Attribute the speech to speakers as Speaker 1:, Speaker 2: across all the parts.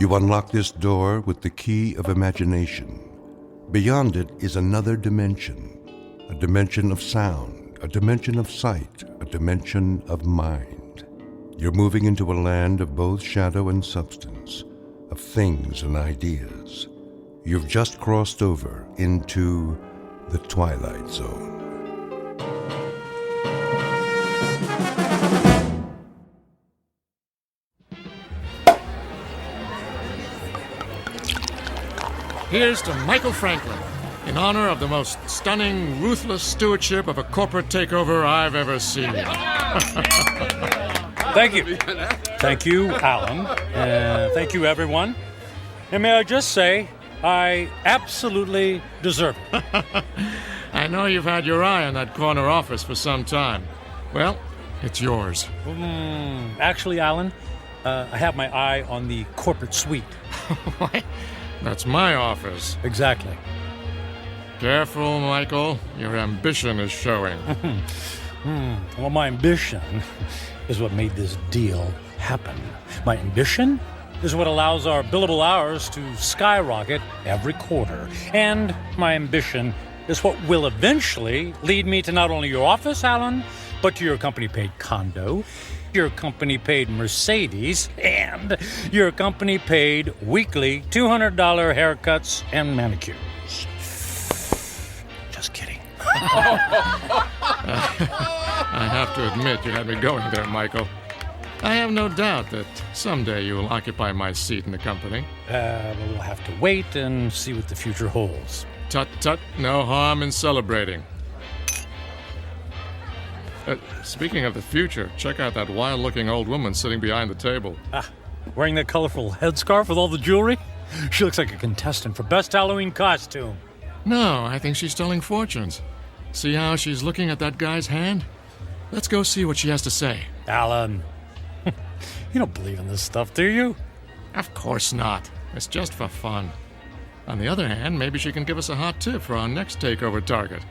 Speaker 1: You unlock this door with the key of imagination. Beyond it is another dimension, a dimension of sound, a dimension of sight, a dimension of mind. You're moving into a land of both shadow and substance, of things and ideas. You've just crossed over into the Twilight Zone.
Speaker 2: Here's to Michael Franklin, in honor of the most stunning, ruthless stewardship of a corporate takeover I've ever seen.
Speaker 3: Thank you. Thank you, Alan. Thank you, everyone. And may I just say, I absolutely deserve it.
Speaker 2: I know you've had your eye on that corner office for some time. Well, it's yours.
Speaker 3: Actually, Alan, I have my eye on the corporate suite.
Speaker 2: What? That's my office.
Speaker 3: Exactly.
Speaker 2: Careful, Michael. Your ambition is showing.
Speaker 3: Well, my ambition is what made this deal happen. My ambition is what allows our billable hours to skyrocket every quarter. And my ambition is what will eventually lead me to not only your office, Alan, but to your company-paid condo, your company-paid Mercedes, and your company-paid weekly $200 haircuts and manicures. Just kidding.
Speaker 2: I have to admit you had me going there, Michael. I have no doubt that someday you will occupy my seat in the company.
Speaker 3: But we'll have to wait and see what the future holds.
Speaker 2: Tut, tut, no harm in celebrating. Speaking of the future, check out that wild-looking old woman sitting behind the table.
Speaker 3: Wearing that colorful headscarf with all the jewelry? She looks like a contestant for Best Halloween Costume.
Speaker 2: No, I think she's telling fortunes. See how she's looking at that guy's hand? Let's go see what she has to say.
Speaker 3: Alan, you don't believe in this stuff, do you?
Speaker 2: Of course not. It's just for fun. On the other hand, maybe she can give us a hot tip for our next takeover target.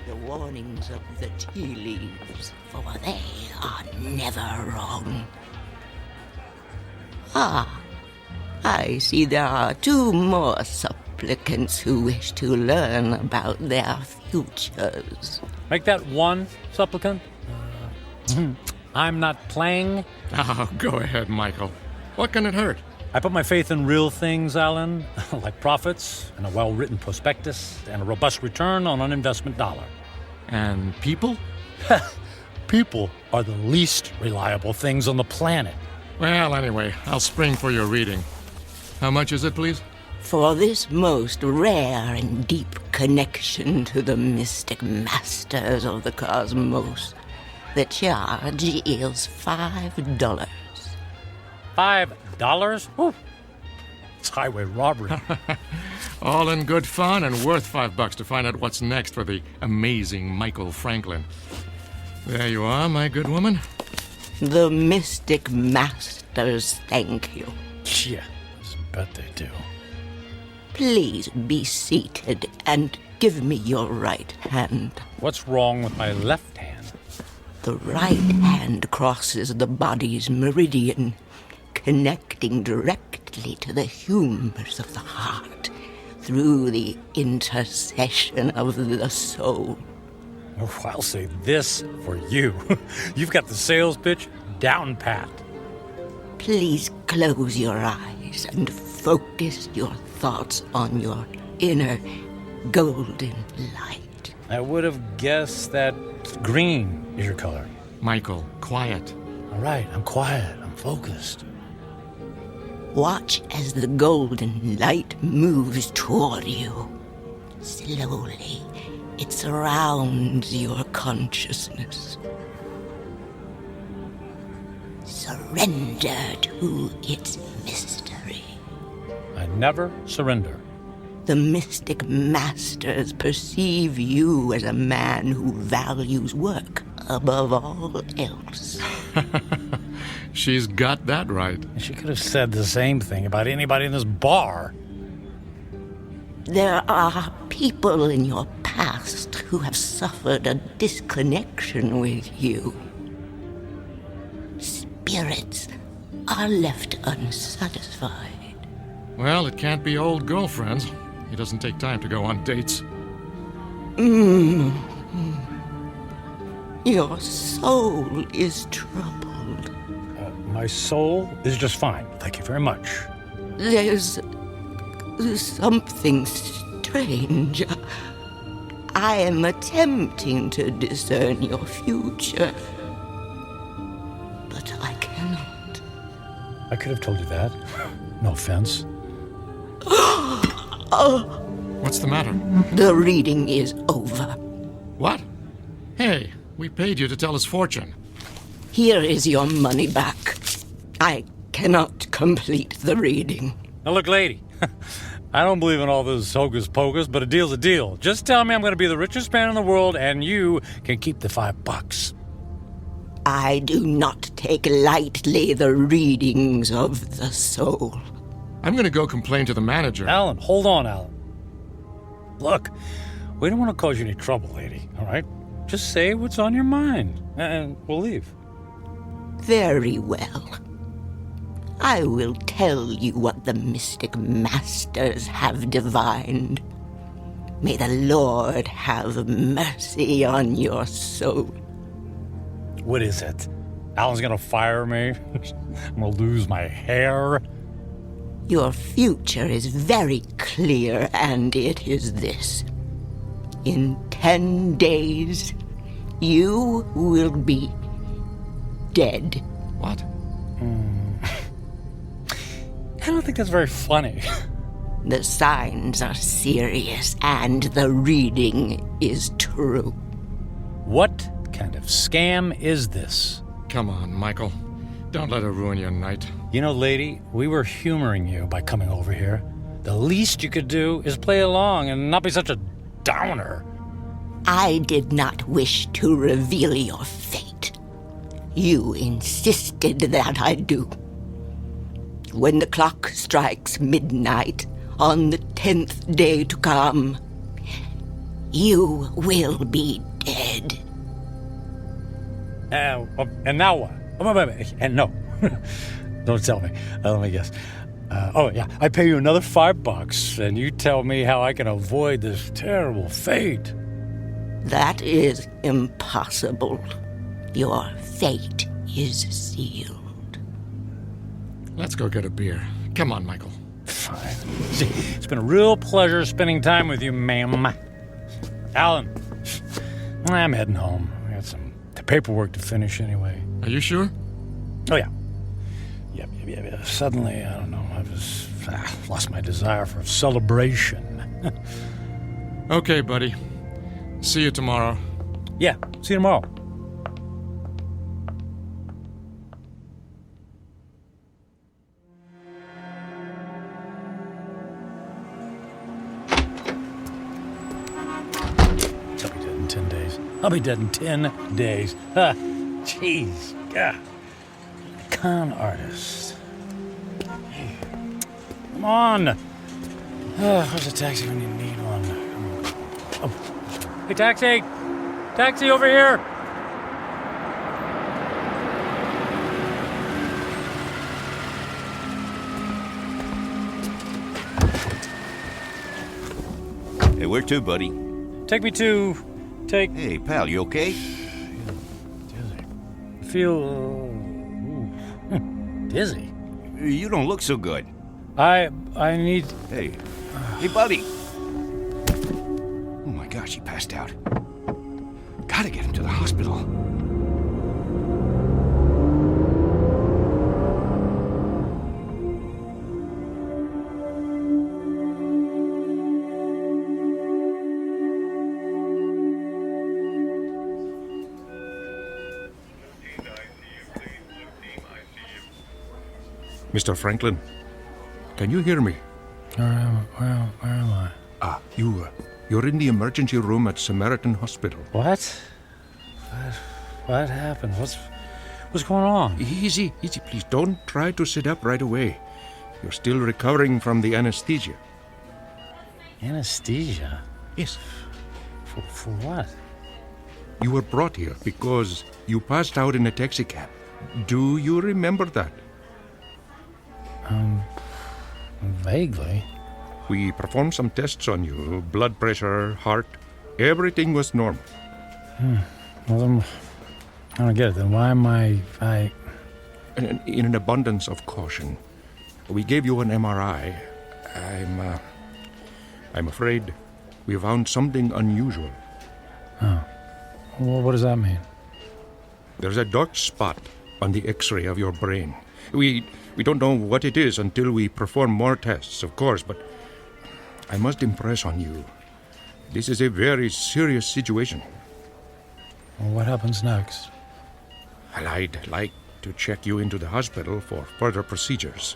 Speaker 4: The warnings of the tea leaves, for they are never wrong. I see there are 2 more supplicants who wish to learn about their futures.
Speaker 3: Make that one supplicant. I'm not playing.
Speaker 2: Oh, go ahead, Michael. What can it hurt?
Speaker 3: I put my faith in real things, Alan, like profits and a well-written prospectus and a robust return on an investment dollar.
Speaker 2: And people?
Speaker 3: People are the least reliable things on the planet.
Speaker 2: Well, anyway, I'll spring for your reading. How much is it, please?
Speaker 4: For this most rare and deep connection to the mystic masters of the cosmos, the charge is $5.
Speaker 3: $5? Ooh. It's highway robbery.
Speaker 2: All in good fun and worth $5 to find out what's next for the amazing Michael Franklin. There you are, my good woman.
Speaker 4: The mystic masters thank you.
Speaker 3: Yeah, I bet they do.
Speaker 4: Please be seated and give me your right hand.
Speaker 3: What's wrong with my left hand?
Speaker 4: The right hand crosses the body's meridian, connecting directly to the humors of the heart through the intercession of the soul.
Speaker 3: Oh, I'll say this for you. You've got the sales pitch down pat.
Speaker 4: Please close your eyes and focus your thoughts on your inner golden light.
Speaker 3: I would have guessed that green is your color.
Speaker 2: Michael, quiet.
Speaker 3: All right, I'm quiet. I'm focused.
Speaker 4: Watch as the golden light moves toward you. Slowly, it surrounds your consciousness. Surrender to its mystery.
Speaker 3: I never surrender.
Speaker 4: The mystic masters perceive you as a man who values work above all else.
Speaker 2: She's got that right.
Speaker 3: She could have said the same thing about anybody in this bar.
Speaker 4: There are people in your past who have suffered a disconnection with you. spirits are left unsatisfied.
Speaker 2: Well, it can't be old girlfriends. He doesn't take time to go on dates.
Speaker 4: Your soul is troubled.
Speaker 3: My soul is just fine. Thank you very much.
Speaker 4: There's something strange. I am attempting to discern your future, but I cannot.
Speaker 3: I could have told you that. No offense.
Speaker 2: What's the matter?
Speaker 4: The reading is over.
Speaker 2: What? Hey, we paid you to tell us fortune.
Speaker 4: Here is your money back. I cannot complete the reading.
Speaker 3: Now look, lady, I don't believe in all this hocus pocus, but a deal's a deal. Just tell me I'm going to be the richest man in the world, and you can keep the $5.
Speaker 4: I do not take lightly the readings of the soul.
Speaker 2: I'm going to go complain to the manager.
Speaker 3: Alan, hold on, Alan. Look, we don't want to cause you any trouble, lady, all right? Just say what's on your mind, and we'll leave.
Speaker 4: Very well. I will tell you what the mystic masters have divined. May the Lord have mercy on your soul.
Speaker 3: What is it? Alan's gonna fire me? I'm gonna lose my hair?
Speaker 4: Your future is very clear, and it is this. In 10 days, you will be dead.
Speaker 2: What?
Speaker 3: I don't think that's very funny.
Speaker 4: The signs are serious, and the reading is true.
Speaker 3: What kind of scam is this?
Speaker 2: Come on, Michael. Don't let her ruin your night.
Speaker 3: You know, lady, we were humoring you by coming over here. The least you could do is play along and not be such a downer.
Speaker 4: I did not wish to reveal your fate. You insisted that I do. When the clock strikes midnight on the 10th day to come, you will be dead.
Speaker 3: And now what? Wait. And no. Don't tell me. Let me guess. I pay you another $5, and you tell me how I can avoid this terrible fate.
Speaker 4: That is impossible. Your fate is sealed.
Speaker 2: Let's go get a beer. Come on, Michael.
Speaker 3: Fine. See, it's been a real pleasure spending time with you, ma'am. Alan, I'm heading home. I got some paperwork to finish anyway.
Speaker 2: Are you sure?
Speaker 3: Oh, yeah. Yep. Suddenly, I don't know, I was lost my desire for celebration.
Speaker 2: Okay, buddy. See you tomorrow.
Speaker 3: Yeah, see you tomorrow. I'll be dead in 10 days. Jeez. God. Con artist. Hey, come on. Where's a taxi when you need one? Oh. Hey, taxi! Taxi over here!
Speaker 5: Hey, where to, buddy?
Speaker 3: Take me to...
Speaker 5: Hey, pal, you okay?
Speaker 3: Dizzy. Feel... dizzy.
Speaker 5: You don't look so good.
Speaker 3: I need...
Speaker 5: Hey, buddy. Oh my gosh, he passed out. Gotta get him to the hospital.
Speaker 6: Mr. Franklin, can you hear me?
Speaker 3: Where am I?
Speaker 6: You're in the emergency room at Samaritan Hospital.
Speaker 3: What? What happened? What's going on?
Speaker 6: Easy, please. Don't try to sit up right away. You're still recovering from the anesthesia.
Speaker 3: Anesthesia?
Speaker 6: Yes.
Speaker 3: For what?
Speaker 6: You were brought here because you passed out in a taxicab Do you remember that?
Speaker 3: Vaguely.
Speaker 6: We performed some tests on you. Blood pressure, heart, everything was normal.
Speaker 3: Well, then, I don't get it. Then why am I...
Speaker 6: And in an abundance of caution, we gave you an MRI. I'm afraid we found something unusual.
Speaker 3: Oh. Well, what does that mean?
Speaker 6: There's a dark spot on the X-ray of your brain. We don't know what it is until we perform more tests, of course, but I must impress on you. This is a very serious situation.
Speaker 3: Well, what happens next?
Speaker 6: Well, I'd like to check you into the hospital for further procedures.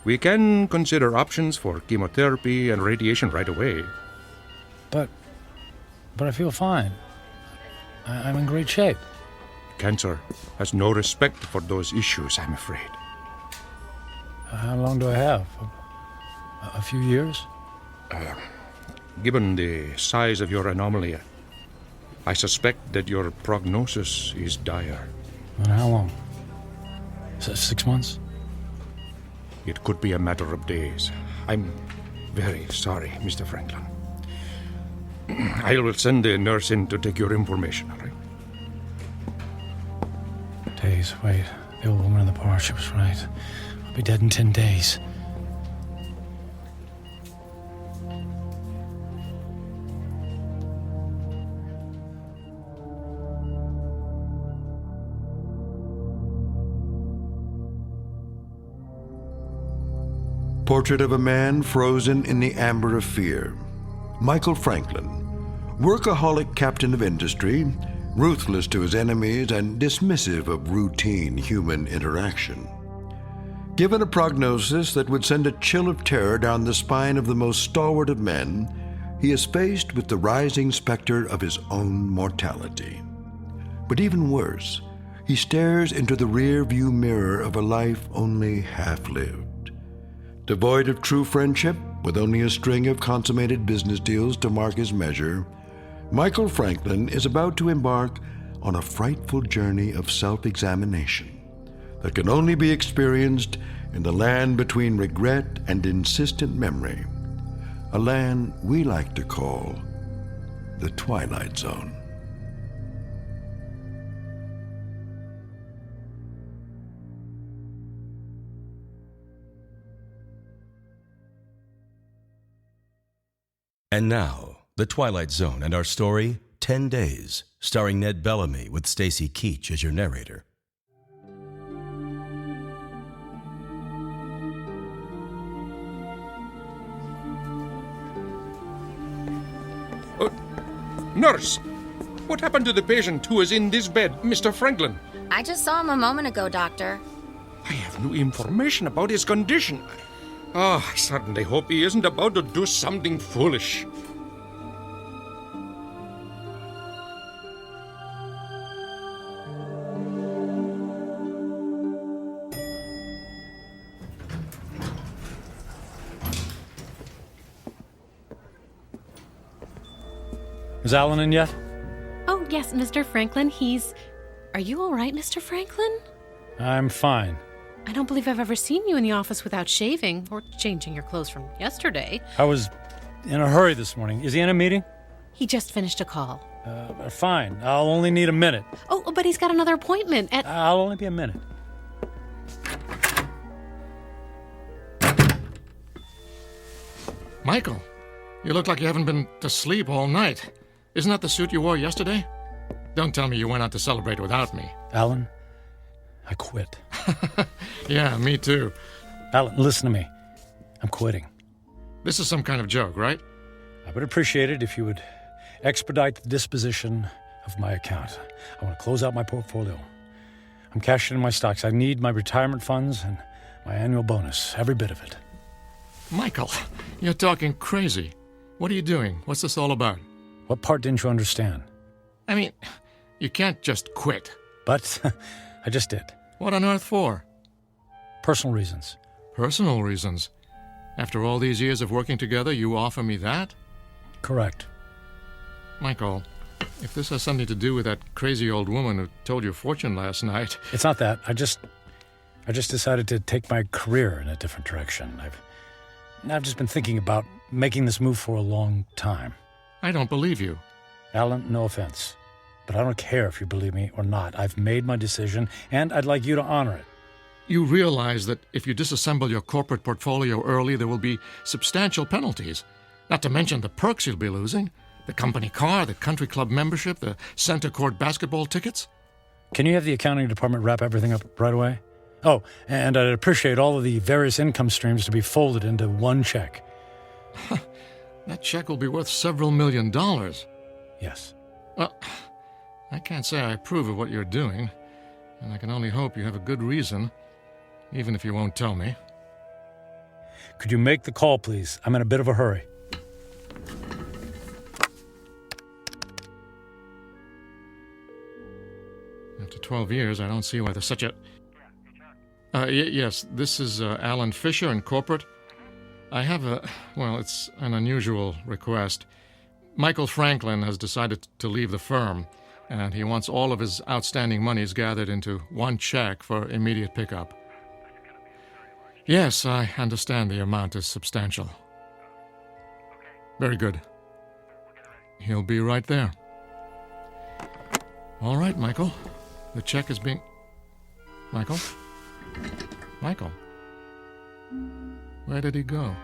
Speaker 6: We can consider options for chemotherapy and radiation right away.
Speaker 3: But I feel fine. I'm in great shape.
Speaker 6: Cancer has no respect for those issues, I'm afraid.
Speaker 3: How long do I have? A few years?
Speaker 6: Given the size of your anomaly, I suspect that your prognosis is dire.
Speaker 3: And how long? 6 months?
Speaker 6: It could be a matter of days. I'm very sorry, Mr. Franklin. I will send the nurse in to take your information, all right?
Speaker 3: Days, wait. The old woman in the bar, she was right. I'll be dead in 10 days.
Speaker 1: Portrait of a man frozen in the amber of fear. Michael Franklin, workaholic captain of industry, ruthless to his enemies and dismissive of routine human interaction. Given a prognosis that would send a chill of terror down the spine of the most stalwart of men, he is faced with the rising specter of his own mortality. But even worse, he stares into the rear-view mirror of a life only half-lived. Devoid of true friendship, with only a string of consummated business deals to mark his measure, Michael Franklin is about to embark on a frightful journey of self-examination that can only be experienced in the land between regret and insistent memory, a land we like to call the Twilight Zone.
Speaker 7: And now, The Twilight Zone and our story, 10 Days, starring Ned Bellamy with Stacy Keach as your narrator.
Speaker 6: Nurse! What happened to the patient who is in this bed, Mr. Franklin?
Speaker 8: I just saw him a moment ago, Doctor.
Speaker 6: I have no information about his condition. I certainly hope he isn't about to do something foolish.
Speaker 3: Is Alan in yet?
Speaker 9: Oh, yes, Mr. Franklin. Are you all right, Mr. Franklin?
Speaker 3: I'm fine.
Speaker 9: I don't believe I've ever seen you in the office without shaving or changing your clothes from yesterday.
Speaker 3: I was in a hurry this morning. Is he in a meeting?
Speaker 9: He just finished a call.
Speaker 3: Fine. I'll only need a minute.
Speaker 9: Oh, but he's got another appointment at...
Speaker 3: I'll only be a minute.
Speaker 2: Michael, you look like you haven't been to sleep all night. Isn't that the suit you wore yesterday? Don't tell me you went out to celebrate without me.
Speaker 3: Alan, I quit.
Speaker 2: Yeah, me too.
Speaker 3: Alan, listen to me. I'm quitting.
Speaker 2: This is some kind of joke, right?
Speaker 3: I would appreciate it if you would expedite the disposition of my account. I want to close out my portfolio. I'm cashing in my stocks. I need my retirement funds and my annual bonus, every bit of it.
Speaker 2: Michael, you're talking crazy. What are you doing? What's this all about?
Speaker 3: What part didn't you understand?
Speaker 2: I mean, you can't just quit.
Speaker 3: But I just did.
Speaker 2: What on earth for?
Speaker 3: Personal reasons.
Speaker 2: Personal reasons. After all these years of working together, you offer me that?
Speaker 3: Correct.
Speaker 2: Michael, If this has something to do with that crazy old woman who told your fortune last night...
Speaker 3: It's not that. I just decided to take my career in a different direction. I've just been thinking about making this move for a long time.
Speaker 2: I don't believe you.
Speaker 3: Alan, no offense, but I don't care if you believe me or not. I've made my decision, and I'd like you to honor it.
Speaker 2: You realize that if you disassemble your corporate portfolio early, there will be substantial penalties. Not to mention the perks you'll be losing. The company car, the country club membership, the center court basketball tickets.
Speaker 3: Can you have the accounting department wrap everything up right away? Oh, and I'd appreciate all of the various income streams to be folded into one check.
Speaker 2: That check will be worth several $1 million.
Speaker 3: Yes.
Speaker 2: Well, I can't say I approve of what you're doing, and I can only hope you have a good reason, even if you won't tell me.
Speaker 3: Could you make the call, please? I'm in a bit of a hurry.
Speaker 2: After 12 years, I don't see why there's such a... yes, this is Alan Fisher in corporate. I have it's an unusual request. Michael Franklin has decided to leave the firm, and he wants all of his outstanding monies gathered into one check for immediate pickup. Yes, I understand the amount is substantial. Very good. He'll be right there. All right, Michael. The check is being... Michael? Michael? Where did he go?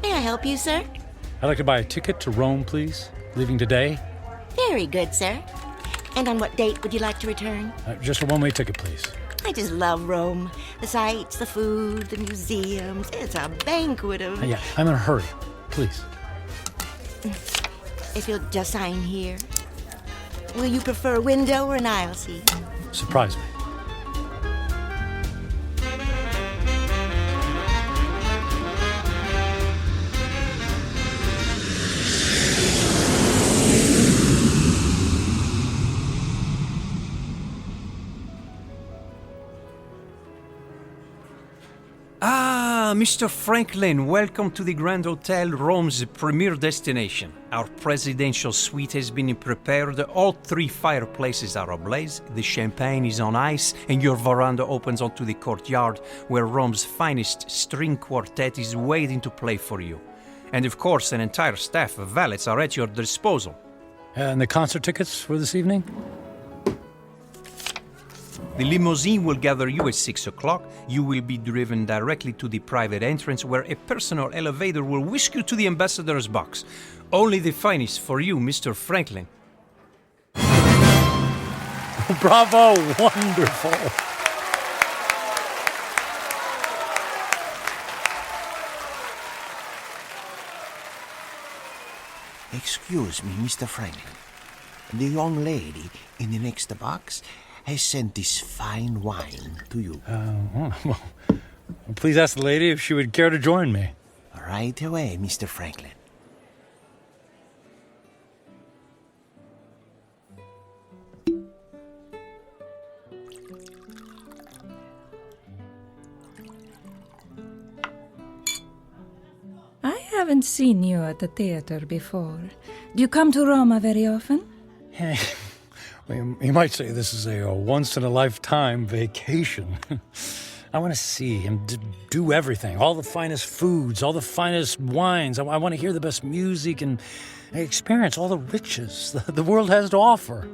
Speaker 4: May I help you, sir?
Speaker 3: I'd like to buy a ticket to Rome, please. Leaving today.
Speaker 4: Very good, sir. And on what date would you like to return?
Speaker 3: Just a one-way ticket, please.
Speaker 4: I just love Rome. The sights, the food, the museums. It's a banquet of...
Speaker 3: Yeah, I'm in a hurry. Please.
Speaker 4: If you'll just sign here. Will you prefer a window or an aisle seat?
Speaker 3: Surprise me.
Speaker 10: Mr. Franklin, welcome to the Grand Hotel, Rome's premier destination. Our presidential suite has been prepared. All 3 fireplaces are ablaze, the champagne is on ice, and your veranda opens onto the courtyard where Rome's finest string quartet is waiting to play for you. And of course, an entire staff of valets are at your disposal.
Speaker 3: And the concert tickets for this evening?
Speaker 10: The limousine will gather you at 6 o'clock. You will be driven directly to the private entrance where a personal elevator will whisk you to the ambassador's box. Only the finest for you, Mr. Franklin.
Speaker 3: Bravo! Wonderful!
Speaker 11: Excuse me, Mr. Franklin. The young lady in the next box has sent this fine wine to you.
Speaker 3: Well, please ask the lady if she would care to join me.
Speaker 11: Right away, Mr. Franklin.
Speaker 12: I haven't seen you at the theater before. Do you come to Roma very often?
Speaker 3: You might say this is a once-in-a-lifetime vacation. I want to see and do everything. All the finest foods, all the finest wines. I want to hear the best music and experience all the riches the world has to offer.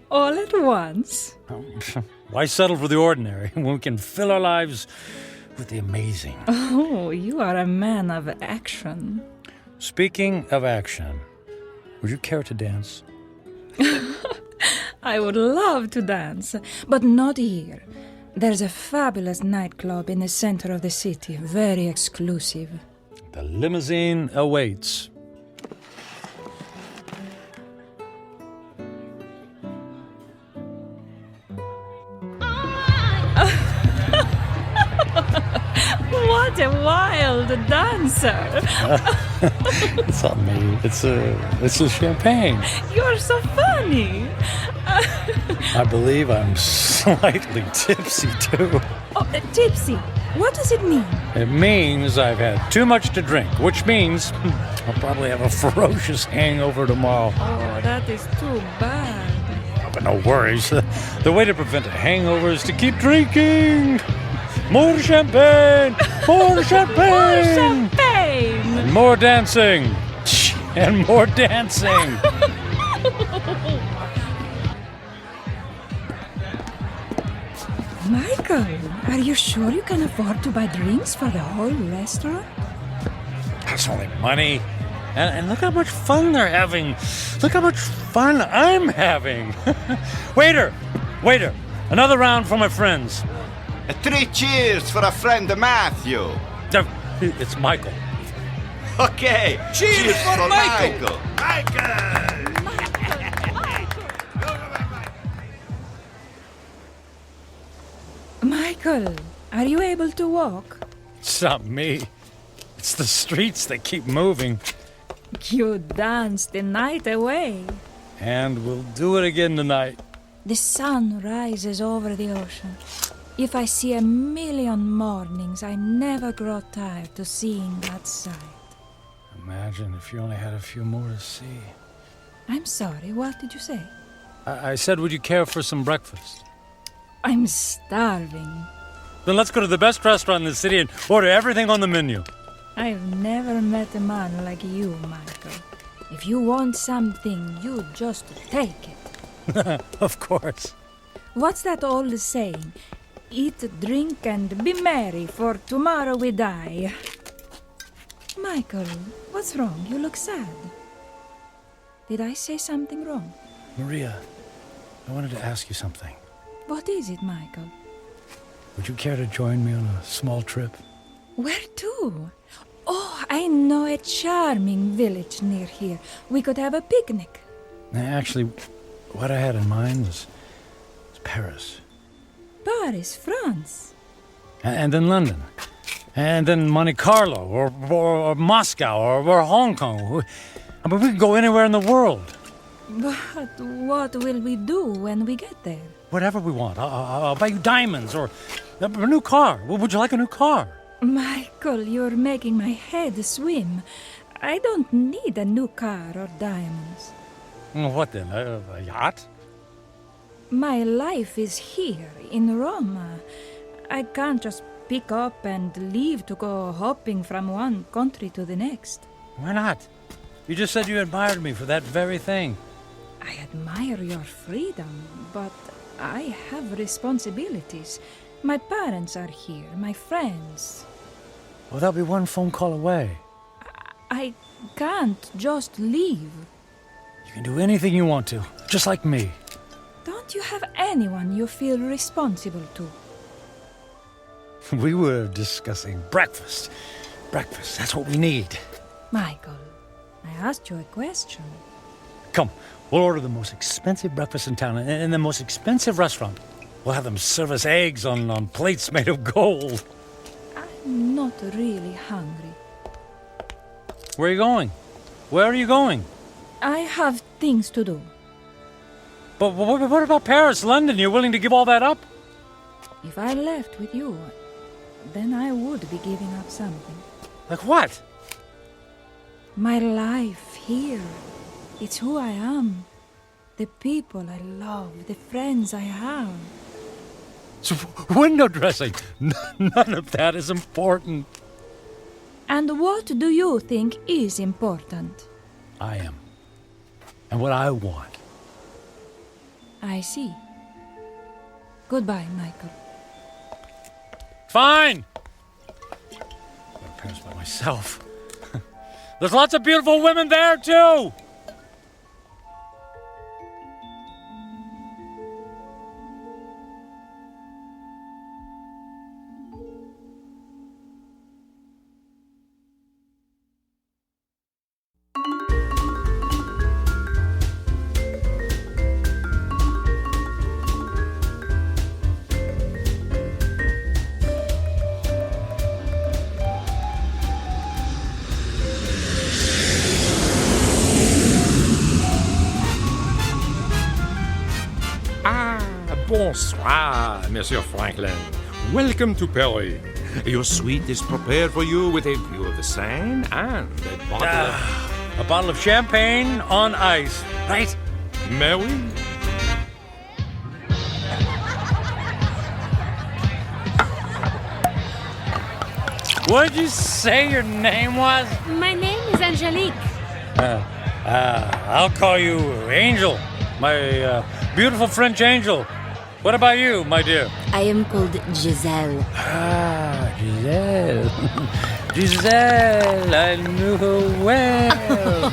Speaker 12: All at once?
Speaker 3: Why settle for the ordinary when we can fill our lives with the amazing?
Speaker 12: Oh, you are a man of action.
Speaker 3: Speaking of action, would you care to dance?
Speaker 12: I would love to dance, but not here. There's a fabulous nightclub in the center of the city, very exclusive.
Speaker 3: The limousine awaits.
Speaker 12: quite a wild dancer.
Speaker 3: It's not me. It's a champagne.
Speaker 12: You're so funny.
Speaker 3: I believe I'm slightly tipsy, too.
Speaker 12: Oh, tipsy. What does it mean?
Speaker 3: It means I've had too much to drink, which means I'll probably have a ferocious hangover tomorrow.
Speaker 12: Oh, that is too bad.
Speaker 3: But no worries. The way to prevent a hangover is to keep drinking. More champagne! More champagne!
Speaker 12: More champagne!
Speaker 3: And more dancing! And more dancing!
Speaker 12: Michael, are you sure you can afford to buy drinks for the whole restaurant?
Speaker 3: That's only money. And look how much fun they're having. Look how much fun I'm having. Waiter! Another round for my friends.
Speaker 5: 3 cheers for a friend Matthew.
Speaker 3: It's Michael.
Speaker 5: Okay, cheers for Michael.
Speaker 12: Michael, are you able to walk?
Speaker 3: It's not me. It's the streets that keep moving.
Speaker 12: You danced the night away.
Speaker 3: And we'll do it again tonight.
Speaker 12: The sun rises over the ocean. If I see a million mornings, I never grow tired to seeing that sight.
Speaker 3: Imagine if you only had a few more to see.
Speaker 12: I'm sorry, what did you say?
Speaker 3: I said, would you care for some breakfast?
Speaker 12: I'm starving.
Speaker 3: Then let's go to the best restaurant in the city and order everything on the menu.
Speaker 12: I've never met a man like you, Michael. If you want something, you just take it.
Speaker 3: Of course.
Speaker 12: What's that old saying? Eat, drink, and be merry, for tomorrow we die. Michael, what's wrong? You look sad. Did I say something wrong?
Speaker 3: Maria, I wanted to ask you something.
Speaker 12: What is it, Michael?
Speaker 3: Would you care to join me on a small trip?
Speaker 12: Where to? Oh, I know a charming village near here. We could have a picnic.
Speaker 3: Actually, what I had in mind was Paris.
Speaker 12: Paris, France.
Speaker 3: And then London. And then Monte Carlo, or Moscow, or Hong Kong. I mean, we could go anywhere in the world.
Speaker 12: But what will we do when we get there?
Speaker 3: Whatever we want. I'll buy you diamonds, or a new car. Would you like a new car?
Speaker 12: Michael, you're making my head swim. I don't need a new car or diamonds.
Speaker 3: What then? A yacht?
Speaker 12: My life is here, in Roma. I can't just pick up and leave to go hopping from one country to the next.
Speaker 3: Why not? You just said you admired me for that very thing.
Speaker 12: I admire your freedom, but I have responsibilities. My parents are here, my friends.
Speaker 3: Well, they'll be one phone call away.
Speaker 12: I can't just leave.
Speaker 3: You can do anything you want to, just like me.
Speaker 12: Don't you have anyone you feel responsible to?
Speaker 3: We were discussing breakfast. Breakfast, that's what we need.
Speaker 12: Michael, I asked you a question.
Speaker 3: Come, we'll order the most expensive breakfast in town in the most expensive restaurant. We'll have them serve us eggs on plates made of gold.
Speaker 12: I'm not really hungry.
Speaker 3: Where are you going? Where are you going?
Speaker 12: I have things to do.
Speaker 3: But what about Paris, London? You're willing to give all that up?
Speaker 12: If I left with you, then I would be giving up something.
Speaker 3: Like what?
Speaker 12: My life here. It's who I am. The people I love, the friends I have.
Speaker 3: So window dressing. None of that is important.
Speaker 12: And what do you think is important?
Speaker 3: I am. And what I want.
Speaker 12: I see. Goodbye, Michael.
Speaker 3: Fine. I'm going to Paris by myself. There's lots of beautiful women there, too.
Speaker 6: Bonsoir, Monsieur Franklin. Welcome to Paris. Your suite is prepared for you with a view of the Seine and
Speaker 3: a bottle of champagne on ice, right?
Speaker 6: May we?
Speaker 3: What did you say your name was?
Speaker 9: My name is Angelique.
Speaker 3: I'll call you Angel, my beautiful French angel. What about you, my dear?
Speaker 8: I am called Giselle.
Speaker 3: Ah, Giselle. Giselle, I knew her well.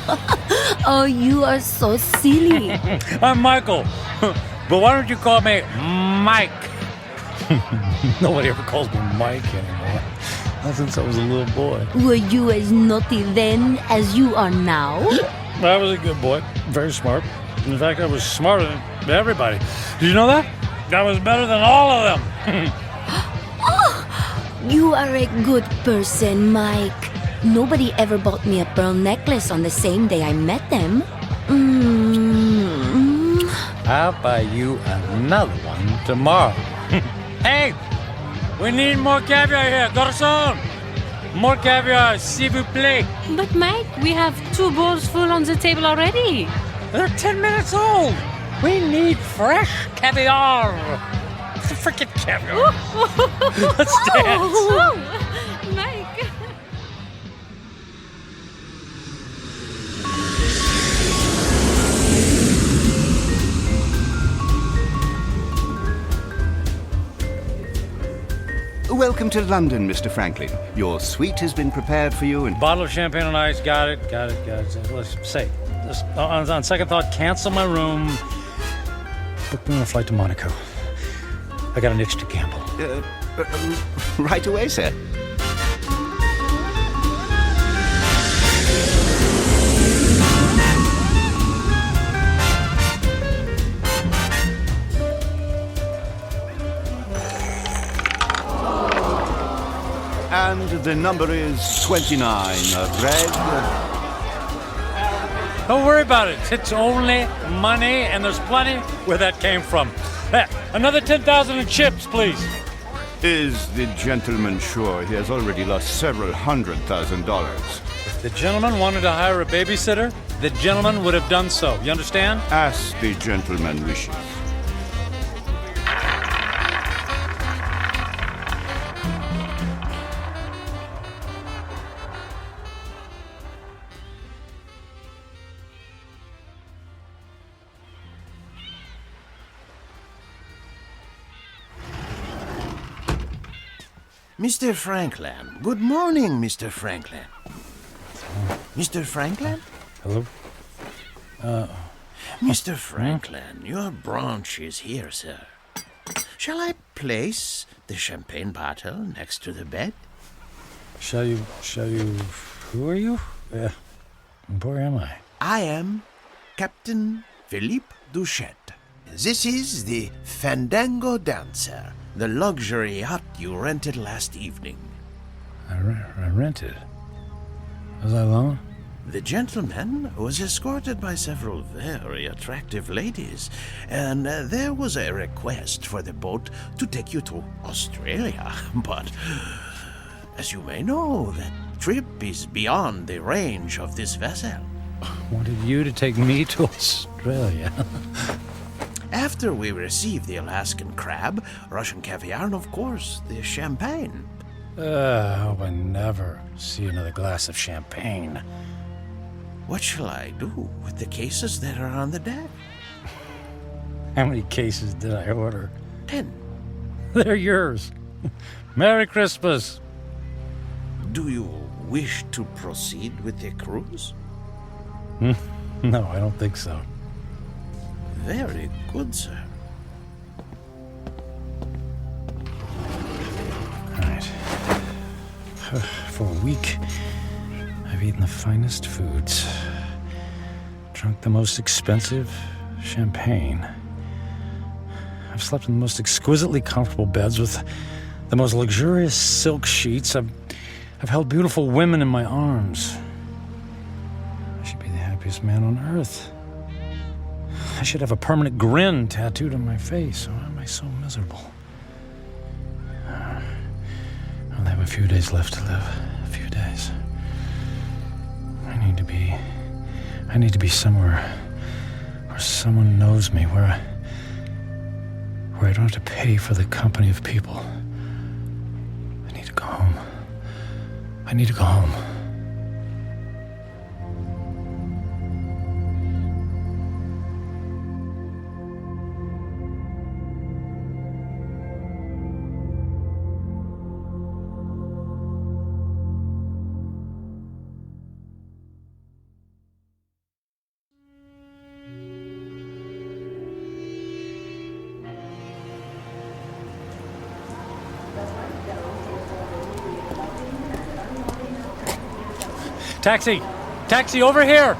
Speaker 8: Oh, you are so silly.
Speaker 3: I'm Michael. But why don't you call me Mike? Nobody ever calls me Mike anymore. Not since I was a little boy.
Speaker 8: Were you as naughty then as you are now?
Speaker 3: I was a good boy. Very smart. In fact, I was smarter than everybody. Did you know that? I was better than all of them.
Speaker 8: Oh, you are a good person, Mike. Nobody ever bought me a pearl necklace on the same day I met them.
Speaker 3: I'll buy you another one tomorrow. Hey, we need more caviar here, garçon. More caviar, s'il vous plaît.
Speaker 9: But Mike, we have 2 bowls full on the table already.
Speaker 3: They're 10 minutes old. We need fresh caviar. Freaking caviar. Let's dance.
Speaker 9: Oh, Mike.
Speaker 5: Welcome to London, Mr. Franklin. Your suite has been prepared for you and...
Speaker 3: Bottle of champagne on ice. Got it. Let's say, on second thought, cancel my room. Book me on a flight to Monaco. I got an itch to gamble.
Speaker 5: Right away, sir. And the number is 29, red.
Speaker 3: Don't worry about it. It's only money, and there's plenty where that came from. Another 10,000 in chips, please.
Speaker 5: Is the gentleman sure he has already lost several $100,000?
Speaker 3: If the gentleman wanted to hire a babysitter, the gentleman would have done so. You understand?
Speaker 5: As the gentleman wishes.
Speaker 11: Mr. Franklin. Good morning, Mr. Franklin. Mr. Franklin?
Speaker 3: Hello?
Speaker 11: Mr. Franklin, your brunch is here, sir. Shall I place the champagne bottle next to the bed?
Speaker 3: Shall you... Who are you? Where am I?
Speaker 11: I am Captain Philippe Duchette. This is the Fandango Dancer, the luxury yacht you rented last evening.
Speaker 3: I rented? Was I alone?
Speaker 11: The gentleman was escorted by several very attractive ladies, and there was a request for the boat to take you to Australia. But, as you may know, that trip is beyond the range of this vessel.
Speaker 3: Wanted you to take me to Australia.
Speaker 11: After we received the Alaskan crab, Russian caviar, and of course, the champagne.
Speaker 3: I hope I never see another glass of champagne.
Speaker 11: What shall I do with the cases that are on the deck?
Speaker 3: How many cases did I order?
Speaker 11: 10.
Speaker 3: They're yours. Merry Christmas.
Speaker 11: Do you wish to proceed with the cruise?
Speaker 3: No, I don't think so.
Speaker 11: Very good, sir.
Speaker 3: All right. For a week, I've eaten the finest foods, drunk the most expensive champagne. I've slept in the most exquisitely comfortable beds with the most luxurious silk sheets. I've held beautiful women in my arms. I should be the happiest man on earth. I should have a permanent grin tattooed on my face. Why am I so miserable? I'll have a few days left to live. A few days. I need to be somewhere where someone knows me, where I don't have to pay for the company of people. I need to go home. I need to go home. Taxi! Taxi, over here!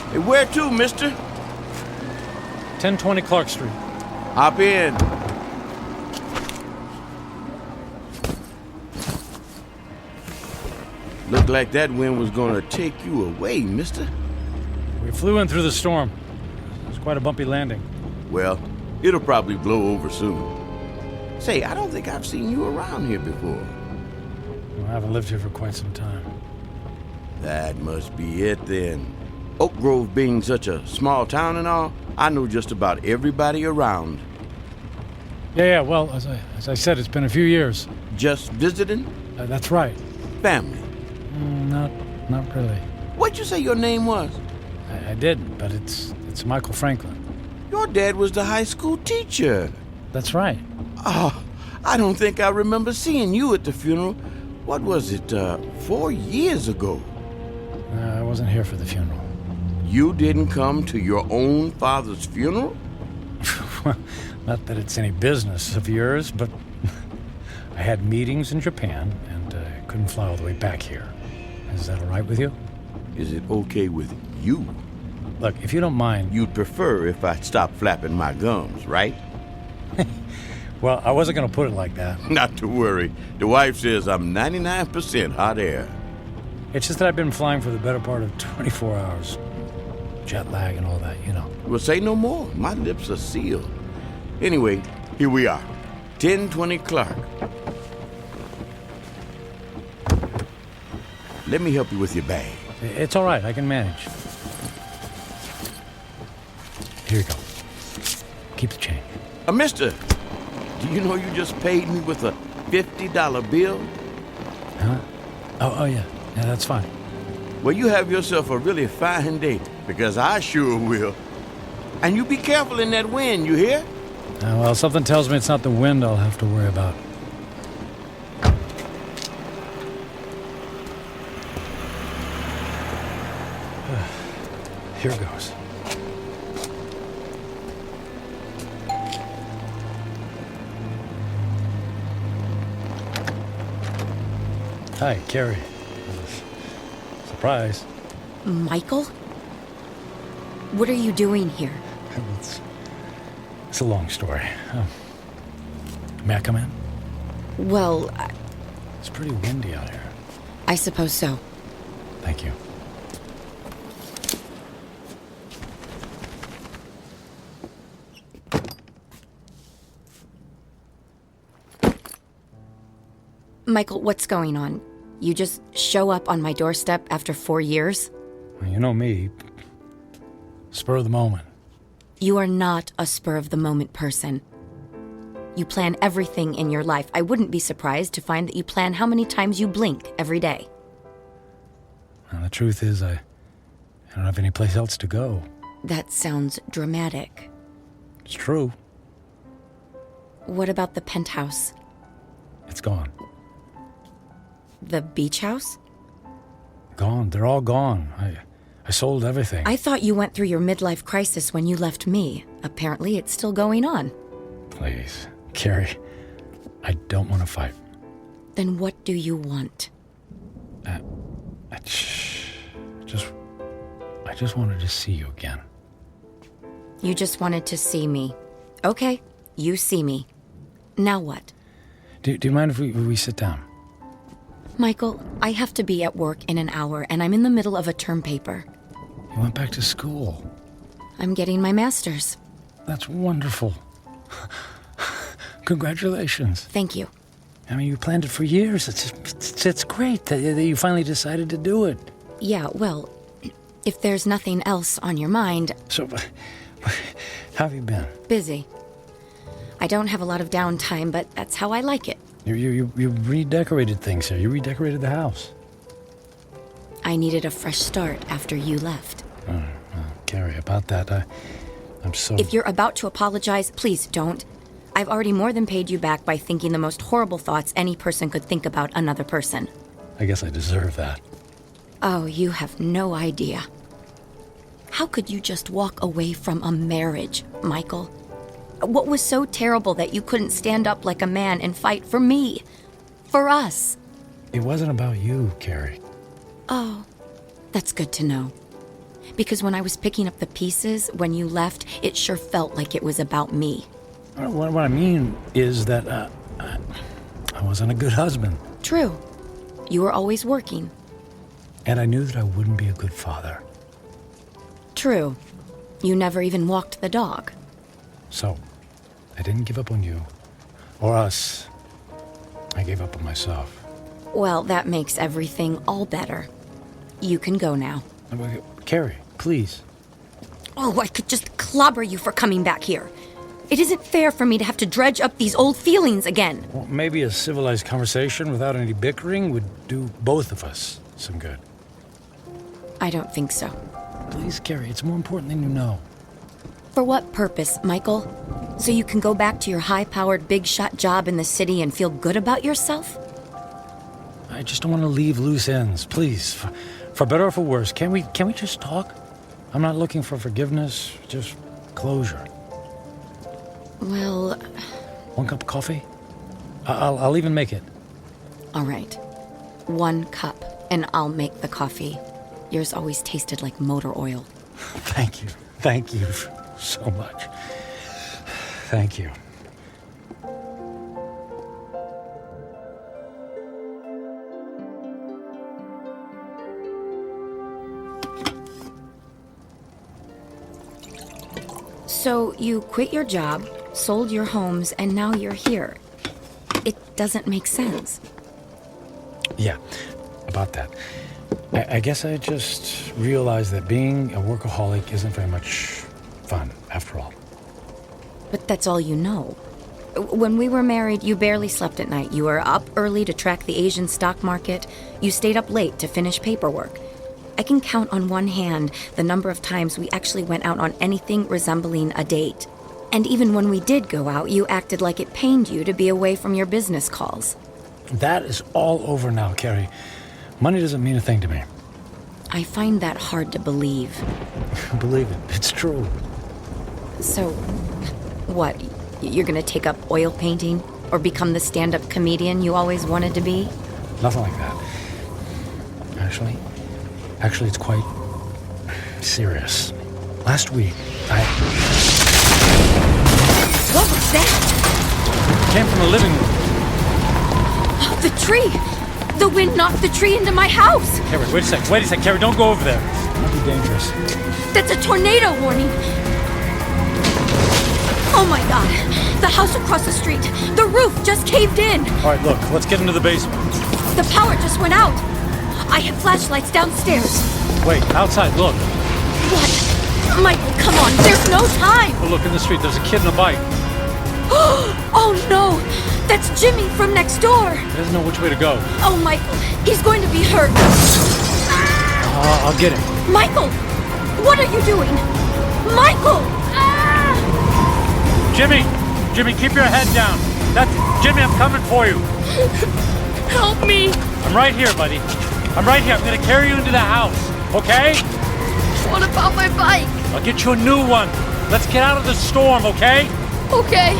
Speaker 11: Hey, where to, mister?
Speaker 3: 1020 Clark Street.
Speaker 11: Hop in. Looked like that wind was gonna take you away, mister.
Speaker 3: We flew in through the storm. It was quite a bumpy landing.
Speaker 11: Well, it'll probably blow over soon. Say, I don't think I've seen you around here before.
Speaker 3: Well, I haven't lived here for quite some time.
Speaker 11: That must be it then. Oak Grove being such a small town and all, I know just about everybody around.
Speaker 3: Yeah, well, as I said, it's been a few years.
Speaker 11: Just visiting?
Speaker 3: That's right.
Speaker 11: Family?
Speaker 3: Not really.
Speaker 11: What'd you say your name was?
Speaker 3: I did, but it's Michael Franklin.
Speaker 11: Your dad was the high school teacher.
Speaker 3: That's right.
Speaker 11: Oh, I don't think I remember seeing you at the funeral. What was it, 4 years ago?
Speaker 3: I wasn't here for the funeral.
Speaker 11: You didn't come to your own father's funeral?
Speaker 3: Not that it's any business of yours, but I had meetings in Japan and couldn't fly all the way back here. Is that all right with you?
Speaker 11: Is it okay with you?
Speaker 3: Look, if you don't mind...
Speaker 11: You'd prefer if I stopped flapping my gums, right?
Speaker 3: Well, I wasn't going to put it like that.
Speaker 11: Not to worry. The wife says I'm 99% hot air.
Speaker 3: It's just that I've been flying for the better part of 24 hours. Jet lag and all that, you know.
Speaker 11: Well, say no more. My lips are sealed. Anyway, here we are. 1020 Clark. Let me help you with your bag.
Speaker 3: It's all right. I can manage. Here you go. Keep the change.
Speaker 11: Mister, do you know you just paid me with a $50 bill?
Speaker 3: Huh? Oh, yeah. Yeah, that's fine.
Speaker 11: Well, you have yourself a really fine day, because I sure will. And you be careful in that wind, you hear?
Speaker 3: Well, something tells me it's not the wind I'll have to worry about. Here goes. Hi, Carrie. Surprise.
Speaker 8: Michael? What are you doing here?
Speaker 3: It's a long story. May I come in?
Speaker 8: Well,
Speaker 3: It's pretty windy out here.
Speaker 8: I suppose so.
Speaker 3: Thank you.
Speaker 8: Michael, what's going on? You just show up on my doorstep after 4 years?
Speaker 3: Well, you know me. Spur of the moment.
Speaker 8: You are not a spur-of-the-moment person. You plan everything in your life. I wouldn't be surprised to find that you plan how many times you blink every day.
Speaker 3: Well, the truth is, I don't have any place else to go.
Speaker 8: That sounds dramatic.
Speaker 3: It's true.
Speaker 8: What about the penthouse?
Speaker 3: It's gone.
Speaker 8: The beach house?
Speaker 3: Gone. They're all gone. I sold everything.
Speaker 8: I thought you went through your midlife crisis when you left me. Apparently, it's still going on.
Speaker 3: Please, Carrie, I don't want to fight.
Speaker 8: Then what do you want?
Speaker 3: I just wanted to see you again.
Speaker 8: You just wanted to see me. Okay, you see me. Now what?
Speaker 3: Do you mind if we sit down?
Speaker 8: Michael, I have to be at work in an hour, and I'm in the middle of a term paper.
Speaker 3: You went back to school.
Speaker 8: I'm getting my master's.
Speaker 3: That's wonderful. Congratulations.
Speaker 8: Thank you.
Speaker 3: I mean, you planned it for years. It's great that you finally decided to do it.
Speaker 8: Yeah, well, if there's nothing else on your mind...
Speaker 3: So, how have you been?
Speaker 8: Busy. I don't have a lot of downtime, but that's how I like it.
Speaker 3: You redecorated things here. You redecorated the house.
Speaker 8: I needed a fresh start after you left.
Speaker 3: Oh, well, Carrie, about that, I'm so...
Speaker 8: If you're about to apologize, please don't. I've already more than paid you back by thinking the most horrible thoughts any person could think about another person.
Speaker 3: I guess I deserve that.
Speaker 8: Oh, you have no idea. How could you just walk away from a marriage, Michael? What was so terrible that you couldn't stand up like a man and fight for me? For us?
Speaker 3: It wasn't about you, Carrie.
Speaker 8: Oh, that's good to know. Because when I was picking up the pieces, when you left, it sure felt like it was about me.
Speaker 3: What I mean is that I wasn't a good husband.
Speaker 8: True. You were always working.
Speaker 3: And I knew that I wouldn't be a good father.
Speaker 8: True. You never even walked the dog.
Speaker 3: So, I didn't give up on you. Or us. I gave up on myself.
Speaker 8: Well, that makes everything all better. You can go now.
Speaker 3: Carrie, please.
Speaker 8: Oh, I could just clobber you for coming back here. It isn't fair for me to have to dredge up these old feelings again.
Speaker 3: Well, maybe a civilized conversation without any bickering would do both of us some good.
Speaker 8: I don't think so.
Speaker 3: Please, Carrie, it's more important than you know.
Speaker 8: For what purpose, Michael? So you can go back to your high-powered, big-shot job in the city and feel good about yourself?
Speaker 3: I just don't want to leave loose ends. Please, for better or for worse, can we just talk? I'm not looking for forgiveness, just closure.
Speaker 8: Well...
Speaker 3: One cup of coffee? I'll even make it.
Speaker 8: All right. 1 cup, and I'll make the coffee. Yours always tasted like motor oil.
Speaker 3: Thank you. Thank you so much. Thank you.
Speaker 8: So you quit your job, sold your homes, and now you're here. It doesn't make sense.
Speaker 3: Yeah, about that. I guess I just realized that being a workaholic isn't very much fun, after all.
Speaker 8: But that's all you know. When we were married, you barely slept at night. You were up early to track the Asian stock market. You stayed up late to finish paperwork. I can count on one hand the number of times we actually went out on anything resembling a date. And even when we did go out, you acted like it pained you to be away from your business calls.
Speaker 3: That is all over now, Carrie. Money doesn't mean a thing to me.
Speaker 8: I find that hard to believe.
Speaker 3: Believe it. It's true.
Speaker 8: So, what? You're gonna take up oil painting? Or become the stand-up comedian you always wanted to be?
Speaker 3: Nothing like that. Actually, it's quite serious. Last week,
Speaker 8: What was that?
Speaker 3: It came from the living room.
Speaker 8: Oh, the tree! The wind knocked the tree into my house!
Speaker 3: Carrie, wait a sec. Carrie, don't go over there. It might be dangerous.
Speaker 8: That's a tornado warning! Oh my god! The house across the street! The roof just caved in!
Speaker 3: All right, look, let's get into the basement.
Speaker 8: The power just went out! I have flashlights downstairs.
Speaker 3: Wait, outside, look.
Speaker 8: What? Michael, come on, there's no time!
Speaker 3: Oh, look in the street, there's a kid in a bike.
Speaker 8: Oh no! That's Jimmy from next door!
Speaker 3: He doesn't know which way to go.
Speaker 8: Oh, Michael, he's going to be hurt.
Speaker 3: I'll get him.
Speaker 8: Michael! What are you doing? Michael!
Speaker 3: Jimmy, keep your head down. Jimmy, I'm coming for you.
Speaker 8: Help me!
Speaker 3: I'm right here, buddy. I'm right here. I'm gonna carry you into the house, okay?
Speaker 8: What about my bike?
Speaker 3: I'll get you a new one. Let's get out of the storm, okay?
Speaker 8: Okay.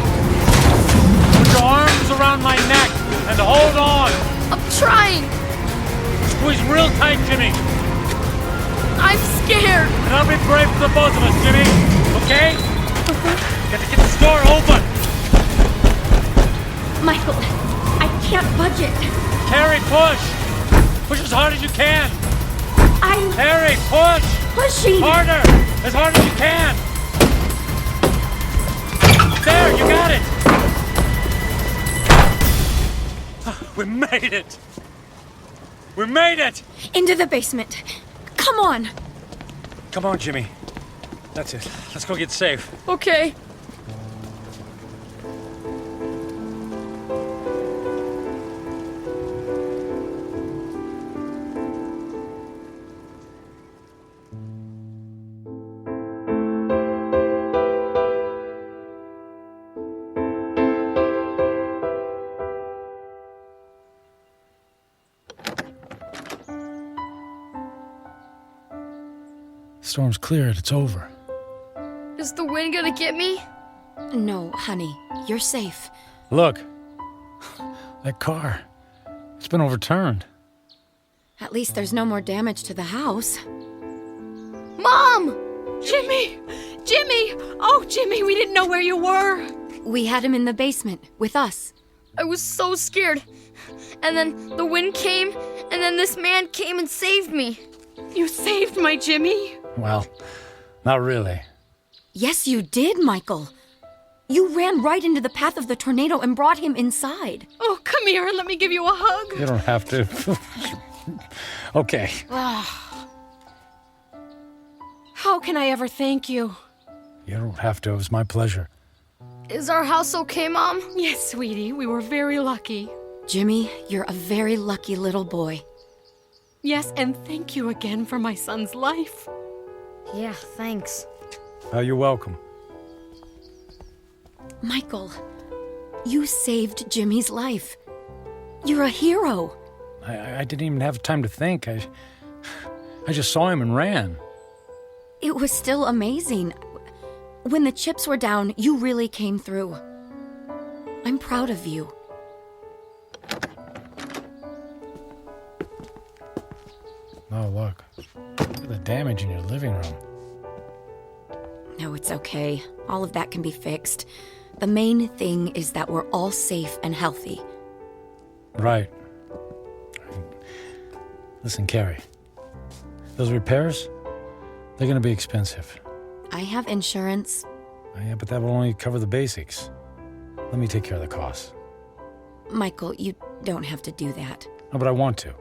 Speaker 3: Put your arms around my neck and hold on.
Speaker 8: I'm trying.
Speaker 3: Squeeze real tight, Jimmy.
Speaker 8: I'm scared.
Speaker 3: And I'll be brave for the both of us, Jimmy. Okay? Get this door open.
Speaker 8: Michael, I can't budge it.
Speaker 3: Carrie, push. Push as hard as you can!
Speaker 8: I'm
Speaker 3: Harry, push!
Speaker 8: pushing!
Speaker 3: Harder! As hard as you can! There, you got it! We made it! We made it!
Speaker 8: Into the basement. Come on!
Speaker 3: Come on, Jimmy. That's it. Let's go get safe.
Speaker 9: Okay.
Speaker 3: Storm's cleared. It's over.
Speaker 13: Is the wind gonna get me?
Speaker 8: No, honey. You're safe.
Speaker 3: Look. That car. It's been overturned.
Speaker 8: At least there's no more damage to the house.
Speaker 13: Mom!
Speaker 9: Jimmy! Jimmy! Oh, Jimmy, we didn't know where you were.
Speaker 8: We had him in the basement with us.
Speaker 13: I was so scared. And then the wind came, and then this man came and saved me.
Speaker 9: You saved my Jimmy.
Speaker 3: Well, not really.
Speaker 8: Yes, you did, Michael. You ran right into the path of the tornado and brought him inside.
Speaker 9: Oh, come here and let me give you a hug.
Speaker 3: You don't have to. Okay.
Speaker 9: How can I ever thank you?
Speaker 3: You don't have to. It was my pleasure.
Speaker 13: Is our house okay, Mom?
Speaker 9: Yes, sweetie, we were very lucky.
Speaker 8: Jimmy, you're a very lucky little boy.
Speaker 9: Yes, and thank you again for my son's life.
Speaker 13: Yeah, thanks.
Speaker 3: You're welcome.
Speaker 8: Michael, you saved Jimmy's life. You're a hero.
Speaker 3: I didn't even have time to think. I just saw him and ran.
Speaker 8: It was still amazing. When the chips were down, you really came through. I'm proud of you.
Speaker 3: Oh, look. Look at the damage in your living room.
Speaker 8: No, it's okay. All of that can be fixed. The main thing is that we're all safe and healthy.
Speaker 3: Right. Listen, Carrie. Those repairs, they're gonna be expensive.
Speaker 8: I have insurance.
Speaker 3: Yeah, but that will only cover the basics. Let me take care of the costs.
Speaker 8: Michael, you don't have to do that.
Speaker 3: No, but I want to.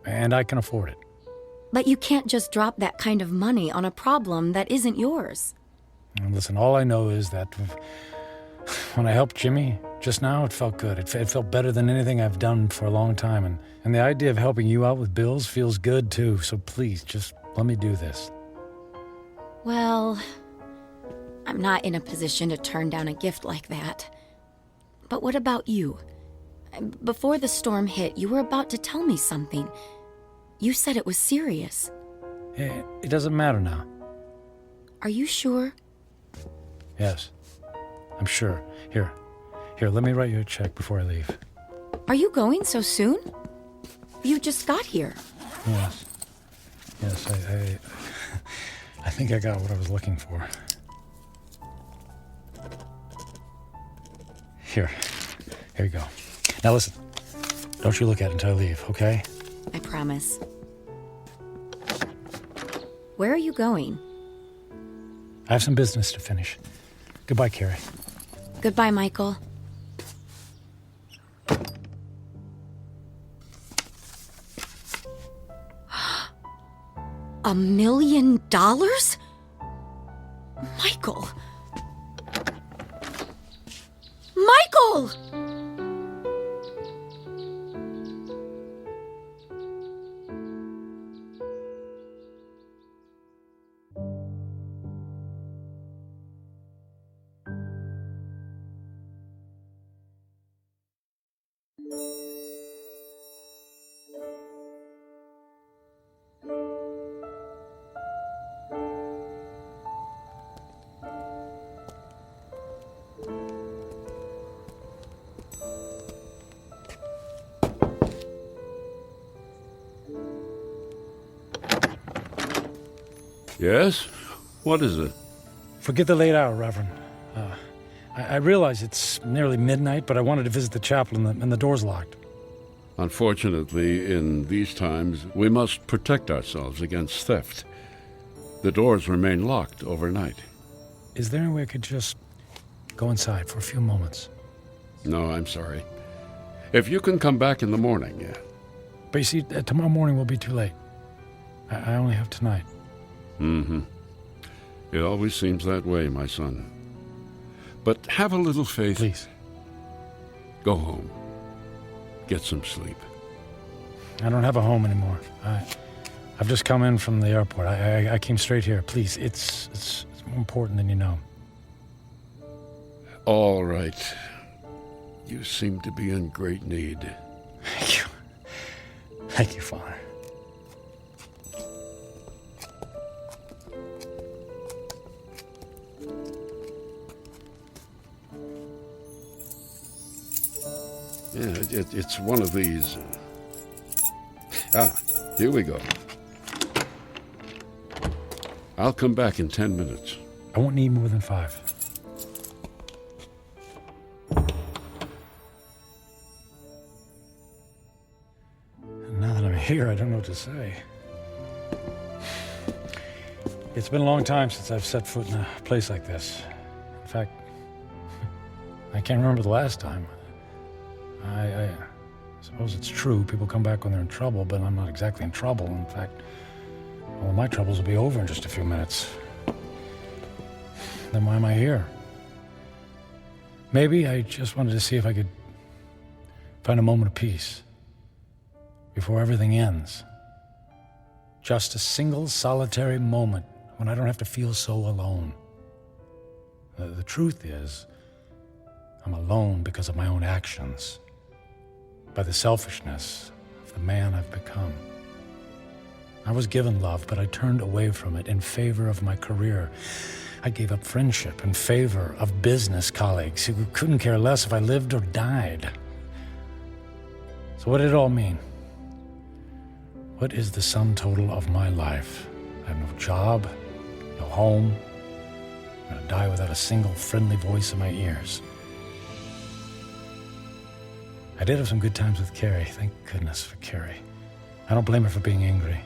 Speaker 3: And I can afford it.
Speaker 8: But you can't just drop that kind of money on a problem that isn't yours.
Speaker 3: And listen, all I know is that when I helped Jimmy just now, it felt good. It felt better than anything I've done for a long time. And the idea of helping you out with bills feels good, too. So please, just let me do this.
Speaker 8: Well, I'm not in a position to turn down a gift like that. But what about you? Before the storm hit, you were about to tell me something. You said it was serious.
Speaker 3: It doesn't matter now.
Speaker 8: Are you sure?
Speaker 3: Yes, I'm sure. Here, let me write you a check before I leave.
Speaker 8: Are you going so soon? You just got here.
Speaker 3: Yes, I think I got what I was looking for. Here you go. Now listen, don't you look at it until I leave, okay?
Speaker 8: I promise. Where are you going?
Speaker 3: I have some business to finish. Goodbye, Carrie.
Speaker 8: Goodbye, Michael. $1 million? Michael! Michael!
Speaker 14: Yes? What is it?
Speaker 3: Forget the late hour, Reverend. I realize it's nearly midnight, but I wanted to visit the chapel and the door's locked.
Speaker 14: Unfortunately, in these times, we must protect ourselves against theft. The doors remain locked overnight.
Speaker 3: Is there any way I could just go inside for a few moments?
Speaker 14: No, I'm sorry. If you can come back in the morning, yeah.
Speaker 3: But you see, tomorrow morning will be too late. I only have tonight.
Speaker 14: Mm-hmm. It always seems that way, my son. But have a little faith.
Speaker 3: Please.
Speaker 14: Go home. Get some sleep.
Speaker 3: I don't have a home anymore. I've just come in from the airport. I came straight here. Please, it's more important than you know.
Speaker 14: All right. You seem to be in great need.
Speaker 3: Thank you. Thank you, Father.
Speaker 14: Yeah, it's one of these. Here we go. I'll come back in 10 minutes.
Speaker 3: I won't need more than 5. And now that I'm here, I don't know what to say. It's been a long time since I've set foot in a place like this. In fact, I can't remember the last time. I suppose it's true. People come back when they're in trouble, but I'm not exactly in trouble. In fact, all of my troubles will be over in just a few minutes. Then why am I here? Maybe I just wanted to see if I could find a moment of peace before everything ends. Just a single solitary moment when I don't have to feel so alone. The truth is, I'm alone because of my own actions, by the selfishness of the man I've become. I was given love, but I turned away from it in favor of my career. I gave up friendship in favor of business colleagues who couldn't care less if I lived or died. So what did it all mean? What is the sum total of my life? I have no job, no home. I'm gonna die without a single friendly voice in my ears. I did have some good times with Carrie. Thank goodness for Carrie. I don't blame her for being angry.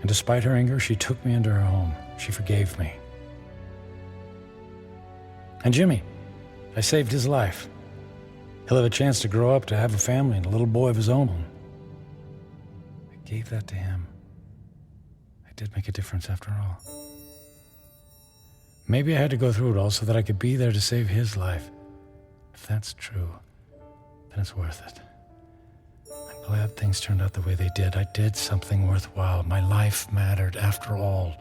Speaker 3: And despite her anger, she took me into her home. She forgave me. And Jimmy, I saved his life. He'll have a chance to grow up, to have a family and a little boy of his own. I gave that to him. I did make a difference after all. Maybe I had to go through it all so that I could be there to save his life. If that's true, then it's worth it. I'm glad things turned out the way they did. I did something worthwhile. My life mattered after all.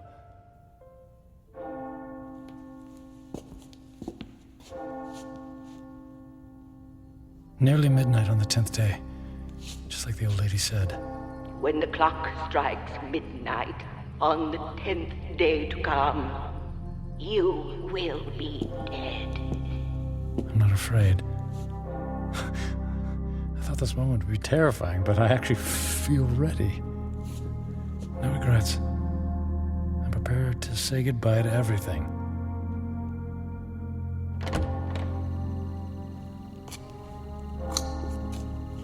Speaker 3: Nearly midnight on the 10th day, just like the old lady said.
Speaker 4: When the clock strikes midnight on the 10th day to come, you will be dead.
Speaker 3: I'm not afraid. I thought this moment would be terrifying, but I actually feel ready. No regrets. I'm prepared to say goodbye to everything.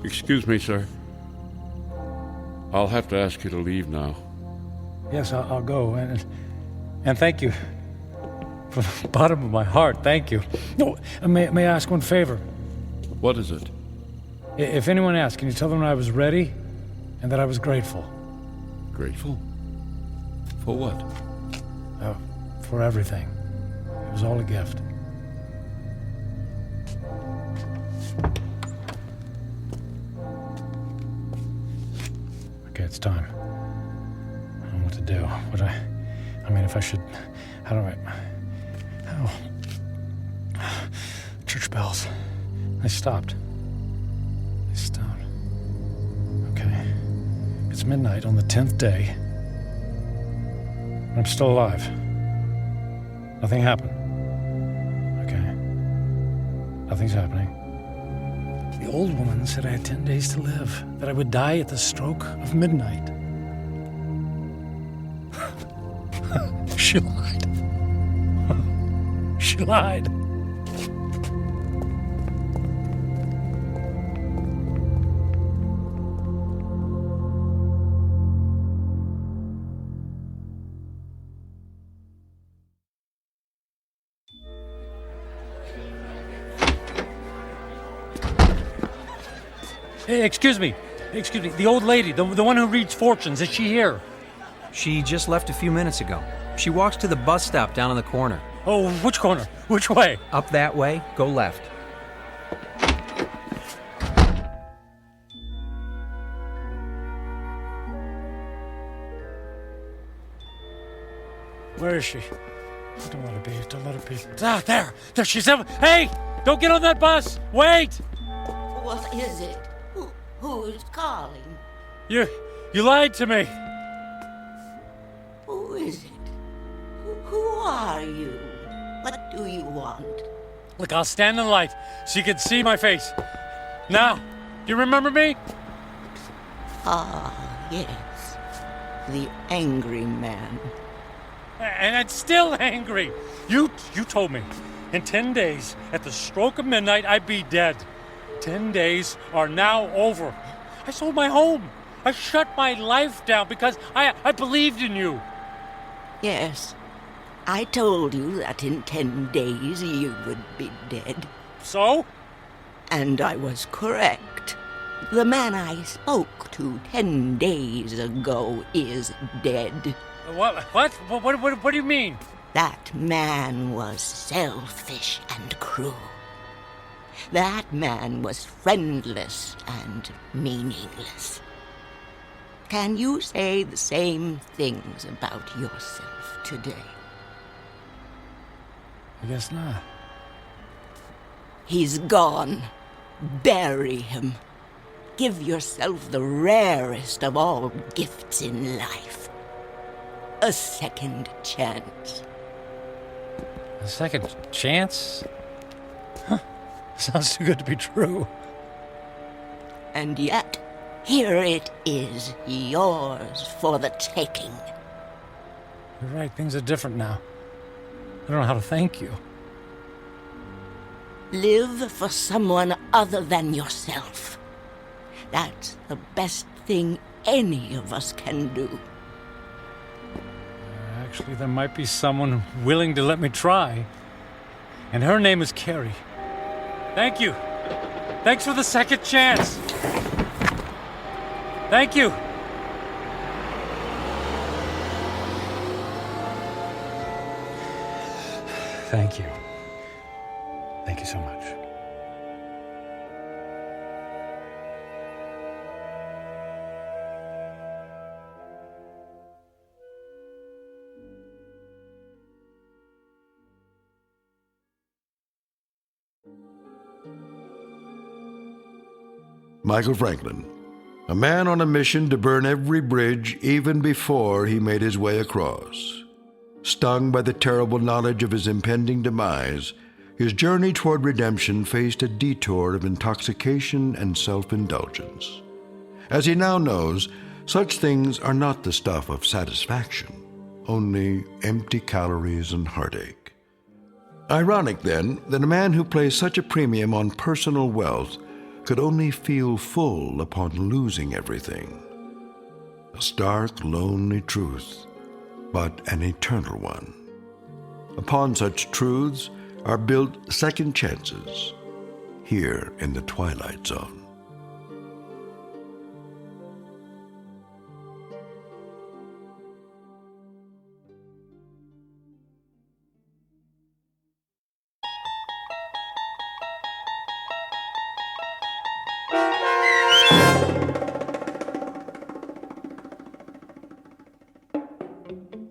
Speaker 14: Excuse me, sir. I'll have to ask you to leave now.
Speaker 3: Yes, I'll go. And thank you. From the bottom of my heart, thank you. No, may I ask one favor?
Speaker 14: What is it?
Speaker 3: If anyone asks, can you tell them I was ready and that I was grateful?
Speaker 14: Grateful? For what?
Speaker 3: For everything. It was all a gift. Okay, it's time. I don't know what to do. I mean, if I should... How do I... Church bells. They stopped. Okay. It's midnight on the 10th day. I'm still alive. Nothing happened. Okay. Nothing's happening. The old woman said I had 10 days to live, that I would die at the stroke of midnight. She lied. She lied. Excuse me. The old lady, the one who reads fortunes, is she here?
Speaker 10: She just left a few minutes ago. She walks to the bus stop down in the corner.
Speaker 3: Oh, which corner? Which way?
Speaker 10: Up that way, go left.
Speaker 3: Where is she? Don't let her be. Ah, there she's. Hey, don't get on that bus. Wait.
Speaker 4: What is it? Who's calling?
Speaker 3: You lied to me.
Speaker 4: Who is it? Who are you? What do you want?
Speaker 3: Look, I'll stand in the light so you can see my face. Now, do you remember me?
Speaker 4: Ah, yes. The angry man.
Speaker 3: And I'm still angry. You told me in 10 days, at the stroke of midnight, I'd be dead. 10 days are now over. I sold my home. I shut my life down because I believed in you.
Speaker 4: Yes. I told you that in 10 days you would be dead.
Speaker 3: So?
Speaker 4: And I was correct. The man I spoke to 10 days ago is dead.
Speaker 3: What do you mean?
Speaker 4: That man was selfish and cruel. That man was friendless and meaningless. Can you say the same things about yourself today?
Speaker 3: I guess not.
Speaker 4: He's gone. Bury him. Give yourself the rarest of all gifts in life. A second chance.
Speaker 3: A second chance? Huh. Sounds too good to be true.
Speaker 4: And yet, here it is, yours for the taking.
Speaker 3: You're right, things are different now. I don't know how to thank you.
Speaker 4: Live for someone other than yourself. That's the best thing any of us can do.
Speaker 3: Actually, there might be someone willing to let me try. And her name is Carrie. Thank you. Thanks for the second chance. Thank you. Thank you. Thank you so much.
Speaker 1: Michael Franklin, a man on a mission to burn every bridge even before he made his way across. Stung by the terrible knowledge of his impending demise, his journey toward redemption faced a detour of intoxication and self-indulgence. As he now knows, such things are not the stuff of satisfaction, only empty calories and heartache. Ironic, then, that a man who placed such a premium on personal wealth could only feel full upon losing everything. A stark, lonely truth, but an eternal one. Upon such truths are built second chances, here in the Twilight Zone.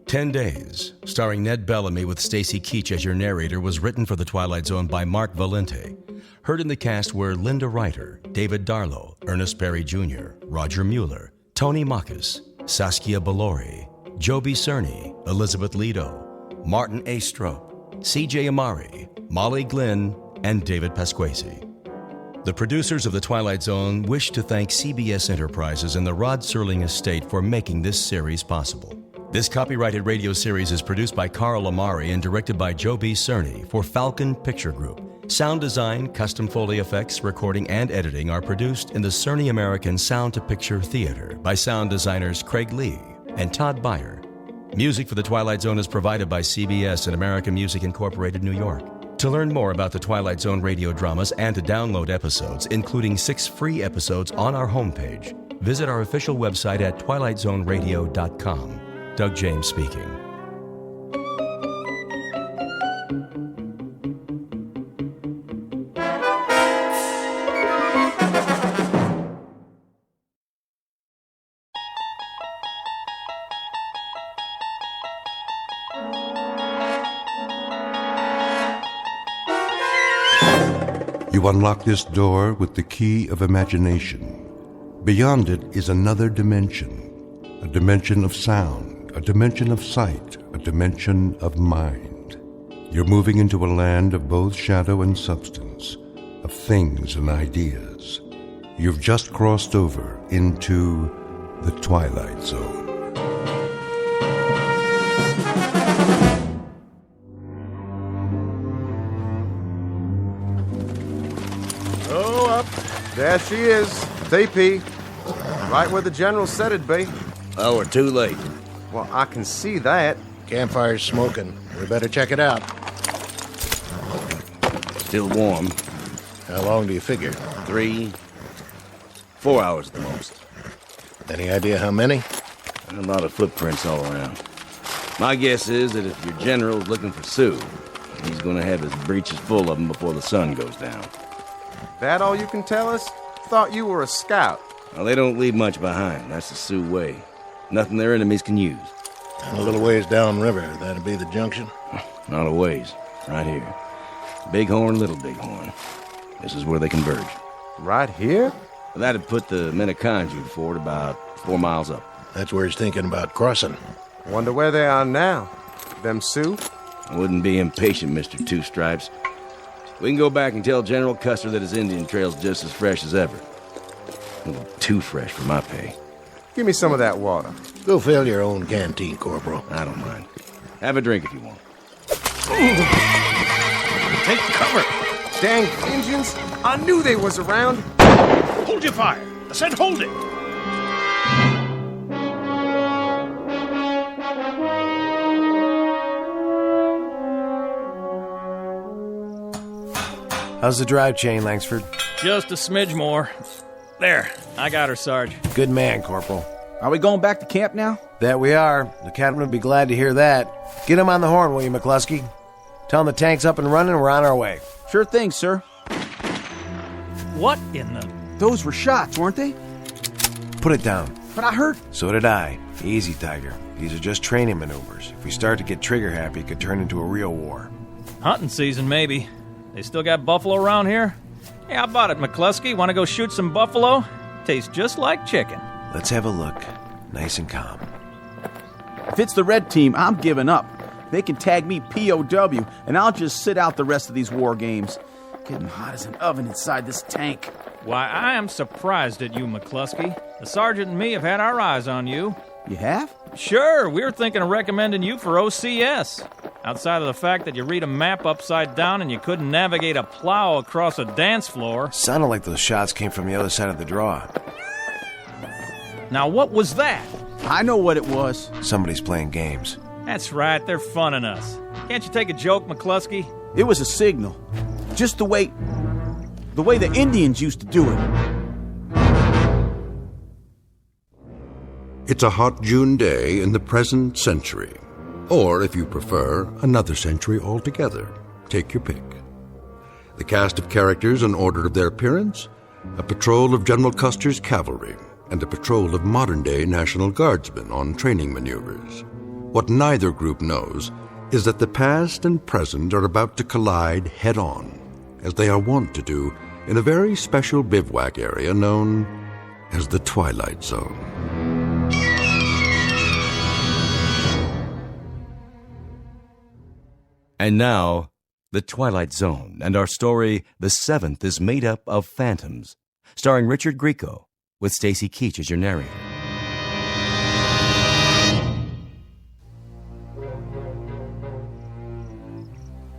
Speaker 7: "10 Days," starring Ned Bellamy with Stacy Keach as your narrator, was written for The Twilight Zone by Mark Valente. Heard in the cast were Linda Ryder, David Darlow, Ernest Berry Jr., Roger Mueller, Tony Makis, Saskia Bellori, Joby Cerny, Elizabeth Lido, Martin A. Strope, C.J. Amari, Molly Glynn, and David Pasquesi. The producers of The Twilight Zone wish to thank CBS Enterprises and the Rod Serling Estate for making this series possible. This copyrighted radio series is produced by Carl Amari and directed by Joby Cerny for Falcon Picture Group. Sound design, custom Foley effects, recording, and editing are produced in the Cerny American Sound to Picture Theater by sound designers Craig Lee and Todd Beyer. Music for The Twilight Zone is provided by CBS and American Music Incorporated, New York. To learn more about the Twilight Zone radio dramas and to download episodes, including 6 free episodes on our homepage, visit our official website at twilightzoneradio.com. Doug James speaking.
Speaker 1: You unlock this door with the key of imagination. Beyond it is another dimension, a dimension of sound, a dimension of sight, a dimension of mind. You're moving into a land of both shadow and substance, of things and ideas. You've just crossed over into the Twilight Zone.
Speaker 15: There she is, TP. Right where the general said it'd be.
Speaker 16: Oh, we're too late.
Speaker 15: Well, I can see that.
Speaker 16: Campfire's smoking. We better check it out. Still warm. How long do you figure? 3, 4 hours at the most. Any idea how many? A lot of footprints all around. My guess is that if your general's looking for Sue, he's gonna have his breeches full of them before the sun goes down.
Speaker 15: That all you can tell us? Thought you were a scout.
Speaker 16: Well, they don't leave much behind. That's the Sioux way. Nothing their enemies can use. And a little ways downriver, that'd be the junction? Not a ways. Right here. Bighorn, Little Bighorn. This is where they converge.
Speaker 15: Right here?
Speaker 16: Well, that'd put the Menoconjou fort about 4 miles up. That's where he's thinking about crossing.
Speaker 15: Wonder where they are now. Them Sioux?
Speaker 16: I wouldn't be impatient, Mr. Two Stripes. We can go back and tell General Custer that his Indian trail's just as fresh as ever. A little too fresh for my pay.
Speaker 15: Give me some of that water.
Speaker 16: Go fill your own canteen, Corporal. I don't mind. Have a drink if you want.
Speaker 15: Take cover! Dang Indians! I knew they was around!
Speaker 5: Hold your fire! I said hold it!
Speaker 17: How's the drive chain, Langsford?
Speaker 18: Just a smidge more. There, I got her, Sarge.
Speaker 17: Good man, Corporal.
Speaker 19: Are we going back to camp now?
Speaker 17: That we are. The captain would be glad to hear that. Get him on the horn, will you, McCluskey? Tell him the tank's up and running and we're on our way.
Speaker 19: Sure thing, sir.
Speaker 18: What in the...
Speaker 19: Those were shots, weren't they?
Speaker 17: Put it down.
Speaker 19: But I heard...
Speaker 17: So did I. Easy, Tiger. These are just training maneuvers. If we start to get trigger-happy, it could turn into a real war.
Speaker 18: Hunting season, maybe. They still got buffalo around here? Hey, how about it, McCluskey? Want to go shoot some buffalo? Tastes just like chicken.
Speaker 17: Let's have a look. Nice and calm.
Speaker 19: If it's the red team, I'm giving up. They can tag me POW, and I'll just sit out the rest of these war games. Getting hot as an oven inside this tank.
Speaker 18: Why, I am surprised at you, McCluskey. The sergeant and me have had our eyes on you.
Speaker 19: You have?
Speaker 18: Sure, we were thinking of recommending you for OCS. Outside of the fact that you read a map upside down and you couldn't navigate a plow across a dance floor.
Speaker 17: Sounded like those shots came from the other side of the draw.
Speaker 18: Now what was that?
Speaker 19: I know what it was.
Speaker 17: Somebody's playing games.
Speaker 18: That's right, they're funning us. Can't you take a joke, McCluskey?
Speaker 19: It was a signal. Just the way the Indians used to do it.
Speaker 1: It's a hot June day in the present century. Or, if you prefer, another century altogether. Take your pick. The cast of characters in order of their appearance: a patrol of General Custer's cavalry and a patrol of modern-day National Guardsmen on training maneuvers. What neither group knows is that the past and present are about to collide head-on, as they are wont to do in a very special bivouac area known as the Twilight Zone.
Speaker 7: And now, The Twilight Zone, and our story, The Seventh, is made up of phantoms, starring Richard Grieco, with Stacy Keach as your narrator.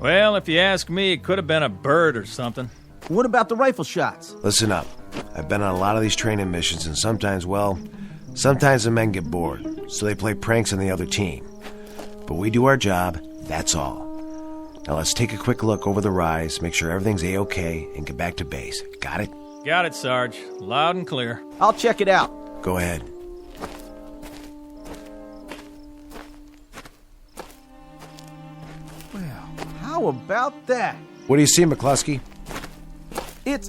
Speaker 18: Well, if you ask me, it could have been a bird or something.
Speaker 19: What about the rifle shots?
Speaker 17: Listen up. I've been on a lot of these training missions, and sometimes the men get bored, so they play pranks on the other team. But we do our job, that's all. Now let's take a quick look over the rise, make sure everything's A-OK, and get back to base. Got it?
Speaker 18: Got it, Sarge. Loud and clear.
Speaker 19: I'll check it out.
Speaker 17: Go ahead.
Speaker 19: Well, how about that?
Speaker 17: What do you see, McCluskey?
Speaker 19: It's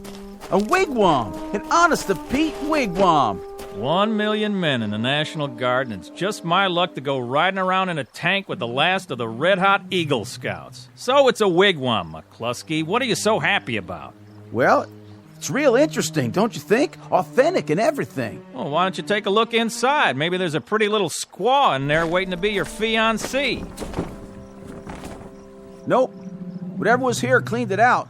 Speaker 19: a wigwam. An honest-to-Pete wigwam.
Speaker 18: 1 million men in the National Guard, and it's just my luck to go riding around in a tank with the last of the red-hot Eagle Scouts. So it's a wigwam, McCluskey. What are you so happy about?
Speaker 19: Well, it's real interesting, don't you think? Authentic and everything.
Speaker 18: Well, why don't you take a look inside? Maybe there's a pretty little squaw in there waiting to be your fiancée.
Speaker 19: Nope. Whatever was here cleaned it out.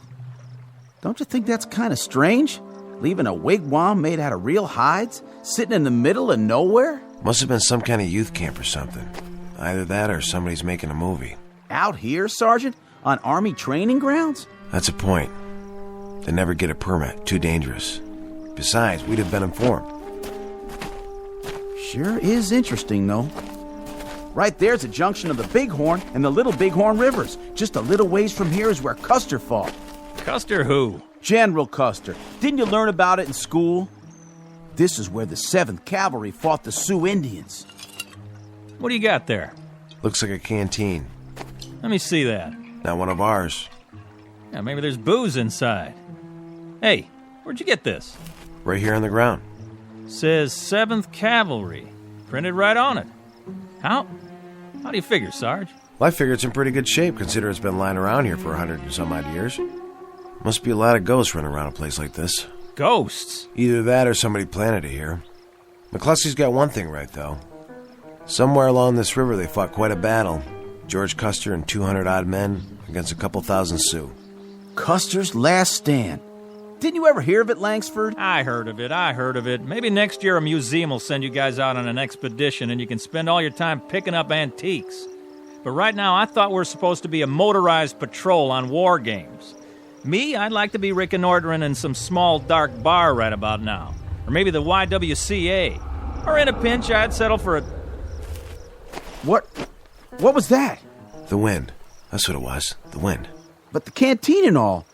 Speaker 19: Don't you think that's kind of strange? Leaving a wigwam made out of real hides, sitting in the middle of nowhere?
Speaker 17: Must have been some kind of youth camp or something. Either that or somebody's making a movie.
Speaker 19: Out here, Sergeant? On Army training grounds?
Speaker 17: That's a point. They never get a permit. Too dangerous. Besides, we'd have been informed.
Speaker 19: Sure is interesting, though. Right there's a junction of the Bighorn and the Little Bighorn Rivers. Just a little ways from here is where Custer fought.
Speaker 18: Custer who?
Speaker 19: General Custer. Didn't you learn about it in school? This is where the 7th Cavalry fought the Sioux Indians.
Speaker 18: What do you got there?
Speaker 17: Looks like a canteen.
Speaker 18: Let me see that.
Speaker 17: Not one of ours.
Speaker 18: Yeah, maybe there's booze inside. Hey, where'd you get this?
Speaker 17: Right here on the ground.
Speaker 18: Says 7th Cavalry. Printed right on it. How do you figure, Sarge?
Speaker 17: Well, I figure it's in pretty good shape, considering it's been lying around here for 100 and some odd years. Must be a lot of ghosts running around a place like this.
Speaker 18: Ghosts?
Speaker 17: Either that or somebody planted it here. McCluskey's got one thing right, though. Somewhere along this river they fought quite a battle. George Custer and 200-odd men against a couple thousand Sioux.
Speaker 19: Custer's last stand. Didn't you ever hear of it, Langsford?
Speaker 18: I heard of it. Maybe next year a museum will send you guys out on an expedition and you can spend all your time picking up antiques. But right now I thought we were supposed to be a motorized patrol on war games. Me, I'd like to be reconnoitering in some small dark bar right about now. Or maybe the YWCA. Or in a pinch, I'd settle for a...
Speaker 19: What was that?
Speaker 17: The wind. That's what it was. The wind.
Speaker 19: But the canteen and all.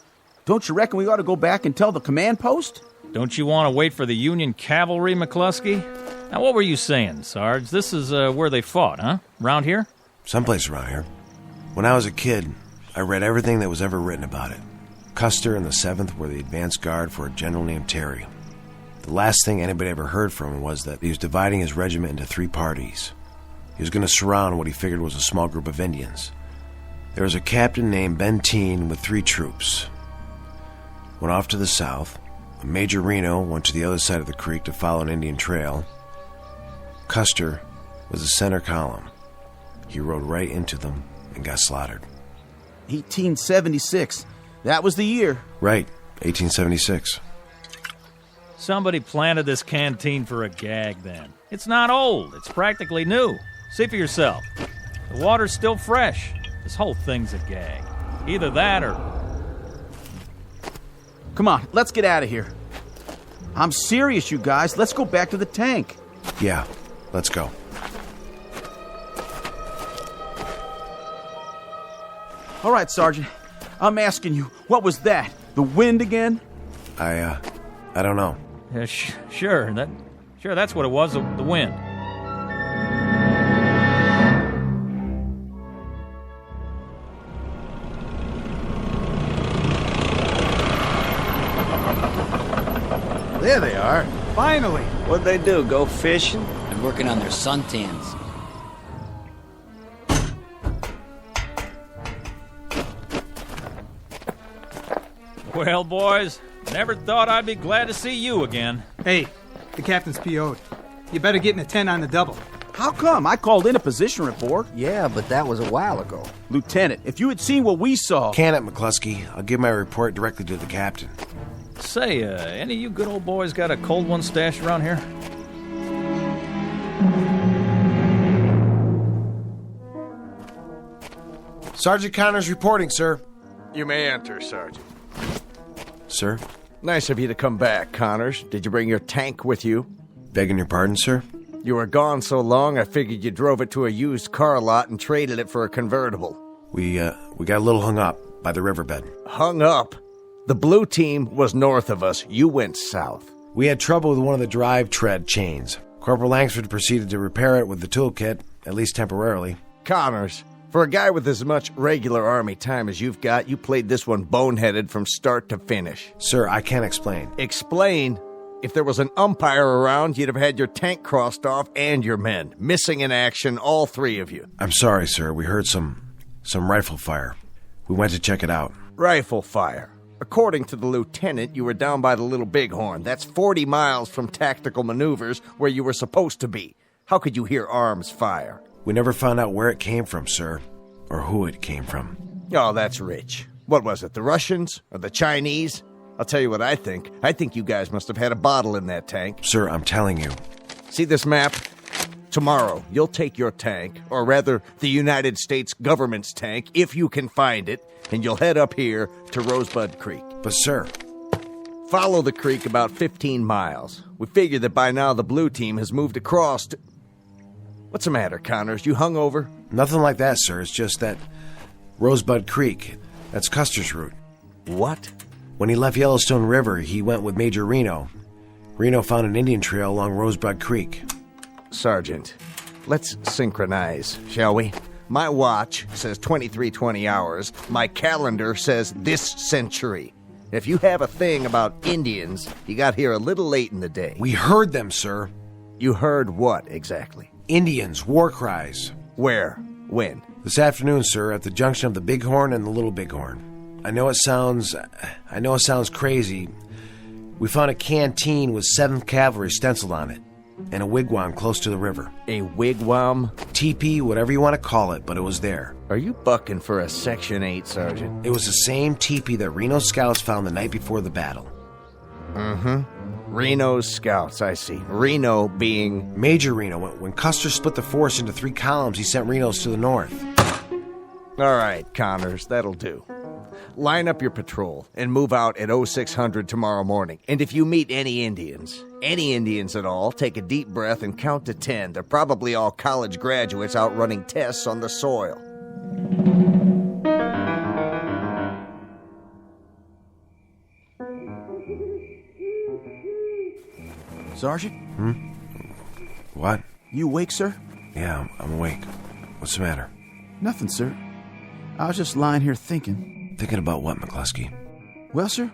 Speaker 19: Don't you reckon we ought to go back and tell the command post?
Speaker 18: Don't you want to wait for the Union cavalry, McCluskey? Now, what were you saying, Sarge? This is where they fought, huh? Around here?
Speaker 17: Someplace around here. When I was a kid, I read everything that was ever written about it. Custer and the 7th were the advance guard for a general named Terry. The last thing anybody ever heard from him was that he was dividing his regiment into 3 parties. He was going to surround what he figured was a small group of Indians. There was a captain named Benteen with 3 troops. Went off to the south. Major Reno went to the other side of the creek to follow an Indian trail. Custer was the center column. He rode right into them and got slaughtered.
Speaker 19: 1876. That was the year.
Speaker 17: Right, 1876.
Speaker 18: Somebody planted this canteen for a gag then. It's not old. It's practically new. See for yourself. The water's still fresh. This whole thing's a gag. Either that or...
Speaker 19: Come on, let's get out of here. I'm serious, you guys. Let's go back to the tank.
Speaker 17: Yeah, let's go.
Speaker 19: All right, Sergeant. I'm asking you, what was that? The wind again?
Speaker 17: I don't know.
Speaker 18: Yeah, sure, that's what it was, the wind.
Speaker 15: There they are.
Speaker 20: Finally.
Speaker 21: What'd they do, go fishing?
Speaker 22: They're working on their suntans.
Speaker 18: Well, boys, never thought I'd be glad to see you again.
Speaker 20: Hey, the captain's PO'd. You better get in a 10 on the double.
Speaker 19: How come? I called in a position report.
Speaker 22: Yeah, but that was a while ago.
Speaker 19: Lieutenant, if you had seen what we saw...
Speaker 17: Can it, McCluskey? I'll give my report directly to the captain.
Speaker 18: Say, any of you good old boys got a cold one stashed around here?
Speaker 17: Sergeant Connors reporting, sir.
Speaker 23: You may enter, Sergeant.
Speaker 17: Sir?
Speaker 23: Nice of you to come back, Connors. Did you bring your tank with you?
Speaker 17: Begging your pardon, sir?
Speaker 23: You were gone so long, I figured you drove it to a used car lot and traded it for a convertible.
Speaker 17: We got a little hung up by the riverbed.
Speaker 23: Hung up? The blue team was north of us. You went south.
Speaker 17: We had trouble with one of the drive tread chains. Corporal Langsford proceeded to repair it with the toolkit, at least temporarily.
Speaker 23: Connors, for a guy with as much regular Army time as you've got, you played this one boneheaded from start to finish.
Speaker 17: Sir, I can't explain.
Speaker 23: Explain? If there was an umpire around, you'd have had your tank crossed off and your men. Missing in action, all three of you.
Speaker 17: I'm sorry, sir. We heard some rifle fire. We went to check it out.
Speaker 23: Rifle fire. According to the lieutenant, you were down by the Little Bighorn. That's 40 miles from tactical maneuvers where you were supposed to be. How could you hear arms fire?
Speaker 17: We never found out where it came from, sir. Or who it came from.
Speaker 23: Oh, that's rich. What was it, the Russians? Or the Chinese? I'll tell you what I think. I think you guys must have had a bottle in that tank.
Speaker 17: Sir, I'm telling you.
Speaker 23: See this map? Tomorrow, you'll take your tank, or rather, the United States government's tank, if you can find it, and you'll head up here to Rosebud Creek.
Speaker 17: But, sir...
Speaker 23: Follow the creek about 15 miles. We figure that by now the blue team has moved across to... What's the matter, Connors? You hungover?
Speaker 17: Nothing like that, sir. It's just that Rosebud Creek. That's Custer's route.
Speaker 23: What?
Speaker 17: When he left Yellowstone River, he went with Major Reno. Reno found an Indian trail along Rosebud Creek.
Speaker 23: Sergeant, let's synchronize, shall we? My watch says 2320 hours. My calendar says this century. If you have a thing about Indians, you got here a little late in the day.
Speaker 17: We heard them, sir.
Speaker 23: You heard what, exactly?
Speaker 17: Indians, war cries.
Speaker 23: Where? When?
Speaker 17: This afternoon, sir, at the junction of the Bighorn and the Little Bighorn. I know it sounds crazy. We found a canteen with 7th Cavalry stenciled on it, and a wigwam close to the river.
Speaker 23: A wigwam?
Speaker 17: Teepee, whatever you want to call it, but it was there.
Speaker 23: Are you bucking for a Section 8, Sergeant?
Speaker 17: It was the same teepee that Reno's scouts found the night before the battle.
Speaker 23: Mm-hmm. Reno's scouts, I see. Reno being...
Speaker 17: Major Reno. When Custer split the force into 3 columns, he sent Reno's to the north.
Speaker 23: All right, Connors, that'll do. Line up your patrol and move out at 0600 tomorrow morning. And if you meet any Indians at all, take a deep breath and count to 10. They're probably all college graduates out running tests on the soil.
Speaker 19: Sergeant?
Speaker 17: What?
Speaker 19: You awake, sir?
Speaker 17: Yeah, I'm awake. What's the matter?
Speaker 19: Nothing, sir. I was just lying here thinking.
Speaker 17: Thinking about what, McCluskey?
Speaker 19: Well, sir,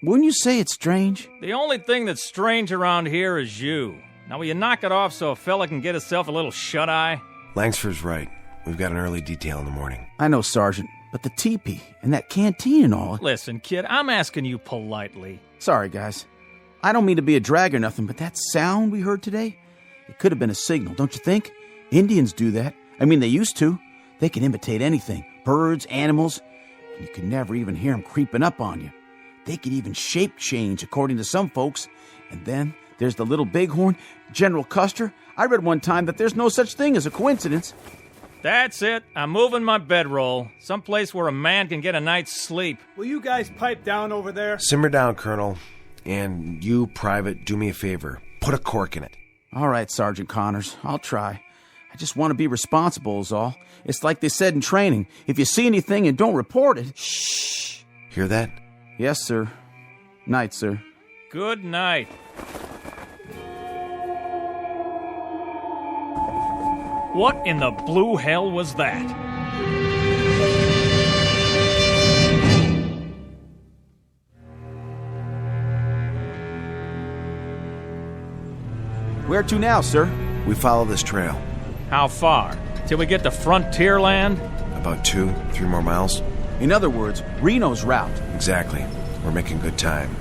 Speaker 19: wouldn't you say it's strange?
Speaker 18: The only thing that's strange around here is you. Now, will you knock it off so a fella can get himself a little shut-eye?
Speaker 17: Langsford's right. We've got an early detail in the morning.
Speaker 19: I know, Sergeant, but the teepee and that canteen and all...
Speaker 18: Listen, kid, I'm asking you politely.
Speaker 19: Sorry, guys. I don't mean to be a drag or nothing, but that sound we heard today, it could have been a signal, don't you think? Indians do that. I mean, they used to. They can imitate anything. Birds, animals... You could never even hear them creeping up on you. They could even shape change, according to some folks. And then there's the Little Bighorn, General Custer. I read one time that there's no such thing as a coincidence.
Speaker 18: That's it. I'm moving my bedroll. Someplace where a man can get a night's sleep.
Speaker 20: Will you guys pipe down over there?
Speaker 17: Simmer down, Colonel. And you, Private, do me a favor. Put a cork in it.
Speaker 19: All right, Sergeant Connors. I'll try. I just want to be responsible is all. It's like they said in training. If you see anything and don't report it...
Speaker 17: Shh. Hear that?
Speaker 19: Yes, sir. Night, sir.
Speaker 18: Good night. What in the blue hell was that?
Speaker 19: Where to now, sir?
Speaker 17: We follow this trail.
Speaker 18: How far? Till we get to Frontierland?
Speaker 17: About 2-3 more miles.
Speaker 19: In other words, Reno's route.
Speaker 17: Exactly. We're making good time.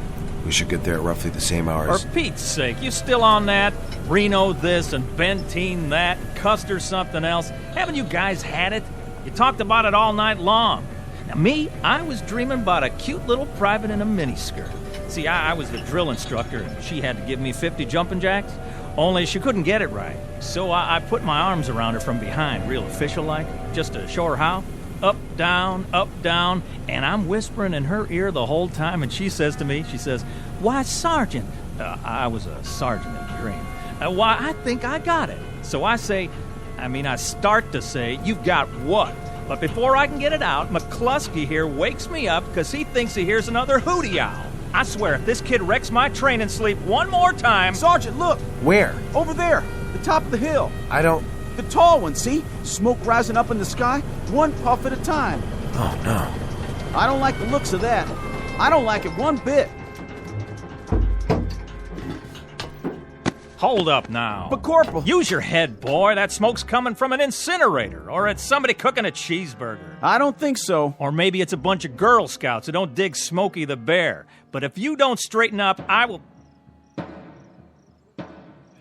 Speaker 17: We should get there at roughly the same hours.
Speaker 18: For Pete's sake, you still on that? Reno this and Benteen that, Custer something else. Haven't you guys had it? You talked about it all night long. Now me, I was dreaming about a cute little private in a miniskirt. See, I was the drill instructor and she had to give me 50 jumping jacks. Only she couldn't get it right. So I put my arms around her from behind, real official-like, just to show her how. Up, down, and I'm whispering in her ear the whole time, and she says to me, "Why, Sergeant," I was a sergeant in the dream, "why, I think I got it." So I start to say, "You've got what?" But before I can get it out, McCluskey here wakes me up because he thinks he hears another hootie owl. I swear, if this kid wrecks my training sleep one more time...
Speaker 19: Sergeant, look!
Speaker 17: Where?
Speaker 19: Over there, the top of the hill.
Speaker 17: I don't...
Speaker 19: The tall one, see? Smoke rising up in the sky, one puff at a time.
Speaker 17: Oh, no.
Speaker 19: I don't like the looks of that. I don't like it one bit.
Speaker 18: Hold up now.
Speaker 19: But, Corporal...
Speaker 18: Use your head, boy. That smoke's coming from an incinerator, or it's somebody cooking a cheeseburger.
Speaker 19: I don't think so.
Speaker 18: Or maybe it's a bunch of Girl Scouts who don't dig Smokey the Bear. But if you don't straighten up, I will...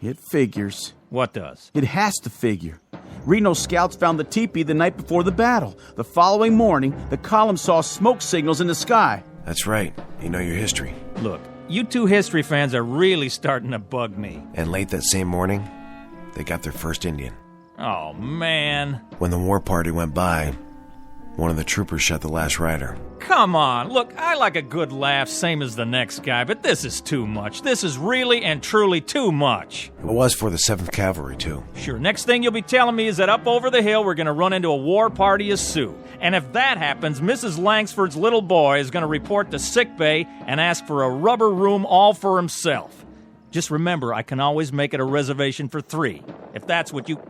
Speaker 19: It figures.
Speaker 18: What does?
Speaker 19: It has to figure. Reno scouts found the teepee the night before the battle. The following morning, the column saw smoke signals in the sky.
Speaker 17: That's right. You know your history.
Speaker 18: Look, you two history fans are really starting to bug me.
Speaker 17: And late that same morning, they got their first Indian.
Speaker 18: Oh, man.
Speaker 17: When the war party went by, one of the troopers shot the last rider.
Speaker 18: Come on. Look, I like a good laugh, same as the next guy, but this is too much. This is really and truly too much.
Speaker 17: It was for the 7th Cavalry, too.
Speaker 18: Sure, next thing you'll be telling me is that up over the hill we're going to run into a war party of Sioux. And if that happens, Mrs. Langsford's little boy is going to report to sickbay and ask for a rubber room all for himself. Just remember, I can always make it a reservation for 3, if that's what you...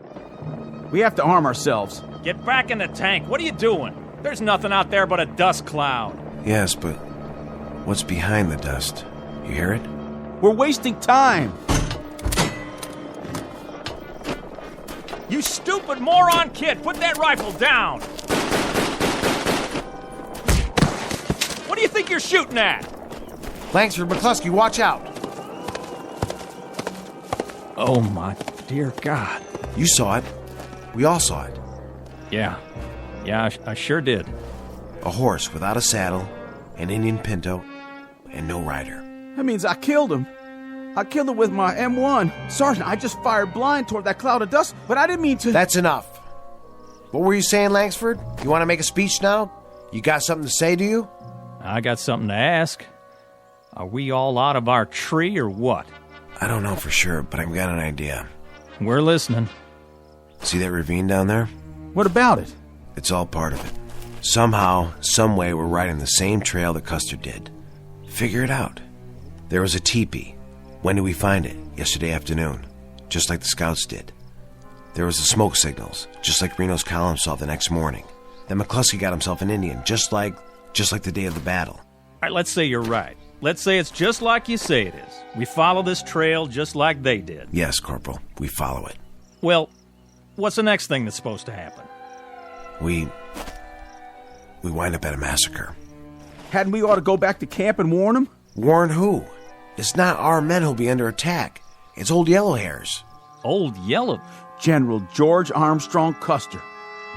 Speaker 19: We have to arm ourselves.
Speaker 18: Get back in the tank. What are you doing? There's nothing out there but a dust cloud.
Speaker 17: Yes, but what's behind the dust? You hear it?
Speaker 19: We're wasting time.
Speaker 18: You stupid moron kid! Put that rifle down! What do you think you're shooting at?
Speaker 17: Langsford, McCluskey, watch out!
Speaker 18: Oh, my dear God.
Speaker 17: You saw it. We all saw it.
Speaker 18: Yeah, I sure did.
Speaker 17: A horse without a saddle, an Indian pinto, and no rider.
Speaker 19: That means I killed him. I killed him with my M1. Sergeant, I just fired blind toward that cloud of dust, but I didn't mean to...
Speaker 17: That's enough. What were you saying, Langsford? You want to make a speech now? You got something to say, do you?
Speaker 18: I got something to ask. Are we all out of our tree or what?
Speaker 17: I don't know for sure, but I've got an idea.
Speaker 18: We're listening.
Speaker 17: See that ravine down there?
Speaker 19: What about it?
Speaker 17: It's all part of it. Somehow, someway, we're riding the same trail that Custer did. Figure it out. There was a teepee. When did we find it? Yesterday afternoon. Just like the scouts did. There was the smoke signals, just like Reno's column saw the next morning. Then McCluskey got himself an Indian, just like the day of the battle.
Speaker 18: All right, let's say you're right. Let's say it's just like you say it is. We follow this trail just like they did.
Speaker 17: Yes, Corporal, we follow it.
Speaker 18: Well, what's the next thing that's supposed to happen?
Speaker 17: We wind up at a massacre.
Speaker 19: Hadn't we ought to go back to camp and warn them?
Speaker 17: Warn who? It's not our men who'll be under attack. It's Old Yellowhairs.
Speaker 18: Old Yellow?
Speaker 19: General George Armstrong Custer.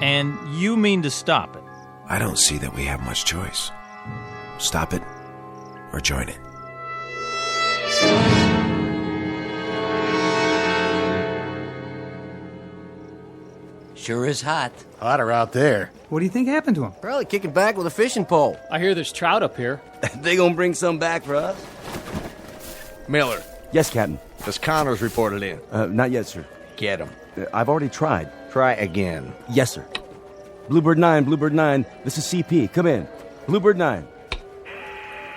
Speaker 18: And you mean to stop it?
Speaker 17: I don't see that we have much choice. Stop it or join it.
Speaker 22: Sure is hot.
Speaker 15: Hotter out there.
Speaker 20: What do you think happened to him?
Speaker 22: Probably kicking back with a fishing pole.
Speaker 2: I hear there's trout up here.
Speaker 22: They gonna bring some back for us?
Speaker 23: Miller,
Speaker 6: Yes, Captain.
Speaker 23: has Connors reported in?
Speaker 6: Not yet, sir.
Speaker 23: Get him.
Speaker 6: I've already tried.
Speaker 23: Try again.
Speaker 6: Yes, sir. Bluebird 9, this is CP. Come in. Bluebird 9.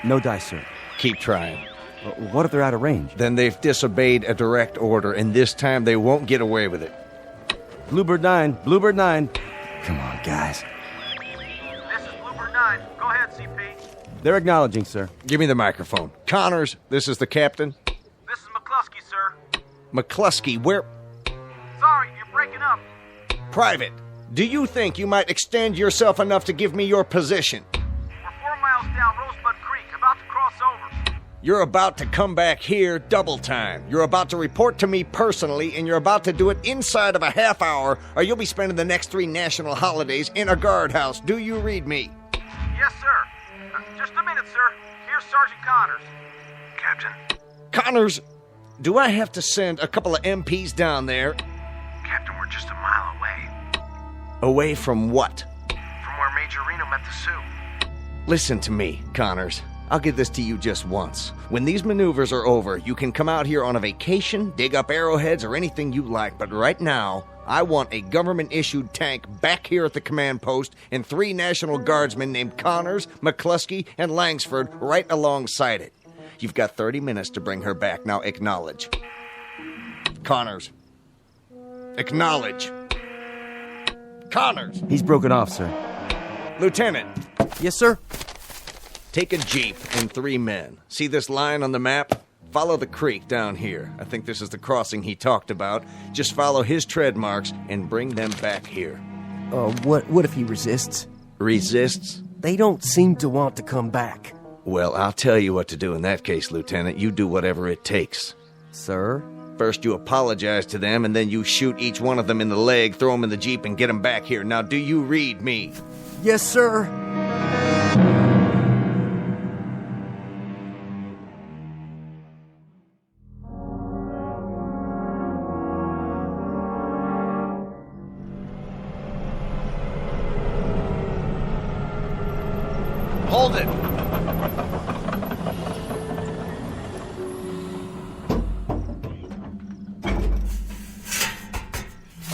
Speaker 6: No dice, sir.
Speaker 23: Keep trying.
Speaker 6: What if they're out of range?
Speaker 23: Then they've disobeyed a direct order, and this time they won't get away with it.
Speaker 6: Bluebird 9. Come on, guys.
Speaker 12: This is Bluebird 9. Go ahead, CP.
Speaker 6: They're acknowledging, sir.
Speaker 23: Give me the microphone. Connors, this is the captain.
Speaker 12: This is McCluskey, sir.
Speaker 23: McCluskey, where...
Speaker 12: Sorry, you're breaking up.
Speaker 23: Private, do you think you might extend yourself enough to give me your position?
Speaker 12: We're 4 miles down Rosebud Creek, about to cross over.
Speaker 23: You're about to come back here double time. You're about to report to me personally, and you're about to do it inside of a half hour, or you'll be spending the next 3 national holidays in a guardhouse. Do you read me?
Speaker 12: Yes, sir. Just a minute, sir. Here's Sergeant Connors. Captain.
Speaker 23: Connors, do I have to send a couple of MPs down there?
Speaker 12: Captain, we're just a mile away.
Speaker 23: Away from what?
Speaker 12: From where Major Reno met the Sioux.
Speaker 23: Listen to me, Connors. I'll give this to you just once. When these maneuvers are over, you can come out here on a vacation, dig up arrowheads, or anything you like, but right now, I want a government-issued tank back here at the command post and 3 National Guardsmen named Connors, McCluskey, and Langsford right alongside it. You've got 30 minutes to bring her back. Now acknowledge. Connors. Acknowledge. Connors.
Speaker 6: He's broken off, sir.
Speaker 23: Lieutenant.
Speaker 19: Yes, sir?
Speaker 23: Take a jeep and 3 men. See this line on the map? Follow the creek down here. I think this is the crossing he talked about. Just follow his tread marks and bring them back here.
Speaker 22: What if he resists?
Speaker 23: Resists?
Speaker 22: They don't seem to want to come back.
Speaker 23: Well, I'll tell you what to do in that case, Lieutenant. You do whatever it takes.
Speaker 22: Sir?
Speaker 23: First you apologize to them, and then you shoot each one of them in the leg, throw them in the jeep, and get them back here. Now, do you read me?
Speaker 22: Yes, sir.
Speaker 23: Hold it!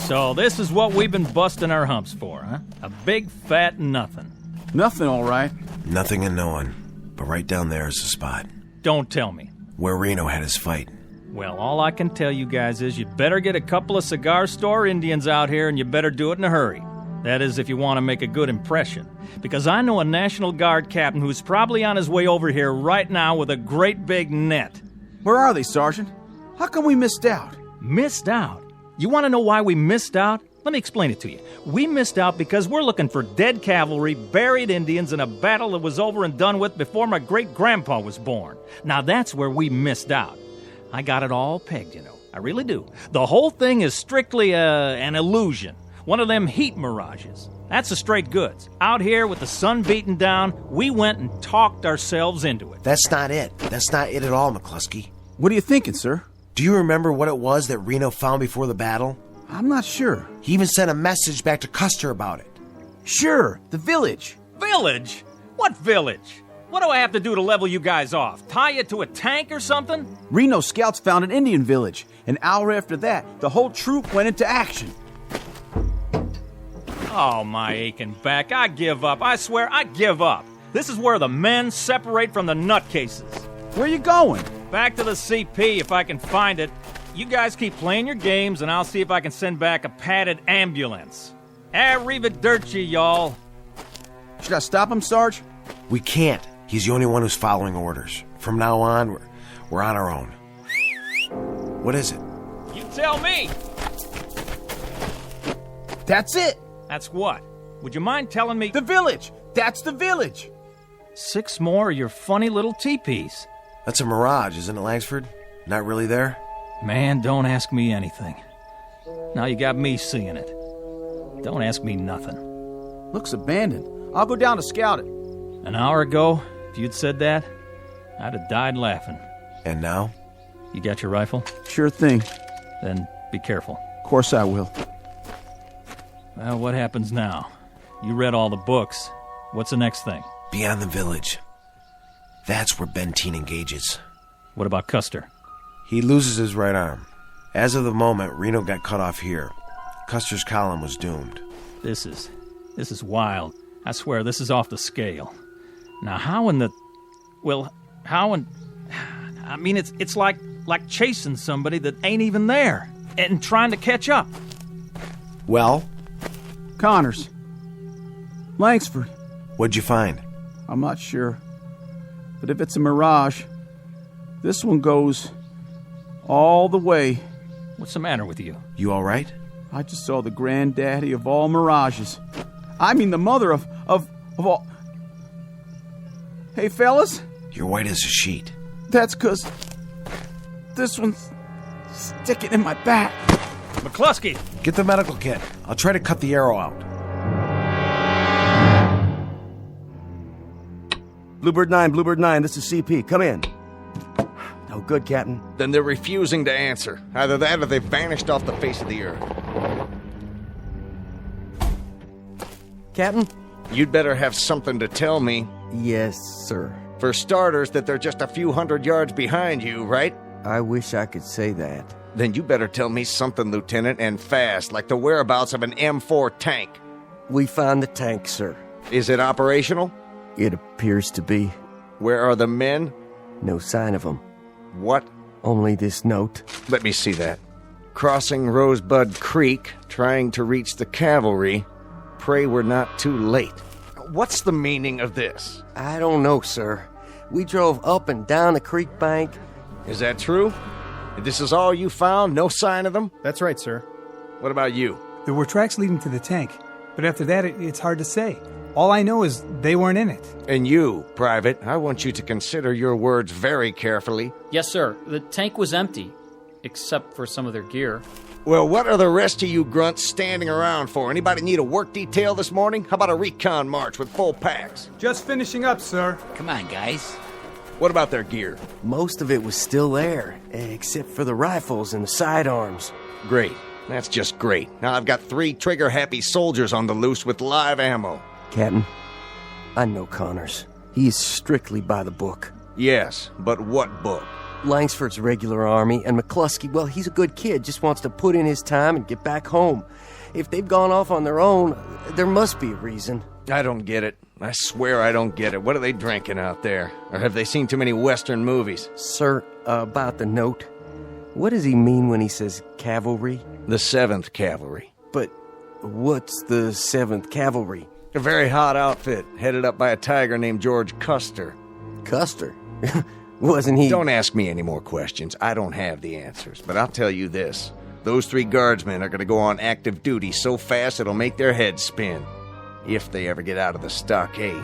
Speaker 18: So this is what we've been busting our humps for, huh? A big fat nothing.
Speaker 19: Nothing, all right.
Speaker 17: Nothing and no one. But right down there is the spot.
Speaker 18: Don't tell me.
Speaker 17: Where Reno had his fight.
Speaker 18: Well, all I can tell you guys is you better get a couple of cigar store Indians out here, and you better do it in a hurry. That is, if you want to make a good impression. Because I know a National Guard captain who's probably on his way over here right now with a great big net.
Speaker 19: Where are they, Sergeant? How come we missed out?
Speaker 18: Missed out? You want to know why we missed out? Let me explain it to you. We missed out because we're looking for dead cavalry, buried Indians in a battle that was over and done with before my great-grandpa was born. Now that's where we missed out. I got it all pegged, you know. I really do. The whole thing is strictly an illusion. One of them heat mirages. That's the straight goods. Out here with the sun beating down, we went and talked ourselves into it.
Speaker 17: That's not it. That's not it at all, McCluskey.
Speaker 19: What are you thinking, sir?
Speaker 17: Do you remember what it was that Reno found before the battle?
Speaker 19: I'm not sure.
Speaker 17: He even sent a message back to Custer about it.
Speaker 19: Sure, the village.
Speaker 18: Village? What village? What do I have to do to level you guys off? Tie you to a tank or something?
Speaker 19: Reno scouts found an Indian village. An hour after that, the whole troop went into action.
Speaker 18: Oh, my aching back. I give up. I swear, I give up. This is where the men separate from the nutcases.
Speaker 19: Where you going?
Speaker 18: Back to the CP if I can find it. You guys keep playing your games, and I'll see if I can send back a padded ambulance. Arrivederci, y'all.
Speaker 19: Should I stop him, Sarge?
Speaker 17: We can't. He's the only one who's following orders. From now on, we're on our own. What is it?
Speaker 18: You tell me.
Speaker 19: That's it.
Speaker 18: That's what? Would you mind telling me?
Speaker 19: The village. That's the village.
Speaker 18: 6 more of your funny little teepees.
Speaker 17: That's a mirage, isn't it, Langsford? Not really there?
Speaker 18: Man, don't ask me anything. Now you got me seeing it. Don't ask me nothing.
Speaker 19: Looks abandoned. I'll go down to scout it.
Speaker 18: An hour ago, if you'd said that, I'd have died laughing.
Speaker 17: And now?
Speaker 18: You got your rifle?
Speaker 19: Sure thing.
Speaker 18: Then be careful.
Speaker 19: Of course I will.
Speaker 18: Well, what happens now? You read all the books. What's the next thing?
Speaker 17: Beyond the village. That's where Benteen engages.
Speaker 18: What about Custer?
Speaker 17: He loses his right arm. As of the moment, Reno got cut off here. Custer's column was doomed.
Speaker 18: This is wild. I swear, this is off the scale. Now, how in the... Well, how in... I mean, it's like chasing somebody that ain't even there and trying to catch up.
Speaker 17: Well?
Speaker 19: Connors. Langsford.
Speaker 17: What'd you find?
Speaker 19: I'm not sure. But if it's a mirage, this one goes all the way.
Speaker 18: What's the matter with you?
Speaker 17: You all right?
Speaker 19: I just saw the granddaddy of all mirages. I mean the mother of all... Hey, fellas?
Speaker 17: You're white as a sheet.
Speaker 19: That's 'cause this one's sticking in my back.
Speaker 18: McCluskey!
Speaker 17: Get the medical kit. I'll try to cut the arrow out.
Speaker 6: Bluebird 9, this is CP. Come in. No good, Captain.
Speaker 23: Then they're refusing to answer. Either that or they've vanished off the face of the earth.
Speaker 22: Captain?
Speaker 23: You'd better have something to tell me.
Speaker 22: Yes, sir.
Speaker 23: For starters, that they're just a few hundred yards behind you, right?
Speaker 22: I wish I could say that.
Speaker 23: Then you better tell me something, Lieutenant, and fast, like the whereabouts of an M4 tank.
Speaker 22: We found the tank, sir.
Speaker 23: Is it operational?
Speaker 22: It appears to be.
Speaker 23: Where are the men?
Speaker 22: No sign of them.
Speaker 23: What?
Speaker 22: Only this note.
Speaker 23: Let me see that. Crossing Rosebud Creek, trying to reach the cavalry. Pray we're not too late. What's the meaning of this?
Speaker 22: I don't know, sir. We drove up and down the creek bank.
Speaker 23: Is that true? This is all you found? No sign of them?
Speaker 2: That's right, sir.
Speaker 23: What about you?
Speaker 20: There were tracks leading to the tank, but after that, it's hard to say. All I know is they weren't in it.
Speaker 23: And you, Private, I want you to consider your words very carefully.
Speaker 9: Yes, sir. The tank was empty, except for some of their gear.
Speaker 23: Well, what are the rest of you grunts standing around for? Anybody need a work detail this morning? How about a recon march with full packs?
Speaker 20: Just finishing up, sir.
Speaker 11: Come on, guys.
Speaker 23: What about their gear?
Speaker 22: Most of it was still there, except for the rifles and the sidearms.
Speaker 23: Great. That's just great. Now I've got 3 trigger-happy soldiers on the loose with live ammo.
Speaker 22: Captain, I know Connors. He is strictly by the book.
Speaker 23: Yes, but what book?
Speaker 22: Langsford's regular army, and McCluskey, well, he's a good kid, just wants to put in his time and get back home. If they've gone off on their own, there must be a reason.
Speaker 23: I don't get it. I swear I don't get it. What are they drinking out there? Or have they seen too many Western movies?
Speaker 22: Sir, about the note, what does he mean when he says cavalry?
Speaker 23: The 7th Cavalry.
Speaker 22: But what's the 7th Cavalry?
Speaker 23: A very hot outfit, headed up by a tiger named George Custer.
Speaker 22: Custer? Wasn't he?
Speaker 23: Don't ask me any more questions. I don't have the answers. But I'll tell you this. Those 3 guardsmen are going to go on active duty so fast it'll make their heads spin. If they ever get out of the stockade.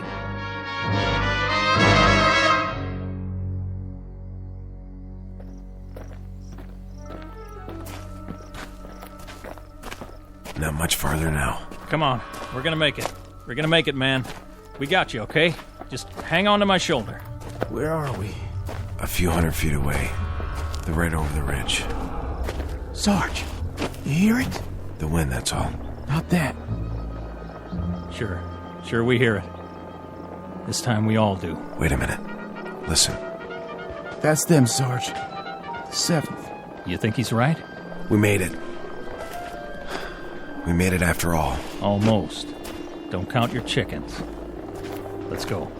Speaker 17: Not much farther now.
Speaker 18: Come on. We're gonna make it. We're gonna make it, man. We got you, okay? Just hang on to my shoulder.
Speaker 22: Where are we?
Speaker 17: A few hundred feet away. They're right over the ridge.
Speaker 19: Sarge, you hear it?
Speaker 17: The wind, that's all.
Speaker 19: Not that.
Speaker 18: Sure we hear it. This time we all do.
Speaker 17: Wait a minute. Listen.
Speaker 19: That's them, Sarge. The 7th.
Speaker 18: You think he's right?
Speaker 17: We made it. We made it after all.
Speaker 18: Almost. Don't count your chickens. Let's go.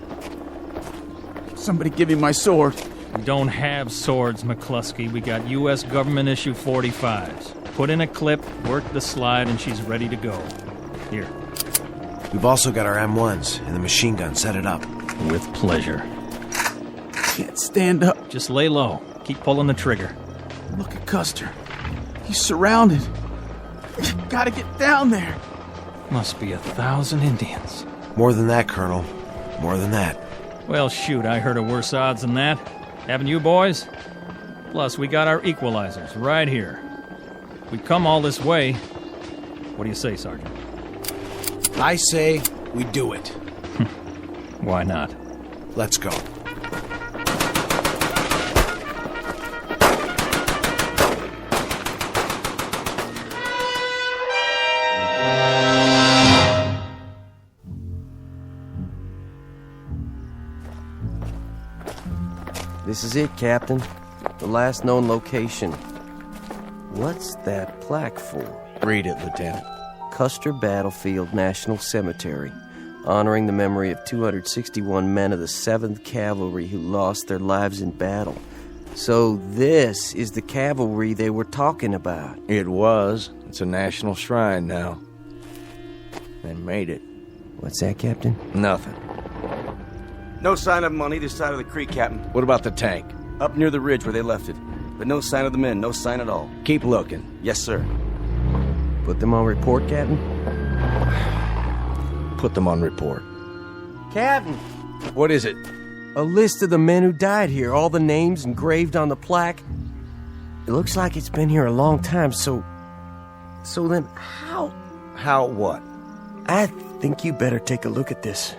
Speaker 19: Somebody give me my sword.
Speaker 18: We don't have swords, McCluskey. We got U.S. government-issue 45s. Put in a clip, work the slide, and she's ready to go. Here.
Speaker 17: We've also got our M1s and the machine gun. Set it up.
Speaker 18: With pleasure.
Speaker 19: Can't stand up.
Speaker 18: Just lay low. Keep pulling the trigger.
Speaker 19: Look at Custer. He's surrounded. You gotta get down there.
Speaker 18: Must be 1,000 Indians.
Speaker 17: More than that, Colonel. More than that.
Speaker 18: Well, shoot, I heard of worse odds than that. Haven't you, boys? Plus, we got our equalizers right here. We've come all this way. What do you say, Sergeant?
Speaker 17: I say we do it.
Speaker 18: Why not?
Speaker 17: Let's go.
Speaker 22: This is it, Captain. The last known location. What's that plaque for?
Speaker 23: Read it, Lieutenant.
Speaker 22: Custer Battlefield National Cemetery, honoring the memory of 261 men of the 7th Cavalry who lost their lives in battle. So this is the cavalry they were talking about.
Speaker 23: It was. It's a national shrine now. They made it.
Speaker 22: What's that, Captain?
Speaker 23: Nothing.
Speaker 6: No sign of them on either side of the creek, Captain.
Speaker 23: What about the tank?
Speaker 6: Up near the ridge where they left it. But no sign of the men, no sign at all.
Speaker 23: Keep looking.
Speaker 6: Yes, sir.
Speaker 22: Put them on report, Captain?
Speaker 23: Put them on report.
Speaker 22: Captain!
Speaker 23: What is it?
Speaker 22: A list of the men who died here, all the names engraved on the plaque. It looks like it's been here a long time, so then how?
Speaker 23: How what?
Speaker 22: I think you better take a look at this.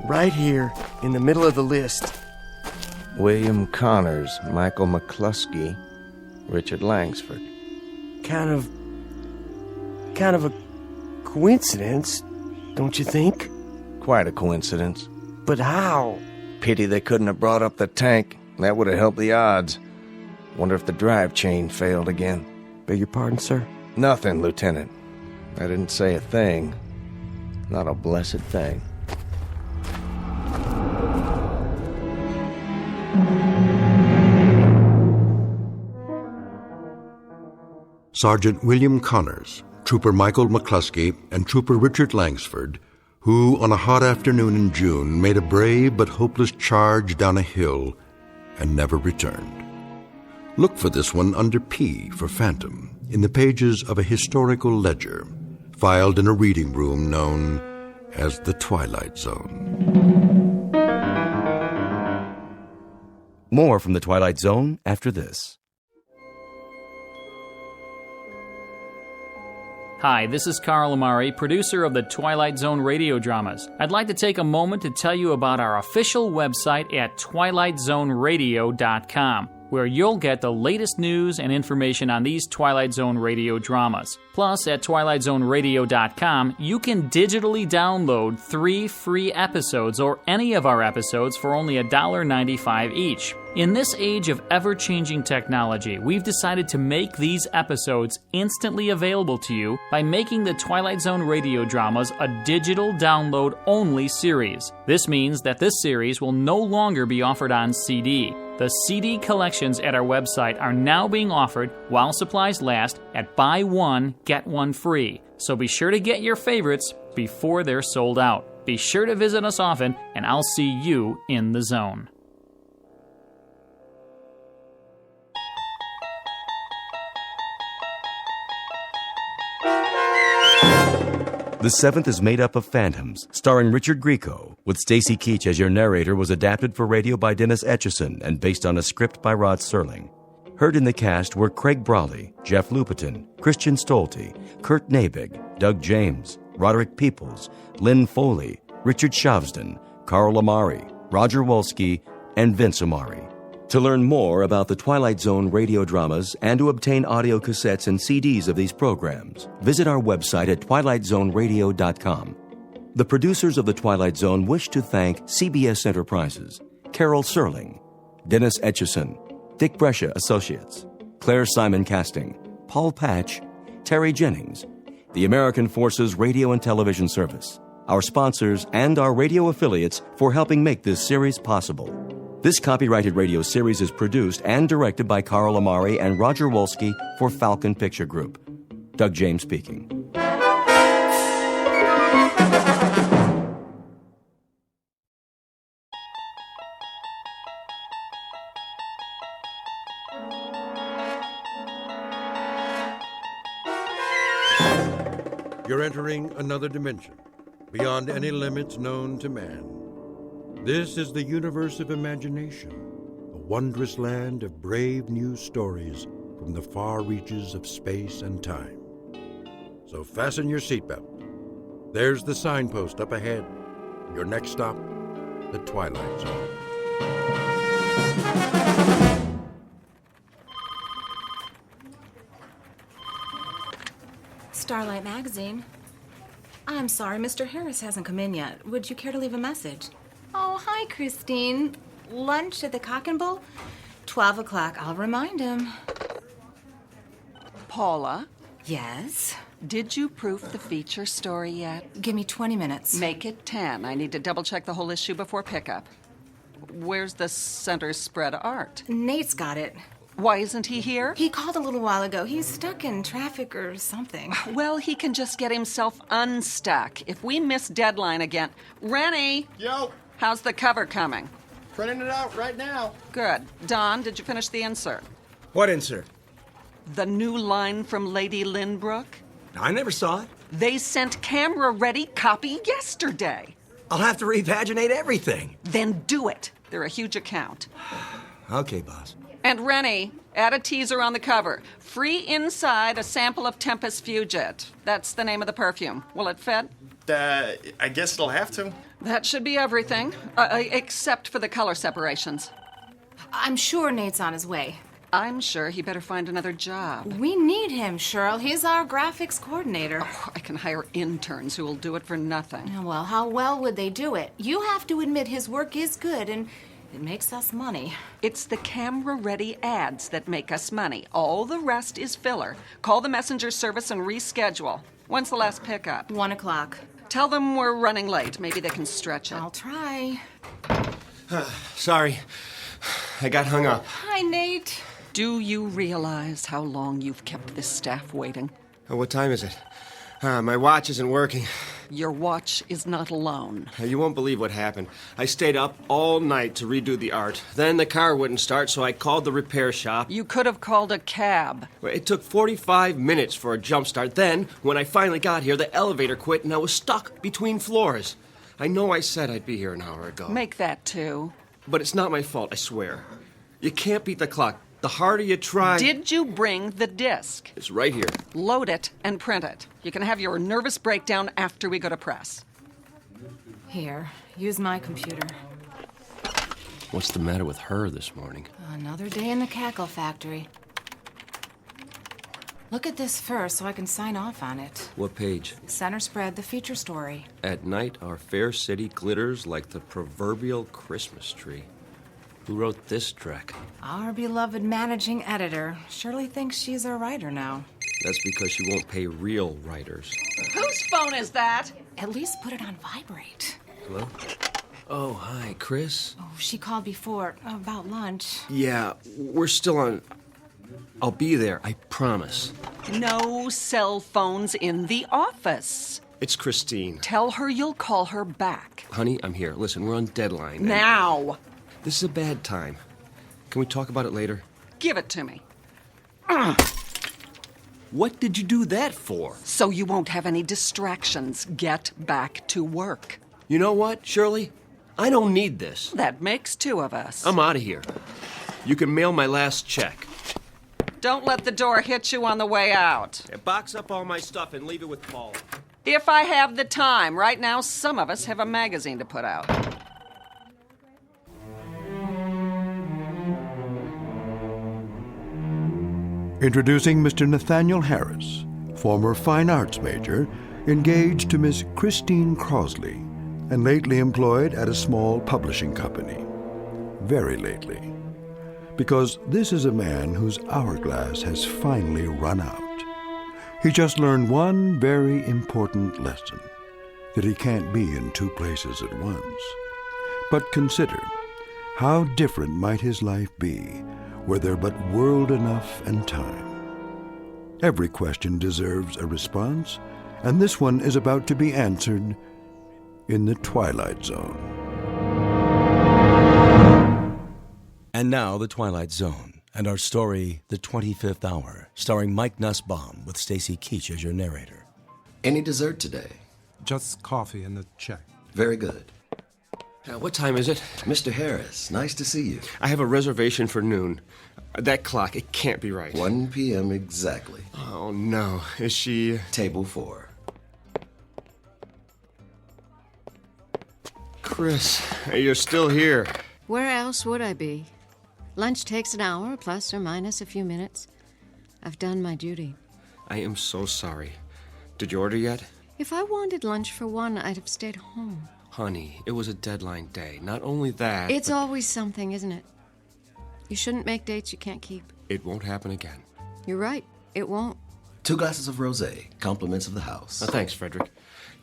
Speaker 22: Right here, in the middle of the list.
Speaker 23: William Connors, Michael McCluskey, Richard Langsford.
Speaker 22: Kind of a coincidence, don't you think?
Speaker 23: Quite a coincidence.
Speaker 22: But how?
Speaker 23: Pity they couldn't have brought up the tank. That would have helped the odds. Wonder if the drive chain failed again.
Speaker 6: Beg your pardon, sir?
Speaker 23: Nothing, Lieutenant. I didn't say a thing. Not a blessed thing.
Speaker 1: Sergeant William Connors, Trooper Michael McCluskey, and Trooper Richard Langsford, who on a hot afternoon in June made a brave but hopeless charge down a hill and never returned. Look for this one under P for Phantom in the pages of a historical ledger filed in a reading room known as the Twilight Zone.
Speaker 7: More from the Twilight Zone after this.
Speaker 9: Hi, this is Carl Amari, producer of the Twilight Zone radio dramas. I'd like to take a moment to tell you about our official website at twilightzoneradio.com, where you'll get the latest news and information on these Twilight Zone radio dramas. Plus, at twilightzoneradio.com, you can digitally download 3 free episodes or any of our episodes for only $1.95 each. In this age of ever-changing technology, we've decided to make these episodes instantly available to you by making the Twilight Zone radio dramas a digital download-only series. This means that this series will no longer be offered on CD. The CD collections at our website are now being offered while supplies last at buy one, get one free. So be sure to get your favorites before they're sold out. Be sure to visit us often, and I'll see you in the zone.
Speaker 7: The Seventh is made up of phantoms, starring Richard Grieco, with Stacy Keach as your narrator, was adapted for radio by Dennis Etchison and based on a script by Rod Serling. Heard in the cast were Craig Brawley, Jeff Lupetin, Christian Stolte, Kurt Nabig, Doug James, Roderick Peoples, Lynn Foley, Richard Shavsden, Carl Amari, Roger Wolski, and Vince Amari. To learn more about the Twilight Zone radio dramas and to obtain audio cassettes and CDs of these programs, visit our website at twilightzoneradio.com. The producers of The Twilight Zone wish to thank CBS Enterprises, Carol Serling, Dennis Etchison, Dick Brescia Associates, Claire Simon Casting, Paul Patch, Terry Jennings, the American Forces Radio and Television Service, our sponsors, and our radio affiliates for helping make this series possible. This copyrighted radio series is produced and directed by Carl Amari and Roger Wolski for Falcon Picture Group. Doug James speaking.
Speaker 1: You're entering another dimension, beyond any limits known to man. This is the universe of imagination, a wondrous land of brave new stories from the far reaches of space and time. So fasten your seatbelt. There's the signpost up ahead. Your next stop, the Twilight Zone.
Speaker 2: Starlight Magazine. I'm sorry, Mr. Harris hasn't come in yet. Would you care to leave a message? Oh, hi, Christine. Lunch at the Cock and Bull? 12 o'clock. I'll remind him.
Speaker 11: Paula?
Speaker 2: Yes?
Speaker 11: Did you proof the feature story yet?
Speaker 2: Give me 20 minutes.
Speaker 11: Make it 10. I need to double-check the whole issue before pickup. Where's the center spread art?
Speaker 2: Nate's got it.
Speaker 11: Why isn't he here?
Speaker 2: He called a little while ago. He's stuck in traffic or something.
Speaker 11: Well, he can just get himself unstuck. If we miss deadline again... Rennie!
Speaker 15: Yo!
Speaker 11: How's the cover coming?
Speaker 15: Printing it out right now.
Speaker 11: Good. Don, did you finish the insert?
Speaker 17: What insert?
Speaker 11: The new line from Lady Lynbrook?
Speaker 17: I never saw it.
Speaker 11: They sent camera-ready copy yesterday.
Speaker 17: I'll have to repaginate everything.
Speaker 11: Then do it. They're a huge account.
Speaker 17: Okay, boss.
Speaker 11: And Rennie, add a teaser on the cover. Free inside a sample of Tempest Fugit. That's the name of the perfume. Will it fit?
Speaker 15: I guess it'll have to.
Speaker 11: That should be everything, except for the color separations.
Speaker 2: I'm sure Nate's on his way.
Speaker 11: I'm sure he better find another job.
Speaker 2: We need him, Cheryl. He's our graphics coordinator.
Speaker 11: Oh, I can hire interns who will do it for nothing.
Speaker 2: Well, how well would they do it? You have to admit his work is good, and It makes us money.
Speaker 11: It's the camera-ready ads that make us money. All the rest is filler. Call the messenger service and reschedule. When's the last pickup?
Speaker 2: 1 o'clock.
Speaker 11: Tell them we're running late. Maybe they can stretch it.
Speaker 2: I'll try.
Speaker 17: Sorry. I got hung up.
Speaker 2: Hi, Nate.
Speaker 11: Do you realize how long you've kept this staff waiting?
Speaker 17: What time is it? My watch isn't working.
Speaker 11: Your watch is not alone.
Speaker 17: You won't believe what happened. I stayed up all night to redo the art. Then the car wouldn't start, so I called the repair shop.
Speaker 11: You could have called a cab.
Speaker 17: It took 45 minutes for a jump start. Then, when I finally got here, the elevator quit and I was stuck between floors. I know I said I'd be here an hour ago.
Speaker 11: Make that 2.
Speaker 17: But it's not my fault, I swear. You can't beat the clock. The harder you try...
Speaker 11: Did you bring the disc?
Speaker 17: It's right here.
Speaker 11: Load it and print it. You can have your nervous breakdown after we go to press.
Speaker 2: Here, use my computer.
Speaker 17: What's the matter with her this morning?
Speaker 2: Another day in the cackle factory. Look at this first so I can sign off on it.
Speaker 17: What page?
Speaker 2: Center spread, the feature story.
Speaker 17: At night, our fair city glitters like the proverbial Christmas tree. Who wrote this dreck?
Speaker 2: Our beloved managing editor. Shirley thinks she's a writer now.
Speaker 17: That's because she won't pay real writers.
Speaker 11: Whose phone is that?
Speaker 2: At least put it on vibrate.
Speaker 17: Hello? Oh, hi, Chris.
Speaker 2: Oh, she called before about lunch.
Speaker 17: Yeah, we're still on... I'll be there, I promise.
Speaker 11: No cell phones in the office.
Speaker 17: It's Christine.
Speaker 11: Tell her you'll call her back.
Speaker 17: Honey, I'm here. Listen, we're on deadline.
Speaker 11: Now!
Speaker 17: This is a bad time. Can we talk about it later?
Speaker 11: Give it to me.
Speaker 17: What did you do that for?
Speaker 11: So you won't have any distractions. Get back to work.
Speaker 17: You know what, Shirley? I don't need this.
Speaker 11: That makes 2 of us.
Speaker 17: I'm out of here. You can mail my last check.
Speaker 11: Don't let the door hit you on the way out.
Speaker 17: Box up all my stuff and leave it with Paul.
Speaker 11: If I have the time. Right now, some of us have a magazine to put out.
Speaker 1: Introducing Mr. Nathaniel Harris, former fine arts major, engaged to Miss Christine Crosley, and lately employed at a small publishing company. Very lately. Because this is a man whose hourglass has finally run out. He just learned one very important lesson, that he can't be in 2 places at once. But consider, how different might his life be were there but world enough and time. Every question deserves a response, and this one is about to be answered in the Twilight Zone.
Speaker 7: And now, The Twilight Zone, and our story, The 25th Hour, starring Mike Nussbaum with Stacy Keach as your narrator.
Speaker 8: Any dessert today?
Speaker 13: Just coffee and a check.
Speaker 8: Very good.
Speaker 17: What time is it?
Speaker 8: Mr. Harris, nice to see you.
Speaker 17: I have a reservation for noon. That clock, it can't be right.
Speaker 8: 1 p.m. exactly.
Speaker 17: Oh, no. Is she...
Speaker 8: Table 4.
Speaker 17: Chris, you're still here.
Speaker 14: Where else would I be? Lunch takes an hour, plus or minus a few minutes. I've done my duty.
Speaker 17: I am so sorry. Did you order yet?
Speaker 14: If I wanted lunch for 1, I'd have stayed home.
Speaker 17: Honey, it was a deadline day. Not only that...
Speaker 14: It's always something, isn't it? You shouldn't make dates you can't keep.
Speaker 17: It won't happen again.
Speaker 14: You're right. It won't.
Speaker 8: 2 glasses of rosé, compliments of the house.
Speaker 17: Thanks, Frederick.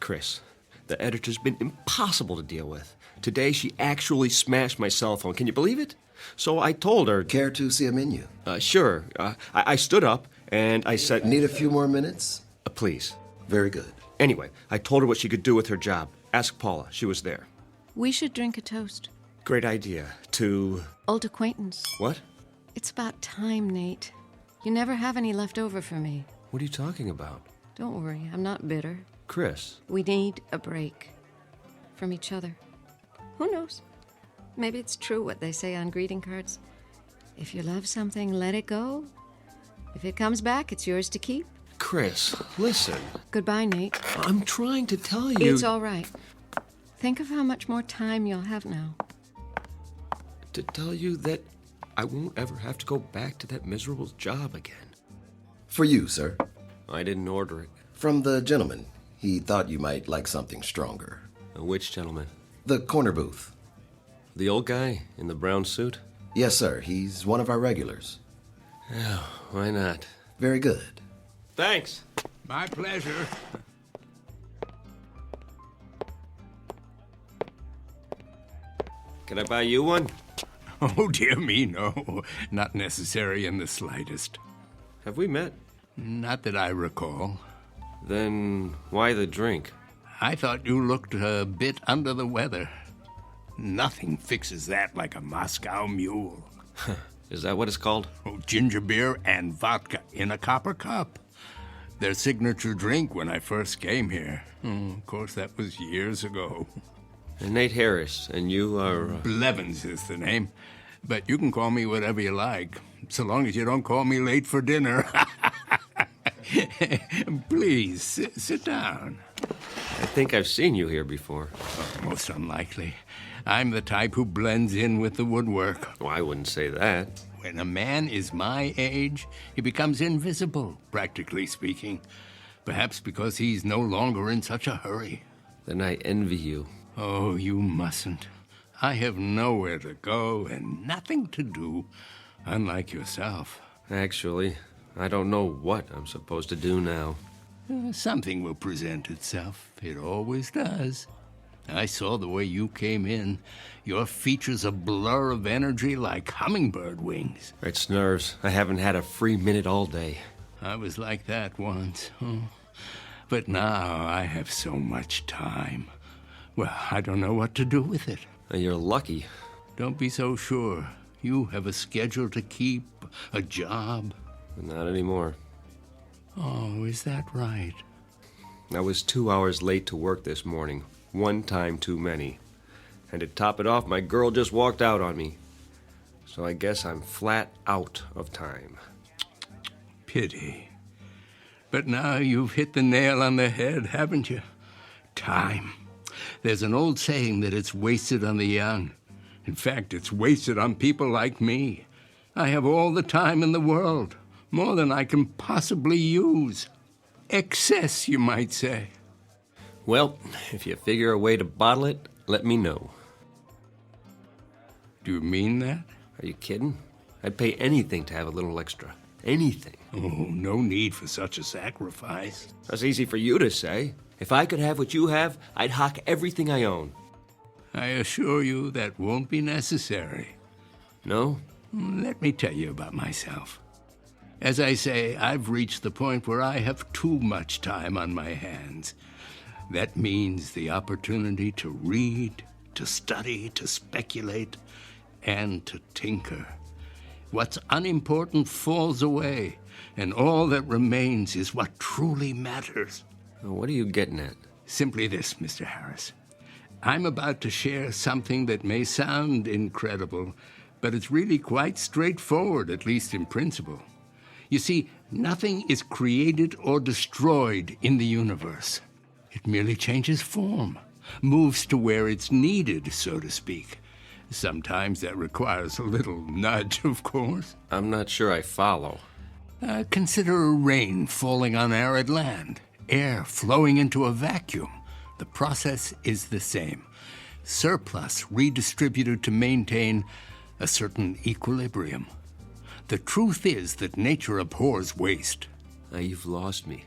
Speaker 17: Chris, the editor's been impossible to deal with. Today, she actually smashed my cell phone. Can you believe it? So I told her...
Speaker 8: Care to see a menu?
Speaker 17: Sure. I stood up, and I said...
Speaker 8: Need a few more minutes?
Speaker 17: Please.
Speaker 8: Very good.
Speaker 17: Anyway, I told her what she could do with her job. Ask Paula. She was there.
Speaker 14: We should drink a toast.
Speaker 17: Great idea. To...
Speaker 14: Old acquaintance.
Speaker 17: What?
Speaker 14: It's about time, Nate. You never have any left over for me.
Speaker 17: What are you talking about?
Speaker 14: Don't worry, I'm not bitter.
Speaker 17: Chris.
Speaker 14: We need a break. From each other. Who knows? Maybe it's true what they say on greeting cards. If you love something, let it go. If it comes back, it's yours to keep.
Speaker 17: Chris, listen.
Speaker 14: Goodbye, Nate.
Speaker 17: I'm trying to tell you...
Speaker 14: It's all right. Think of how much more time you'll have now.
Speaker 17: To tell you that I won't ever have to go back to that miserable job again.
Speaker 8: For you, sir.
Speaker 17: I didn't order it.
Speaker 8: From the gentleman. He thought you might like something stronger.
Speaker 17: Which gentleman?
Speaker 8: The corner booth.
Speaker 3: The old guy in the brown suit?
Speaker 8: Yes, sir. He's one of our regulars.
Speaker 3: Yeah, why not?
Speaker 8: Very good.
Speaker 3: Thanks.
Speaker 4: My pleasure.
Speaker 3: Can I buy you one?
Speaker 4: Oh, dear me, no. Not necessary in the slightest.
Speaker 3: Have we met?
Speaker 4: Not that I recall.
Speaker 3: Then why the drink?
Speaker 4: I thought you looked a bit under the weather. Nothing fixes that like a Moscow mule.
Speaker 3: Is that what it's called?
Speaker 4: Oh, ginger beer and vodka in a copper cup. Their signature drink when I first came here. Of course, that was years ago.
Speaker 3: And Nate Harris, and you are...
Speaker 4: Blevins is the name. But you can call me whatever you like, so long as you don't call me late for dinner. Please, sit down.
Speaker 3: I think I've seen you here before.
Speaker 4: Oh, most unlikely. I'm the type who blends in with the woodwork.
Speaker 3: Well, I wouldn't say that.
Speaker 4: When a man is my age, he becomes invisible, practically speaking. Perhaps because he's no longer in such a hurry.
Speaker 3: Then I envy you.
Speaker 4: Oh, you mustn't. I have nowhere to go and nothing to do, unlike yourself.
Speaker 3: Actually, I don't know what I'm supposed to do now.
Speaker 4: Something will present itself. It always does. I saw the way you came in. Your features a blur of energy like hummingbird wings.
Speaker 3: It's nerves. I haven't had a free minute all day.
Speaker 4: I was like that once. But now I have so much time. Well, I don't know what to do with it.
Speaker 3: You're lucky.
Speaker 4: Don't be so sure. You have a schedule to keep, a job.
Speaker 3: Not anymore.
Speaker 4: Oh, is that right?
Speaker 3: I was 2 hours late to work this morning. One time too many. And to top it off, my girl just walked out on me. So I guess I'm flat out of time.
Speaker 4: Pity. But now you've hit the nail on the head, haven't you? Time. There's an old saying that it's wasted on the young. In fact, it's wasted on people like me. I have all the time in the world, more than I can possibly use. Excess, you might say.
Speaker 3: Well, if you figure a way to bottle it, let me know.
Speaker 4: Do you mean that?
Speaker 3: Are you kidding? I'd pay anything to have a little extra. Anything.
Speaker 4: Oh, no need for such a sacrifice.
Speaker 3: That's easy for you to say. If I could have what you have, I'd hock everything I own.
Speaker 4: I assure you that won't be necessary.
Speaker 3: No?
Speaker 4: Let me tell you about myself. As I say, I've reached the point where I have too much time on my hands. That means the opportunity to read, to study, to speculate, and to tinker. What's unimportant falls away, and all that remains is what truly matters.
Speaker 3: What are you getting at?
Speaker 4: Simply this, Mr. Harris. I'm about to share something that may sound incredible, but it's really quite straightforward, at least in principle. You see, nothing is created or destroyed in the universe. It merely changes form, moves to where it's needed, so to speak. Sometimes that requires a little nudge, of course.
Speaker 3: I'm not sure I follow.
Speaker 4: Consider a rain falling on arid land, air flowing into a vacuum. The process is the same. Surplus redistributed to maintain a certain equilibrium. The truth is that nature abhors waste.
Speaker 3: You've lost me.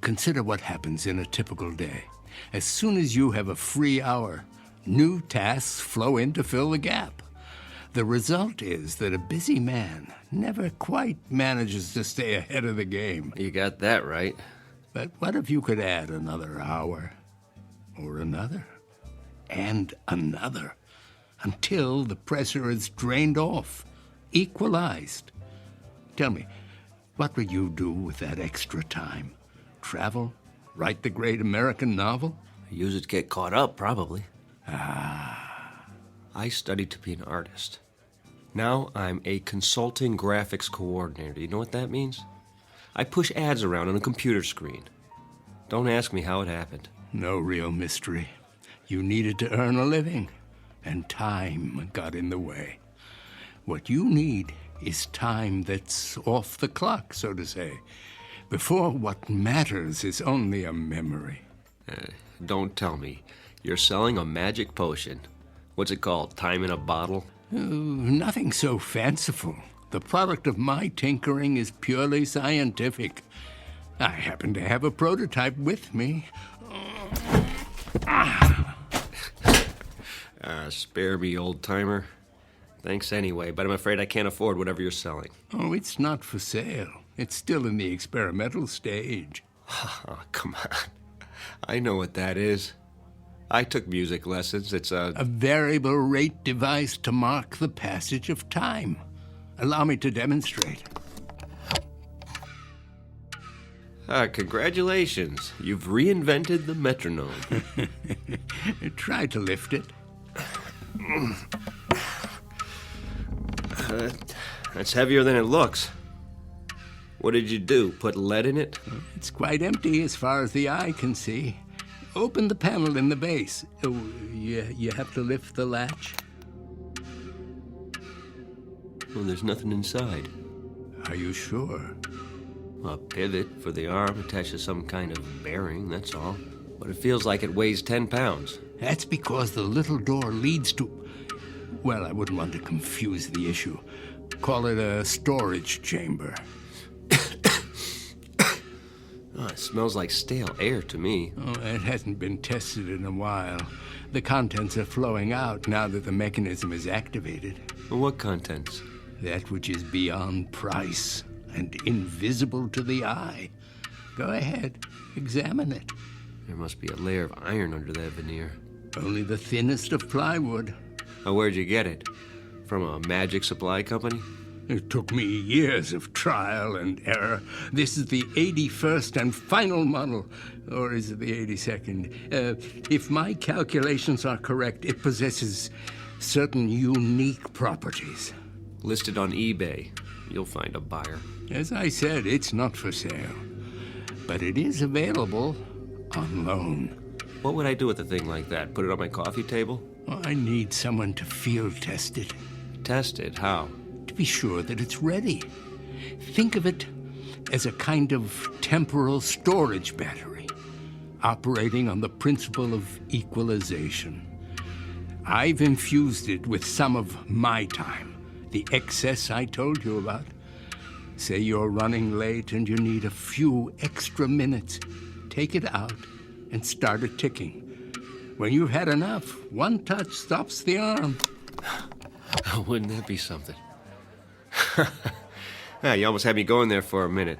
Speaker 4: Consider what happens in a typical day. As soon as you have a free hour, new tasks flow in to fill the gap. The result is that a busy man never quite manages to stay ahead of the game.
Speaker 3: You got that right.
Speaker 4: But what if you could add another hour, or another, and another, until the pressure is drained off, equalized? Tell me, what would you do with that extra time? Travel? Write the great American novel?
Speaker 3: Use it to get caught up, probably. I studied to be an artist. Now I'm a consulting graphics coordinator. You know what that means? I push ads around on a computer screen. Don't ask me how it happened.
Speaker 4: No real mystery. You needed to earn a living, and time got in the way. What you need is time that's off the clock, so to say, before what matters is only a memory.
Speaker 3: Don't tell me. You're selling a magic potion. What's it called? Time in a bottle?
Speaker 4: Nothing so fanciful. The product of my tinkering is purely scientific. I happen to have a prototype with me.
Speaker 3: Spare me, old-timer. Thanks anyway, but I'm afraid I can't afford whatever you're selling.
Speaker 4: Oh, it's not for sale. It's still in the experimental stage.
Speaker 3: Oh, come on. I know what that is. I took music lessons. It's a
Speaker 4: variable rate device to mark the passage of time. Allow me to demonstrate.
Speaker 3: Congratulations. You've reinvented the metronome.
Speaker 4: Try to lift it.
Speaker 3: That's heavier than it looks. What did you do? Put lead in it?
Speaker 4: It's quite empty as far as the eye can see. Open the panel in the base. Oh, you have to lift the latch.
Speaker 3: Well, there's nothing inside.
Speaker 4: Are you sure?
Speaker 3: A pivot for the arm attached to some kind of bearing, that's all. But it feels like it weighs 10 pounds.
Speaker 4: That's because the little door leads to... Well, I wouldn't want to confuse the issue. Call it a storage chamber.
Speaker 3: Oh, it smells like stale air to me.
Speaker 4: Oh, it hasn't been tested in a while. The contents are flowing out now that the mechanism is activated.
Speaker 3: Well, what contents?
Speaker 4: That which is beyond price and invisible to the eye. Go ahead, examine it.
Speaker 3: There must be a layer of iron under that veneer.
Speaker 4: Only the thinnest of plywood.
Speaker 3: Oh, where'd you get it? From a magic supply company?
Speaker 4: It took me years of trial and error. This is the 81st and final model. Or is it the 82nd? If my calculations are correct, it possesses certain unique properties.
Speaker 3: Listed on eBay. You'll find a buyer.
Speaker 4: As I said, it's not for sale. But it is available on loan.
Speaker 3: What would I do with a thing like that? Put it on my coffee table?
Speaker 4: I need someone to field test it.
Speaker 3: Test it? How?
Speaker 4: To be sure that it's ready. Think of it as a kind of temporal storage battery, operating on the principle of equalization. I've infused it with some of my time, the excess I told you about. Say you're running late and you need a few extra minutes. Take it out and start it ticking. When you've had enough, one touch stops the arm.
Speaker 3: Wouldn't that be something? You almost had me going there for a minute.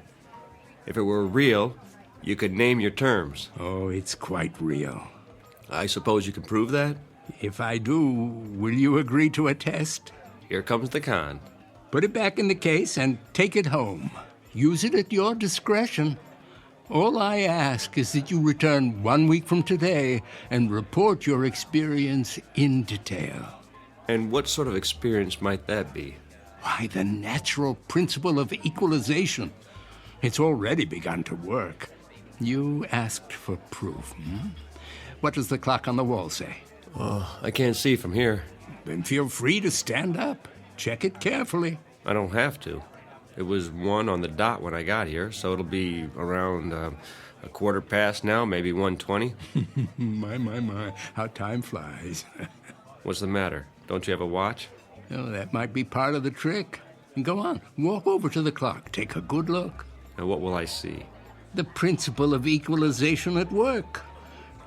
Speaker 3: If it were real, you could name your terms.
Speaker 4: Oh, it's quite real.
Speaker 3: I suppose you can prove that?
Speaker 4: If I do, will you agree to a test?
Speaker 3: Here comes the con.
Speaker 4: Put it back in the case and take it home. Use it at your discretion. All I ask is that you return 1 week from today and report your experience in detail.
Speaker 3: And what sort of experience might that be?
Speaker 4: Why, the natural principle of equalization. It's already begun to work. You asked for proof, What does the clock on the wall say?
Speaker 3: Oh, I can't see from here.
Speaker 4: Then feel free to stand up. Check it carefully.
Speaker 3: I don't have to. It was 1 on the dot when I got here, so it'll be around a quarter past now, maybe 1:20.
Speaker 4: My, how time flies.
Speaker 3: What's the matter? Don't you have a watch?
Speaker 4: Oh, that might be part of the trick. Go on, walk over to the clock. Take a good look.
Speaker 3: And what will I see?
Speaker 4: The principle of equalization at work.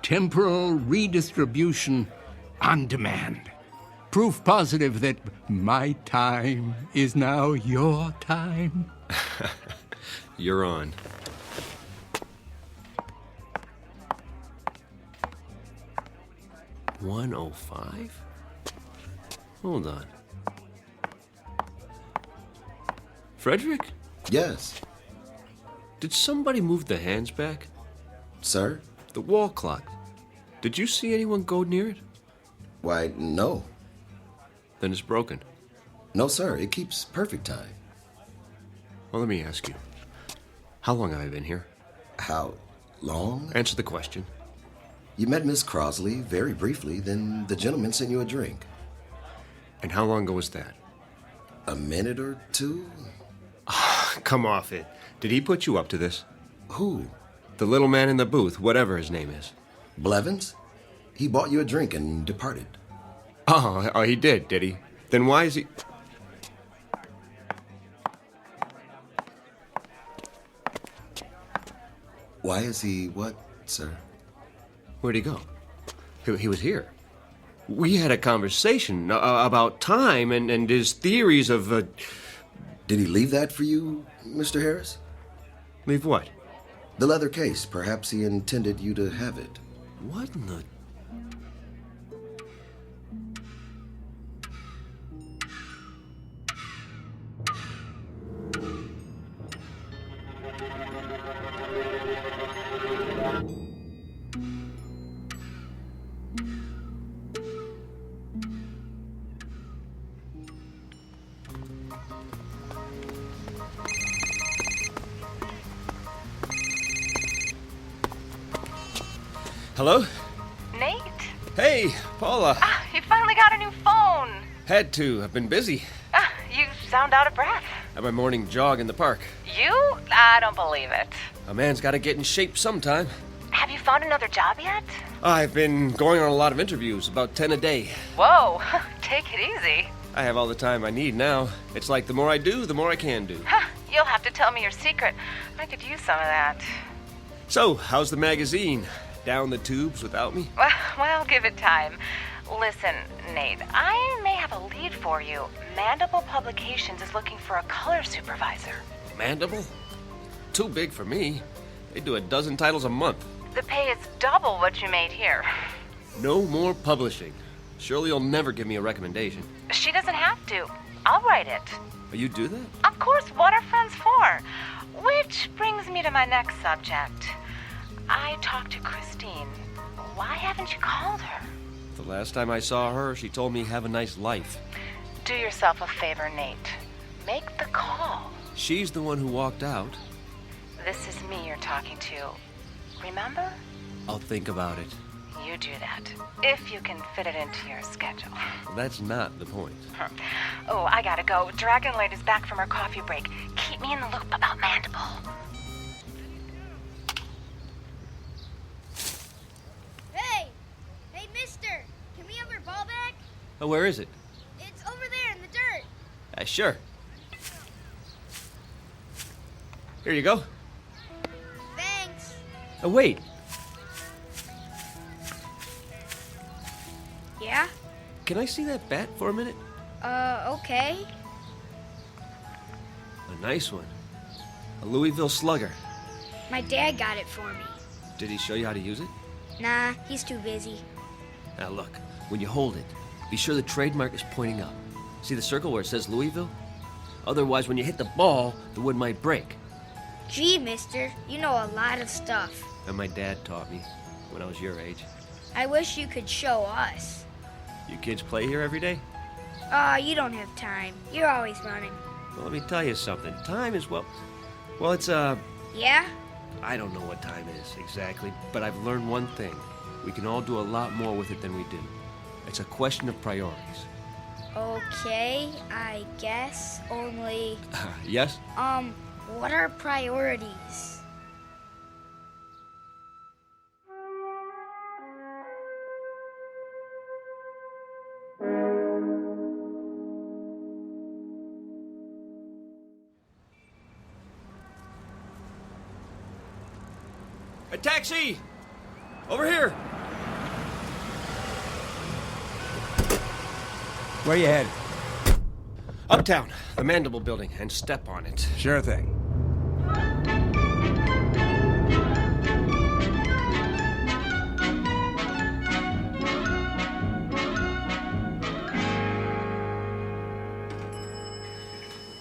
Speaker 4: Temporal redistribution on demand. Proof positive that my time is now your time.
Speaker 3: You're on. $105? Hold on. Frederick?
Speaker 8: Yes.
Speaker 3: Did somebody move the hands back?
Speaker 8: Sir?
Speaker 3: The wall clock. Did you see anyone go near it?
Speaker 8: Why, no.
Speaker 3: Then it's broken.
Speaker 8: No, sir. It keeps perfect time.
Speaker 3: Well, let me ask you. How long have I been here?
Speaker 8: How long?
Speaker 3: Answer the question.
Speaker 8: You met Miss Crosley very briefly, then the gentleman sent you a drink.
Speaker 3: And how long ago was that?
Speaker 8: A minute or two?
Speaker 3: Come off it. Did he put you up to this?
Speaker 8: Who?
Speaker 3: The little man in the booth, whatever his name is.
Speaker 8: Blevins? He bought you a drink and departed.
Speaker 3: Oh, he did he? Then why is he...
Speaker 8: Why is he what, sir?
Speaker 3: Where'd he go? He was here. We had a conversation about time and his theories of...
Speaker 8: Did he leave that for you, Mr. Harris?
Speaker 3: Leave what?
Speaker 8: The leather case. Perhaps he intended you to have it.
Speaker 3: What in the... Hello?
Speaker 2: Nate?
Speaker 3: Hey, Paula.
Speaker 2: You finally got a new phone.
Speaker 3: Had to. I've been busy.
Speaker 2: You sound out of breath.
Speaker 3: Had my morning jog in the park.
Speaker 2: You? I don't believe it.
Speaker 3: A man's got to get in shape sometime.
Speaker 2: Have you found another job yet?
Speaker 3: I've been going on a lot of interviews, about 10 a day.
Speaker 2: Whoa, take it easy.
Speaker 3: I have all the time I need now. It's like the more I do, the more I can do.
Speaker 2: You'll have to tell me your secret. I could use some of that.
Speaker 3: So, how's the magazine? Down the tubes without me?
Speaker 2: Well, give it time. Listen, Nate, I may have a lead for you. Mandible Publications is looking for a color supervisor.
Speaker 3: Mandible? Too big for me. They do a dozen titles a month.
Speaker 2: The pay is double what you made here.
Speaker 3: No more publishing. Surely you'll never give me a recommendation.
Speaker 2: She doesn't have to. I'll write it.
Speaker 3: Oh, you do that?
Speaker 2: Of course, what are friends for? Which brings me to my next subject. I talked to Christine. Why haven't you called her?
Speaker 3: The last time I saw her, she told me have a nice life.
Speaker 2: Do yourself a favor, Nate. Make the call.
Speaker 3: She's the one who walked out.
Speaker 2: This is me you're talking to. Remember?
Speaker 3: I'll think about it.
Speaker 2: You do that. If you can fit it into your schedule.
Speaker 3: Well, that's not the point.
Speaker 2: Oh, I gotta go. Dragon Lady's back from her coffee break. Keep me in the loop about Mandible.
Speaker 5: Hey! Hey, mister! Can we have our ball back?
Speaker 3: Oh, where is it?
Speaker 5: It's over there in the dirt.
Speaker 3: Sure. Here you go.
Speaker 5: Thanks.
Speaker 3: Oh, wait.
Speaker 5: Yeah?
Speaker 3: Can I see that bat for a minute?
Speaker 5: Okay.
Speaker 3: A nice one. A Louisville Slugger.
Speaker 5: My dad got it for me.
Speaker 3: Did he show you how to use it?
Speaker 5: Nah, he's too busy.
Speaker 3: Now look, when you hold it, be sure the trademark is pointing up. See the circle where it says Louisville? Otherwise, when you hit the ball, the wood might break.
Speaker 5: Gee, mister, you know a lot of stuff.
Speaker 3: And my dad taught me when I was your age.
Speaker 5: I wish you could show us.
Speaker 3: You kids play here every day?
Speaker 5: You don't have time. You're always running.
Speaker 3: Well, let me tell you something. Time is, well, it's,
Speaker 5: Yeah?
Speaker 3: I don't know what time is exactly, but I've learned one thing. We can all do a lot more with it than we do. It's a question of priorities.
Speaker 5: Okay, I guess. Only,
Speaker 3: Yes?
Speaker 5: what are priorities?
Speaker 3: A taxi! Over here!
Speaker 6: Where you headed?
Speaker 3: Uptown, the Mandible Building, and step on it.
Speaker 6: Sure thing.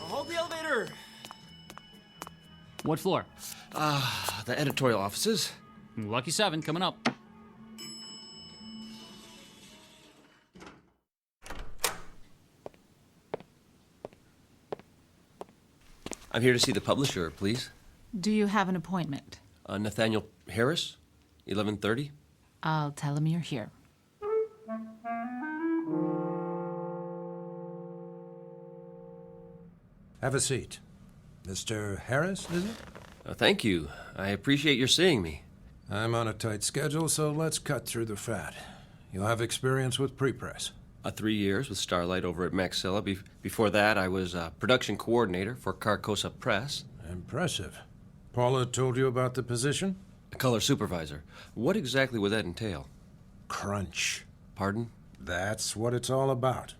Speaker 3: Hold the elevator!
Speaker 9: What floor?
Speaker 3: The editorial offices.
Speaker 9: Lucky 7 coming up.
Speaker 3: I'm here to see the publisher, please.
Speaker 10: Do you have an appointment?
Speaker 3: Nathaniel Harris, 11:30.
Speaker 10: I'll tell him you're here.
Speaker 13: Have a seat. Mr. Harris, is it?
Speaker 3: Thank you. I appreciate your seeing me.
Speaker 13: I'm on a tight schedule, so let's cut through the fat. You'll have experience with prepress.
Speaker 3: 3 years with Starlight over at Maxilla. Before that, I was production coordinator for Carcosa Press.
Speaker 13: Impressive. Paula told you about the position?
Speaker 3: Color supervisor. What exactly would that entail?
Speaker 13: Crunch.
Speaker 3: Pardon?
Speaker 13: That's what it's all about.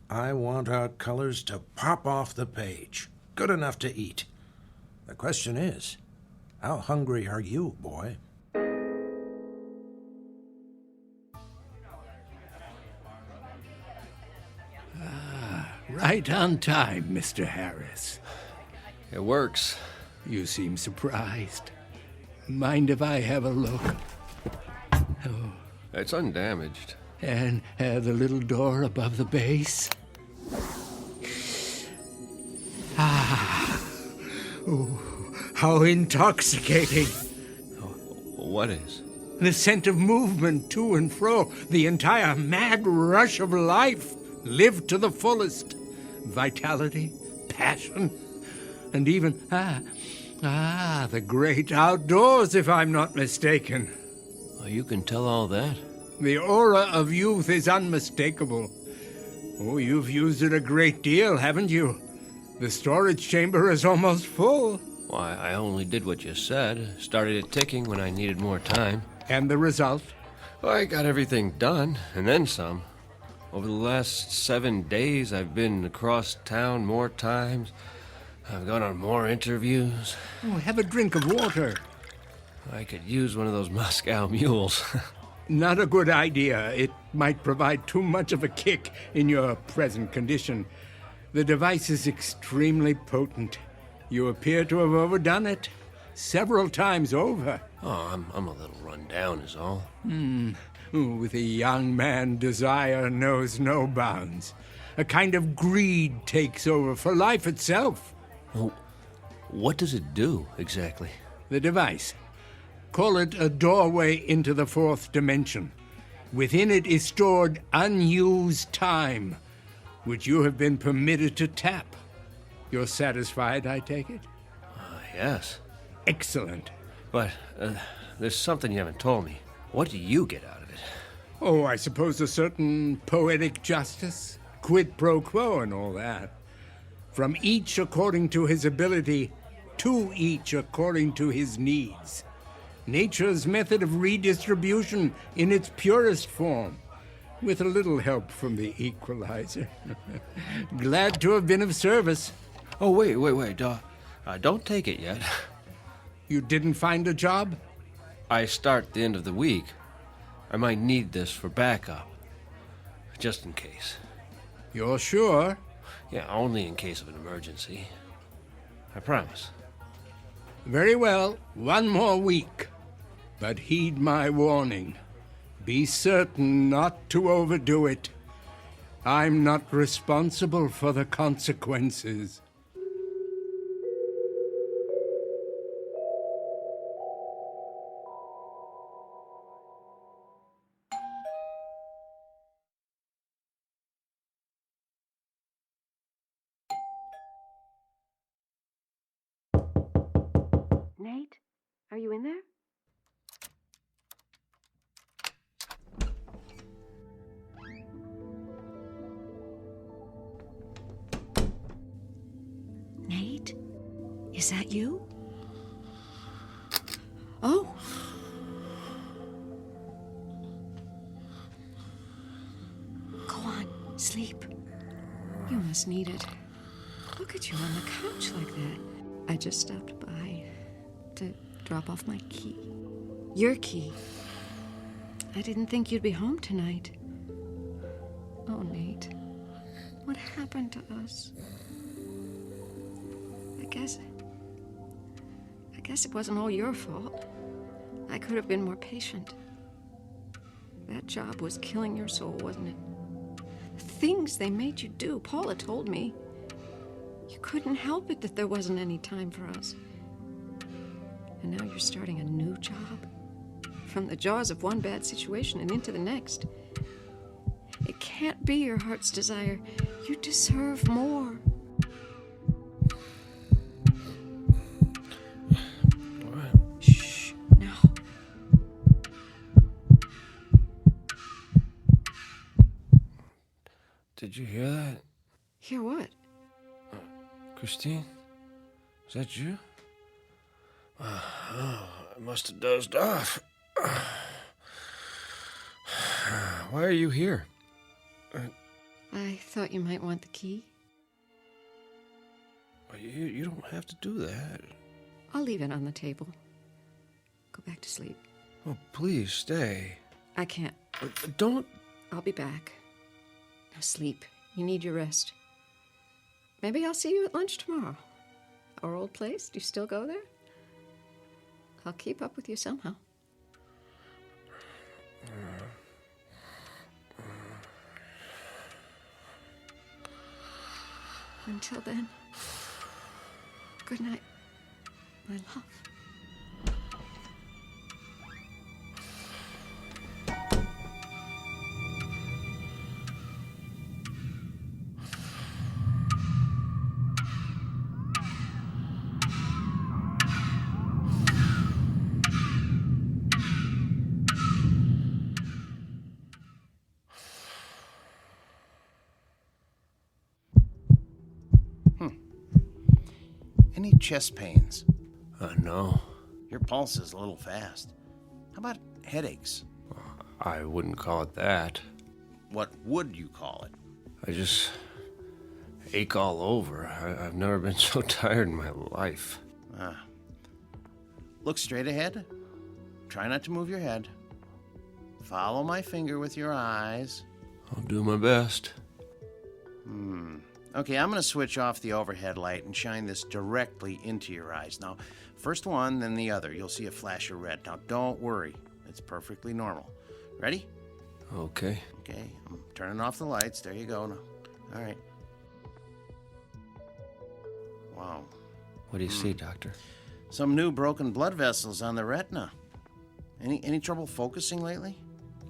Speaker 13: I want our colors to pop off the page. Good enough to eat. The question is, how hungry are you, boy?
Speaker 4: Right on time, Mr. Harris.
Speaker 3: It works.
Speaker 4: You seem surprised. Mind if I have a look? Oh.
Speaker 3: It's undamaged.
Speaker 4: And the little door above the base? Ah. Oh, how intoxicating.
Speaker 3: What is?
Speaker 4: The scent of movement to and fro, the entire mad rush of life, lived to the fullest. Vitality, passion, and even, the great outdoors, if I'm not mistaken.
Speaker 3: Oh, you can tell all that?
Speaker 4: The aura of youth is unmistakable. Oh, you've used it a great deal, haven't you? The storage chamber is almost full.
Speaker 3: Why, I only did what you said. Started it ticking when I needed more time.
Speaker 4: And the result?
Speaker 3: Well, I got everything done, and then some. Over the last 7 days, I've been across town more times. I've gone on more interviews.
Speaker 4: Oh, have a drink of water.
Speaker 3: I could use one of those Moscow mules.
Speaker 4: Not a good idea. It might provide too much of a kick in your present condition. The device is extremely potent. You appear to have overdone it. Several times over.
Speaker 3: Oh, I'm a little run down is all.
Speaker 4: With a young man, desire knows no bounds. A kind of greed takes over for life itself.
Speaker 3: Oh, what does it do, exactly?
Speaker 4: The device. Call it a doorway into the fourth dimension. Within it is stored unused time, which you have been permitted to tap. You're satisfied, I take it?
Speaker 3: Yes.
Speaker 4: Excellent.
Speaker 3: But there's something you haven't told me. What do you get out of it?
Speaker 4: Oh, I suppose a certain poetic justice, quid pro quo and all that. From each according to his ability, to each according to his needs. Nature's method of redistribution in its purest form, with a little help from the equalizer. Glad to have been of service.
Speaker 3: Oh, wait. Don't take it yet.
Speaker 4: You didn't find a job?
Speaker 3: I start the end of the week. I might need this for backup. Just in case.
Speaker 4: You're sure?
Speaker 3: Yeah, only in case of an emergency. I promise.
Speaker 4: Very well. 1 more week. But heed my warning. Be certain not to overdo it. I'm not responsible for the consequences.
Speaker 14: Nate, are you in there? Nate, is that you? Oh. Go on, sleep. You must need it. Look at you on the couch like that. I just stopped by to drop off my key. Your key. I didn't think you'd be home tonight. Oh, Nate. What happened to us? I guess it wasn't all your fault. I could have been more patient. That job was killing your soul, wasn't it? The things they made you do, Paula told me. You couldn't help it that there wasn't any time for us. And now you're starting a new job. From the jaws of one bad situation and into the next. It can't be your heart's desire. You deserve more. Shh, now.
Speaker 3: Did you hear that?
Speaker 14: Hear what?
Speaker 3: Christine? Is that you? I must have dozed off. Why are you here?
Speaker 14: I thought you might want the key.
Speaker 3: You don't have to do that.
Speaker 14: I'll leave it on the table. Go back to sleep.
Speaker 3: Oh, please stay.
Speaker 14: I can't.
Speaker 3: Don't.
Speaker 14: I'll be back. Now sleep. You need your rest. Maybe I'll see you at lunch tomorrow. Our old place? Do you still go there? I'll keep up with you somehow. Until then, good night, my love.
Speaker 12: Any chest pains?
Speaker 3: No.
Speaker 12: Your pulse is a little fast. How about headaches?
Speaker 3: I wouldn't call it that.
Speaker 12: What would you call it?
Speaker 3: I just ache all over. I've never been so tired in my life.
Speaker 12: Look straight ahead. Try not to move your head. Follow my finger with your eyes.
Speaker 3: I'll do my best.
Speaker 12: Okay, I'm going to switch off the overhead light and shine this directly into your eyes. Now, first one, then the other. You'll see a flash of red. Now, don't worry. It's perfectly normal. Ready?
Speaker 3: Okay.
Speaker 12: Okay, I'm turning off the lights. There you go. Now. All right. Wow.
Speaker 3: What do you see, Doctor?
Speaker 12: Some new broken blood vessels on the retina. Any trouble focusing lately?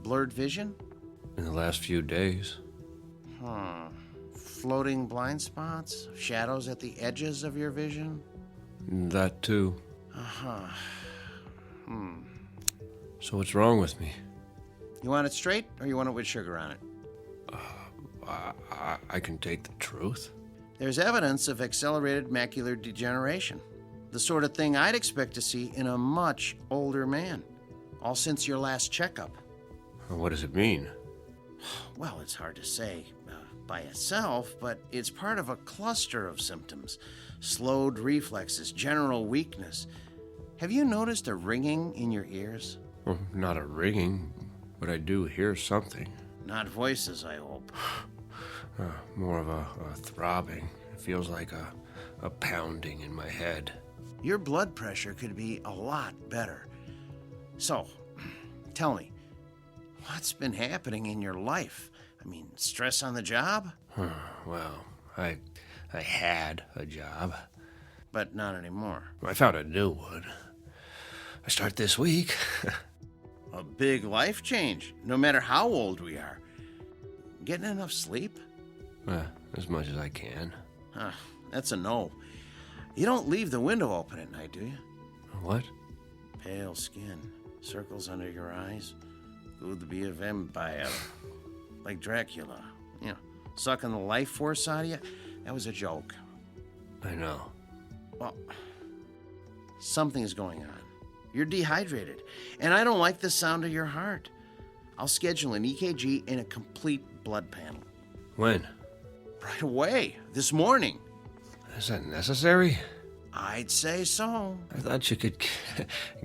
Speaker 12: Blurred vision?
Speaker 3: In the last few days.
Speaker 12: Floating blind spots? Shadows at the edges of your vision?
Speaker 3: That too. So what's wrong with me?
Speaker 12: You want it straight, or you want it with sugar on it?
Speaker 3: I can take the truth.
Speaker 12: There's evidence of accelerated macular degeneration. The sort of thing I'd expect to see in a much older man. All since your last checkup.
Speaker 3: What does it mean?
Speaker 12: Well, it's hard to say by itself, but it's part of a cluster of symptoms. Slowed reflexes, general weakness. Have you noticed a ringing in your ears?
Speaker 3: Well, not a ringing, but I do hear something.
Speaker 12: Not voices, I hope.
Speaker 3: More of a throbbing. It feels like a pounding in my head.
Speaker 12: Your blood pressure could be a lot better. So, tell me, what's been happening in your life? I mean, stress on the job?
Speaker 3: Well, I had a job.
Speaker 12: But not anymore.
Speaker 3: I found a new one. I start this week.
Speaker 12: A big life change, no matter how old we are. Getting enough sleep?
Speaker 3: As much as I can.
Speaker 12: That's a no. You don't leave the window open at night, do you?
Speaker 3: What?
Speaker 12: Pale skin, circles under your eyes. Could be a vampire. Like Dracula. You know, sucking the life force out of you. That was a joke.
Speaker 3: I know.
Speaker 12: Well, something's going on. You're dehydrated. And I don't like the sound of your heart. I'll schedule an EKG and a complete blood panel.
Speaker 3: When?
Speaker 12: Right away. This morning.
Speaker 3: Is that necessary?
Speaker 12: I'd say so.
Speaker 3: I thought you could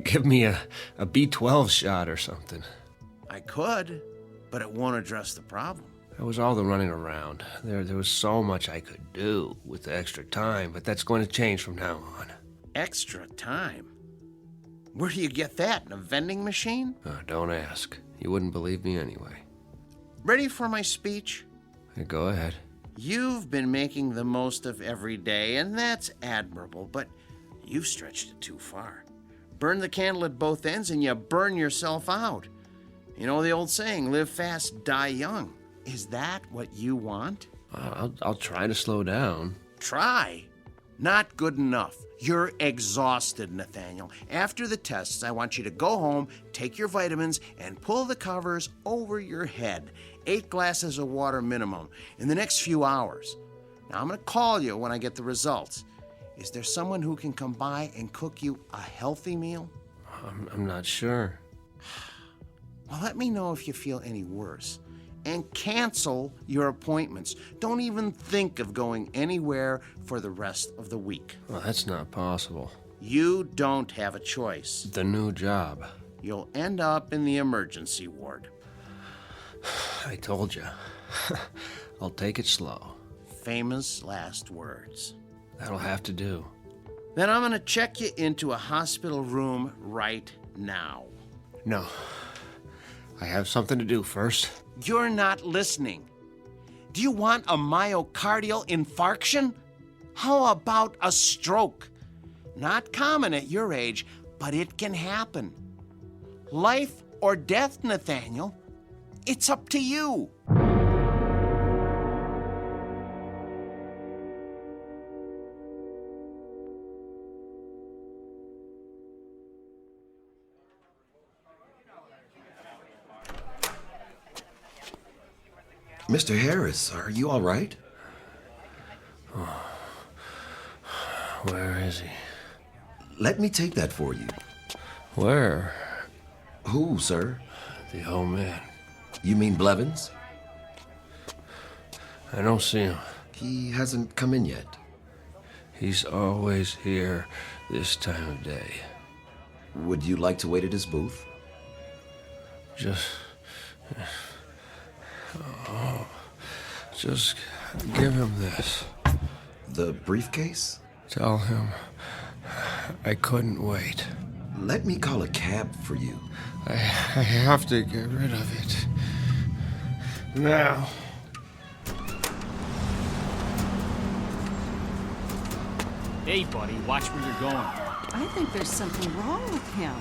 Speaker 3: give me a B12 shot or something.
Speaker 12: I could, but it won't address the problem.
Speaker 3: That was all the running around. There was so much I could do with the extra time, but that's going to change from now on.
Speaker 12: Extra time? Where do you get that? In a vending machine?
Speaker 3: Don't ask. You wouldn't believe me anyway.
Speaker 12: Ready for my speech?
Speaker 3: Go ahead.
Speaker 12: You've been making the most of every day, and that's admirable, but you've stretched it too far. Burn the candle at both ends and you burn yourself out. You know the old saying, live fast, die young. Is that what you want?
Speaker 3: I'll try to slow down.
Speaker 12: Try? Not good enough. You're exhausted, Nathaniel. After the tests, I want you to go home, take your vitamins, and pull the covers over your head. 8 glasses of water minimum in the next few hours. Now, I'm going to call you when I get the results. Is there someone who can come by and cook you a healthy meal?
Speaker 3: I'm not sure.
Speaker 12: Well, let me know if you feel any worse. And cancel your appointments. Don't even think of going anywhere for the rest of the week.
Speaker 3: Well, that's not possible.
Speaker 12: You don't have a choice.
Speaker 3: The new job.
Speaker 12: You'll end up in the emergency ward.
Speaker 3: I told you. I'll take it slow.
Speaker 12: Famous last words.
Speaker 3: That'll have to do.
Speaker 12: Then I'm gonna check you into a hospital room right now.
Speaker 3: No. I have something to do first.
Speaker 12: You're not listening. Do you want a myocardial infarction? How about a stroke? Not common at your age, but it can happen. Life or death, Nathaniel. It's up to you.
Speaker 8: Mr. Harris, are you all right?
Speaker 3: Oh. Where is he?
Speaker 8: Let me take that for you.
Speaker 3: Where?
Speaker 8: Who, sir?
Speaker 3: The old man.
Speaker 8: You mean Blevins?
Speaker 3: I don't see him.
Speaker 8: He hasn't come in yet.
Speaker 3: He's always here this time of day.
Speaker 8: Would you like to wait at his booth?
Speaker 3: Just give him this.
Speaker 8: The briefcase?
Speaker 3: Tell him I couldn't wait.
Speaker 8: Let me call a cab for you.
Speaker 3: I have to get rid of it. Now.
Speaker 9: Hey, buddy, watch where you're going.
Speaker 11: I think there's something wrong with him.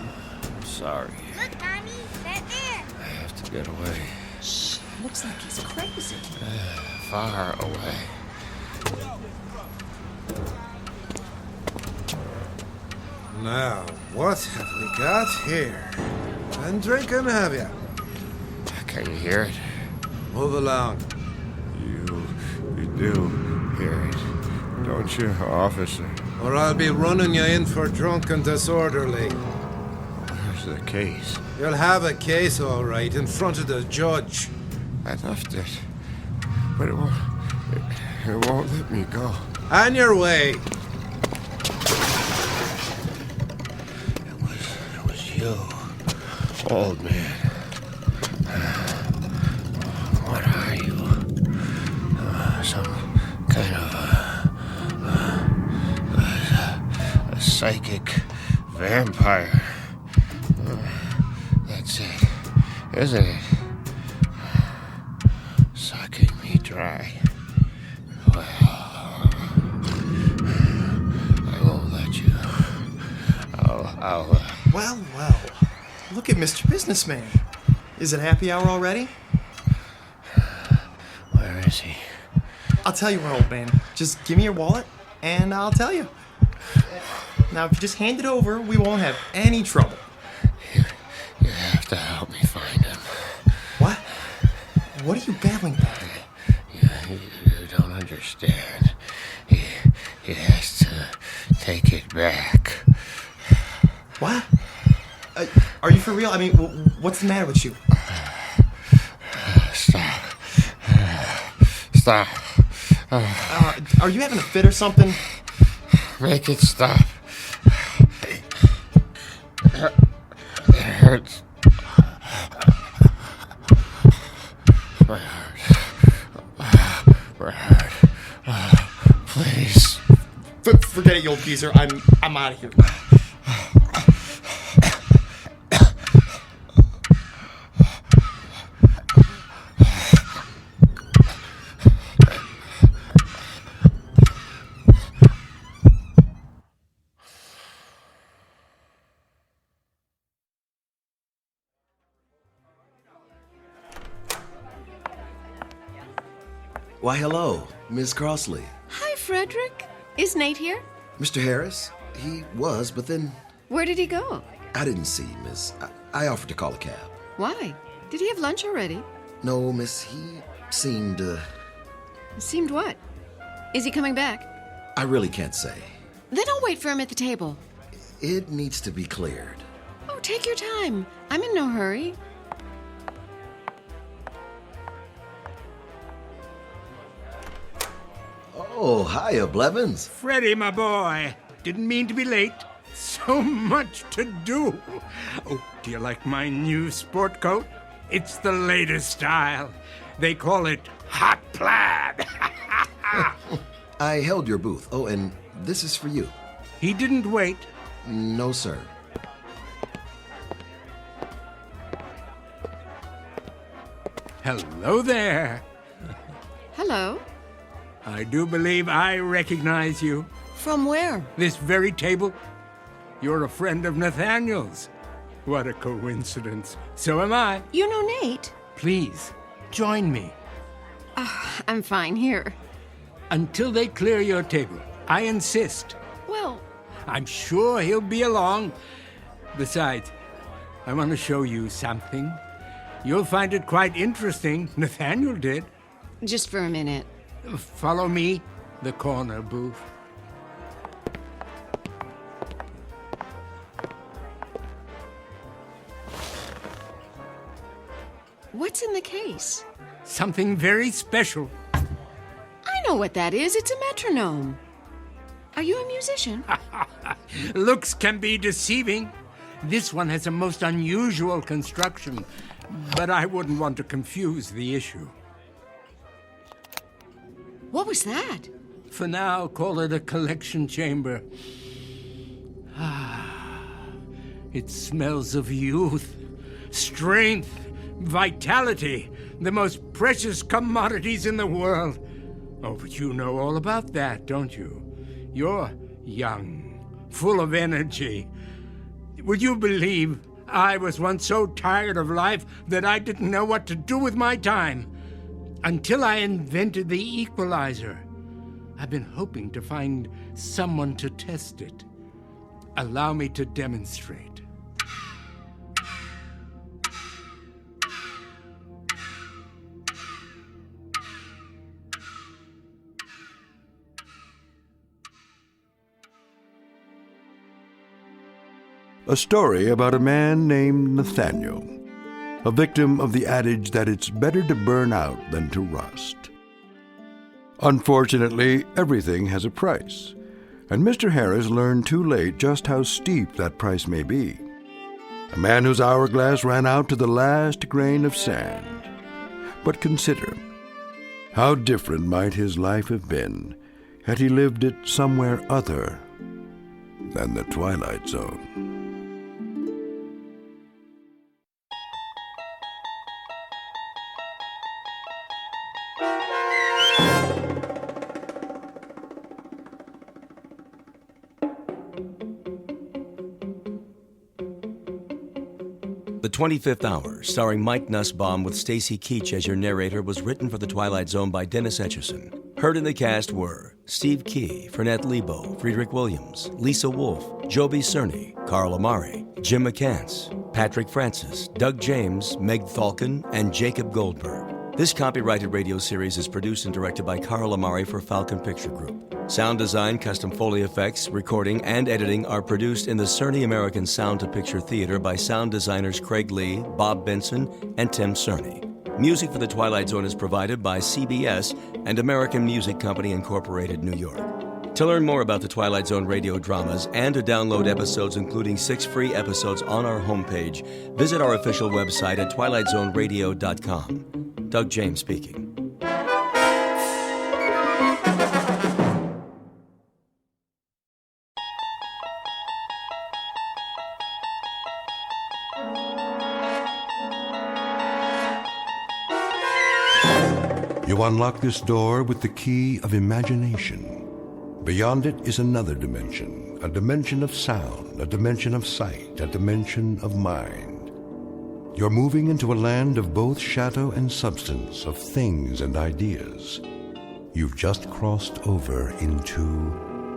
Speaker 3: I'm sorry.
Speaker 5: Look, Mommy, that man.
Speaker 3: I have to get away.
Speaker 11: Shh, looks like he's crazy.
Speaker 3: Far away.
Speaker 13: Now, what have we got here? Been drinking, have you?
Speaker 3: Can you hear it?
Speaker 13: Move along.
Speaker 3: You do hear it, don't you, officer?
Speaker 13: Or I'll be running you in for drunk and disorderly.
Speaker 3: Where's the case?
Speaker 13: You'll have a case, all right, in front of the judge.
Speaker 3: I left it, but it won't let me go.
Speaker 13: On your way.
Speaker 3: It was you, old man. What are you? Some kind of a psychic vampire. That's it, isn't it? Sucking me dry. Well, I won't let you. I'll
Speaker 16: Well, look at Mr. Businessman. Is it happy hour already?
Speaker 3: Where is he?
Speaker 16: I'll tell you what, old man. Just give me your wallet, and I'll tell you. Now, if you just hand it over, we won't have any trouble.
Speaker 3: You have to help me find him.
Speaker 16: What? What are you babbling about?
Speaker 3: You don't understand. He has to take it back.
Speaker 16: What? Are you for real? I mean, what's the matter with you?
Speaker 3: Stop.
Speaker 16: Are you having a fit or something?
Speaker 3: Make it stop. It hurts. My heart. Please.
Speaker 16: Forget it, you old geezer. I'm out of here.
Speaker 8: Why, hello, Miss Crossley.
Speaker 20: Hi, Frederick.
Speaker 14: Is Nate here?
Speaker 8: Mr. Harris? He was, but then
Speaker 14: Where did he go?
Speaker 8: I didn't see, miss. I offered to call a cab.
Speaker 14: Why? Did he have lunch already?
Speaker 8: No, miss, he seemed,
Speaker 14: Seemed what? Is he coming back?
Speaker 8: I really can't say.
Speaker 14: Then I'll wait for him at the table.
Speaker 8: It needs to be cleared.
Speaker 14: Oh, take your time. I'm in no hurry.
Speaker 8: Oh, hiya, Blevins.
Speaker 19: Freddie, my boy. Didn't mean to be late. So much to do. Oh, do you like my new sport coat? It's the latest style. They call it hot plaid.
Speaker 8: I held your booth. Oh, and this is for you.
Speaker 19: He didn't wait.
Speaker 8: No, sir.
Speaker 19: Hello there.
Speaker 14: Hello.
Speaker 19: I do believe I recognize you.
Speaker 14: From where?
Speaker 19: This very table. You're a friend of Nathaniel's. What a coincidence. So am I.
Speaker 14: You know Nate?
Speaker 19: Please, join me.
Speaker 14: I'm fine here.
Speaker 19: Until they clear your table. I insist.
Speaker 14: Well,
Speaker 19: I'm sure he'll be along. Besides, I want to show you something. You'll find it quite interesting. Nathaniel did.
Speaker 14: just for a minute.
Speaker 19: Follow me, the corner booth.
Speaker 14: What's in the case?
Speaker 19: Something very special.
Speaker 14: I know what that is. It's a metronome. Are you a musician?
Speaker 19: Looks can be deceiving. This one has a most unusual construction, but I wouldn't want to confuse the issue.
Speaker 14: What was that?
Speaker 19: For now, call it a collection chamber. It smells of youth, strength, vitality, the most precious commodities in the world. Oh, but you know all about that, don't you? You're young, full of energy. Would you believe I was once so tired of life that I didn't know what to do with my time? Until I invented the equalizer. I've been hoping to find someone to test it. Allow me to demonstrate.
Speaker 1: A story about a man named Nathaniel, a victim of the adage that it's better to burn out than to rust. Unfortunately, everything has a price, and Mr. Harris learned too late just how steep that price may be. A man whose hourglass ran out to the last grain of sand. But consider, how different might his life have been had he lived it somewhere other than the Twilight Zone.
Speaker 7: The 25th Hour, starring Mike Nussbaum with Stacy Keach as your narrator, was written for The Twilight Zone by Dennis Etchison. Heard in the cast were Steve Key, Fernette Lebo, Friedrich Williams, Lisa Wolfe, Joby Cerny, Carl Amari, Jim McCants, Patrick Francis, Doug James, Meg Thalken, and Jacob Goldberg. This copyrighted radio series is produced and directed by Carl Amari for Falcon Picture Group. Sound design, custom Foley effects, recording, and editing are produced in the Cerny American Sound to Picture Theater by sound designers Craig Lee, Bob Benson, and Tim Cerny. Music for The Twilight Zone is provided by CBS and American Music Company Incorporated, New York. To learn more about the Twilight Zone radio dramas and to download episodes, including 6 free episodes on our homepage, visit our official website at twilightzoneradio.com. Doug James speaking.
Speaker 1: You unlock this door with the key of imagination. Beyond it is another dimension, a dimension of sound, a dimension of sight, a dimension of mind. You're moving into a land of both shadow and substance, of things and ideas. You've just crossed over into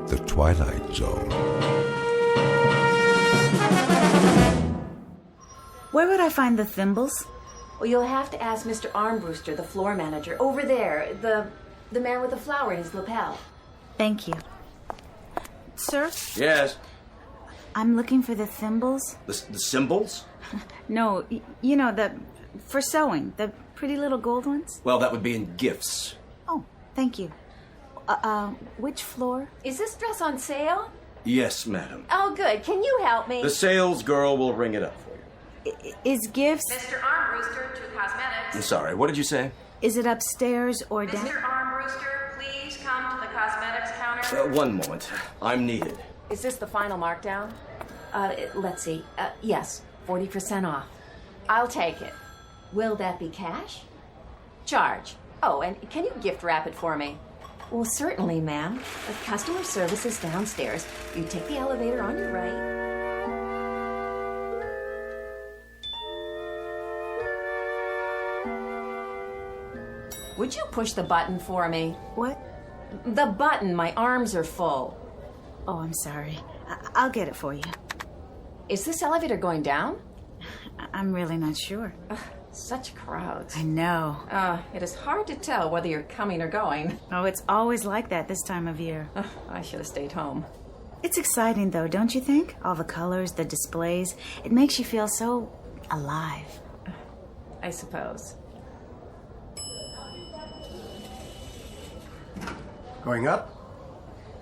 Speaker 1: The Twilight Zone.
Speaker 18: Where would I find the thimbles?
Speaker 20: Well, you'll have to ask Mr. Armbruster, the floor manager. Over there, the man with the flower in his lapel.
Speaker 18: Thank you. Sir?
Speaker 21: Yes.
Speaker 18: I'm looking for the thimbles.
Speaker 21: The symbols?
Speaker 18: No, you know, for sewing, the pretty little gold ones.
Speaker 21: Well, that would be in gifts.
Speaker 18: Oh, thank you. Which floor?
Speaker 20: Is this dress on sale?
Speaker 21: Yes, madam.
Speaker 20: Oh, good. Can you help me?
Speaker 21: The sales girl will ring it up for you.
Speaker 18: Is gifts...
Speaker 20: Mr. Armbruster to cosmetics.
Speaker 21: I'm sorry, what did you say?
Speaker 18: Is it upstairs or down?
Speaker 20: Mr. Armbruster, please come to the cosmetics counter.
Speaker 21: One moment. I'm needed.
Speaker 20: Is this the final markdown? Let's see. Yes, 40% off. I'll take it. Will that be cash? Charge. Oh, and can you gift wrap it for me? Well, certainly, ma'am. The customer service is downstairs. You take the elevator on your right. Would you push the button for me?
Speaker 18: What?
Speaker 20: The button. My arms are full.
Speaker 18: Oh, I'm sorry. I'll get it for you.
Speaker 20: Is this elevator going down?
Speaker 18: I'm really not sure.
Speaker 20: Such crowds.
Speaker 18: I know.
Speaker 20: It is hard to tell whether you're coming or going.
Speaker 18: Oh, it's always like that this time of year.
Speaker 20: I should have stayed home.
Speaker 18: It's exciting, though, don't you think? All the colors, the displays. It makes you feel so alive.
Speaker 20: I suppose.
Speaker 24: Going up?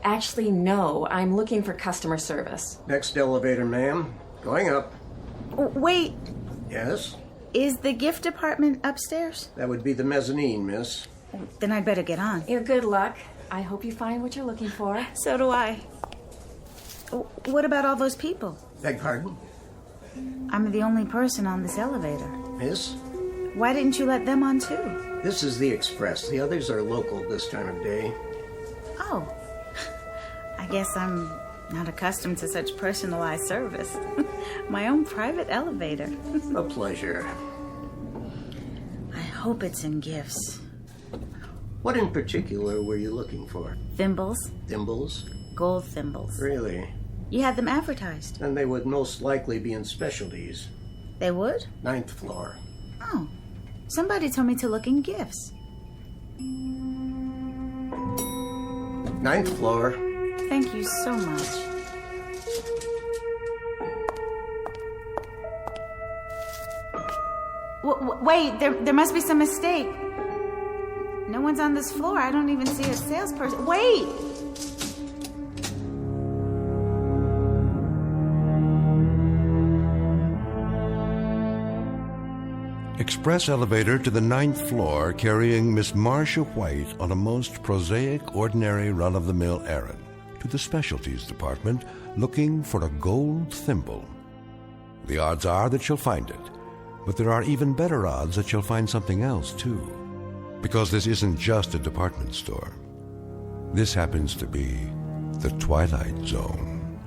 Speaker 20: Actually, no. I'm looking for customer service.
Speaker 24: Next elevator, ma'am. Going up.
Speaker 18: Wait.
Speaker 24: Yes?
Speaker 18: Is the gift department upstairs?
Speaker 24: That would be the mezzanine, miss.
Speaker 18: Then I'd better get on.
Speaker 20: Your good luck. I hope you find what you're looking for.
Speaker 18: So do I. What about all those people?
Speaker 24: Beg pardon?
Speaker 18: I'm the only person on this elevator.
Speaker 24: Miss?
Speaker 18: Why didn't you let them on too?
Speaker 24: This is the express. The others are local this time of day.
Speaker 18: Oh. I guess I'm not accustomed to such personalized service. My own private elevator.
Speaker 24: A pleasure.
Speaker 18: I hope it's in gifts.
Speaker 24: What in particular were you looking for?
Speaker 18: Thimbles.
Speaker 24: Thimbles?
Speaker 18: Gold thimbles.
Speaker 24: Really?
Speaker 18: You had them advertised.
Speaker 24: And they would most likely be in specialties.
Speaker 18: They would?
Speaker 24: 9th floor.
Speaker 18: Oh. Somebody told me to look in gifts.
Speaker 24: 9th floor.
Speaker 18: Thank you so much. Wait, there must be some mistake. No one's on this floor. I don't even see a salesperson. Wait!
Speaker 1: Express elevator to the 9th floor carrying Miss Marcia White on a most prosaic, ordinary, run-of-the-mill errand to the specialties department looking for a gold thimble. The odds are that she'll find it, but there are even better odds that she'll find something else, too. Because this isn't just a department store. This happens to be the Twilight Zone.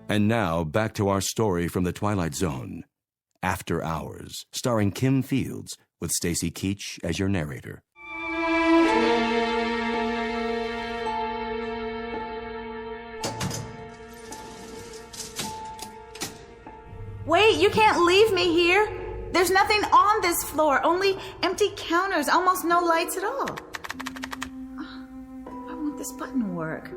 Speaker 7: And now, back to our story from the Twilight Zone. After Hours, starring Kim Fields, with Stacy Keach as your narrator.
Speaker 18: Wait, you can't leave me here. There's nothing on this floor, only empty counters, almost no lights at all. Why won't this button work?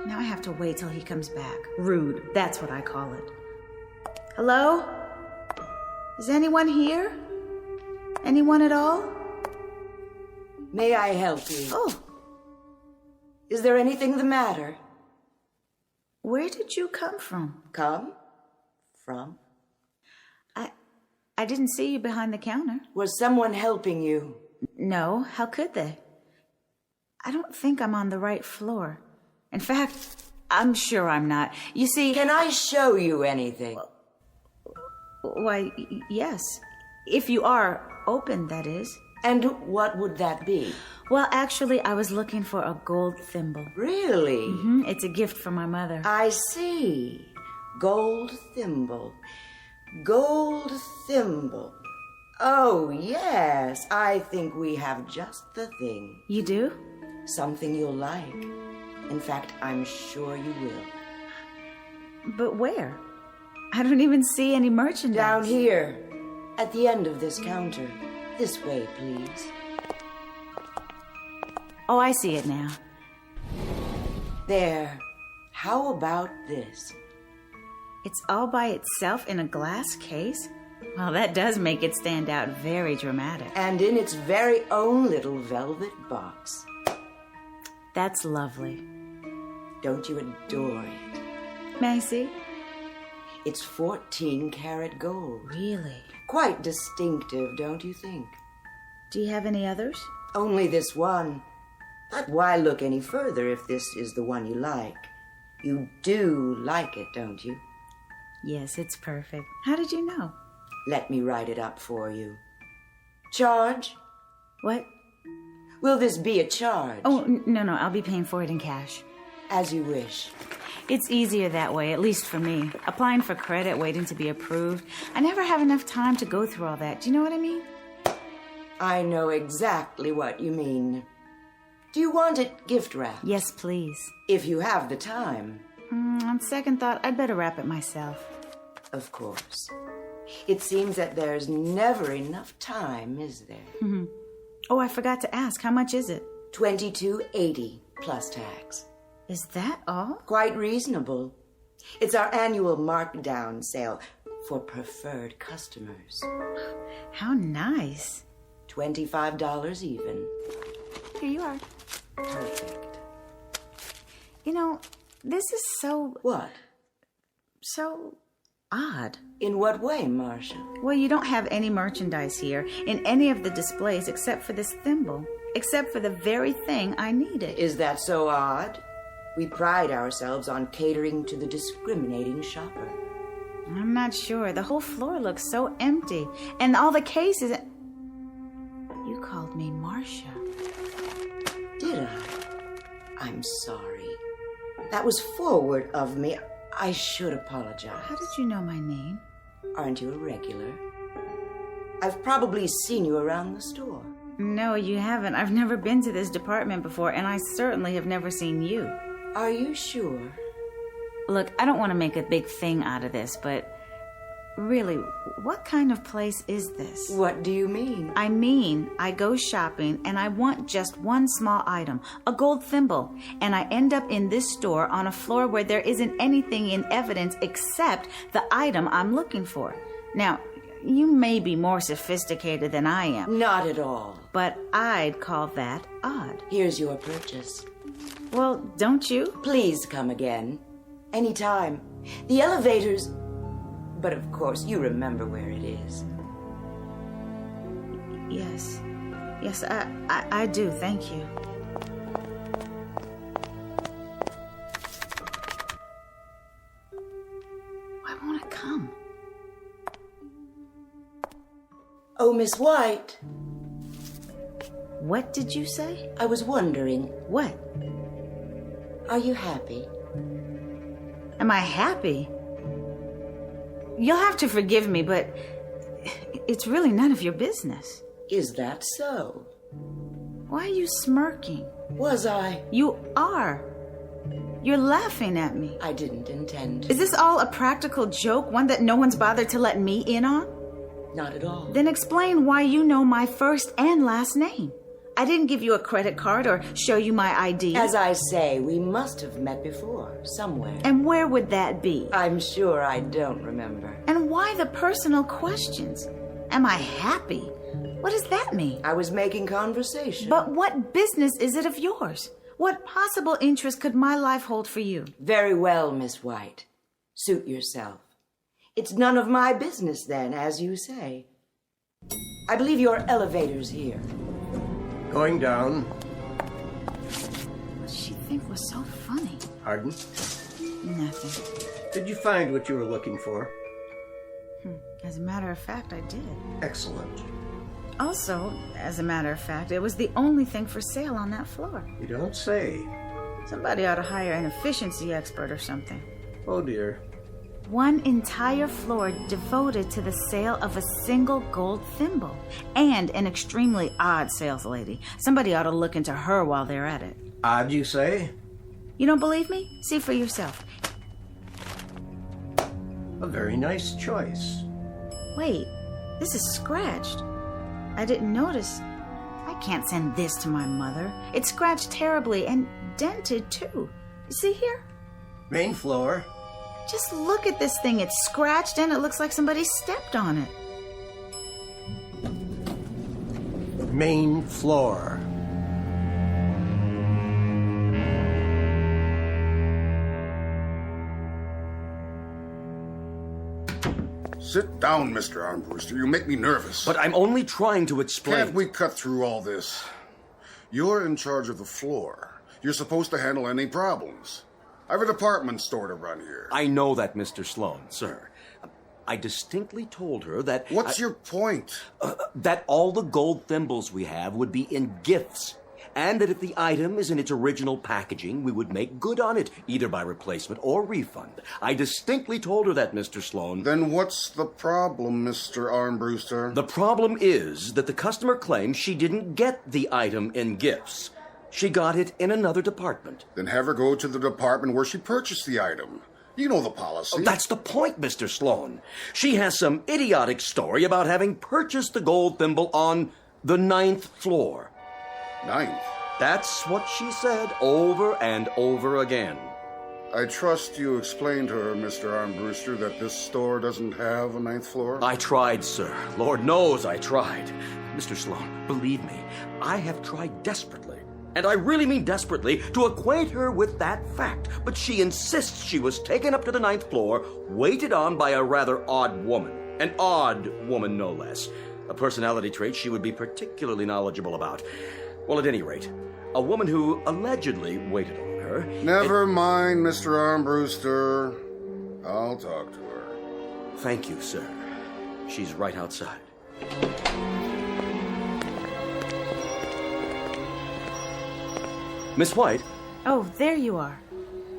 Speaker 18: Now I have to wait till he comes back. Rude, that's what I call it. Hello? Is anyone here? Anyone at all?
Speaker 25: May I help you?
Speaker 18: Oh.
Speaker 25: Is there anything the matter?
Speaker 18: Where did you come from?
Speaker 25: Come? From?
Speaker 18: I didn't see you behind the counter.
Speaker 25: Was someone helping you?
Speaker 18: No, how could they? I don't think I'm on the right floor. In fact, I'm sure I'm not. You see...
Speaker 25: Can I show you anything?
Speaker 18: Why, yes. If you are open, that is.
Speaker 25: And what would that be?
Speaker 18: Well, actually, I was looking for a gold thimble.
Speaker 25: Really?
Speaker 18: Mm-hmm. It's a gift from my mother.
Speaker 25: I see. Gold thimble. Gold thimble. Oh, yes. I think we have just the thing.
Speaker 18: You do?
Speaker 25: Something you'll like. In fact, I'm sure you will.
Speaker 18: But where? I don't even see any merchandise.
Speaker 25: Down here, at the end of this counter. This way, please.
Speaker 18: Oh, I see it now.
Speaker 25: There. How about this?
Speaker 18: It's all by itself in a glass case? Well, that does make it stand out very dramatic.
Speaker 25: And in its very own little velvet box.
Speaker 18: That's lovely.
Speaker 25: Don't you adore it?
Speaker 18: May I see?
Speaker 25: It's 14-karat gold.
Speaker 18: Really?
Speaker 25: Quite distinctive, don't you think?
Speaker 18: Do you have any others?
Speaker 25: Only this one. But why look any further if this is the one you like? You do like it, don't you?
Speaker 18: Yes, it's perfect. How did you know?
Speaker 25: Let me write it up for you. Charge?
Speaker 18: What?
Speaker 25: Will this be a charge?
Speaker 18: Oh, no, I'll be paying for it in cash.
Speaker 25: As you wish.
Speaker 18: It's easier that way, at least for me. Applying for credit, waiting to be approved. I never have enough time to go through all that. Do you know what I mean?
Speaker 25: I know exactly what you mean. Do you want it gift wrapped?
Speaker 18: Yes, please.
Speaker 25: If you have the time.
Speaker 18: On second thought, I'd better wrap it myself.
Speaker 25: Of course. It seems that there's never enough time, is there?
Speaker 18: Oh, I forgot to ask. How much is it?
Speaker 25: $22.80 plus tax.
Speaker 18: Is that all?
Speaker 25: Quite reasonable. It's our annual markdown sale for preferred customers.
Speaker 18: How nice.
Speaker 25: $25 even.
Speaker 18: Here you are.
Speaker 25: Perfect.
Speaker 18: You know, this is so...
Speaker 25: What?
Speaker 18: So odd.
Speaker 25: In what way, Marcia?
Speaker 18: Well, you don't have any merchandise here in any of the displays except for this thimble. Except for the very thing I needed.
Speaker 25: Is that so odd? We pride ourselves on catering to the discriminating shopper.
Speaker 18: I'm not sure. The whole floor looks so empty. And all the cases... You called me Marcia.
Speaker 25: Did I? I'm sorry. That was forward of me. I should apologize.
Speaker 18: How did you know my name?
Speaker 25: Aren't you a regular? I've probably seen you around the store.
Speaker 18: No, you haven't. I've never been to this department before, and I certainly have never seen you.
Speaker 25: Are you sure?
Speaker 18: Look, I don't want to make a big thing out of this, but really, what kind of place is this?
Speaker 25: What do you mean?
Speaker 18: I mean, I go shopping and I want just one small item, a gold thimble, and I end up in this store on a floor where there isn't anything in evidence except the item I'm looking for. Now, you may be more sophisticated than I am.
Speaker 25: Not at all.
Speaker 18: But I'd call that odd.
Speaker 25: Here's your purchase.
Speaker 18: Well, don't you?
Speaker 25: Please come again. Anytime. The elevators... But of course, you remember where it is.
Speaker 18: Yes. Yes, I do. Thank you. Why won't it come?
Speaker 25: Oh, Miss White.
Speaker 18: What did you say?
Speaker 25: I was wondering.
Speaker 18: What?
Speaker 25: Are you happy?
Speaker 18: Am I happy? You'll have to forgive me, but it's really none of your business.
Speaker 25: Is that so?
Speaker 18: Why are you smirking?
Speaker 25: Was I?
Speaker 18: You are. You're laughing at me.
Speaker 25: I didn't intend to.
Speaker 18: Is this all a practical joke, one that no one's bothered to let me in on?
Speaker 25: Not at all.
Speaker 18: Then explain why you know my first and last name. I didn't give you a credit card or show you my ID.
Speaker 25: As I say, we must have met before, somewhere.
Speaker 18: And where would that be?
Speaker 25: I'm sure I don't remember.
Speaker 18: And why the personal questions? Am I happy? What does that mean?
Speaker 25: I was making conversation.
Speaker 18: But what business is it of yours? What possible interest could my life hold for you?
Speaker 25: Very well, Miss White. Suit yourself. It's none of my business then, as you say. I believe your elevator's here.
Speaker 24: Going down.
Speaker 18: What did she think was so funny?
Speaker 24: Pardon?
Speaker 18: Nothing.
Speaker 24: Did you find what you were looking for?
Speaker 18: As a matter of fact, I did.
Speaker 24: Excellent.
Speaker 18: Also, as a matter of fact, it was the only thing for sale on that floor.
Speaker 24: You don't say.
Speaker 18: Somebody ought to hire an efficiency expert or something.
Speaker 24: Oh, dear.
Speaker 18: One entire floor devoted to the sale of a single gold thimble. And an extremely odd sales lady. Somebody ought to look into her while they're at it.
Speaker 24: Odd, you say?
Speaker 18: You don't believe me? See for yourself.
Speaker 24: A very nice choice.
Speaker 18: Wait, this is scratched. I didn't notice. I can't send this to my mother. It's scratched terribly and dented too. You see here?
Speaker 24: Main floor.
Speaker 18: Just look at this thing. It's scratched and it looks like somebody stepped on it.
Speaker 24: Main floor.
Speaker 2: Sit down, Mr. Armbruster. You make me nervous.
Speaker 21: But I'm only trying to explain.
Speaker 2: Can't we cut through all this? You're in charge of the floor. You're supposed to handle any problems. I have a department store to run here.
Speaker 21: I know that, Mr. Sloan, sir. I distinctly told her that...
Speaker 2: What's your point?
Speaker 21: That all the gold thimbles we have would be in gifts. And that if the item is in its original packaging, we would make good on it, either by replacement or refund. I distinctly told her that, Mr. Sloan.
Speaker 2: Then what's the problem, Mr. Armbruster?
Speaker 21: The problem is that the customer claims she didn't get the item in gifts. She got it in another department.
Speaker 2: Then have her go to the department where she purchased the item. You know the policy.
Speaker 21: Oh, that's the point, Mr. Sloan. She has some idiotic story about having purchased the gold thimble on the 9th floor.
Speaker 2: 9th?
Speaker 21: That's what she said over and over again.
Speaker 2: I trust you explained to her, Mr. Armbruster, that this store doesn't have a 9th floor?
Speaker 21: I tried, sir. Lord knows I tried. Mr. Sloan, believe me, I have tried desperately, and I really mean desperately, to acquaint her with that fact. But she insists she was taken up to the 9th floor, waited on by a rather odd woman. An odd woman, no less. A personality trait she would be particularly knowledgeable about. Well, at any rate, a woman who allegedly waited on her.
Speaker 2: Never mind, Mr. Armbruster. I'll talk to her.
Speaker 21: Thank you, sir. She's right outside. Miss White?
Speaker 18: Oh, there you are.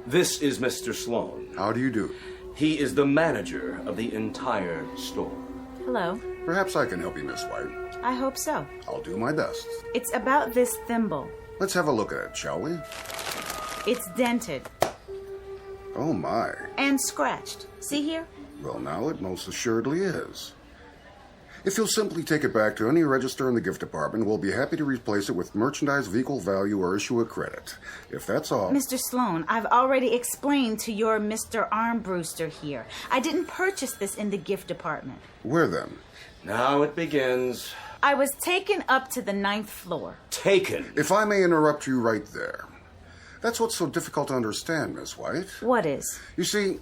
Speaker 21: This is Mr. Sloan.
Speaker 2: How do you do?
Speaker 21: He is the manager of the entire store.
Speaker 18: Hello.
Speaker 2: Perhaps I can help you, Miss White.
Speaker 18: I hope so.
Speaker 2: I'll do my best.
Speaker 18: It's about this thimble.
Speaker 2: Let's have a look at it, shall we?
Speaker 18: It's dented.
Speaker 2: Oh, my.
Speaker 18: And scratched. See here?
Speaker 2: Well, now it most assuredly is. If you'll simply take it back to any register in the gift department, we'll be happy to replace it with merchandise of equal value or issue a credit. If that's all...
Speaker 18: Mr. Sloan, I've already explained to your Mr. Armbruster here. I didn't purchase this in the gift department.
Speaker 2: Where then?
Speaker 21: Now it begins.
Speaker 18: I was taken up to the 9th floor.
Speaker 21: Taken?
Speaker 2: If I may interrupt you right there. That's what's so difficult to understand, Miss White.
Speaker 18: What is?
Speaker 2: You see,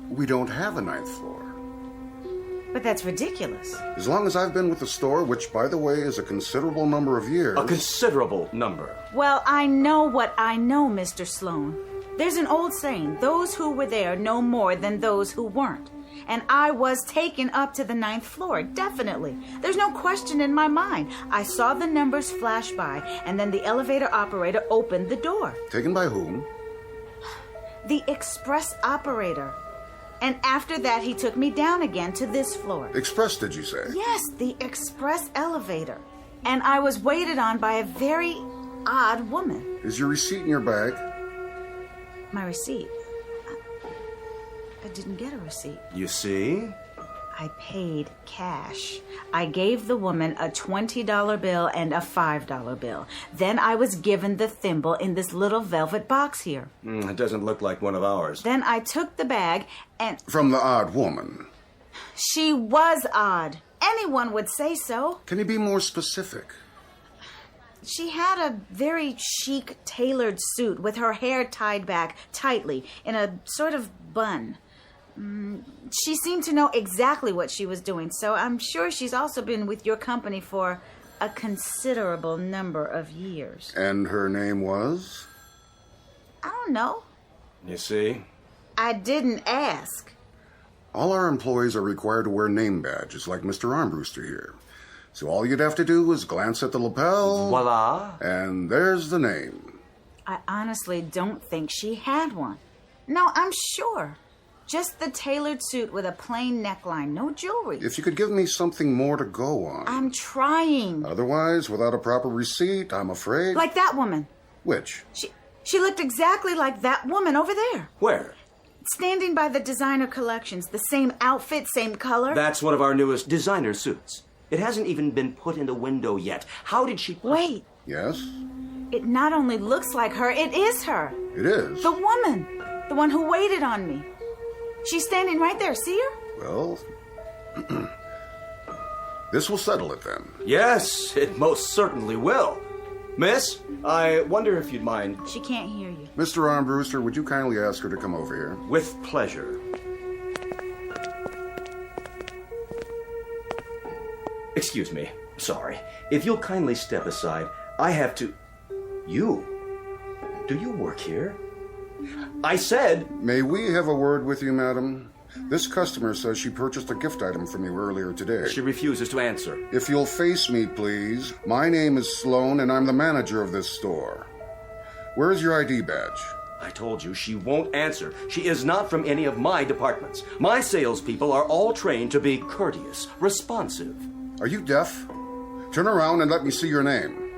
Speaker 2: we don't have a 9th floor.
Speaker 18: But that's ridiculous.
Speaker 2: As long as I've been with the store, which, by the way, is a considerable number of years...
Speaker 21: A considerable number.
Speaker 18: Well, I know what I know, Mr. Sloan. There's an old saying, those who were there know more than those who weren't. And I was taken up to the 9th floor, definitely. There's no question in my mind. I saw the numbers flash by, and then the elevator operator opened the door.
Speaker 2: Taken by whom?
Speaker 18: The express operator. And after that, he took me down again to this floor.
Speaker 2: Express, did you say?
Speaker 18: Yes, the express elevator. And I was waited on by a very odd woman.
Speaker 2: Is your receipt in your bag?
Speaker 18: My receipt? I didn't get a receipt.
Speaker 21: You see?
Speaker 18: I paid cash. I gave the woman a $20 bill and a $5 bill. Then I was given the thimble in this little velvet box here.
Speaker 21: It doesn't look like one of ours.
Speaker 18: Then I took the bag and...
Speaker 2: From the odd woman.
Speaker 18: She was odd. Anyone would say so.
Speaker 2: Can you be more specific?
Speaker 18: She had a very chic tailored suit with her hair tied back tightly in a sort of bun. She seemed to know exactly what she was doing, so I'm sure she's also been with your company for a considerable number of years.
Speaker 2: And her name was?
Speaker 18: I don't know.
Speaker 21: You see?
Speaker 18: I didn't ask.
Speaker 2: All our employees are required to wear name badges, like Mr. Armbruster here. So all you'd have to do is glance at the lapel.
Speaker 21: Voila.
Speaker 2: And there's the name.
Speaker 18: I honestly don't think she had one. No, I'm sure. Just the tailored suit with a plain neckline, no jewelry.
Speaker 2: If you could give me something more to go on.
Speaker 18: I'm trying.
Speaker 2: Otherwise, without a proper receipt, I'm afraid...
Speaker 18: Like that woman.
Speaker 2: Which?
Speaker 18: She looked exactly like that woman over there.
Speaker 21: Where?
Speaker 18: Standing by the designer collections. The same outfit, same color.
Speaker 21: That's one of our newest designer suits. It hasn't even been put in the window yet. How did she...
Speaker 18: Wait.
Speaker 2: Yes?
Speaker 18: It not only looks like her, it is her.
Speaker 2: It is?
Speaker 18: The woman. The one who waited on me. She's standing right there. See her?
Speaker 2: Well... this will settle it then.
Speaker 21: Yes, it most certainly will. Miss, I wonder if you'd mind...
Speaker 18: She can't hear you.
Speaker 2: Mr. Armbruster, would you kindly ask her to come over here?
Speaker 21: With pleasure. Excuse me. Sorry. If you'll kindly step aside, I have to... You? Do you work here? I said...
Speaker 2: May we have a word with you, madam? This customer says she purchased a gift item from you earlier today.
Speaker 21: She refuses to answer.
Speaker 2: If you'll face me, please. My name is Sloan, and I'm the manager of this store. Where's your ID badge?
Speaker 21: I told you she won't answer. She is not from any of my departments. My salespeople are all trained to be courteous, responsive.
Speaker 2: Are you deaf? Turn around and let me see your name.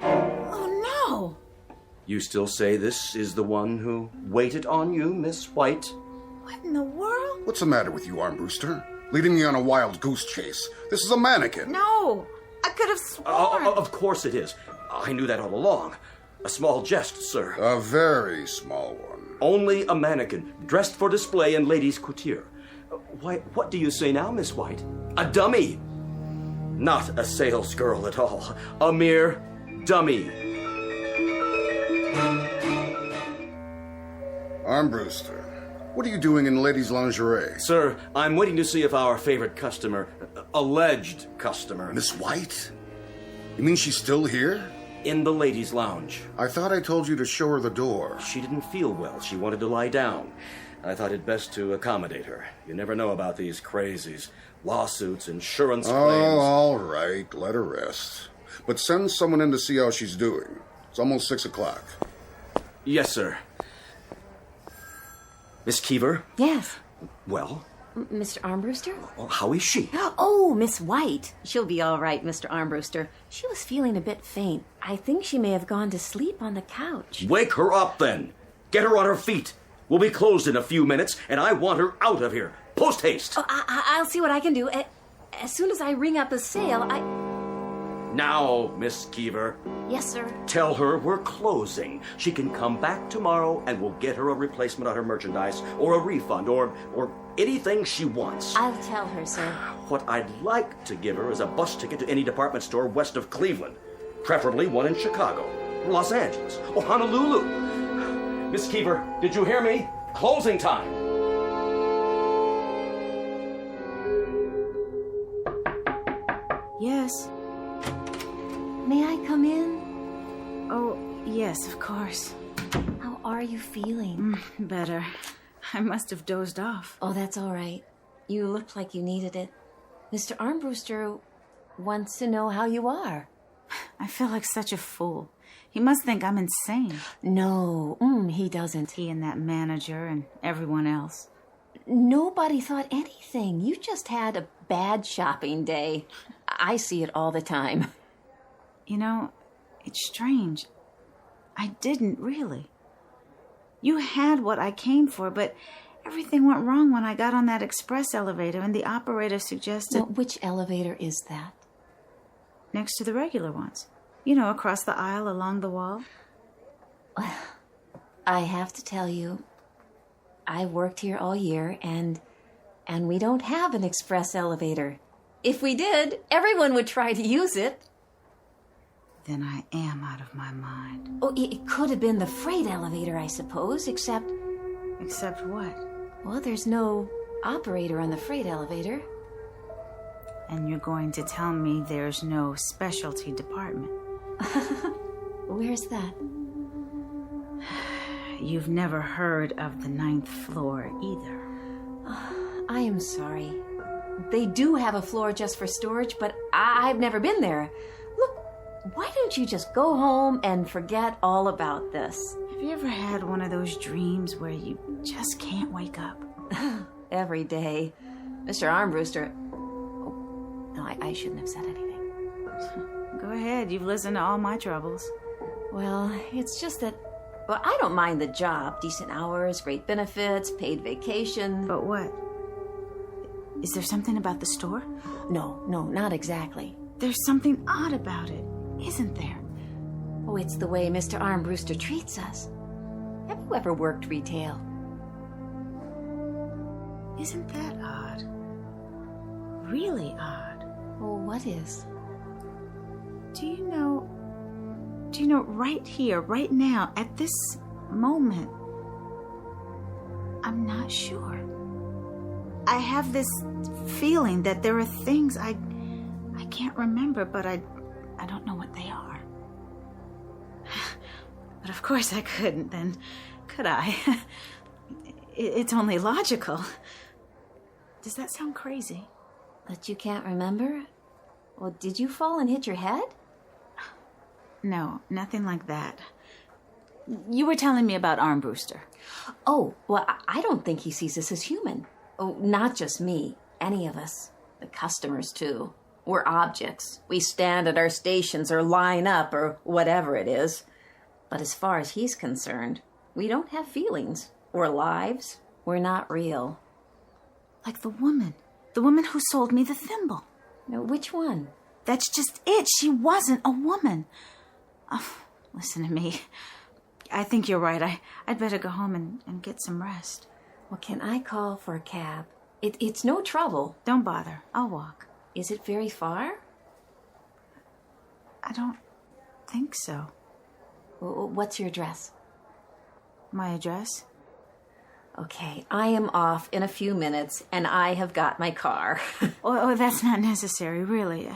Speaker 18: Oh, no!
Speaker 21: You still say this is the one who waited on you, Miss White?
Speaker 18: What in the world?
Speaker 2: What's the matter with you, Armbruster? Leading me on a wild goose chase. This is a mannequin.
Speaker 18: No! I could have sworn.
Speaker 21: Of course it is. I knew that all along. A small jest, sir.
Speaker 2: A very small one.
Speaker 21: Only a mannequin, dressed for display in ladies' couture. Why, what do you say now, Miss White? A dummy! Not a sales girl at all. A mere dummy.
Speaker 2: Armbruster, what are you doing in ladies' lingerie?
Speaker 21: Sir, I'm waiting to see if our favorite customer, alleged customer...
Speaker 2: Miss White? You mean she's still here?
Speaker 21: In the ladies' lounge.
Speaker 2: I thought I told you to show her the door.
Speaker 21: She didn't feel well. She wanted to lie down. I thought it best to accommodate her. You never know about these crazies. Lawsuits, insurance claims...
Speaker 2: Oh, all right. Let her rest. But send someone in to see how she's doing. It's almost 6 o'clock.
Speaker 21: Yes, sir. Miss Keever?
Speaker 20: Yes.
Speaker 21: Well?
Speaker 20: Mr. Armbruster?
Speaker 21: Well, how is she?
Speaker 20: Oh, Miss White. She'll be all right, Mr. Armbruster. She was feeling a bit faint. I think she may have gone to sleep on the couch.
Speaker 21: Wake her up, then. Get her on her feet. We'll be closed in a few minutes, and I want her out of here. Post haste.
Speaker 20: Oh, I'll see what I can do. As soon as I ring up a sale,
Speaker 21: Now, Miss Keever.
Speaker 20: Yes, sir.
Speaker 21: Tell her we're closing. She can come back tomorrow, and we'll get her a replacement on her merchandise, or a refund, or anything she wants.
Speaker 20: I'll tell her, sir.
Speaker 21: What I'd like to give her is a bus ticket to any department store west of Cleveland. Preferably one in Chicago, Los Angeles, or Honolulu. Miss Keever, did you hear me? Closing time.
Speaker 18: Yes.
Speaker 20: May I come in?
Speaker 18: Oh, yes, of course.
Speaker 20: How are you feeling?
Speaker 18: Better. I must have dozed off.
Speaker 20: Oh, that's all right. You looked like you needed it. Mr. Armbruster wants to know how you are.
Speaker 18: I feel like such a fool. He must think I'm insane.
Speaker 20: No, he doesn't.
Speaker 18: He and that manager and everyone else.
Speaker 20: Nobody thought anything. You just had a bad shopping day. I see it all the time.
Speaker 18: You know, it's strange. I didn't really. You had what I came for, but everything went wrong when I got on that express elevator and the operator suggested...
Speaker 20: Well, which elevator is that?
Speaker 18: Next to the regular ones. You know, across the aisle along the wall.
Speaker 20: I have to tell you, I worked here all year, and we don't have an express elevator. If we did, everyone would try to use it.
Speaker 18: Then I am out of my mind.
Speaker 20: Oh, it could have been the freight elevator, I suppose, except...
Speaker 18: Except what?
Speaker 20: Well, there's no operator on the freight elevator.
Speaker 18: And you're going to tell me there's no specialty department?
Speaker 20: Where's that?
Speaker 18: You've never heard of the 9th floor either.
Speaker 20: I am sorry. They do have a floor just for storage, but I've never been there. Look, why don't you just go home and forget all about this?
Speaker 18: Have you ever had one of those dreams where you just can't wake up?
Speaker 20: Every day. Mr. Armbruster. Oh, no, I shouldn't have said anything.
Speaker 18: Go ahead. You've listened to all my troubles.
Speaker 20: Well, it's just that... Well, I don't mind the job. Decent hours, great benefits, paid vacation.
Speaker 18: But what? Is there something about the store?
Speaker 20: No, not exactly.
Speaker 18: There's something odd about it, isn't there?
Speaker 20: Oh, it's the way Mr. Armbruster treats us. Have you ever worked retail?
Speaker 18: Isn't that odd? Really odd.
Speaker 20: Well, what is?
Speaker 18: Do you know right here, right now, at this moment, I'm not sure. I have this feeling that there are things I can't remember, but I don't know what they are. But of course I couldn't then, could I? It's only logical. Does that sound crazy?
Speaker 20: That you can't remember? Well, did you fall and hit your head?
Speaker 18: No, nothing like that. You were telling me about Armbruster.
Speaker 20: Oh, well, I don't think he sees us as human. Oh, not just me. Any of us. The customers, too. We're objects. We stand at our stations or line up or whatever it is. But as far as he's concerned, we don't have feelings or lives. We're not real.
Speaker 18: Like the woman who sold me the thimble.
Speaker 20: No, which one?
Speaker 18: That's just it. She wasn't a woman. Oh, listen to me. I think you're right. I'd better go home and get some rest.
Speaker 20: Well, can I call for a cab? It's no trouble.
Speaker 18: Don't bother. I'll walk.
Speaker 20: Is it very far?
Speaker 18: I don't think so.
Speaker 20: What's your address?
Speaker 18: My address?
Speaker 20: Okay, I am off in a few minutes, and I have got my car.
Speaker 18: Oh, that's not necessary, really.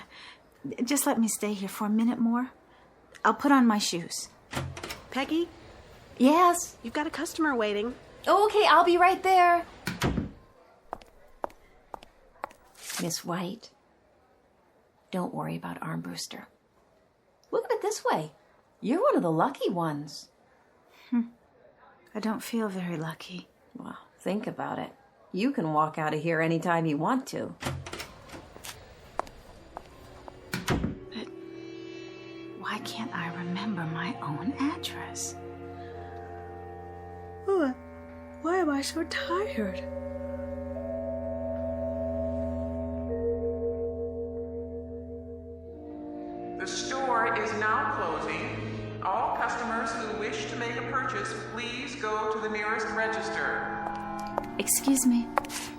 Speaker 18: Just let me stay here for a minute more. I'll put on my shoes.
Speaker 6: Peggy?
Speaker 20: Yes?
Speaker 6: You've got a customer waiting.
Speaker 20: Oh, okay, I'll be right there. Miss White, don't worry about Armbruster. Look at it this way. You're one of the lucky ones.
Speaker 18: I don't feel very lucky.
Speaker 20: Well, think about it. You can walk out of here anytime you want to.
Speaker 18: But why can't I remember my own address? Oh, why am I so tired?
Speaker 15: The store is now closing. All customers who wish to make a purchase, please go to the nearest register.
Speaker 18: Excuse me.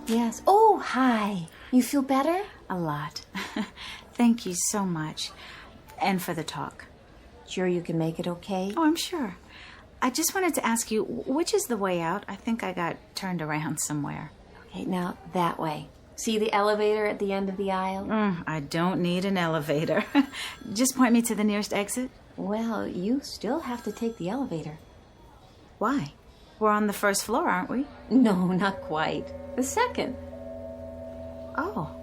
Speaker 20: Yes. Oh, hi. You feel better?
Speaker 18: A lot. Thank you so much. And for the talk.
Speaker 20: Sure you can make it okay?
Speaker 18: Oh, I'm sure. I just wanted to ask you, which is the way out? I think I got turned around somewhere.
Speaker 20: Okay, now that way. See the elevator at the end of the aisle?
Speaker 18: I don't need an elevator. Just point me to the nearest exit.
Speaker 20: Well, you still have to take the elevator.
Speaker 18: Why? We're on the first floor, aren't we?
Speaker 20: No, not quite. The second.
Speaker 18: Oh.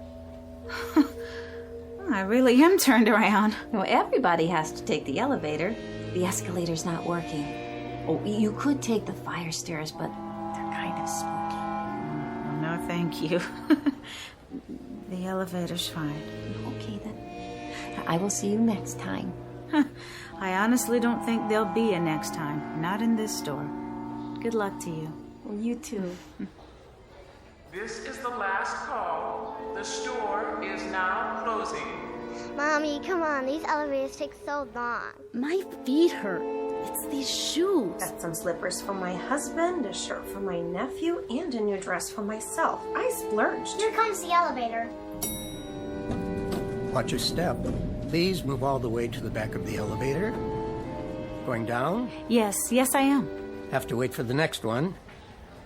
Speaker 18: I really am turned around.
Speaker 20: Well, everybody has to take the elevator. The escalator's not working. Oh, you could take the fire stairs, but they're kind of spooky.
Speaker 18: Oh, no, thank you. The elevator's fine.
Speaker 20: Okay, then. I will see you next time.
Speaker 18: I honestly don't think there'll be a next time. Not in this store. Good luck to you.
Speaker 20: Well, you too.
Speaker 15: This is the last call. The store is now closing.
Speaker 5: Mommy, come on. These elevators take so long.
Speaker 6: My feet hurt. It's these shoes.
Speaker 17: Got some slippers for my husband, a shirt for my nephew, and a new dress for myself. I splurged.
Speaker 5: Here comes the elevator.
Speaker 22: Watch your step. Please move all the way to the back of the elevator. Going down?
Speaker 18: Yes, I am.
Speaker 22: Have to wait for the next one.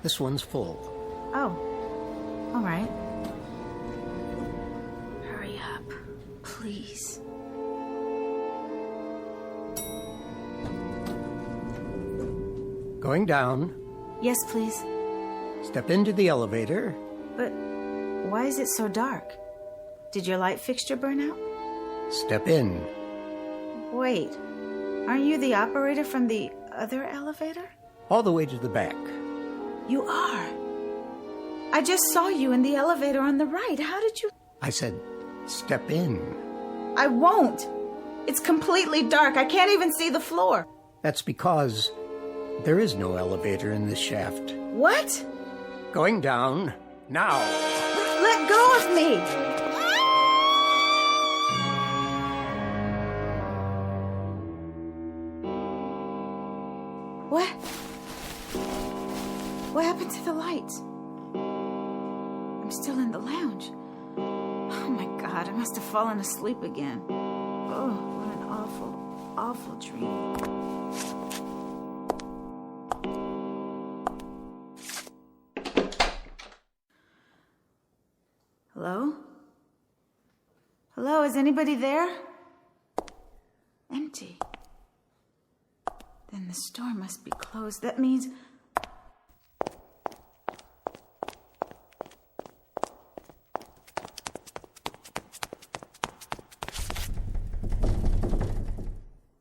Speaker 22: This one's full.
Speaker 18: Oh, all right. Hurry up, please.
Speaker 22: Going down.
Speaker 18: Yes, please.
Speaker 22: Step into the elevator.
Speaker 18: But why is it so dark? Did your light fixture burn out?
Speaker 22: Step in.
Speaker 18: Wait, aren't you the operator from the other elevator?
Speaker 22: All the way to the back.
Speaker 18: You are. I just saw you in the elevator on the right. How did you...
Speaker 22: I said, step in.
Speaker 18: I won't. It's completely dark. I can't even see the floor.
Speaker 22: That's because there is no elevator in this shaft.
Speaker 18: What?
Speaker 22: Going down now.
Speaker 18: Let go of me. What? What happened to the lights? I'm still in the lounge. Oh my God, I must have fallen asleep again. Oh, what an awful, awful dream. Hello? Hello, is anybody there? Empty. Then the store must be closed. That means...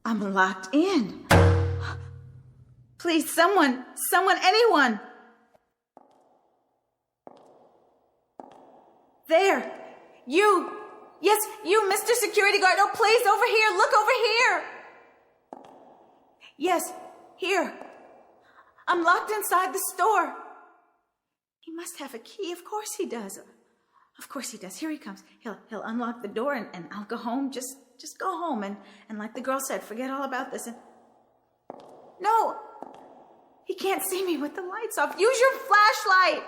Speaker 18: I'm locked in. Please, someone, anyone. There. You. Yes, you, Mr. Security Guard. Oh, please, over here. Look over here. Yes, here. I'm locked inside the store. He must have a key. Of course he does. Of course he does. Here he comes. He'll unlock the door and I'll go home. Just go home and like the girl said, forget all about this. And no, he can't see me with the lights off. Use your flashlight.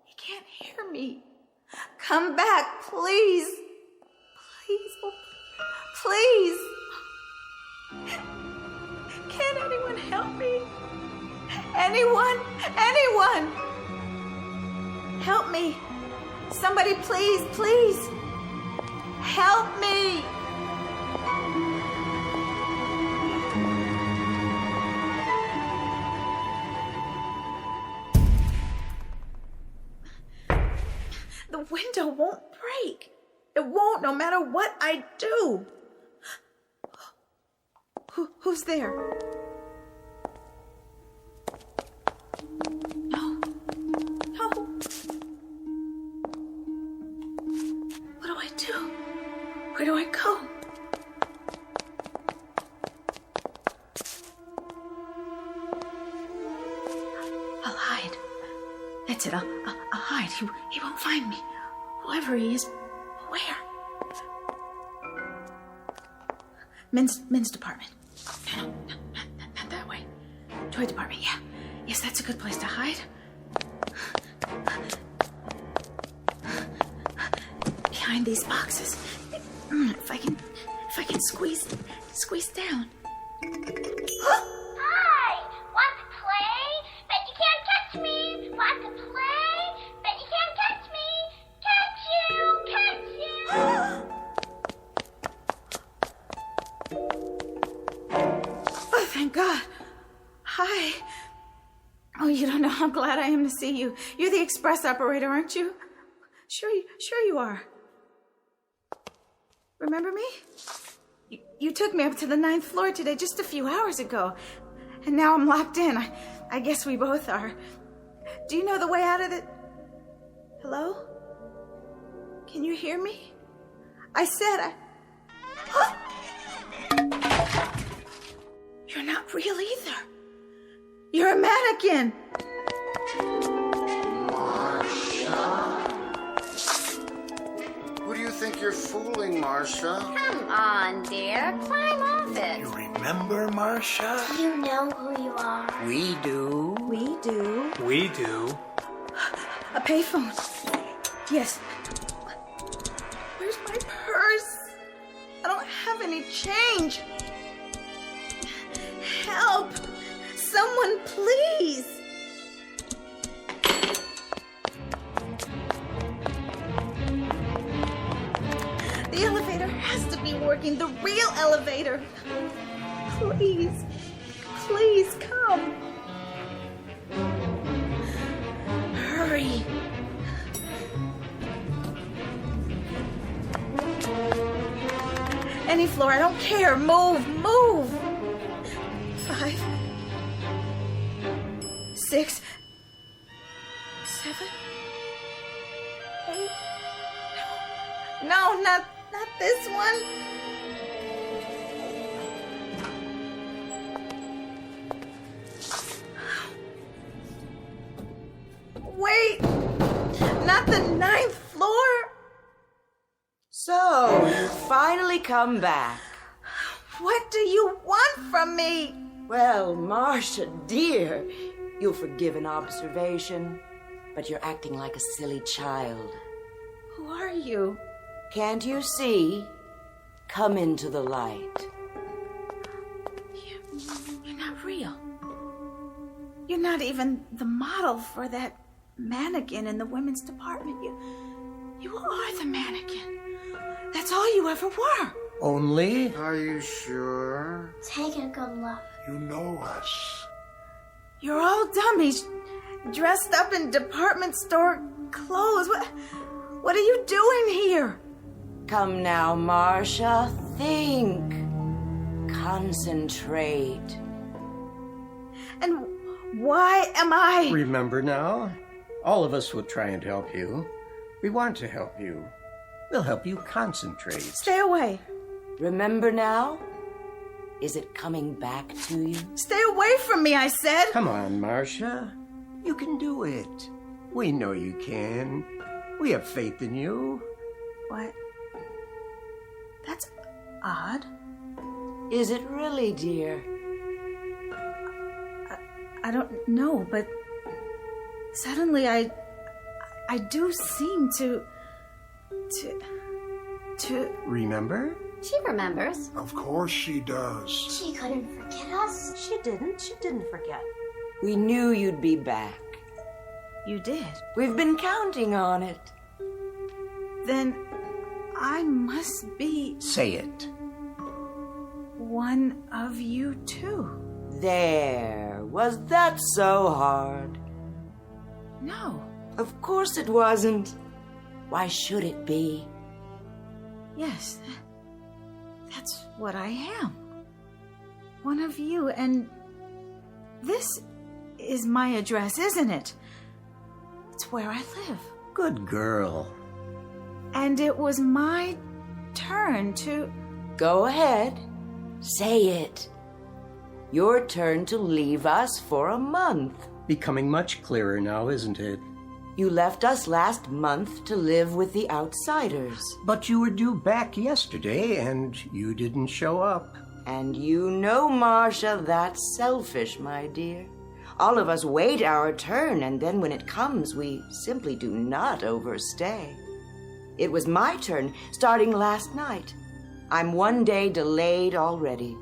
Speaker 18: He can't hear me. Come back, please. Please, oh, please. Can anyone help me? Anyone? Help me. Somebody, please, please. Help me. The window won't break. It won't, no matter what I do. Who's there? No. What do I do? Where do I go? I'll hide. That's it. I'll hide. He won't find me. Whoever he is, where? Men's department. No, not that way. Toy department, yeah. Yes, that's a good place to hide. Behind these boxes. If I can squeeze down.
Speaker 5: Hi! Want to play? Bet you can't catch me! Want to play? Bet you can't catch me! Catch you!
Speaker 18: Oh, thank God. Hi. Oh, you don't know how glad I am to see you. You're the express operator, aren't you? Sure you are. Remember me? You took me up to the 9th floor today just a few hours ago. And now I'm locked in. I guess we both are. Do you know the way out of the... Hello? Can you hear me? I said You're not real either. You're a mannequin.
Speaker 2: Who do you think you're fooling, Marcia?
Speaker 5: Come on, dear. Climb off it.
Speaker 13: You remember, Marcia?
Speaker 5: You know who you are.
Speaker 22: We do.
Speaker 18: We do.
Speaker 13: We do.
Speaker 18: A payphone. Yes. Where's my purse? I don't have any change. Help! Someone, please! The elevator has to be working. The real elevator. Please. Please come. Hurry. Any floor, I don't care. Move. No, not this one. Wait! Not the 9th floor?
Speaker 25: So, you finally come back.
Speaker 18: What do you want from me?
Speaker 25: Well, Marcia, dear, you'll forgive an observation, but you're acting like a silly child.
Speaker 18: Who are you?
Speaker 25: Can't you see? Come into the light.
Speaker 18: You're not real. You're not even the model for that mannequin in the women's department. You are the mannequin. That's all you ever were.
Speaker 24: Only?
Speaker 2: Are you sure?
Speaker 5: Take a good look.
Speaker 24: You know us.
Speaker 18: You're all dummies, dressed up in department store clothes. What are you doing here?
Speaker 25: Come now, Marcia. Think. Concentrate.
Speaker 18: And why am I...
Speaker 22: Remember now? All of us will try and help you. We want to help you. We'll help you concentrate.
Speaker 18: Stay away.
Speaker 25: Remember now? Is it coming back to you?
Speaker 18: Stay away from me, I said.
Speaker 22: Come on, Marcia. You can do it. We know you can. We have faith in you.
Speaker 18: What? That's odd.
Speaker 25: Is it really, dear?
Speaker 18: I don't know, but suddenly I do seem to
Speaker 22: Remember?
Speaker 6: She remembers.
Speaker 24: Of course she does.
Speaker 5: She couldn't forget us.
Speaker 17: She didn't forget.
Speaker 25: We knew you'd be back.
Speaker 18: You did.
Speaker 25: We've been counting on it.
Speaker 18: Then I must be...
Speaker 22: Say it.
Speaker 18: one of you too.
Speaker 25: There. Was that so hard?
Speaker 18: No.
Speaker 25: Of course it wasn't. Why should it be?
Speaker 18: Yes. That's what I am. One of you, and this is my address, isn't it? It's where I live.
Speaker 22: Good girl.
Speaker 18: And it was my turn to...
Speaker 25: Go ahead. Say it. Your turn to leave us for a month.
Speaker 22: Becoming much clearer now, isn't it?
Speaker 25: You left us last month to live with the outsiders.
Speaker 22: But you were due back yesterday, and you didn't show up.
Speaker 25: And you know, Marcia, that's selfish, my dear. All of us wait our turn, and then when it comes, we simply do not overstay. It was my turn, starting last night. I'm one day delayed already.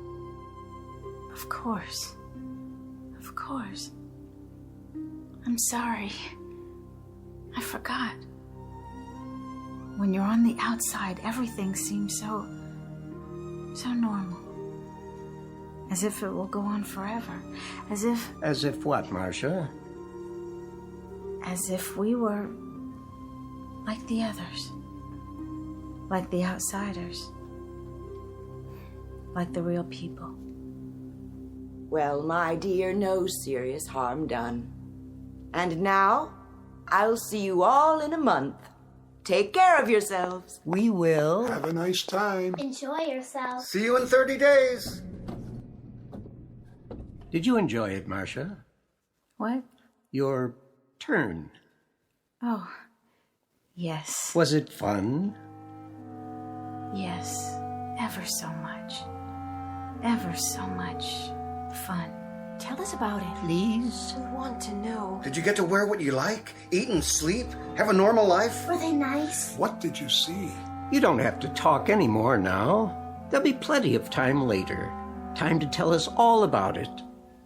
Speaker 18: Of course. Of course. I'm sorry. I forgot. When you're on the outside, everything seems so normal. As if it will go on forever. As if...
Speaker 22: As if what, Marcia?
Speaker 18: As if we were like the others. Like the outsiders. Like the real people.
Speaker 25: Well, my dear, no serious harm done. And now, I'll see you all in a month. Take care of yourselves.
Speaker 22: We will.
Speaker 24: Have a nice time.
Speaker 5: Enjoy yourself.
Speaker 24: See you in 30 days.
Speaker 22: Did you enjoy it, Marcia?
Speaker 18: What?
Speaker 22: Your turn.
Speaker 18: Oh, yes.
Speaker 22: Was it fun?
Speaker 18: Yes. Ever so much. Ever so much fun.
Speaker 17: Tell us about it.
Speaker 22: Please?
Speaker 17: We want to know.
Speaker 24: Did you get to wear what you like? Eat and sleep? Have a normal life?
Speaker 5: Were they nice?
Speaker 24: What did you see?
Speaker 22: You don't have to talk anymore now. There'll be plenty of time later. Time to tell us all about it.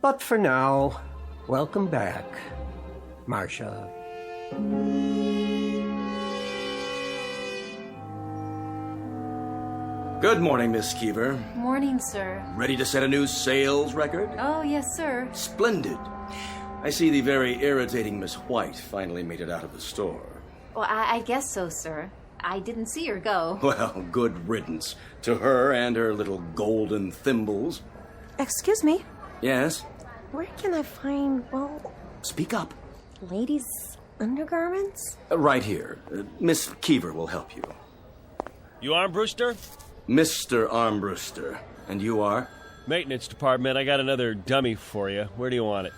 Speaker 22: But for now, welcome back, Marcia.
Speaker 21: Good morning, Miss Keever.
Speaker 14: Morning, sir.
Speaker 21: Ready to set a new sales record?
Speaker 14: Oh, yes, sir.
Speaker 21: Splendid. I see the very irritating Miss White finally made it out of the store.
Speaker 6: Well, I guess so, sir. I didn't see her go.
Speaker 21: Well, good riddance to her and her little golden thimbles.
Speaker 17: Excuse me.
Speaker 21: Yes?
Speaker 17: Where can I find, well,
Speaker 21: Speak up.
Speaker 17: ladies' undergarments?
Speaker 21: Right here. Miss Keever will help you.
Speaker 4: You Armbruster?
Speaker 21: Mr. Armbruster. And you are?
Speaker 4: Maintenance department. I got another dummy for you. Where do you want it?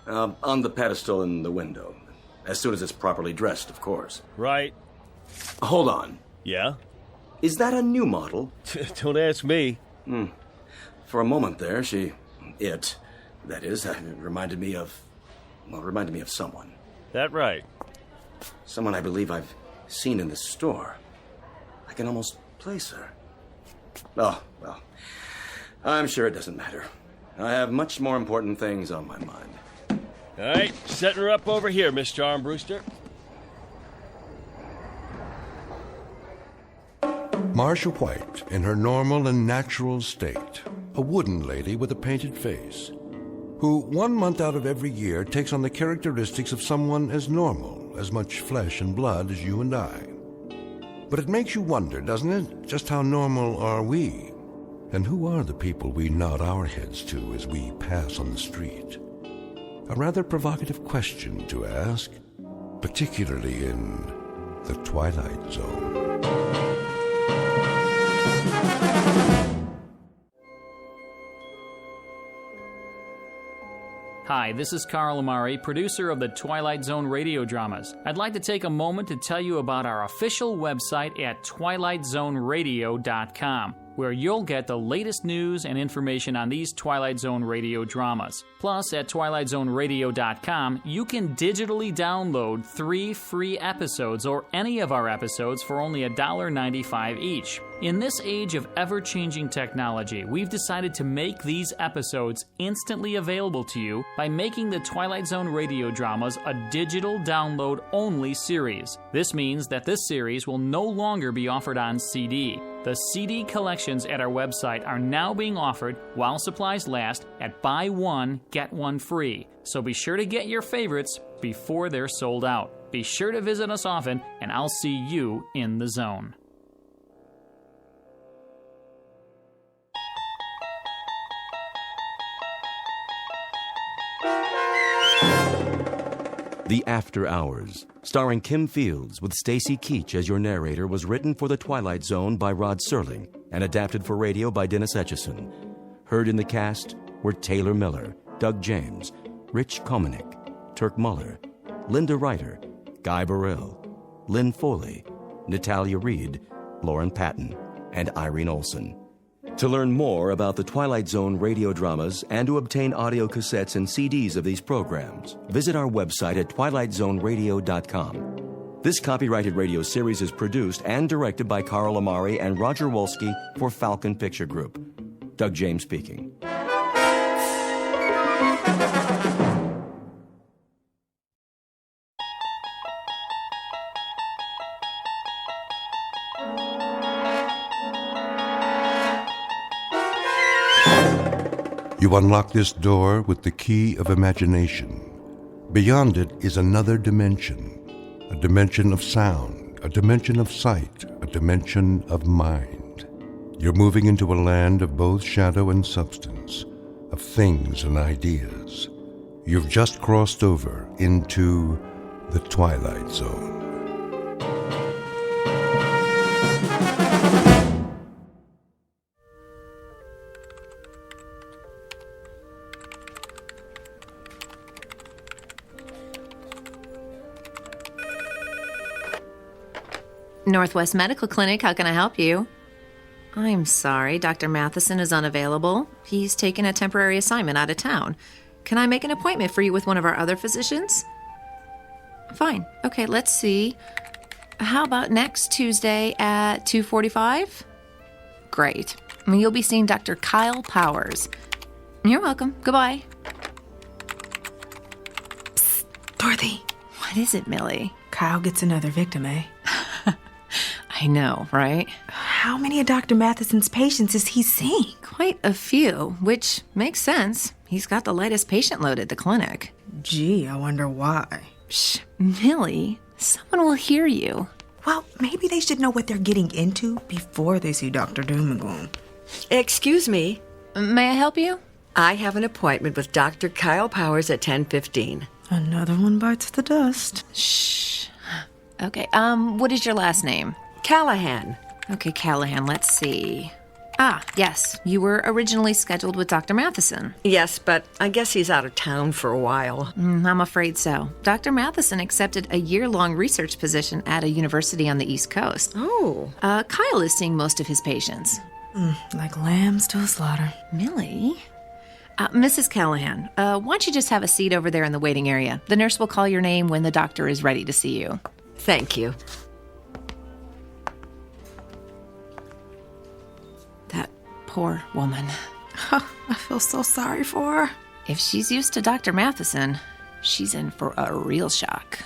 Speaker 21: On the pedestal in the window. As soon as it's properly dressed, of course.
Speaker 4: Right.
Speaker 21: Hold on.
Speaker 4: Yeah?
Speaker 21: Is that a new model?
Speaker 4: Don't ask me.
Speaker 21: For a moment there, that is, reminded me of someone.
Speaker 4: That right?
Speaker 21: Someone I believe I've seen in the store. I can almost place her. Oh, well, I'm sure it doesn't matter. I have much more important things on my mind.
Speaker 4: All right, setting her up over here, Mr. Armbruster.
Speaker 1: Marcia White, in her normal and natural state, a wooden lady with a painted face, who 1 month out of every year takes on the characteristics of someone as normal, as much flesh and blood as you and I. But it makes you wonder, doesn't it? Just how normal are we? And who are the people we nod our heads to as we pass on the street? A rather provocative question to ask, particularly in the Twilight Zone.
Speaker 9: Hi, this is Carl Amari, producer of the Twilight Zone radio dramas. I'd like to take a moment to tell you about our official website at twilightzoneradio.com, where you'll get the latest news and information on these Twilight Zone radio dramas. Plus, at twilightzoneradio.com, you can digitally download 3 free episodes or any of our episodes for only $1.95 each. In this age of ever-changing technology, we've decided to make these episodes instantly available to you by making the Twilight Zone radio dramas a digital download-only series. This means that this series will no longer be offered on CD. The CD collections at our website are now being offered, while supplies last, at buy one, get one free. So be sure to get your favorites before they're sold out. Be sure to visit us often, and I'll see you in the zone.
Speaker 7: The After Hours, starring Kim Fields with Stacy Keach as your narrator, was written for The Twilight Zone by Rod Serling and adapted for radio by Dennis Etchison. Heard in the cast were Taylor Miller, Doug James, Rich Komanek, Turk Muller, Linda Ryder, Guy Burrell, Lynn Foley, Natalia Reed, Lauren Patton, and Irene Olson. To learn more about the Twilight Zone radio dramas and to obtain audio cassettes and CDs of these programs, visit our website at twilightzoneradio.com. This copyrighted radio series is produced and directed by Carl Amari and Roger Wolski for Falcon Picture Group. Doug James speaking.
Speaker 1: You unlock this door with the key of imagination. Beyond it is another dimension, a dimension of sound, a dimension of sight, a dimension of mind. You're moving into a land of both shadow and substance, of things and ideas. You've just crossed over into the Twilight Zone.
Speaker 6: Northwest Medical Clinic, how can I help you? I'm sorry, Dr. Matheson is unavailable. He's taken a temporary assignment out of town. Can I make an appointment for you with one of our other physicians? Fine. Okay, let's see. How about next Tuesday at 2:45? Great. You'll be seeing Dr. Kyle Powers. You're welcome. Goodbye.
Speaker 10: Psst, Dorothy.
Speaker 6: What is it, Millie?
Speaker 10: Kyle gets another victim, eh?
Speaker 6: I know, right?
Speaker 10: How many of Dr. Matheson's patients is he seeing?
Speaker 6: Quite a few, which makes sense. He's got the lightest patient load at the clinic.
Speaker 10: Gee, I wonder why.
Speaker 6: Shh, Millie, someone will hear you.
Speaker 10: Well, maybe they should know what they're getting into before they see Dr. Doomagloom.
Speaker 12: Excuse me.
Speaker 6: May I help you?
Speaker 12: I have an appointment with Dr. Kyle Powers at 10:15.
Speaker 10: Another one bites the dust.
Speaker 6: Shh. Okay, what is your last name?
Speaker 12: Callahan.
Speaker 6: Okay, Callahan, let's see. Ah, yes, you were originally scheduled with Dr. Matheson.
Speaker 12: Yes, but I guess he's out of town for a while.
Speaker 6: I'm afraid so. Dr. Matheson accepted a year-long research position at a university on the East Coast.
Speaker 12: Oh.
Speaker 6: Kyle is seeing most of his patients.
Speaker 10: Like lambs to a slaughter.
Speaker 6: Millie? Mrs. Callahan, why don't you just have a seat over there in the waiting area? The nurse will call your name when the doctor is ready to see you.
Speaker 12: Thank you.
Speaker 6: That poor woman.
Speaker 10: I feel so sorry for her.
Speaker 6: If she's used to Dr. Matheson, she's in for a real shock.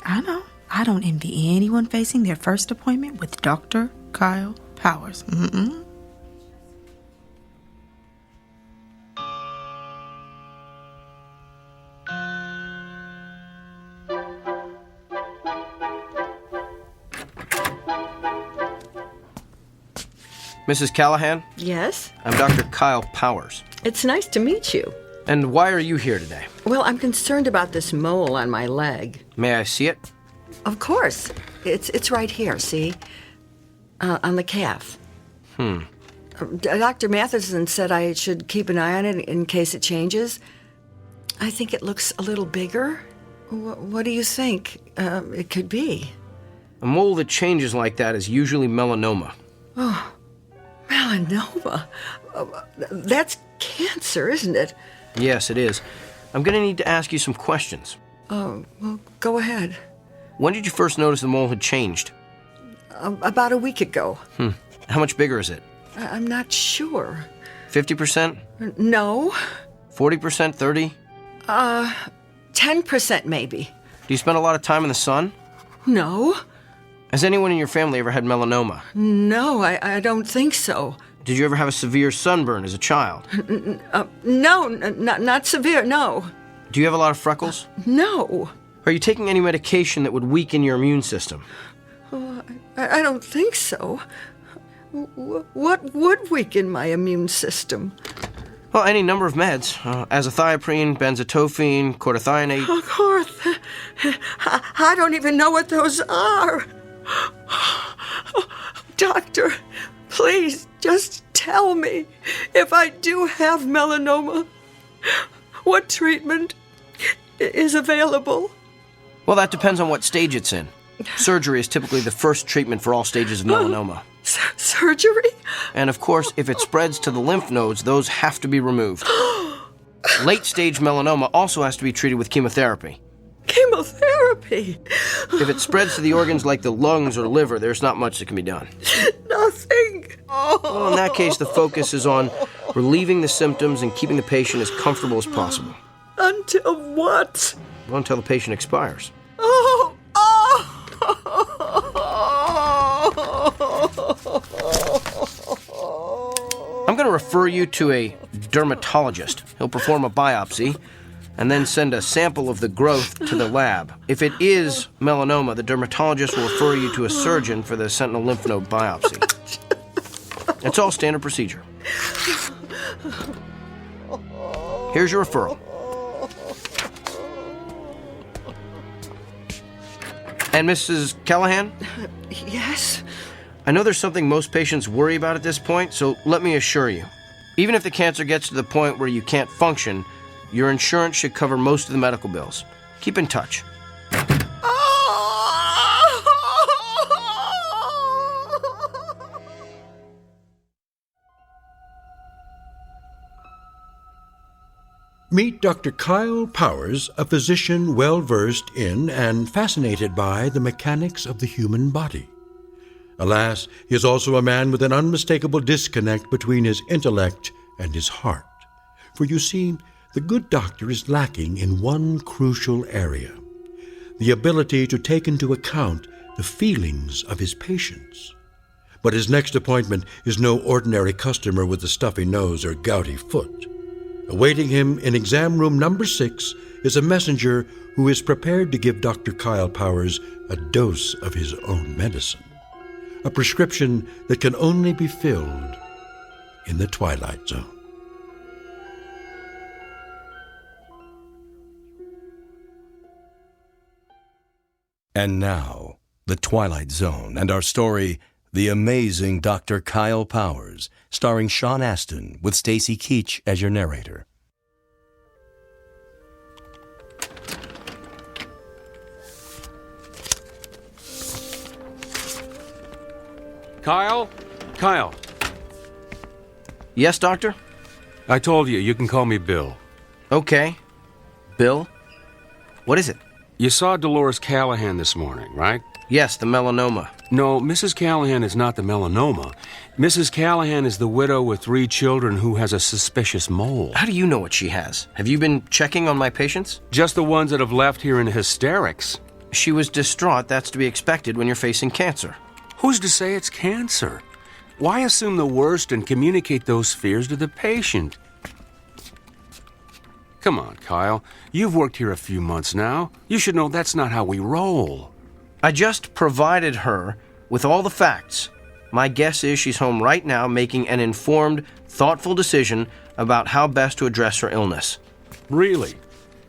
Speaker 10: I know. I don't envy anyone facing their first appointment with Dr. Kyle Powers.
Speaker 21: Mrs. Callahan?
Speaker 12: Yes?
Speaker 21: I'm Dr. Kyle Powers.
Speaker 12: It's nice to meet you.
Speaker 21: And why are you here today?
Speaker 12: Well, I'm concerned about this mole on my leg.
Speaker 21: May I see it?
Speaker 12: Of course. It's right here, see? On the calf. Dr. Matheson said I should keep an eye on it in case it changes. I think it looks a little bigger. What do you think it could be?
Speaker 21: A mole that changes like that is usually melanoma.
Speaker 12: Oh, melanoma. That's cancer, isn't it?
Speaker 21: Yes, it is. I'm going to need to ask you some questions.
Speaker 12: Oh, well, go ahead.
Speaker 21: When did you first notice the mole had changed?
Speaker 12: About a week ago.
Speaker 21: How much bigger is it?
Speaker 12: I'm not sure.
Speaker 21: 50%?
Speaker 12: No.
Speaker 21: 40%? 30?
Speaker 12: 10% maybe.
Speaker 21: Do you spend a lot of time in the sun?
Speaker 12: No.
Speaker 21: Has anyone in your family ever had melanoma?
Speaker 12: No, I don't think so.
Speaker 21: Did you ever have a severe sunburn as a child?
Speaker 12: No, not severe, no.
Speaker 21: Do you have a lot of freckles?
Speaker 12: No.
Speaker 21: Are you taking any medication that would weaken your immune system?
Speaker 12: Oh, I don't think so. What would weaken my immune system?
Speaker 21: Well, any number of meds. Azathioprine, benzotophine, chlorothianate.
Speaker 12: I don't even know what those are. Doctor, please just tell me if I do have melanoma, what treatment is available?
Speaker 21: Well, that depends on what stage it's in. Surgery is typically the first treatment for all stages of melanoma.
Speaker 12: Surgery?
Speaker 21: And of course, if it spreads to the lymph nodes, those have to be removed. Late-stage melanoma also has to be treated with chemotherapy.
Speaker 12: Chemotherapy?
Speaker 21: If it spreads to the organs like the lungs or liver, there's not much that can be done.
Speaker 12: Nothing.
Speaker 21: Well, in that case, the focus is on relieving the symptoms and keeping the patient as comfortable as possible.
Speaker 12: Until what?
Speaker 21: Well, until the patient expires. I'm going to refer you to a dermatologist. He'll perform a biopsy and then send a sample of the growth to the lab. If it is melanoma, the dermatologist will refer you to a surgeon for the sentinel lymph node biopsy. It's all standard procedure. Here's your referral. And Mrs. Callahan?
Speaker 12: Yes?
Speaker 21: I know there's something most patients worry about at this point, so let me assure you. Even if the cancer gets to the point where you can't function, your insurance should cover most of the medical bills. Keep in touch.
Speaker 1: Meet Dr. Kyle Powers, a physician well-versed in and fascinated by the mechanics of the human body. Alas, he is also a man with an unmistakable disconnect between his intellect and his heart. For you see, the good doctor is lacking in one crucial area: the ability to take into account the feelings of his patients. But his next appointment is no ordinary customer with a stuffy nose or gouty foot. Awaiting him in exam room number 6 is a messenger who is prepared to give Dr. Kyle Powers a dose of his own medicine, a prescription that can only be filled in the Twilight Zone.
Speaker 7: And now, the Twilight Zone and our story, The Amazing Dr. Kyle Powers, starring Sean Astin with Stacy Keach as your narrator.
Speaker 3: Kyle? Kyle.
Speaker 8: Yes, Doctor?
Speaker 3: I told you can call me Bill.
Speaker 8: Okay. Bill? What is it?
Speaker 3: You saw Dolores Callahan this morning, right?
Speaker 8: Yes, the melanoma.
Speaker 3: No, Mrs. Callahan is not the melanoma. Mrs. Callahan is the widow with 3 children who has a suspicious mole.
Speaker 8: How do you know what she has? Have you been checking on my patients?
Speaker 3: Just the ones that have left here in hysterics.
Speaker 8: She was distraught. That's to be expected when you're facing cancer.
Speaker 3: Who's to say it's cancer? Why assume the worst and communicate those fears to the patient? Come on, Kyle. You've worked here a few months now. You should know that's not how we roll.
Speaker 8: I just provided her with all the facts. My guess is she's home right now making an informed, thoughtful decision about how best to address her illness.
Speaker 3: Really?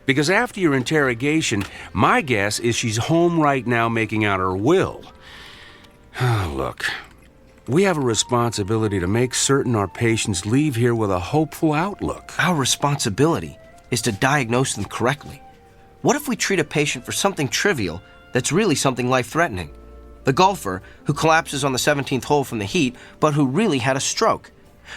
Speaker 3: Because after your interrogation, my guess is she's home right now making out her will. Look, we have a responsibility to make certain our patients leave here with a hopeful outlook.
Speaker 8: Our responsibility is to diagnose them correctly. What if we treat a patient for something trivial that's really something life-threatening? The golfer who collapses on the 17th hole from the heat, but who really had a stroke.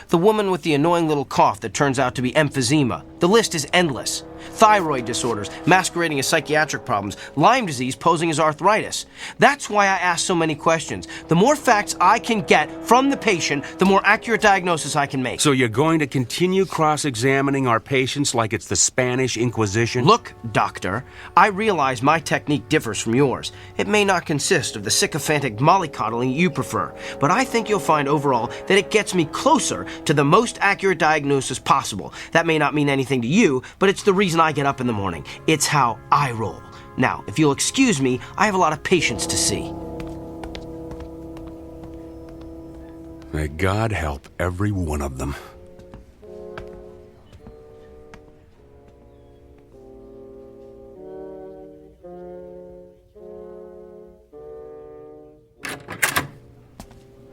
Speaker 8: The woman with the annoying little cough that turns out to be emphysema. The list is endless. Thyroid disorders masquerading as psychiatric problems. Lyme disease posing as arthritis. That's why I ask so many questions. The more facts I can get from the patient, the more accurate diagnosis I can make.
Speaker 3: So you're going to continue cross-examining our patients like it's the Spanish Inquisition?
Speaker 8: Look, doctor, I realize my technique differs from yours. It may not consist of the sycophantic mollycoddling you prefer, but I think you'll find overall that it gets me closer to the most accurate diagnosis possible. That may not mean anything to you, but it's the reason I get up in the morning. It's how I roll. Now, if you'll excuse me, I have a lot of patients to see.
Speaker 3: May God help every one of them.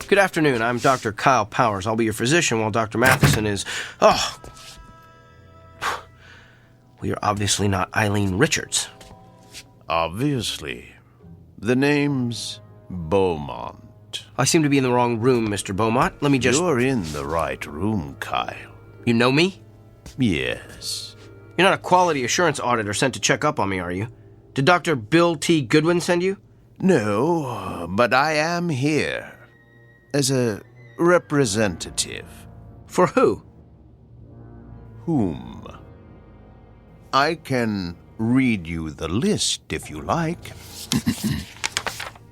Speaker 8: Good afternoon. I'm Dr. Kyle Powers. I'll be your physician while Dr. Matheson is... Oh! We are obviously not Eileen Richards.
Speaker 11: Obviously. The name's Beaumont.
Speaker 8: I seem to be in the wrong room, Mr. Beaumont. Let me just...
Speaker 11: You're in the right room, Kyle.
Speaker 8: You know me?
Speaker 11: Yes.
Speaker 8: You're not a quality assurance auditor sent to check up on me, are you? Did Dr. Bill T. Goodwin send you?
Speaker 11: No, but I am here. As a representative.
Speaker 8: For who?
Speaker 11: Whom? I can read you the list if you like.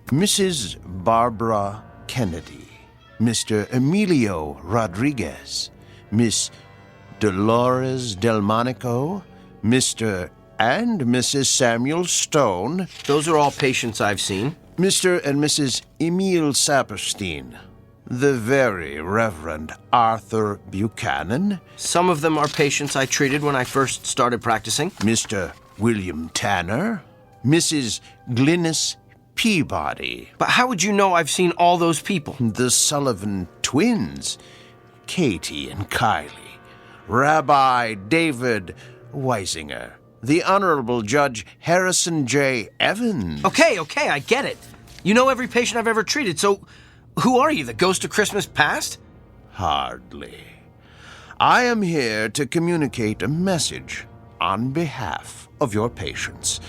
Speaker 11: Mrs. Barbara Kennedy, Mr. Emilio Rodriguez, Miss Dolores Delmonico, Mr. and Mrs. Samuel Stone.
Speaker 8: Those are all patients I've seen.
Speaker 11: Mr. and Mrs. Emile Saperstein, the very Reverend Arthur Buchanan.
Speaker 8: Some of them are patients I treated when I first started practicing.
Speaker 11: Mr. William Tanner, Mrs. Glynis Peabody.
Speaker 8: But how would you know I've seen all those people?
Speaker 11: The Sullivan twins, Katie and Kylie, Rabbi David Weisinger, the Honorable Judge Harrison J. Evans.
Speaker 8: Okay, I get it. You know every patient I've ever treated, so who are you, the ghost of Christmas past?
Speaker 11: Hardly. I am here to communicate a message on behalf of your patients.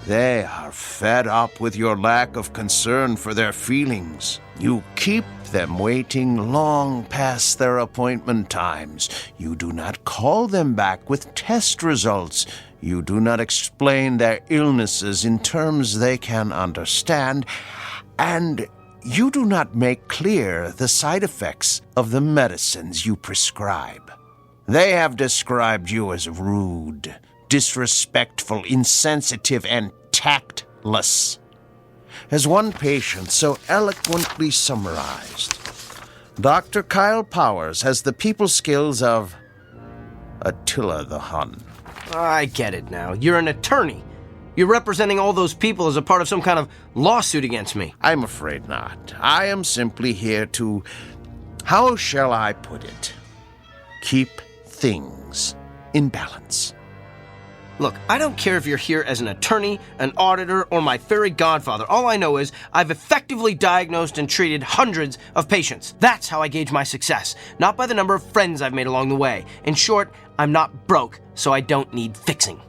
Speaker 11: They are fed up with your lack of concern for their feelings. You keep them waiting long past their appointment times. You do not call them back with test results. You do not explain their illnesses in terms they can understand. And you do not make clear the side effects of the medicines you prescribe. They have described you as rude, disrespectful, insensitive, and tactless. As one patient so eloquently summarized, Dr. Kyle Powers has the people skills of Attila the Hun.
Speaker 8: I get it now. You're an attorney. You're representing all those people as a part of some kind of lawsuit against me.
Speaker 11: I'm afraid not. I am simply here to, how shall I put it, keep things in balance.
Speaker 8: Look, I don't care if you're here as an attorney, an auditor, or my fairy godfather. All I know is I've effectively diagnosed and treated hundreds of patients. That's how I gauge my success, not by the number of friends I've made along the way. In short, I'm not broke, so I don't need fixing.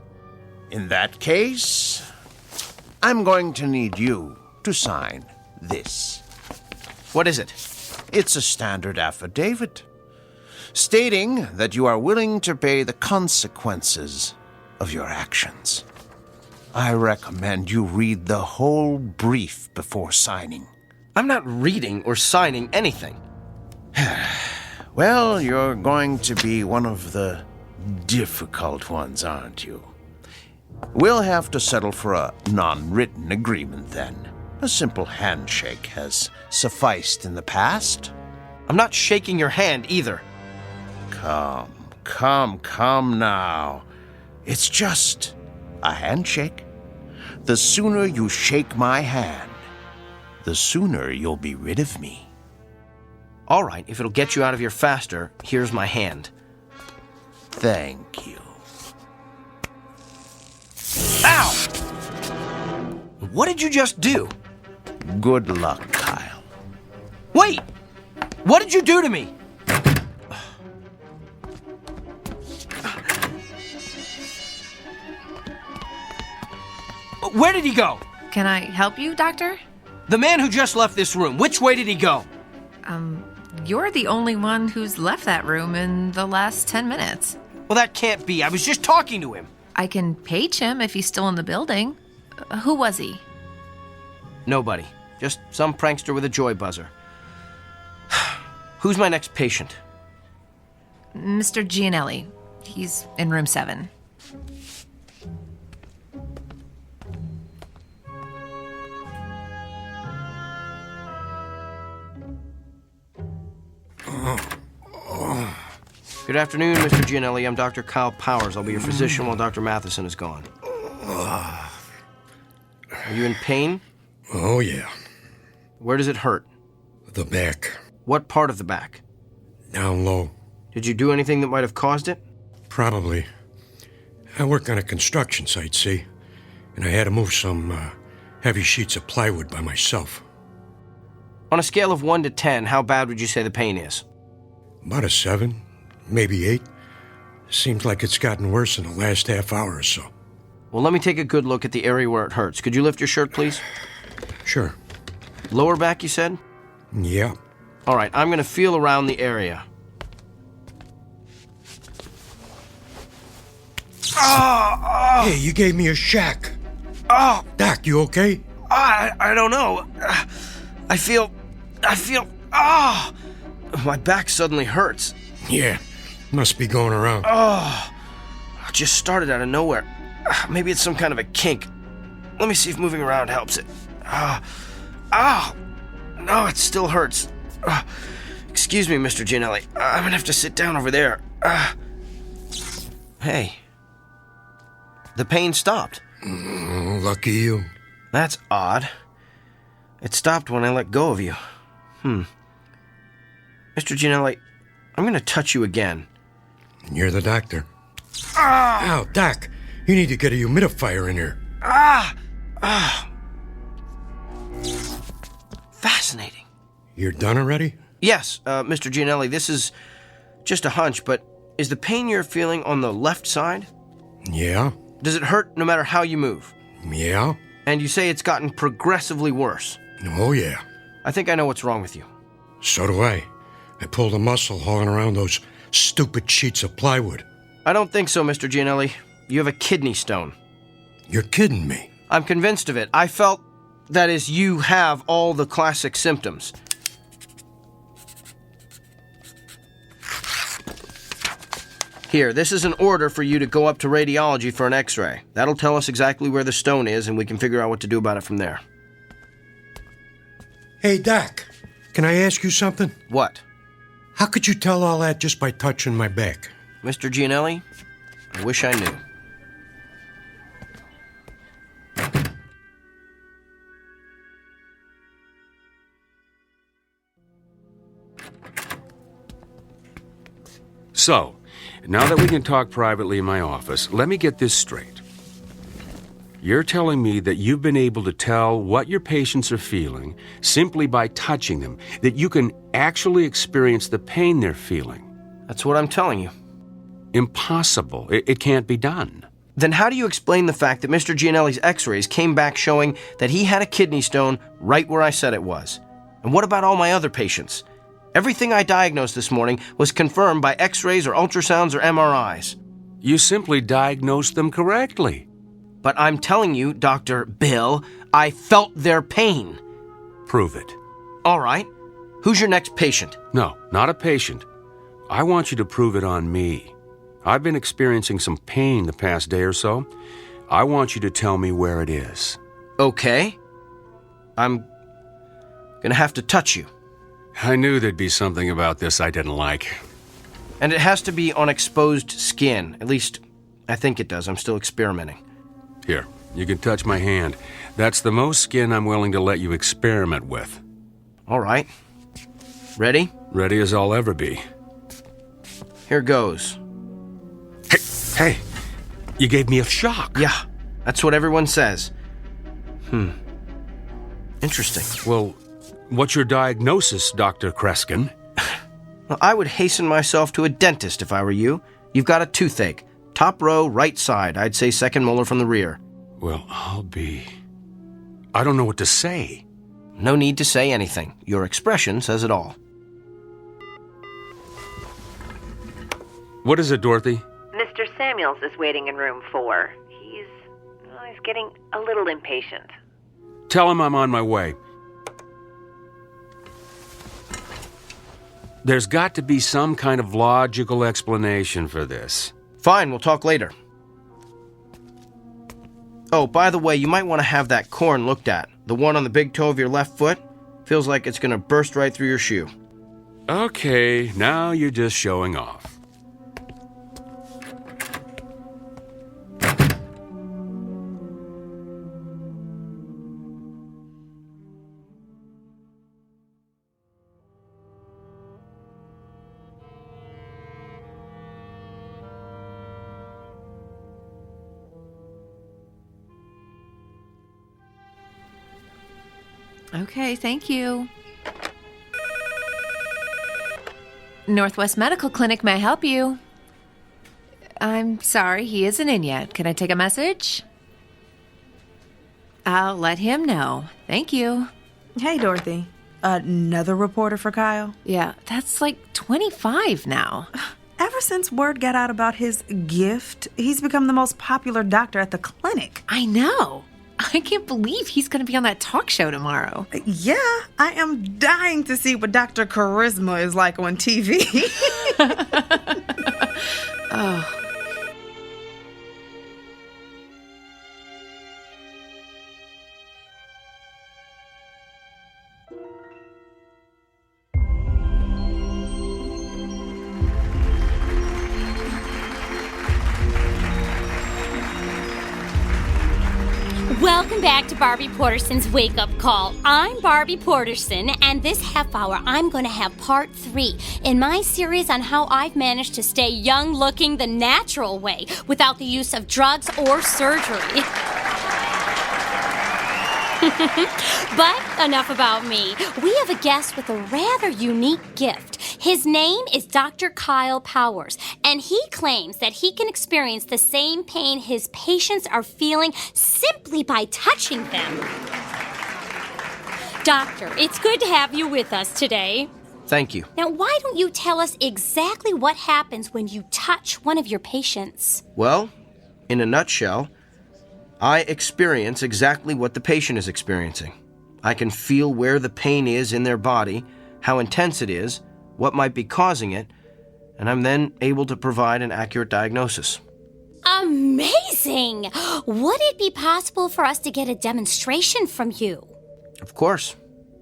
Speaker 11: In that case, I'm going to need you to sign this.
Speaker 8: What is it?
Speaker 11: It's a standard affidavit, stating that you are willing to pay the consequences of your actions. I recommend you read the whole brief before signing.
Speaker 8: I'm not reading or signing anything.
Speaker 11: Well, you're going to be one of the difficult ones, aren't you? We'll have to settle for a non-written agreement then. A simple handshake has sufficed in the past.
Speaker 8: I'm not shaking your hand either.
Speaker 11: Come now. It's just a handshake. The sooner you shake my hand, the sooner you'll be rid of me.
Speaker 8: All right, if it'll get you out of here faster, here's my hand.
Speaker 11: Thank you.
Speaker 8: Ow! What did you just do?
Speaker 11: Good luck, Kyle.
Speaker 8: Wait! What did you do to me? Where did he go?
Speaker 6: Can I help you, Doctor?
Speaker 8: The man who just left this room, which way did he go?
Speaker 6: You're the only one who's left that room in the last 10 minutes.
Speaker 8: Well, that can't be. I was just talking to him.
Speaker 6: I can page him if he's still in the building. Who was he?
Speaker 8: Nobody. Just some prankster with a joy buzzer. Who's my next patient?
Speaker 6: Mr. Gianelli. He's in room 7.
Speaker 8: Good afternoon, Mr. Gianelli. I'm Dr. Kyle Powers. I'll be your physician while Dr. Matheson is gone. Are you in pain?
Speaker 15: Oh, yeah.
Speaker 8: Where does it hurt?
Speaker 15: The back.
Speaker 8: What part of the back?
Speaker 15: Down low.
Speaker 8: Did you do anything that might have caused it?
Speaker 15: Probably. I work on a construction site, see? And I had to move some heavy sheets of plywood by myself.
Speaker 8: On a scale of 1 to 10, how bad would you say the pain is?
Speaker 15: About a 7, maybe 8. Seems like it's gotten worse in the last half hour or so.
Speaker 8: Well, let me take a good look at the area where it hurts. Could you lift your shirt, please?
Speaker 15: Sure.
Speaker 8: Lower back, you said?
Speaker 15: Yeah.
Speaker 8: All right, I'm going to feel around the area.
Speaker 15: Hey, you gave me a shack. Doc, you okay?
Speaker 8: I don't know. I feel, my back suddenly hurts.
Speaker 15: Yeah, must be going around.
Speaker 8: It just started out of nowhere. Maybe it's some kind of a kink. Let me see if moving around helps it. No, it still hurts. Excuse me, Mr. Gianelli. I'm gonna have to sit down over there. Hey. The pain stopped.
Speaker 15: Lucky you.
Speaker 8: That's odd. It stopped when I let go of you. Mr. Gianelli, I'm gonna touch you again.
Speaker 15: You're the doctor. Ow, Doc. You need to get a humidifier in here.
Speaker 8: Fascinating.
Speaker 15: You're done already?
Speaker 8: Yes, Mr. Gianelli, this is just a hunch, but is the pain you're feeling on the left side?
Speaker 15: Yeah.
Speaker 8: Does it hurt no matter how you move?
Speaker 15: Yeah.
Speaker 8: And you say it's gotten progressively worse?
Speaker 15: Oh, yeah.
Speaker 8: I think I know what's wrong with you.
Speaker 15: So do I. I pulled a muscle hauling around those stupid sheets of plywood.
Speaker 8: I don't think so, Mr. Gianelli. You have a kidney stone.
Speaker 15: You're kidding me.
Speaker 8: I'm convinced of it. I felt, that is, you have all the classic symptoms. Here, this is an order for you to go up to radiology for an x-ray. That'll tell us exactly where the stone is, and we can figure out what to do about it from there.
Speaker 15: Hey, Doc, can I ask you something?
Speaker 8: What?
Speaker 15: How could you tell all that just by touching my back?
Speaker 8: Mr. Gianelli, I wish I knew.
Speaker 3: So, now that we can talk privately in my office, let me get this straight. You're telling me that you've been able to tell what your patients are feeling simply by touching them, that you can actually experience the pain they're feeling.
Speaker 8: That's what I'm telling you.
Speaker 3: Impossible. It can't be done.
Speaker 8: Then how do you explain the fact that Mr. Gianelli's x-rays came back showing that he had a kidney stone right where I said it was? And what about all my other patients? Everything I diagnosed this morning was confirmed by x-rays or ultrasounds or MRIs.
Speaker 3: You simply diagnosed them correctly.
Speaker 8: But I'm telling you, Dr. Bill, I felt their pain.
Speaker 3: Prove it.
Speaker 8: All right. Who's your next patient?
Speaker 3: No, not a patient. I want you to prove it on me. I've been experiencing some pain the past day or so. I want you to tell me where it is.
Speaker 8: Okay. I'm gonna have to touch you.
Speaker 3: I knew there'd be something about this I didn't like.
Speaker 8: And it has to be on exposed skin. At least, I think it does. I'm still experimenting.
Speaker 3: Here, you can touch my hand. That's the most skin I'm willing to let you experiment with.
Speaker 8: All right. Ready?
Speaker 3: Ready as I'll ever be.
Speaker 8: Here goes.
Speaker 3: Hey, you gave me a shock.
Speaker 8: Yeah, that's what everyone says. Interesting.
Speaker 3: Well, what's your diagnosis, Dr. Kreskin?
Speaker 8: Well, I would hasten myself to a dentist if I were you. You've got a toothache. Top row, right side. I'd say second molar from the rear.
Speaker 3: Well, I don't know what to say.
Speaker 8: No need to say anything. Your expression says it all.
Speaker 3: What is it, Dorothy?
Speaker 13: Mr. Samuels is waiting in room 4. He's getting a little impatient.
Speaker 3: Tell him I'm on my way. There's got to be some kind of logical explanation for this.
Speaker 8: Fine, we'll talk later. Oh, by the way, you might want to have that corn looked at. The one on the big toe of your left foot. Feels like it's going to burst right through your shoe.
Speaker 3: Okay, now you're just showing off.
Speaker 6: Okay, thank you. Northwest Medical Clinic, may I help you? I'm sorry, he isn't in yet. Can I take a message? I'll let him know. Thank you.
Speaker 10: Hey, Dorothy. Another reporter for Kyle?
Speaker 6: Yeah, that's like 25 now.
Speaker 10: Ever since word got out about his gift, he's become the most popular doctor at the clinic.
Speaker 6: I know. I can't believe he's going to be on that talk show tomorrow.
Speaker 10: Yeah, I am dying to see what Dr. Charisma is like on TV.
Speaker 6: Oh.
Speaker 16: Welcome back to Barbie Porterson's Wake Up Call. I'm Barbie Porterson, and this half hour I'm going to have part 3 in my series on how I've managed to stay young looking the natural way without the use of drugs or surgery. But enough about me. We have a guest with a rather unique gift. His name is Dr. Kyle Powers, and he claims that he can experience the same pain his patients are feeling simply by touching them. Doctor, it's good to have you with us today.
Speaker 8: Thank you.
Speaker 16: Now, why don't you tell us exactly what happens when you touch one of your patients?
Speaker 8: Well, in a nutshell, I experience exactly what the patient is experiencing. I can feel where the pain is in their body, how intense it is, what might be causing it, and I'm then able to provide an accurate diagnosis.
Speaker 16: Amazing! Would it be possible for us to get a demonstration from you?
Speaker 8: Of course.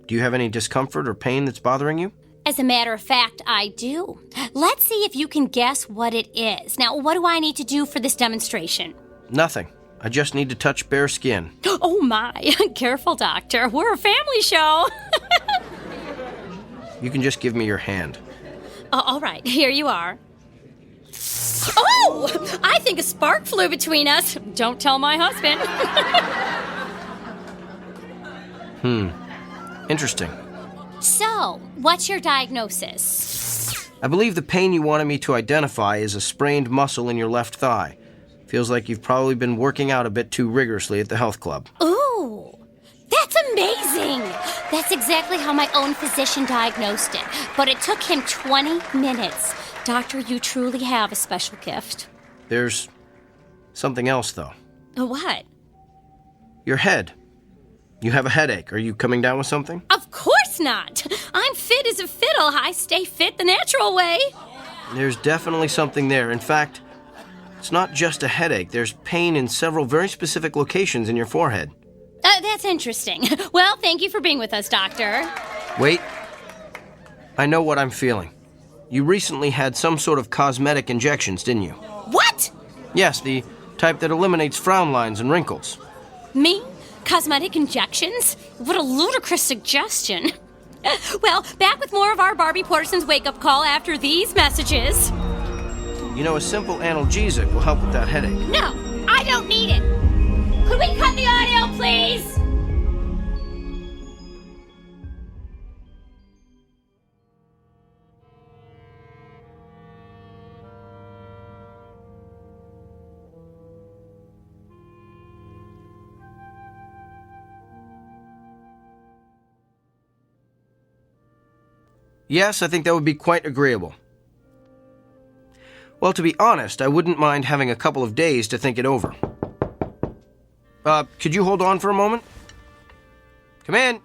Speaker 8: Do you have any discomfort or pain that's bothering you?
Speaker 16: As a matter of fact, I do. Let's see if you can guess what it is. Now, what do I need to do for this demonstration?
Speaker 8: Nothing. I just need to touch bare skin.
Speaker 16: Oh my, careful, doctor. We're a family show.
Speaker 8: You can just give me your hand.
Speaker 16: All right, here you are. Oh! I think a spark flew between us. Don't tell my husband.
Speaker 8: Interesting.
Speaker 16: So, what's your diagnosis?
Speaker 8: I believe the pain you wanted me to identify is a sprained muscle in your left thigh. Feels like you've probably been working out a bit too rigorously at the health club.
Speaker 16: Ooh, that's amazing! That's exactly how my own physician diagnosed it, but it took him 20 minutes. Doctor, you truly have a special gift.
Speaker 8: There's something else, though.
Speaker 16: What?
Speaker 8: Your head. You have a headache. Are you coming down with something?
Speaker 16: Of course not! I'm fit as a fiddle. I stay fit the natural way.
Speaker 8: There's definitely something there. In fact, it's not just a headache. There's pain in several very specific locations in your forehead.
Speaker 16: That's interesting. Well, thank you for being with us, Doctor.
Speaker 8: Wait. I know what I'm feeling. You recently had some sort of cosmetic injections, didn't you?
Speaker 16: What?
Speaker 8: Yes, the type that eliminates frown lines and wrinkles.
Speaker 16: Me? Cosmetic injections? What a ludicrous suggestion. Well, back with more of our Barbie Porterson's wake-up call after these messages.
Speaker 8: You know, a simple analgesic will help with that headache.
Speaker 16: No, I don't need it. Could we cut the audio, please?
Speaker 8: Yes, I think that would be quite agreeable. Well, to be honest, I wouldn't mind having a couple of days to think it over. Could you hold on for a moment? Come in.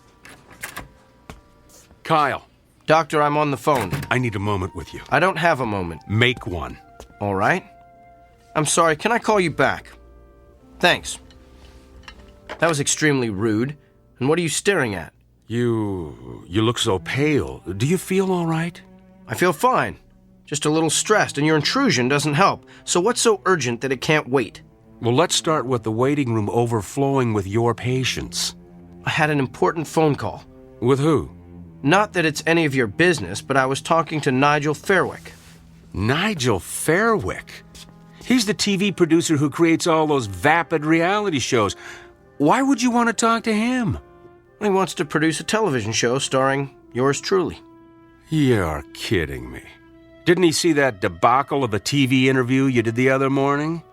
Speaker 3: Kyle.
Speaker 8: Doctor, I'm on the phone.
Speaker 3: I need a moment with you.
Speaker 8: I don't have a moment.
Speaker 3: Make one.
Speaker 8: All right. I'm sorry, can I call you back? Thanks. That was extremely rude. And what are you staring at?
Speaker 3: You look so pale. Do you feel all right?
Speaker 8: I feel fine. Just a little stressed, and your intrusion doesn't help. So what's so urgent that it can't wait?
Speaker 3: Well, let's start with the waiting room overflowing with your patients.
Speaker 8: I had an important phone call.
Speaker 3: With who?
Speaker 8: Not that it's any of your business, but I was talking to Nigel Fairwick.
Speaker 3: Nigel Fairwick? He's the TV producer who creates all those vapid reality shows. Why would you want to talk to him?
Speaker 8: He wants to produce a television show starring yours truly.
Speaker 3: You're kidding me. Didn't he see that debacle of a TV interview you did the other morning?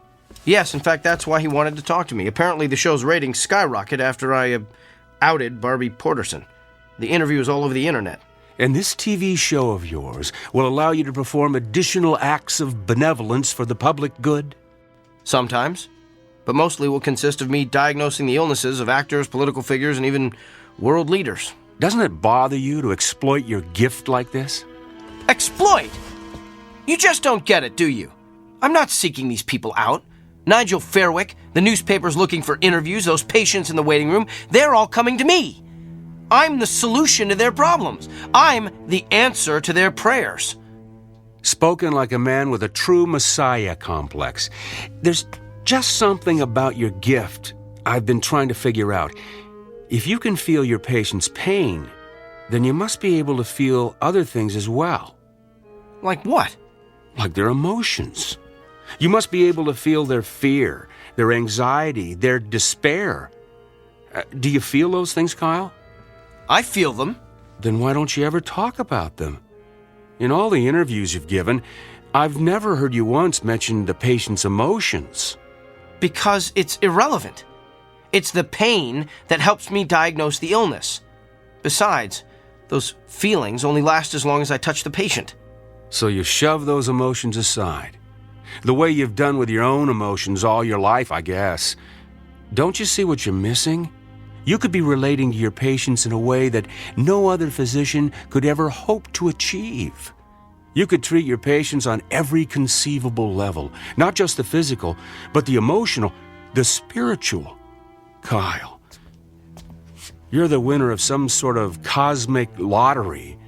Speaker 8: Yes, in fact, that's why he wanted to talk to me. Apparently the show's ratings skyrocketed after I outed Barbie Porterson. The interview is all over the internet.
Speaker 3: And this TV show of yours will allow you to perform additional acts of benevolence for the public good?
Speaker 8: Sometimes. But mostly will consist of me diagnosing the illnesses of actors, political figures, and even world leaders.
Speaker 3: Doesn't it bother you to exploit your gift like this?
Speaker 8: Exploit? You just don't get it, do you? I'm not seeking these people out. Nigel Fairwick, the newspapers looking for interviews, those patients in the waiting room, they're all coming to me. I'm the solution to their problems. I'm the answer to their prayers.
Speaker 3: Spoken like a man with a true Messiah complex. There's just something about your gift I've been trying to figure out. If you can feel your patient's pain, then you must be able to feel other things as well.
Speaker 8: Like what?
Speaker 3: Like their emotions. You must be able to feel their fear, their anxiety, their despair. Do you feel those things, Kyle?
Speaker 8: I feel them.
Speaker 3: Then why don't you ever talk about them? In all the interviews you've given, I've never heard you once mention the patient's emotions.
Speaker 8: Because it's irrelevant. It's the pain that helps me diagnose the illness. Besides, those feelings only last as long as I touch the patient.
Speaker 3: So you shove those emotions aside. The way you've done with your own emotions all your life, I guess. Don't you see what you're missing? You could be relating to your patients in a way that no other physician could ever hope to achieve. You could treat your patients on every conceivable level, not just the physical, but the emotional, the spiritual. Kyle, you're the winner of some sort of cosmic lottery.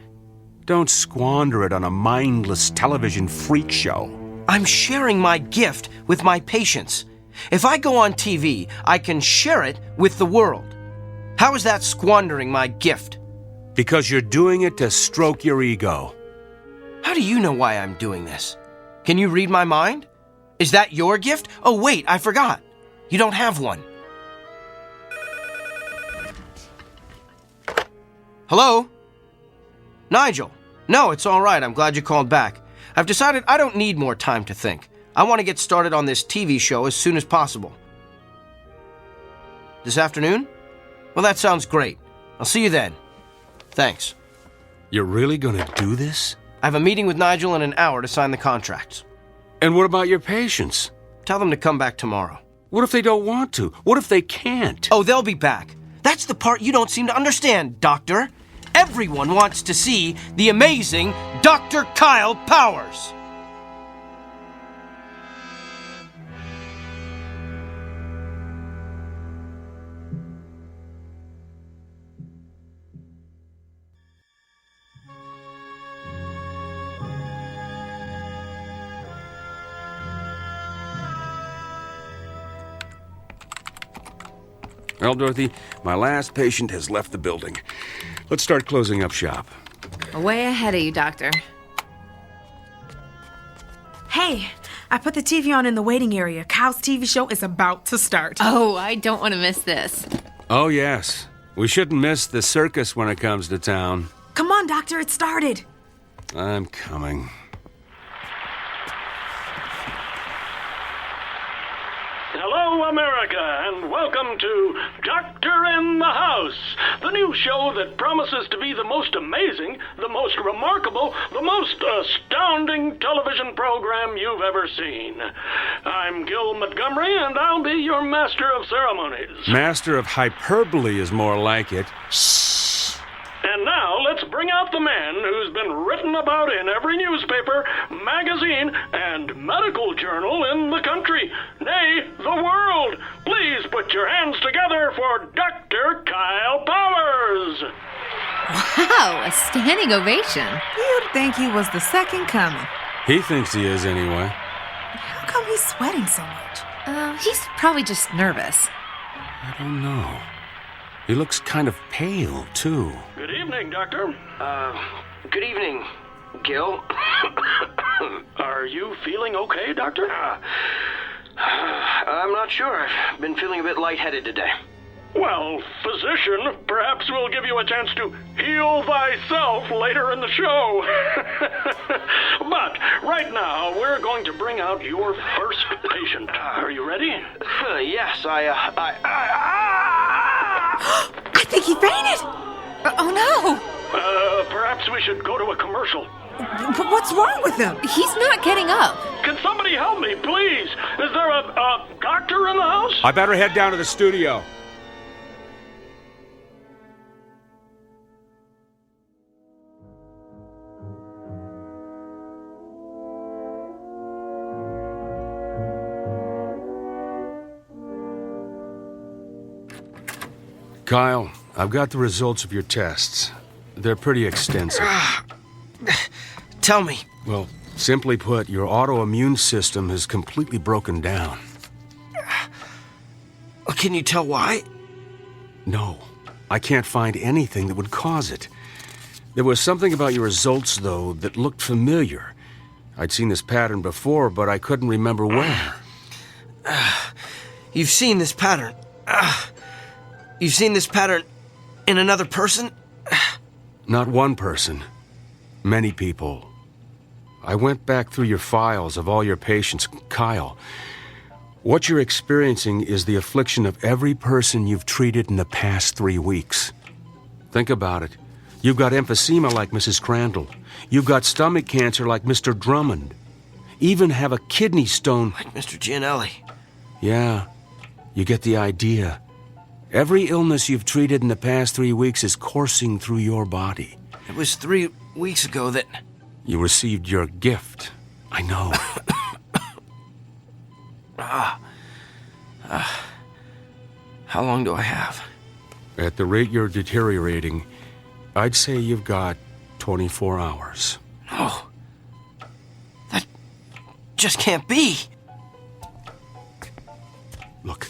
Speaker 3: Don't squander it on a mindless television freak show.
Speaker 8: I'm sharing my gift with my patients. If I go on TV, I can share it with the world. How is that squandering my gift?
Speaker 3: Because you're doing it to stroke your ego.
Speaker 8: How do you know why I'm doing this? Can you read my mind? Is that your gift? Oh, wait, I forgot. You don't have one. Hello? Nigel? No, it's all right. I'm glad you called back. I've decided I don't need more time to think. I want to get started on this TV show as soon as possible. This afternoon? Well, that sounds great. I'll see you then. Thanks.
Speaker 3: You're really gonna do this?
Speaker 8: I have a meeting with Nigel in an hour to sign the contracts.
Speaker 3: And what about your patients?
Speaker 8: Tell them to come back tomorrow.
Speaker 3: What if they don't want to? What if they can't?
Speaker 8: Oh, they'll be back. That's the part you don't seem to understand, Doctor. Everyone wants to see the amazing Dr. Kyle Powers.
Speaker 3: Well, Dorothy, my last patient has left the building. Let's start closing up shop.
Speaker 6: Way ahead of you, Doctor.
Speaker 10: Hey, I put the TV on in the waiting area. Kyle's TV show is about to start.
Speaker 6: Oh, I don't want to miss this.
Speaker 3: Oh, yes. We shouldn't miss the circus when it comes to town.
Speaker 10: Come on, Doctor, it started.
Speaker 3: I'm coming.
Speaker 2: Hello, America, and welcome to Doctor in the House, the new show that promises to be the most amazing, the most remarkable, the most astounding television program you've ever seen. I'm Gil Montgomery, and I'll be your master of ceremonies.
Speaker 3: Master of hyperbole is more like it.
Speaker 2: And now, let's bring out the man who's been written about in every newspaper, magazine, and medical journal in the country, nay, the world. Please put your hands together for Dr. Kyle Powers.
Speaker 6: Wow, a standing ovation.
Speaker 10: You'd think he was the second coming.
Speaker 3: He thinks he is anyway.
Speaker 10: How come he's sweating so much?
Speaker 6: He's probably just nervous.
Speaker 3: I don't know. He looks kind of pale, too.
Speaker 2: Good evening, Doctor.
Speaker 8: Good evening, Gil.
Speaker 2: Are you feeling okay, Doctor?
Speaker 8: I'm not sure. I've been feeling a bit lightheaded today.
Speaker 2: Well, physician, perhaps we'll give you a chance to heal thyself later in the show. But right now, we're going to bring out your first patient. Are you ready?
Speaker 8: Yes,
Speaker 10: I think he fainted. Oh, no.
Speaker 2: Perhaps we should go to a commercial.
Speaker 10: But what's wrong with him?
Speaker 6: He's not getting up.
Speaker 2: Can somebody help me, please? Is there a doctor in the house?
Speaker 3: I better head down to the studio. Kyle, I've got the results of your tests. They're pretty extensive.
Speaker 8: Tell me.
Speaker 3: Well, simply put, your autoimmune system has completely broken down.
Speaker 8: Can you tell why?
Speaker 3: No, I can't find anything that would cause it. There was something about your results, though, that looked familiar. I'd seen this pattern before, but I couldn't remember where.
Speaker 8: You've seen this pattern. You've seen this pattern in another person?
Speaker 3: Not one person. Many people. I went back through your files of all your patients. Kyle, what you're experiencing is the affliction of every person you've treated in the past 3 weeks. Think about it. You've got emphysema like Mrs. Crandall. You've got stomach cancer like Mr. Drummond. Even have a kidney stone
Speaker 8: like Mr. Gianelli.
Speaker 3: Yeah, you get the idea. Every illness you've treated in the past 3 weeks is coursing through your body.
Speaker 8: It was 3 weeks ago that...
Speaker 3: You received your gift. I know.
Speaker 8: How long do I have?
Speaker 3: At the rate you're deteriorating, I'd say you've got 24 hours.
Speaker 8: No. That just can't be.
Speaker 3: Look,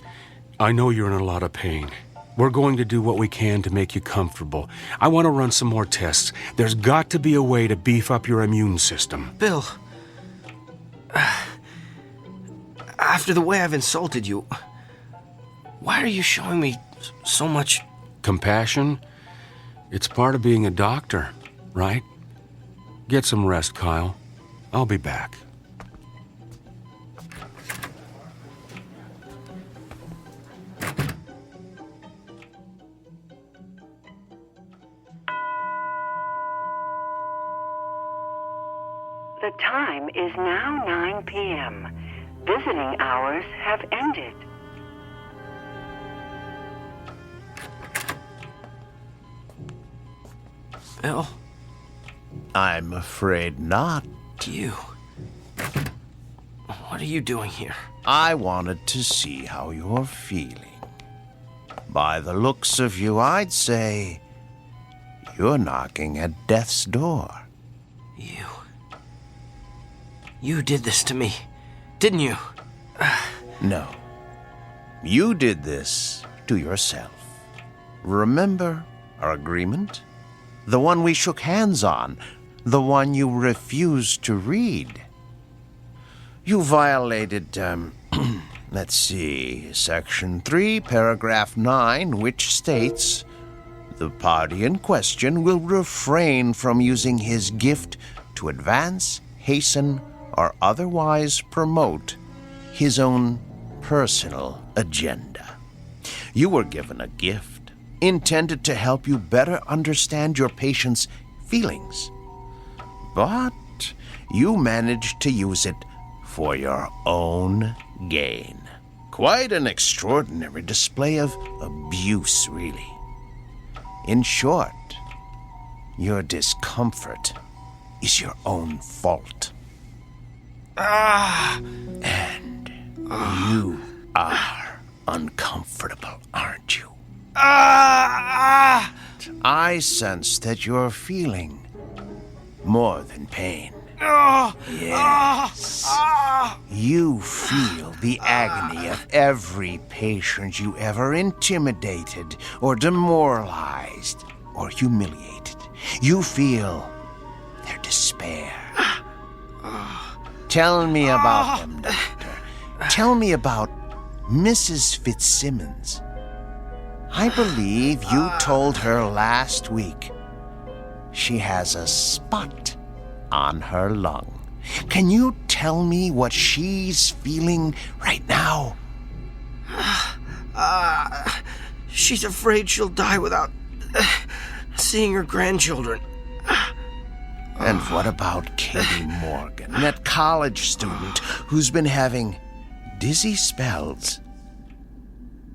Speaker 3: I know you're in a lot of pain. We're going to do what we can to make you comfortable. I want to run some more tests. There's got to be a way to beef up your immune system.
Speaker 8: Bill, After the way I've insulted you, why are you showing me so much
Speaker 3: compassion? It's part of being a doctor, right? Get some rest, Kyle. I'll be back.
Speaker 18: The time is now 9 p.m. Visiting hours have ended.
Speaker 8: Bill?
Speaker 11: I'm afraid not.
Speaker 8: You? What are you doing here?
Speaker 11: I wanted to see how you're feeling. By the looks of you, I'd say you're knocking at death's door.
Speaker 8: You did this to me, didn't you?
Speaker 11: No. You did this to yourself. Remember our agreement? The one we shook hands on. The one you refused to read. You violated, let's see, Section 3, Paragraph 9, which states, the party in question will refrain from using his gift to advance, hasten, or otherwise promote his own personal agenda. You were given a gift intended to help you better understand your patient's feelings. But you managed to use it for your own gain. Quite an extraordinary display of abuse, really. In short, your discomfort is your own fault. And you are uncomfortable, aren't you? I sense that you're feeling more than pain. Yes. You feel the agony of every patient you ever intimidated or demoralized or humiliated. You feel their despair. Tell me about them, Doctor. Tell me about Mrs. Fitzsimmons. I believe you told her last week she has a spot on her lung. Can you tell me what she's feeling right now?
Speaker 8: She's afraid she'll die without seeing her grandchildren.
Speaker 11: And what about Katie Morgan, that college student who's been having dizzy spells?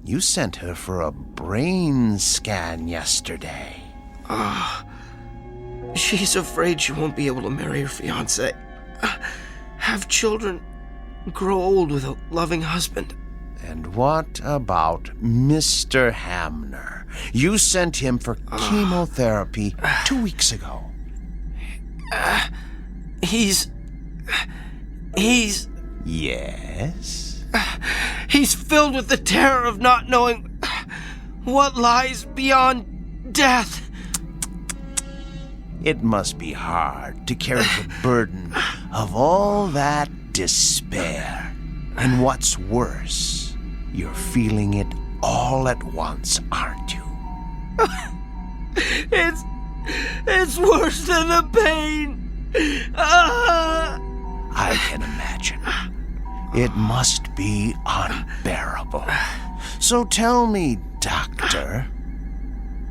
Speaker 11: You sent her for a brain scan yesterday.
Speaker 8: She's afraid she won't be able to marry her fiancé, have children, grow old with a loving husband.
Speaker 11: And what about Mr. Hamner? You sent him for chemotherapy 2 weeks ago.
Speaker 8: He's...
Speaker 11: Yes?
Speaker 8: He's filled with the terror of not knowing what lies beyond death.
Speaker 11: It must be hard to carry the burden of all that despair. And what's worse, you're feeling it all at once, aren't you?
Speaker 8: It's worse than the pain.
Speaker 11: I can imagine. It must be unbearable. So tell me, Doctor,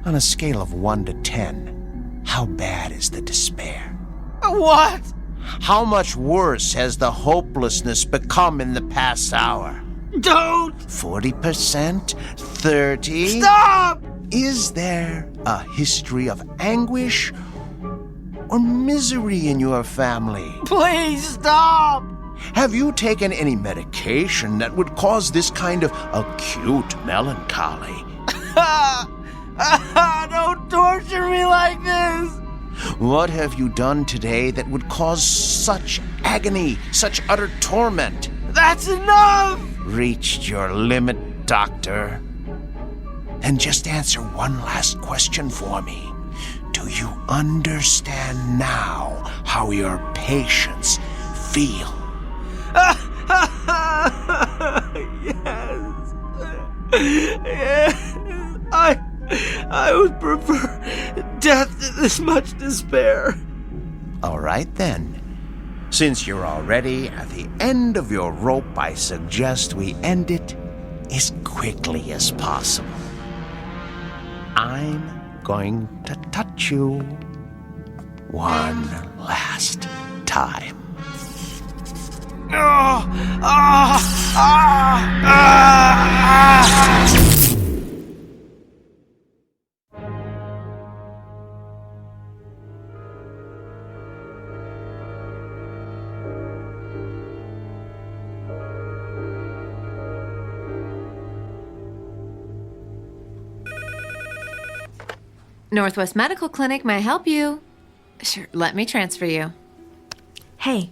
Speaker 11: on a scale of 1 to 10, how bad is the despair?
Speaker 8: What?
Speaker 11: How much worse has the hopelessness become in the past hour?
Speaker 8: Don't!
Speaker 11: 40%? 30%?
Speaker 8: Stop!
Speaker 11: Is there a history of anguish or misery in your family?
Speaker 8: Please stop!
Speaker 11: Have you taken any medication that would cause this kind of acute melancholy?
Speaker 8: Don't torture me like this!
Speaker 11: What have you done today that would cause such agony, such utter torment?
Speaker 8: That's enough!
Speaker 11: Reached your limit, Doctor. And just answer one last question for me. Do you understand now how your patients feel?
Speaker 5: Yes. Yes. I would prefer death to this much despair.
Speaker 11: All right, then. Since you're already at the end of your rope, I suggest we end it as quickly as possible. I'm going to touch you one last time.
Speaker 6: Northwest Medical Clinic, may I help you? Sure, let me transfer you.
Speaker 10: Hey,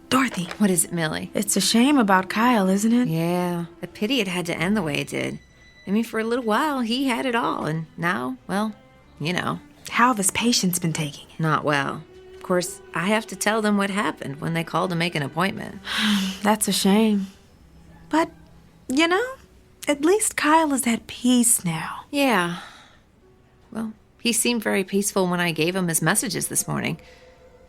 Speaker 10: Dorothy.
Speaker 6: What is it, Millie?
Speaker 10: It's a shame about Kyle, isn't it?
Speaker 6: Yeah, a pity it had to end the way it did. I mean, for a little while, he had it all, and now, well, you know.
Speaker 10: How have his patients been taking it?
Speaker 6: Not well. Of course, I have to tell them what happened when they called to make an appointment.
Speaker 10: That's a shame. But, you know, at least Kyle is at peace now.
Speaker 6: Yeah. Well, he seemed very peaceful when I gave him his messages this morning.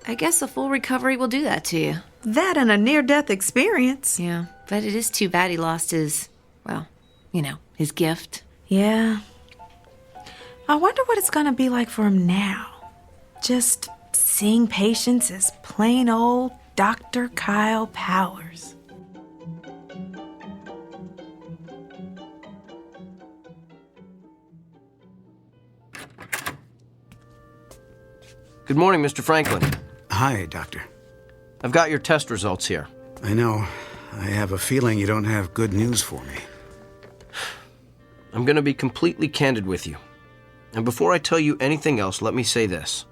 Speaker 6: I guess a full recovery will do that to you.
Speaker 10: That and a near-death experience.
Speaker 6: Yeah, but it is too bad he lost his, well, you know, his gift.
Speaker 10: Yeah. I wonder what it's gonna be like for him now. Just seeing patients as plain old Dr. Kyle Powers.
Speaker 8: Good morning, Mr. Franklin.
Speaker 19: Hi, Doctor.
Speaker 8: I've got your test results here.
Speaker 19: I know. I have a feeling you don't have good news for me.
Speaker 8: I'm going to be completely candid with you. And before I tell you anything else, let me say this.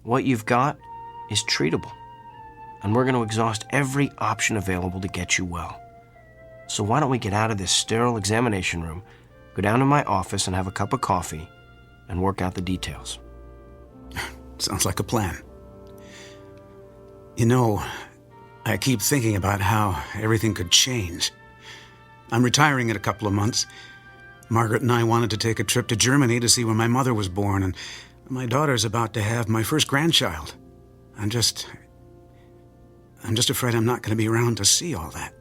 Speaker 8: What you've got is treatable. And we're going to exhaust every option available to get you well. So why don't we get out of this sterile examination room, go down to my office and have a cup of coffee, and work out the details.
Speaker 19: Sounds like a plan. You know, I keep thinking about how everything could change. I'm retiring in a couple of months. Margaret and I wanted to take a trip to Germany to see where my mother was born, and my daughter's about to have my first grandchild. I'm just afraid I'm not going to be around to see all that.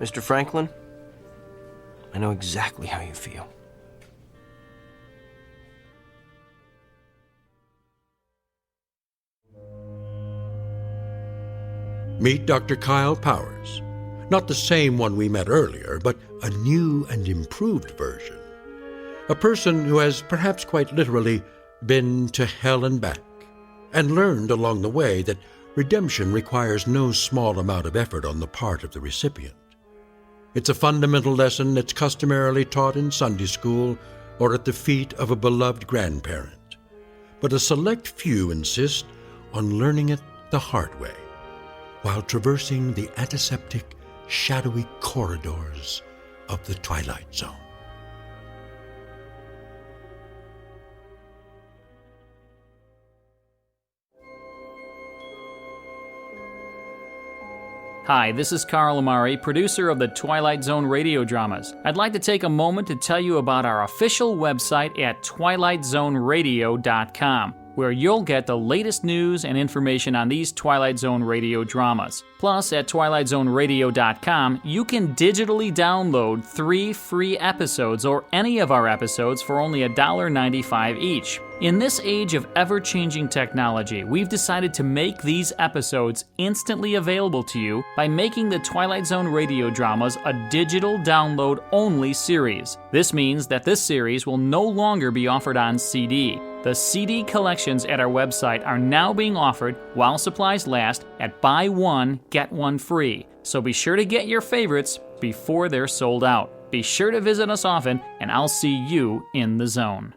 Speaker 8: Mr. Franklin, I know exactly how you feel.
Speaker 20: Meet Dr. Kyle Powers. Not the same one we met earlier, but a new and improved version. A person who has perhaps quite literally been to hell and back, and learned along the way that redemption requires no small amount of effort on the part of the recipient. It's a fundamental lesson that's customarily taught in Sunday school or at the feet of a beloved grandparent. But a select few insist on learning it the hard way, while traversing the antiseptic, shadowy corridors of the Twilight Zone.
Speaker 9: Hi, this is Carl Amari, producer of the Twilight Zone radio dramas. I'd like to take a moment to tell you about our official website at twilightzoneradio.com, where you'll get the latest news and information on these Twilight Zone radio dramas. Plus, at twilightzoneradio.com, you can digitally download 3 free episodes or any of our episodes for only $1.95 each. In this age of ever-changing technology, we've decided to make these episodes instantly available to you by making the Twilight Zone radio dramas a digital download-only series. This means that this series will no longer be offered on CD. The CD collections at our website are now being offered while supplies last at buy one, get one free. So be sure to get your favorites before they're sold out. Be sure to visit us often, and I'll see you in the zone.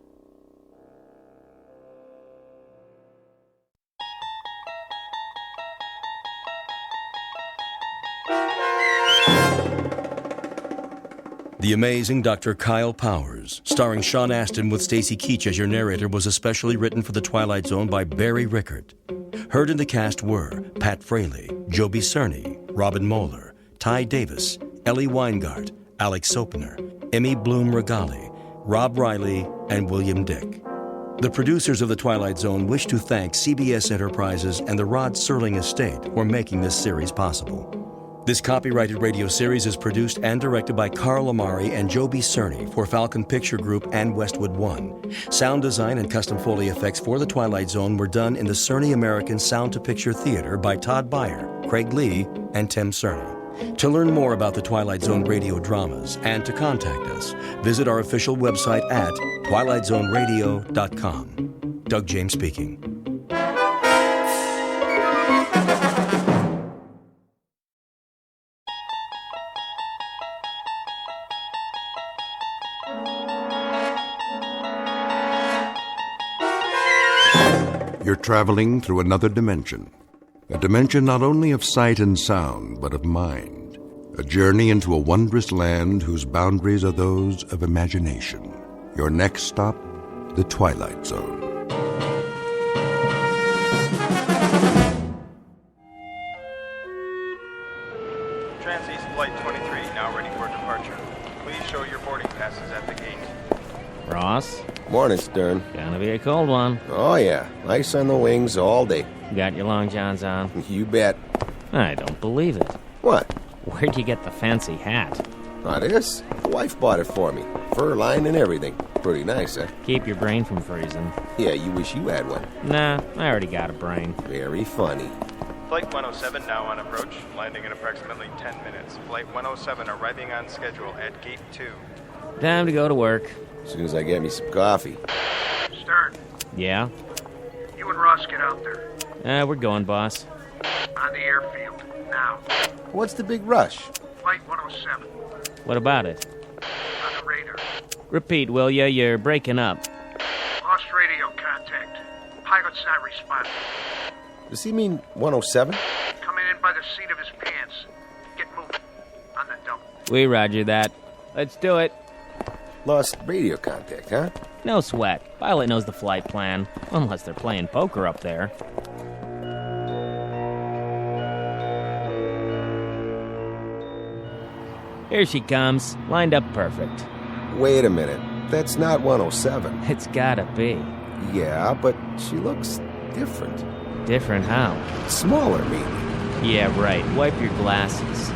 Speaker 7: The Amazing Dr. Kyle Powers, starring Sean Astin with Stacy Keach as your narrator, was especially written for The Twilight Zone by Barry Rickert. Heard in the cast were Pat Fraley, Joby Cerny, Robin Moeller, Ty Davis, Ellie Weingart, Alex Sopener, Emmy Bloom Regali, Rob Riley, and William Dick. The producers of The Twilight Zone wish to thank CBS Enterprises and the Rod Serling Estate for making this series possible. This copyrighted radio series is produced and directed by Carl Amari and Joby Cerny for Falcon Picture Group and Westwood One. Sound design and custom Foley effects for The Twilight Zone were done in the Cerny American Sound to Picture Theater by Todd Beyer, Craig Lee, and Tim Cerny. To learn more about the Twilight Zone radio dramas and to contact us, visit our official website at twilightzoneradio.com. Doug James speaking.
Speaker 1: You're traveling through another dimension. A dimension not only of sight and sound, but of mind. A journey into a wondrous land whose boundaries are those of imagination. Your next stop, the Twilight Zone.
Speaker 14: Transeast Flight 23, now ready for departure. Please show your boarding passes at the gate.
Speaker 22: Ross?
Speaker 11: Morning, Stern.
Speaker 22: Gonna be a cold one.
Speaker 11: Oh, yeah. Ice on the wings all day.
Speaker 22: Got your long johns on?
Speaker 11: You bet.
Speaker 22: I don't believe it.
Speaker 11: What?
Speaker 22: Where'd you get the fancy hat?
Speaker 11: Not this. The wife bought it for me. Fur lined and everything. Pretty nice, eh?
Speaker 22: Keep your brain from freezing.
Speaker 11: Yeah, you wish you had one.
Speaker 22: Nah, I already got a brain.
Speaker 11: Very funny.
Speaker 14: Flight 107 now on approach, landing in approximately 10 minutes. Flight 107 arriving on schedule at Gate 2.
Speaker 22: Time to go to work.
Speaker 11: As soon as I get me some coffee.
Speaker 23: Stern,
Speaker 22: Yeah?
Speaker 23: you and Ross get out there.
Speaker 22: We're going, boss.
Speaker 23: On the airfield, now.
Speaker 11: What's the big rush?
Speaker 23: Flight 107,
Speaker 22: What about it?
Speaker 23: on the radar.
Speaker 22: Repeat, will ya? You're breaking up.
Speaker 23: Lost radio contact. Pilot's not responding.
Speaker 11: Does he mean 107?
Speaker 23: Coming in by the seat of his pants. Get moving. On the dump.
Speaker 22: We roger that. Let's do it.
Speaker 11: Lost radio contact, huh?
Speaker 22: No sweat. Pilot knows the flight plan. Unless they're playing poker up there. Here she comes. Lined up perfect.
Speaker 11: Wait a minute. That's not 107.
Speaker 22: It's gotta be.
Speaker 11: Yeah, but she looks different.
Speaker 22: Different how?
Speaker 11: Smaller, maybe.
Speaker 22: Yeah, right. Wipe your glasses.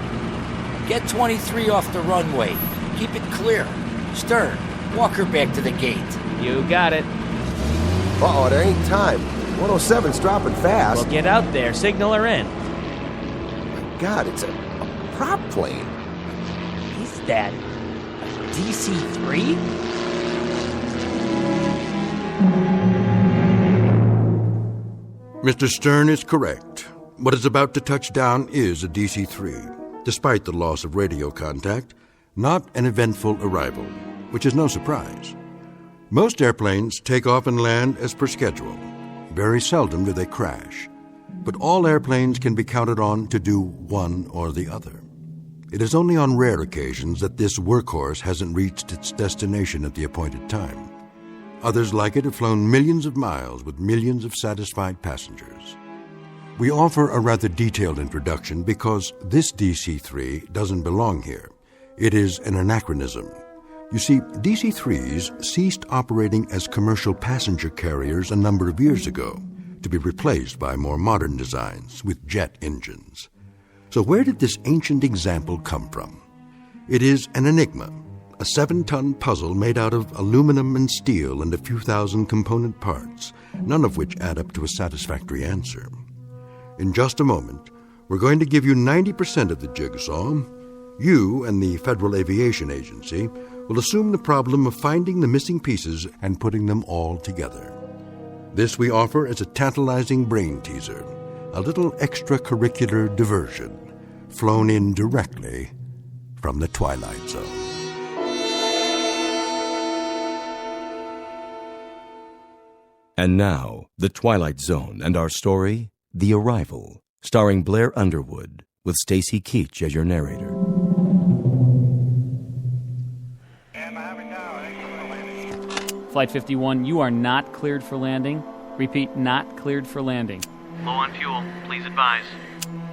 Speaker 24: Get 23 off the runway. Keep it clear. Stern, walk her back to the gate.
Speaker 22: You got it.
Speaker 11: Uh-oh, there ain't time. 107's dropping fast.
Speaker 22: Well, get out there. Signal her in.
Speaker 11: My God, it's a prop plane.
Speaker 24: Is that a DC-3?
Speaker 1: Mr. Stern is correct. What is about to touch down is a DC-3, despite the loss of radio contact, not an eventful arrival, which is no surprise. Most airplanes take off and land as per schedule. Very seldom do they crash. But all airplanes can be counted on to do one or the other. It is only on rare occasions that this workhorse hasn't reached its destination at the appointed time. Others like it have flown millions of miles with millions of satisfied passengers. We offer a rather detailed introduction because this DC-3 doesn't belong here. It is an anachronism. You see, DC-3s ceased operating as commercial passenger carriers a number of years ago, to be replaced by more modern designs with jet engines. So where did this ancient example come from? It is an enigma, a 7-ton puzzle made out of aluminum and steel and a few thousand component parts, none of which add up to a satisfactory answer. In just a moment, we're going to give you 90% of the jigsaw. You and the Federal Aviation Agency will assume the problem of finding the missing pieces and putting them all together. This we offer as a tantalizing brain teaser, a little extracurricular diversion, flown in directly from the Twilight Zone.
Speaker 7: And now, The Twilight Zone and our story, The Arrival, starring Blair Underwood, with Stacy Keach as your narrator.
Speaker 9: Flight 51, you are not cleared for landing. Repeat, not cleared for landing.
Speaker 4: Low on fuel. Please advise.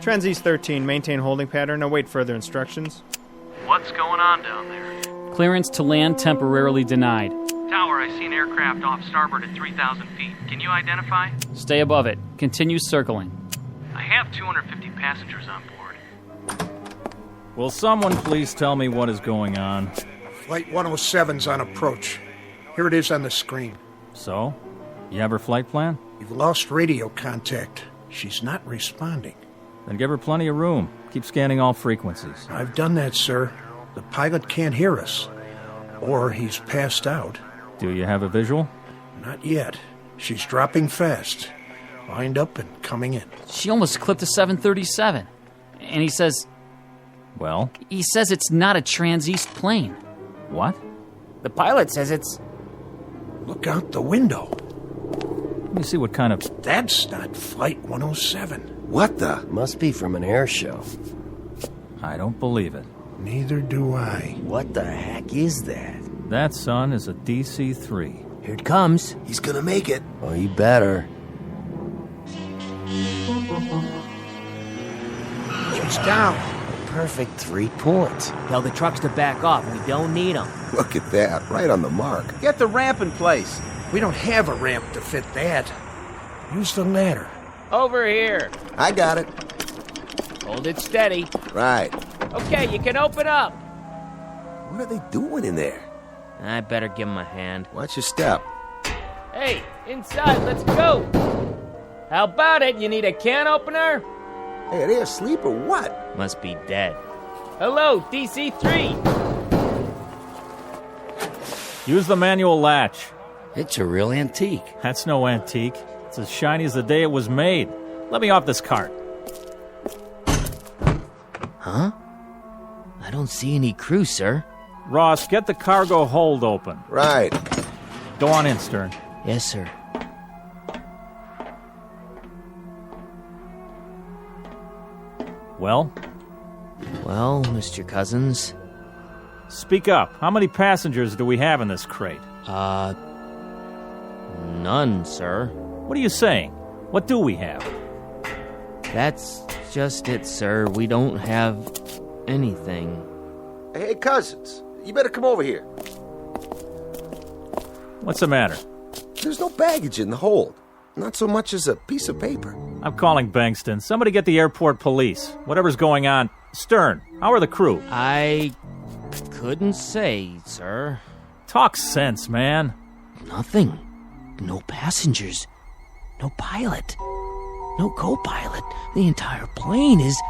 Speaker 12: Trans-East 13, maintain holding pattern. Await further instructions.
Speaker 4: What's going on down there?
Speaker 9: Clearance to land temporarily denied.
Speaker 4: Tower, I see an aircraft off starboard at 3,000 feet. Can you identify?
Speaker 9: Stay above it. Continue circling.
Speaker 4: I have 250 passengers on board.
Speaker 22: Will someone please tell me what is going on?
Speaker 23: Flight 107's on approach. Here it is on the screen.
Speaker 22: So? You have her flight plan?
Speaker 23: You've lost radio contact. She's not responding.
Speaker 22: Then give her plenty of room. Keep scanning all frequencies.
Speaker 23: I've done that, sir. The pilot can't hear us. Or he's passed out.
Speaker 22: Do you have a visual?
Speaker 23: Not yet. She's dropping fast. Lined up and coming in.
Speaker 9: She almost clipped a 737. And he says...
Speaker 22: Well?
Speaker 9: He says it's not a Trans-East plane.
Speaker 22: What?
Speaker 24: The pilot says it's...
Speaker 23: Look out the window.
Speaker 22: Let me see what kind of...
Speaker 23: That's not Flight 107.
Speaker 17: What the? Must be from an air show.
Speaker 22: I don't believe it.
Speaker 23: Neither do I.
Speaker 17: What the heck is that?
Speaker 22: That, son, is a DC-3.
Speaker 24: Here it comes.
Speaker 17: He's gonna make it. Oh, you better.
Speaker 23: She's down.
Speaker 17: Perfect 3 points.
Speaker 24: Tell the trucks to back off. We don't need them.
Speaker 17: Look at that. Right on the mark.
Speaker 24: Get the ramp in place.
Speaker 23: We don't have a ramp to fit that. Use the ladder.
Speaker 24: Over here.
Speaker 17: I got it.
Speaker 24: Hold it steady.
Speaker 17: Right.
Speaker 24: Okay, you can open up.
Speaker 17: What are they doing in there?
Speaker 24: I better give him a hand.
Speaker 17: Watch your step.
Speaker 24: Hey, inside, let's go. How about it? You need a can opener?
Speaker 17: Hey, are they asleep or what?
Speaker 24: Must be dead. Hello, DC-3.
Speaker 22: Use the manual latch.
Speaker 24: It's a real antique.
Speaker 22: That's no antique. It's as shiny as the day it was made. Let me off this cart.
Speaker 24: Huh? I don't see any crew, sir.
Speaker 22: Ross, get the cargo hold open.
Speaker 17: Right.
Speaker 22: Go on in, Stern.
Speaker 24: Yes, sir.
Speaker 22: Well?
Speaker 24: Well, Mr. Cousins.
Speaker 22: Speak up. How many passengers do we have in this crate?
Speaker 24: None, sir.
Speaker 22: What are you saying? What do we have?
Speaker 24: That's just it, sir. We don't have anything.
Speaker 17: Hey, Cousins, you better come over here.
Speaker 22: What's the matter?
Speaker 17: There's no baggage in the hold. Not so much as a piece of paper.
Speaker 22: I'm calling Bankston. Somebody get the airport police. Whatever's going on. Stern, how are the crew?
Speaker 24: I couldn't say, sir.
Speaker 22: Talk sense, man.
Speaker 24: Nothing. No passengers. No pilot. No co-pilot. The entire plane is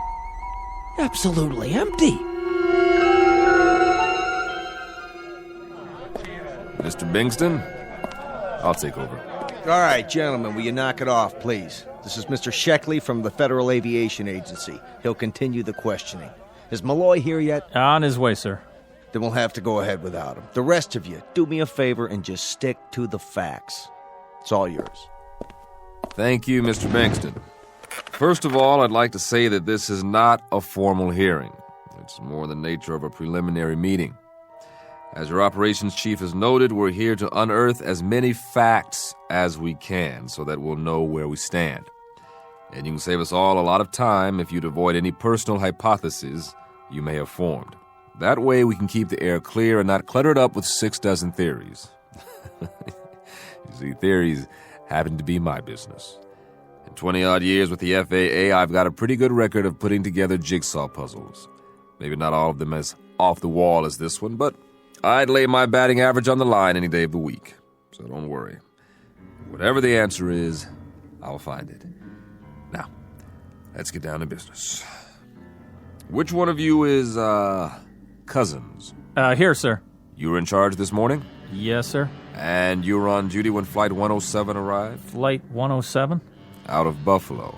Speaker 24: absolutely empty.
Speaker 21: Mr. Bingston, I'll take over.
Speaker 25: All right, gentlemen, will you knock it off, please? This is Mr. Sheckley from the Federal Aviation Agency. He'll continue the questioning. Is Malloy here yet?
Speaker 22: On his way, sir.
Speaker 25: Then we'll have to go ahead without him. The rest of you, do me a favor and just stick to the facts. It's all yours.
Speaker 21: Thank you, Mr. Bankston. First of all, I'd like to say that this is not a formal hearing. It's more the nature of a preliminary meeting. As your operations chief has noted, we're here to unearth as many facts as we can so that we'll know where we stand. And you can save us all a lot of time if you'd avoid any personal hypotheses you may have formed. That way we can keep the air clear and not clutter it up with 6 dozen theories. You see, theories happen to be my business. In 20-odd years with the FAA, I've got a pretty good record of putting together jigsaw puzzles. Maybe not all of them as off the wall as this one, but I'd lay my batting average on the line any day of the week. So don't worry. Whatever the answer is, I'll find it. Now, let's get down to business. Which one of you is, Cousins?
Speaker 22: Here, sir.
Speaker 21: You were in charge this morning?
Speaker 22: Yes, sir.
Speaker 21: And you were on duty when Flight 107 arrived?
Speaker 22: Flight 107?
Speaker 21: Out of Buffalo.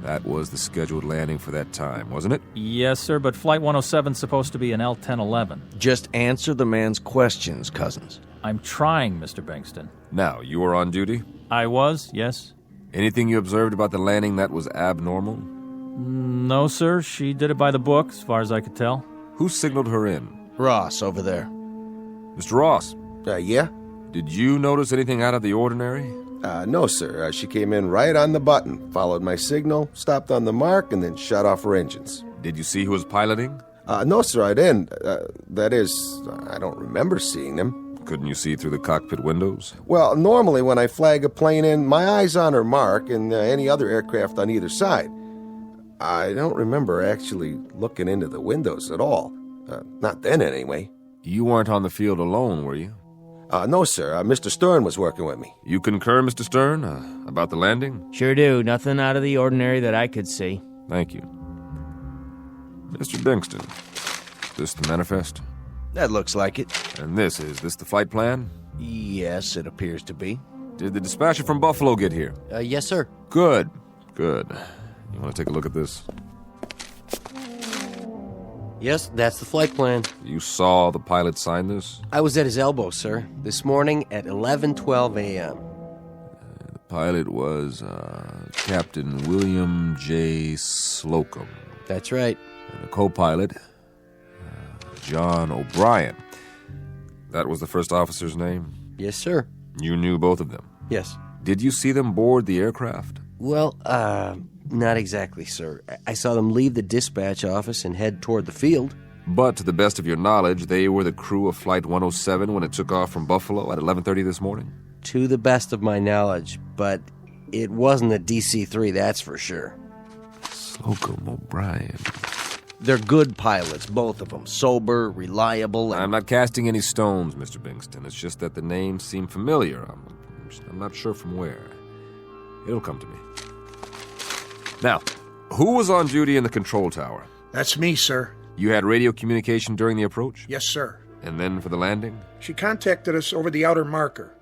Speaker 21: That was the scheduled landing for that time, wasn't it?
Speaker 22: Yes, sir, but Flight 107's supposed to be an L-1011.
Speaker 25: Just answer the man's questions, Cousins.
Speaker 22: I'm trying, Mr. Bankston.
Speaker 21: Now, you were on duty?
Speaker 22: I was, yes.
Speaker 21: Anything you observed about the landing that was abnormal?
Speaker 22: No, sir. She did it by the book, as far as I could tell.
Speaker 21: Who signaled her in?
Speaker 25: Ross, over there.
Speaker 21: Mr. Ross?
Speaker 17: Yeah?
Speaker 21: Did you notice anything out of the ordinary?
Speaker 17: No, sir. She came in right on the button, followed my signal, stopped on the mark, and then shut off her engines.
Speaker 21: Did you see who was piloting?
Speaker 17: No, sir, I didn't. That is, I don't remember seeing them.
Speaker 21: Couldn't you see through the cockpit windows?
Speaker 17: Well, normally when I flag a plane in, my eye's on her mark and any other aircraft on either side. I don't remember actually looking into the windows at all. Not then, anyway.
Speaker 21: You weren't on the field alone, were you?
Speaker 17: No, sir. Mr. Stern was working with me.
Speaker 21: You concur, Mr. Stern, about the landing?
Speaker 5: Sure do. Nothing out of the ordinary that I could see.
Speaker 21: Thank you. Mr. Bingston, is this the manifest?
Speaker 25: That looks like it.
Speaker 21: And is this the flight plan?
Speaker 25: Yes, it appears to be.
Speaker 21: Did the dispatcher from Buffalo get here?
Speaker 24: Yes, sir.
Speaker 21: Good. You want to take a look at this?
Speaker 2: Yes, that's the flight plan.
Speaker 21: You saw the pilot sign this?
Speaker 2: I was at his elbow, sir, this morning at 11:12 a.m.
Speaker 21: The pilot was Captain William J. Slocum.
Speaker 2: That's right.
Speaker 21: And the co-pilot, John O'Brien. That was the first officer's name?
Speaker 2: Yes, sir.
Speaker 21: You knew both of them?
Speaker 2: Yes.
Speaker 21: Did you see them board the aircraft?
Speaker 2: Well, not exactly, sir. I saw them leave the dispatch office and head toward the field.
Speaker 21: But to the best of your knowledge, they were the crew of Flight 107 when it took off from Buffalo at 11:30 this morning?
Speaker 2: To the best of my knowledge, but it wasn't a DC-3, that's for sure.
Speaker 21: Slocum, O'Brien.
Speaker 25: They're good pilots, both of them. Sober, reliable, and...
Speaker 21: I'm not casting any stones, Mr. Bingston. It's just that the names seem familiar. I'm not sure from where. It'll come to me. Now, who was on duty in the control tower?
Speaker 23: That's me, sir.
Speaker 21: You had radio communication during the approach?
Speaker 23: Yes, sir.
Speaker 21: And then for the landing?
Speaker 23: She contacted us over the outer marker,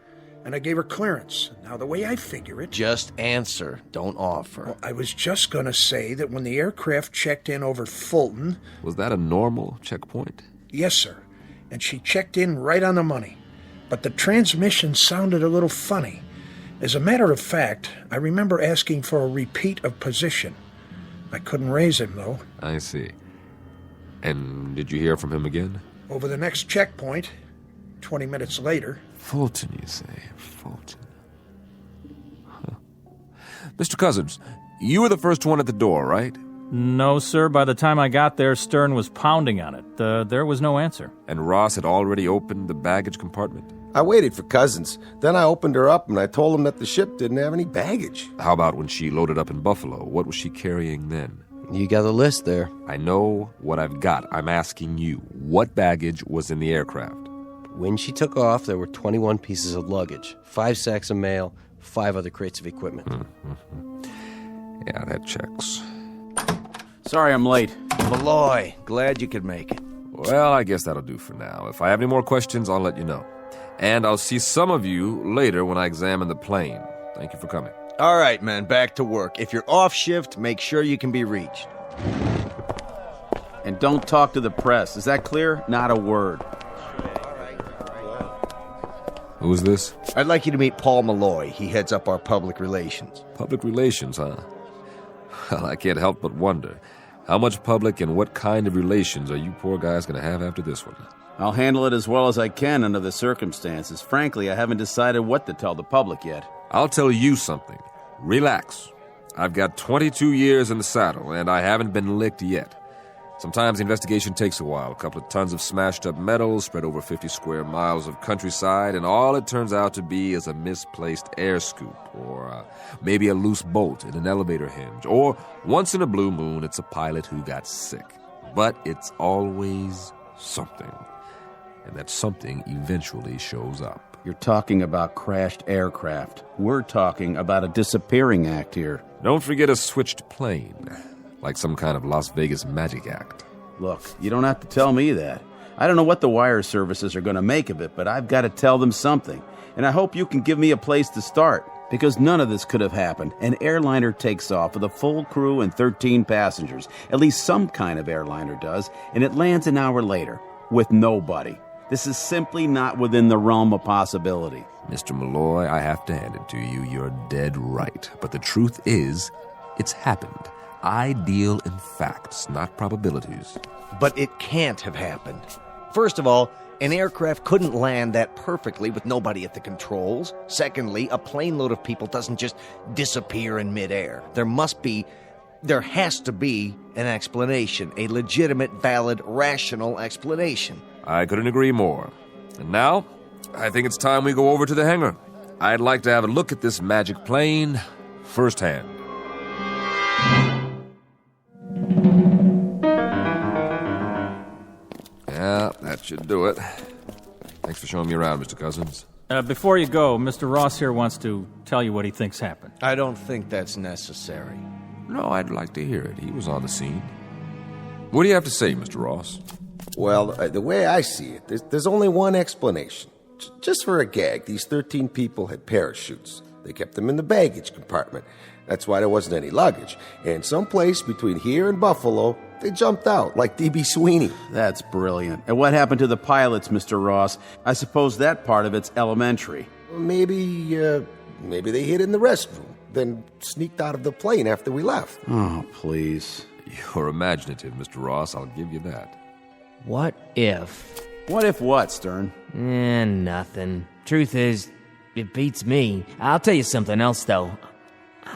Speaker 23: and I gave her clearance. Now, the way I figure it...
Speaker 25: Just answer. Don't offer.
Speaker 23: Well, I was just going to say that when the aircraft checked in over Fulton...
Speaker 21: Was that a normal checkpoint?
Speaker 23: Yes, sir. And she checked in right on the money. But the transmission sounded a little funny. As a matter of fact, I remember asking for a repeat of position. I couldn't raise him, though.
Speaker 21: I see. And did you hear from him again?
Speaker 23: Over the next checkpoint, 20 minutes later.
Speaker 21: Fulton, you say? Fulton. Huh. Mr. Cousins, you were the first one at the door, right?
Speaker 22: No, sir. By the time I got there, Stern was pounding on it. There was no answer.
Speaker 21: And Ross had already opened the baggage compartment?
Speaker 17: I waited for Cousins. Then I opened her up and I told him that the ship didn't have any baggage.
Speaker 21: How about when she loaded up in Buffalo? What was she carrying then?
Speaker 2: You got a list there.
Speaker 21: I know what I've got. I'm asking you, what baggage was in the aircraft?
Speaker 2: When she took off, there were 21 pieces of luggage, 5 sacks of mail, 5 other crates of equipment.
Speaker 21: Mm-hmm. Yeah, that checks.
Speaker 24: Sorry I'm late.
Speaker 25: Malloy, glad you could make it.
Speaker 21: Well, I guess that'll do for now. If I have any more questions, I'll let you know. And I'll see some of you later when I examine the plane. Thank you for coming.
Speaker 25: All right, man, back to work. If you're off shift, make sure you can be reached.
Speaker 24: And don't talk to the press. Is that clear? Not a word.
Speaker 21: Who is this?
Speaker 25: I'd like you to meet Paul Malloy. He heads up our public relations.
Speaker 21: Public relations, huh? Well, I can't help but wonder. How much public and what kind of relations are you poor guys going to have after this one?
Speaker 24: I'll handle it as well as I can under the circumstances. Frankly, I haven't decided what to tell the public yet.
Speaker 21: I'll tell you something. Relax. I've got 22 years in the saddle, and I haven't been licked yet. Sometimes the investigation takes a while. A couple of tons of smashed up metal spread over 50 square miles of countryside, and all it turns out to be is a misplaced air scoop, or maybe a loose bolt in an elevator hinge, or once in a blue moon, it's a pilot who got sick. But it's always something. And that something eventually shows up.
Speaker 24: You're talking about crashed aircraft. We're talking about a disappearing act here.
Speaker 21: Don't forget a switched plane. Like some kind of Las Vegas magic act.
Speaker 24: Look, you don't have to tell me that. I don't know what the wire services are going to make of it, but I've got to tell them something. And I hope you can give me a place to start. Because none of this could have happened. An airliner takes off with a full crew and 13 passengers. At least some kind of airliner does. And it lands an hour later with nobody. This is simply not within the realm of possibility.
Speaker 21: Mr. Malloy, I have to hand it to you. You're dead right. But the truth is, it's happened. I deal in facts, not probabilities.
Speaker 25: But it can't have happened. First of all, An aircraft couldn't land that perfectly with nobody at the controls. Secondly, a plane load of people doesn't just disappear in midair. There has to be an explanation, a legitimate, valid, rational explanation.
Speaker 21: I couldn't agree more. And now, I think it's time we go over to the hangar. I'd like to have a look at this magic plane firsthand. Yeah, that should do it. Thanks for showing me around, Mr. Cousins.
Speaker 22: Before you go, Mr. Ross here wants to tell you what he thinks happened.
Speaker 25: I don't think that's necessary.
Speaker 21: No, I'd like to hear it. He was on the scene. What do you have to say, Mr. Ross?
Speaker 17: Well, the way I see it, there's only one explanation. Just for a gag, these 13 people had parachutes. They kept them in the baggage compartment. That's why there wasn't any luggage. And someplace between here and Buffalo, they jumped out, like D.B. Sweeney.
Speaker 24: That's brilliant. And what happened to the pilots, Mr. Ross? I suppose that part of it's elementary.
Speaker 17: Maybe they hid in the restroom, then sneaked out of the plane after we left.
Speaker 24: Oh, please.
Speaker 21: You're imaginative, Mr. Ross. I'll give you that.
Speaker 5: What if?
Speaker 24: What if what, Stern?
Speaker 5: Nothing. Truth is, it beats me. I'll tell you something else, though.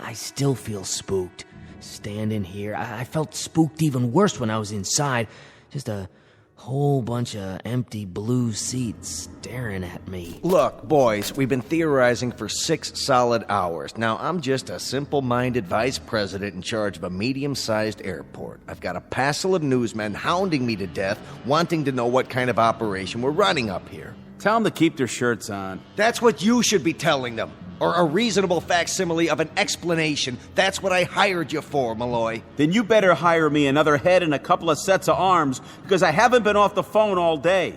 Speaker 5: I still feel spooked. Standing here, I felt spooked even worse when I was inside. Just a whole bunch of empty blue seats staring at me.
Speaker 25: Look, boys, we've been theorizing for 6 solid hours. Now, I'm just a simple-minded vice president in charge of a medium-sized airport. I've got a passel of newsmen hounding me to death, wanting to know what kind of operation we're running up here.
Speaker 24: Tell them to keep their shirts on.
Speaker 25: That's what you should be telling them. Or a reasonable facsimile of an explanation. That's what I hired you for, Malloy.
Speaker 24: Then you better hire me another head and a couple of sets of arms, because I haven't been off the phone all day.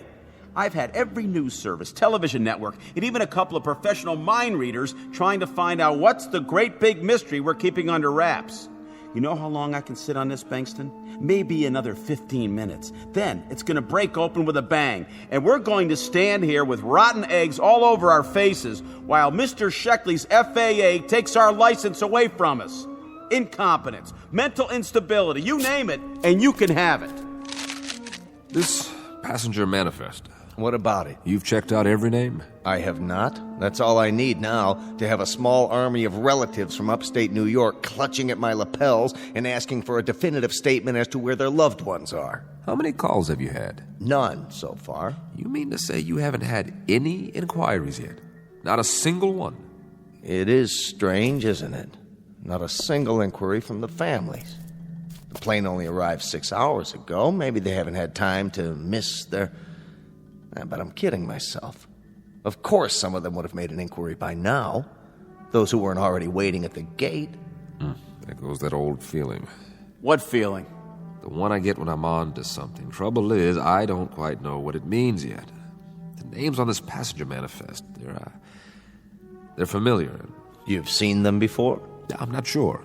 Speaker 24: I've had every news service, television network, and even a couple of professional mind readers trying to find out what's the great big mystery we're keeping under wraps. You know how long I can sit on this, Bankston? Maybe another 15 minutes. Then it's going to break open with a bang, and we're going to stand here with rotten eggs all over our faces while Mr. Sheckley's FAA takes our license away from us. Incompetence, mental instability, you name it, and you can have it.
Speaker 21: This passenger manifest.
Speaker 25: What about it?
Speaker 21: You've checked out every name?
Speaker 25: I have not. That's all I need now, to have a small army of relatives from upstate New York clutching at my lapels and asking for a definitive statement as to where their loved ones are.
Speaker 21: How many calls have you had?
Speaker 25: None so far.
Speaker 21: You mean to say you haven't had any inquiries yet? Not a single one?
Speaker 25: It is strange, isn't it? Not a single inquiry from the families. The plane only arrived 6 hours ago. Maybe they haven't had time to miss their... But I'm kidding myself. Of course some of them would have made an inquiry by now. Those who weren't already waiting at the gate.
Speaker 21: There goes that old feeling.
Speaker 24: What feeling?
Speaker 21: The one I get when I'm on to something. Trouble is, I don't quite know what it means yet. The names on this passenger manifest, they're familiar.
Speaker 25: You've seen them before?
Speaker 21: I'm not sure.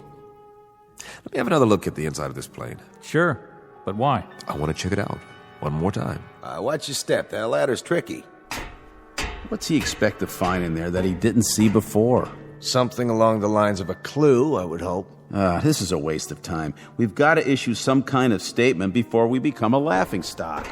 Speaker 21: Let me have another look at the inside of this plane.
Speaker 22: Sure, but why?
Speaker 21: I want to check it out. One more time.
Speaker 17: Watch your step. That ladder's tricky.
Speaker 24: What's he expect to find in there that he didn't see before?
Speaker 25: Something along the lines of a clue, I would hope.
Speaker 24: This is a waste of time. We've got to issue some kind of statement before we become a laughingstock.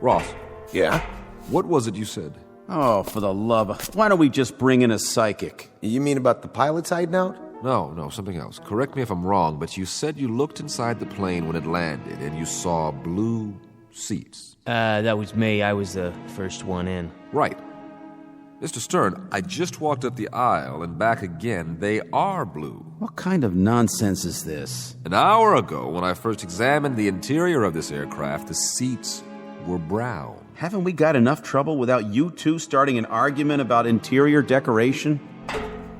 Speaker 21: Ross.
Speaker 17: Yeah?
Speaker 21: What was it you said?
Speaker 24: Oh, for the love of... Why don't we just bring in a psychic?
Speaker 17: You mean about the pilot's hiding out?
Speaker 21: No, something else. Correct me if I'm wrong, but you said you looked inside the plane when it landed and you saw blue seats.
Speaker 5: That was me. I was the first one in.
Speaker 21: Right. Mr. Stern, I just walked up the aisle and back again. They are blue.
Speaker 24: What kind of nonsense is this?
Speaker 21: An hour ago, when I first examined the interior of this aircraft, the seats were brown.
Speaker 24: Haven't we got enough trouble without you two starting an argument about interior decoration?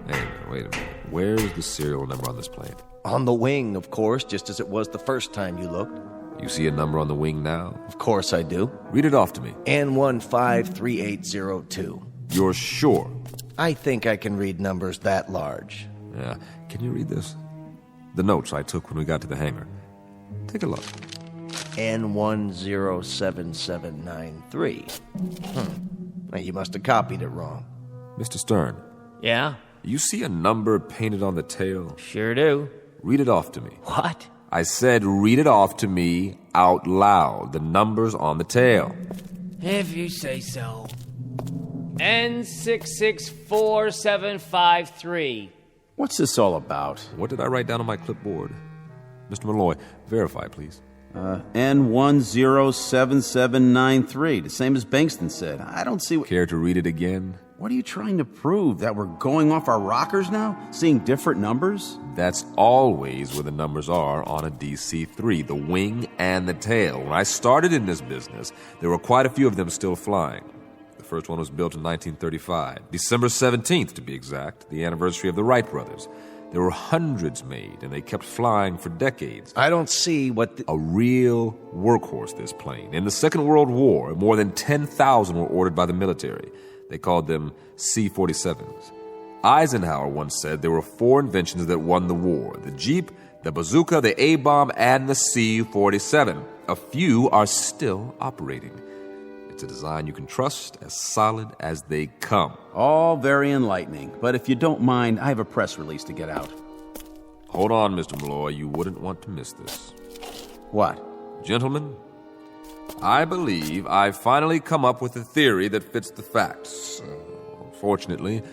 Speaker 21: Hey, wait a minute. Where's the serial number on this plane?
Speaker 25: On the wing, of course, just as it was the first time you looked.
Speaker 21: You see a number on the wing now?
Speaker 25: Of course I do.
Speaker 21: Read it off to me.
Speaker 25: N153802.
Speaker 21: You're sure?
Speaker 25: I think I can read numbers that large.
Speaker 21: Yeah. Can you read this? The notes I took when we got to the hangar. Take a look.
Speaker 25: N107793. Now, you must have copied it wrong.
Speaker 21: Mr. Stern.
Speaker 5: Yeah?
Speaker 21: You see a number painted on the tail?
Speaker 5: Sure do.
Speaker 21: Read it off to me.
Speaker 5: What?
Speaker 21: I said read it off to me out loud. The numbers on the tail.
Speaker 5: If you say so. N664753.
Speaker 24: What's this all about?
Speaker 21: What did I write down on my clipboard? Mr. Malloy, verify, please.
Speaker 24: N107793, the same as Bankston said. I don't see what...
Speaker 21: Care to read it again?
Speaker 24: What are you trying to prove? That we're going off our rockers now? Seeing different numbers?
Speaker 21: That's always where the numbers are on a DC-3, the wing and the tail. When I started in this business, there were quite a few of them still flying. The first one was built in 1935, December 17th to be exact, the anniversary of the Wright brothers. There were hundreds made, and they kept flying for decades.
Speaker 25: I don't see what
Speaker 21: A real workhorse, this plane. In the Second World War, more than 10,000 were ordered by the military. They called them C-47s. Eisenhower once said there were 4 inventions that won the war: the Jeep, the bazooka, the A-bomb, and the C-47. A few are still operating. It's a design you can trust, as solid as they come.
Speaker 24: All very enlightening, but if you don't mind, I have a press release to get out.
Speaker 21: Hold on, Mr. Malloy. You wouldn't want to miss this.
Speaker 24: What?
Speaker 21: Gentlemen, I believe I've finally come up with a theory that fits the facts. Unfortunately,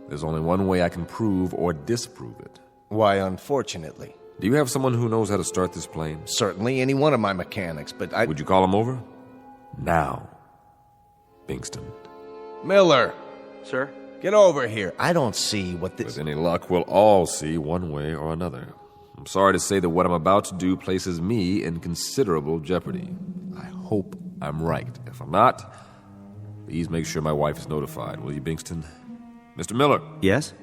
Speaker 21: there's only one way I can prove or disprove it.
Speaker 25: Why, unfortunately?
Speaker 21: Do you have someone who knows how to start this plane?
Speaker 25: Certainly any one of my mechanics, but
Speaker 21: Would you call him over? Now. Bingston.
Speaker 25: Miller!
Speaker 24: Sir?
Speaker 25: Get over here. I don't see what this...
Speaker 21: With any luck, we'll all see one way or another. I'm sorry to say that what I'm about to do places me in considerable jeopardy. I hope I'm right. If I'm not, please make sure my wife is notified, will you, Bingston? Mr. Miller.
Speaker 24: Yes?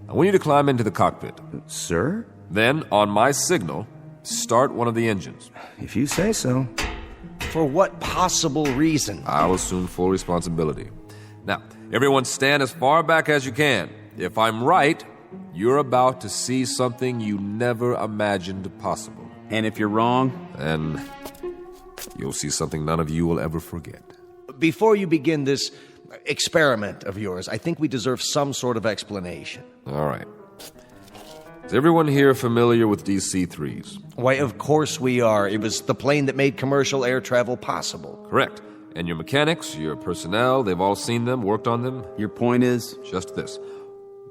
Speaker 21: I want you to climb into the cockpit.
Speaker 24: Sir?
Speaker 21: Then, on my signal, start one of the engines.
Speaker 24: If you say so.
Speaker 25: For what possible reason?
Speaker 21: I'll assume full responsibility. Now, everyone stand as far back as you can. If I'm right, you're about to see something you never imagined possible.
Speaker 24: And if you're wrong?
Speaker 21: Then you'll see something none of you will ever forget.
Speaker 25: Before you begin this experiment of yours, I think we deserve some sort of explanation.
Speaker 21: All right. Is everyone here familiar with DC-3s?
Speaker 25: Why, of course we are. It was the plane that made commercial air travel possible.
Speaker 21: Correct. And your mechanics, your personnel, they've all seen them, worked on them?
Speaker 24: Your point is?
Speaker 21: Just this.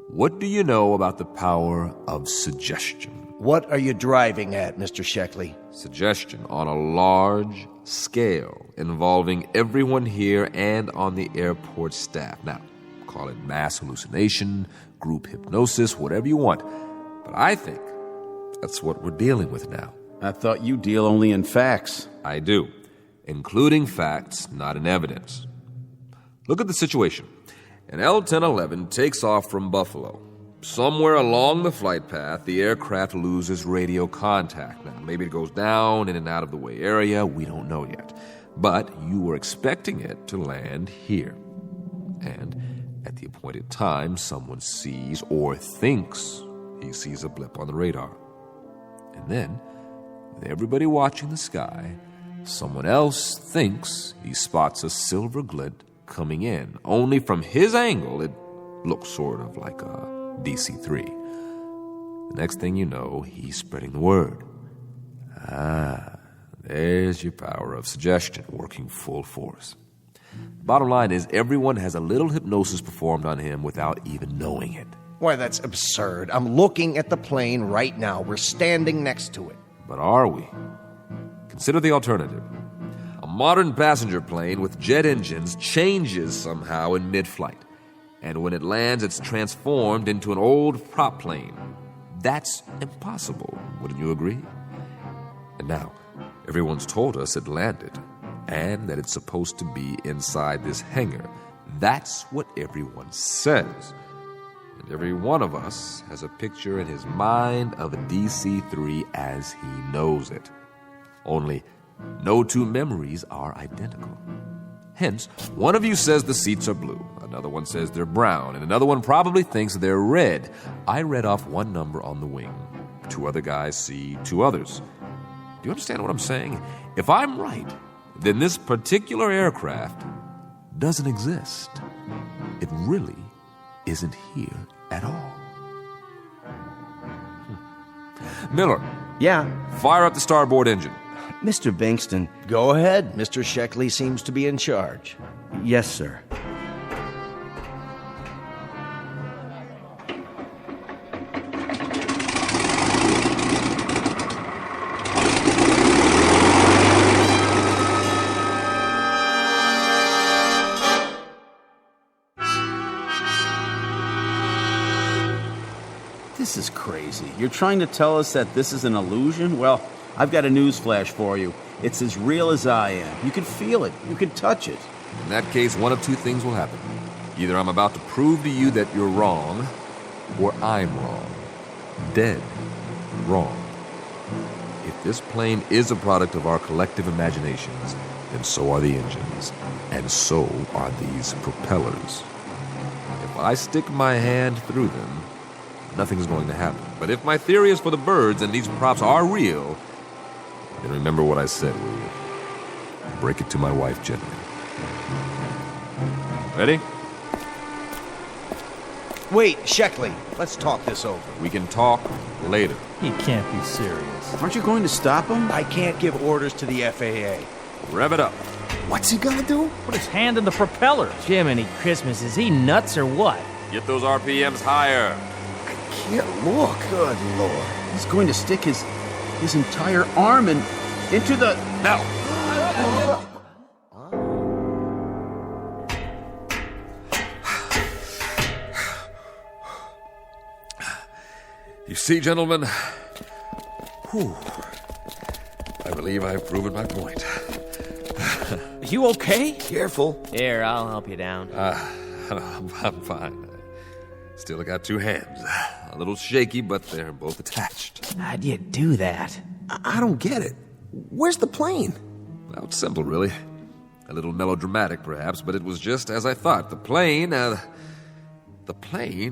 Speaker 21: What do you know about the power of suggestion?
Speaker 25: What are you driving at, Mr. Sheckley?
Speaker 21: Suggestion on a large scale involving everyone here and on the airport staff. Now, call it mass hallucination, group hypnosis, whatever you want. But I think that's what we're dealing with now.
Speaker 24: I thought you deal only in facts.
Speaker 21: I do, including facts, not in evidence. Look at the situation. An L-1011 takes off from Buffalo. Somewhere along the flight path, the aircraft loses radio contact. Now, maybe it goes down in an out-of-the-way area. We don't know yet. But you were expecting it to land here. And at the appointed time, someone sees or thinks he sees a blip on the radar. And then, with everybody watching the sky, someone else thinks he spots a silver glint coming in. Only from his angle, it looks sort of like a DC-3. The next thing you know, he's spreading the word. There's your power of suggestion working full force. Bottom line is, everyone has a little hypnosis performed on him without even knowing it.
Speaker 25: Why, that's absurd. I'm looking at the plane right now. We're standing next to it.
Speaker 21: But are we? Consider the alternative. A modern passenger plane with jet engines changes somehow in mid-flight. And when it lands, it's transformed into an old prop plane. That's impossible, wouldn't you agree? And now, everyone's told us it landed, and that it's supposed to be inside this hangar. That's what everyone says. And every one of us has a picture in his mind of a DC-3 as he knows it. Only no two memories are identical. Hence, one of you says the seats are blue, another one says they're brown, and another one probably thinks they're red. I read off one number on the wing. 2 other guys see 2 others. Do you understand what I'm saying? If I'm right, then this particular aircraft doesn't exist. It really isn't here at all. Miller.
Speaker 25: Yeah?
Speaker 21: Fire up the starboard engine.
Speaker 8: Mr. Bankston.
Speaker 25: Go ahead. Mr. Sheckley seems to be in charge.
Speaker 8: Yes, sir.
Speaker 24: This is crazy. You're trying to tell us that this is an illusion? Well, I've got a news flash for you. It's as real as I am. You can feel it. You can touch it.
Speaker 21: In that case, one of two things will happen. Either I'm about to prove to you that you're wrong, or I'm wrong. Dead wrong. If this plane is a product of our collective imaginations, then so are the engines, and so are these propellers. If I stick my hand through them, nothing's going to happen. But if my theory is for the birds and these props are real, then remember what I said, will you? Break it to my wife gently. Ready?
Speaker 25: Wait, Sheckley, let's talk this over.
Speaker 21: We can talk later.
Speaker 22: He can't be serious.
Speaker 24: Aren't you going to stop him?
Speaker 25: I can't give orders to the FAA.
Speaker 21: Rev it up.
Speaker 25: What's he gonna do?
Speaker 22: Put his hand in the propellers.
Speaker 5: Jiminy Christmas, is he nuts or what?
Speaker 21: Get those RPMs higher.
Speaker 25: Can't look. Good Lord.
Speaker 24: He's going to stick his entire arm into the...
Speaker 21: Now! You see, gentlemen, I believe I've proven my point.
Speaker 5: Are you okay?
Speaker 25: Careful.
Speaker 5: Here, I'll help you down.
Speaker 21: I'm fine. Still got two hands. A little shaky, but they're both attached.
Speaker 5: How'd you do that?
Speaker 25: I don't get it. Where's the plane?
Speaker 21: Well, it's simple, really. A little melodramatic, perhaps, but it was just as I thought. The plane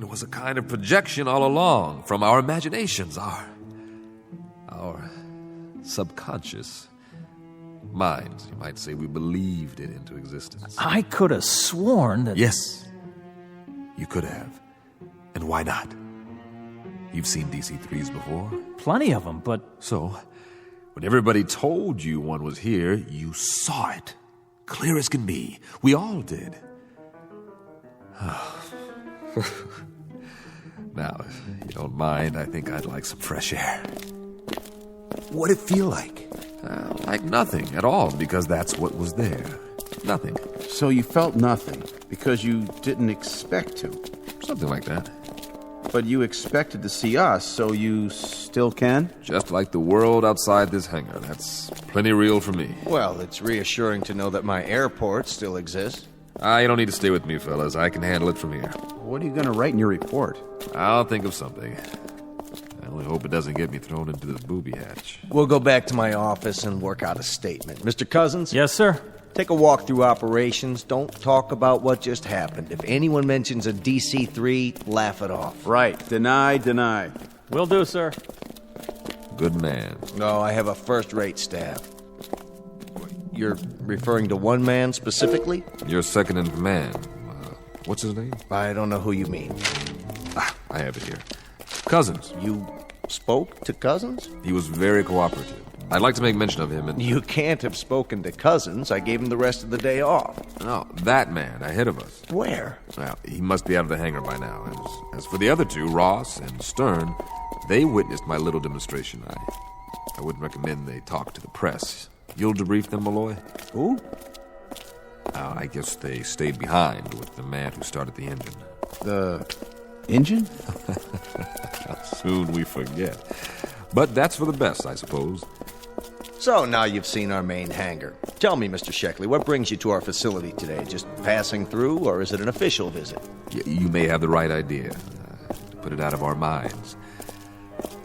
Speaker 21: was a kind of projection all along from our imaginations, our subconscious minds. You might say we believed it into existence.
Speaker 22: I could have sworn that...
Speaker 21: Yes, you could have. And why not? You've seen DC-3s before?
Speaker 22: Plenty of them, but...
Speaker 21: So, when everybody told you one was here, you saw it. Clear as can be. We all did. Now, if you don't mind, I think I'd like some fresh air.
Speaker 25: What'd it feel like?
Speaker 21: Like nothing at all, because that's what was there. Nothing.
Speaker 24: So you felt nothing, because you didn't expect to.
Speaker 21: Something like that.
Speaker 24: But you expected to see us, so you still can?
Speaker 21: Just like the world outside this hangar. That's plenty real for me.
Speaker 25: Well, it's reassuring to know that my airport still exists.
Speaker 21: You don't need to stay with me, fellas. I can handle it from here.
Speaker 24: What are you going to write in your report?
Speaker 21: I'll think of something. I only hope it doesn't get me thrown into this booby hatch.
Speaker 25: We'll go back to my office and work out a statement. Mr. Cousins?
Speaker 22: Yes, sir?
Speaker 25: Take a walk through operations. Don't talk about what just happened. If anyone mentions a DC-3, laugh it off.
Speaker 24: Right. Deny.
Speaker 22: Will do, sir.
Speaker 21: Good man.
Speaker 25: No, I have a first-rate staff. You're referring to one man specifically?
Speaker 21: Your second in command. What's his name?
Speaker 25: I don't know who you mean.
Speaker 21: I have it here. Cousins.
Speaker 25: You spoke to Cousins?
Speaker 21: He was very cooperative. I'd like to make mention of him and...
Speaker 25: You can't have spoken to Cousins. I gave him the rest of the day off.
Speaker 21: No, that man ahead of us.
Speaker 25: Where?
Speaker 21: Well, he must be out of the hangar by now. As for the other two, Ross and Stern, they witnessed my little demonstration. I wouldn't recommend they talk to the press. You'll debrief them, Malloy?
Speaker 24: Who?
Speaker 21: I guess they stayed behind with the man who started the engine.
Speaker 24: The engine?
Speaker 21: How soon we forget. But that's for the best, I suppose.
Speaker 25: So now you've seen our main hangar. Tell me, Mr. Sheckley, what brings you to our facility today? Just passing through, or is it an official visit?
Speaker 21: You may have the right idea, to put it out of our minds.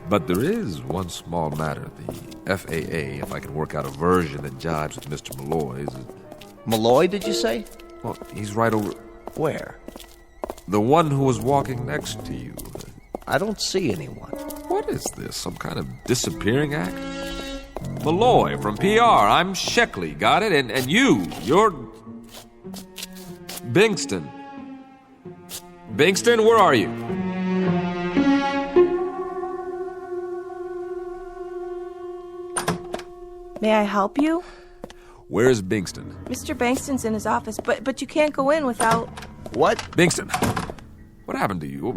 Speaker 21: But there is one small matter. The FAA, if I can work out a version that jives with Mr. Malloy's...
Speaker 25: Malloy, did you say?
Speaker 21: Well, he's right over...
Speaker 25: Where?
Speaker 21: The one who was walking next to you.
Speaker 25: I don't see anyone.
Speaker 21: What is this? Some kind of disappearing act? Malloy from PR. I'm Sheckley. Got it? And you're... Bankston. Bankston, where are you?
Speaker 3: May I help you?
Speaker 21: Where's Bingston?
Speaker 3: Mr. Bankston's in his office, but you can't go in without...
Speaker 21: What? Bingston, what happened to you?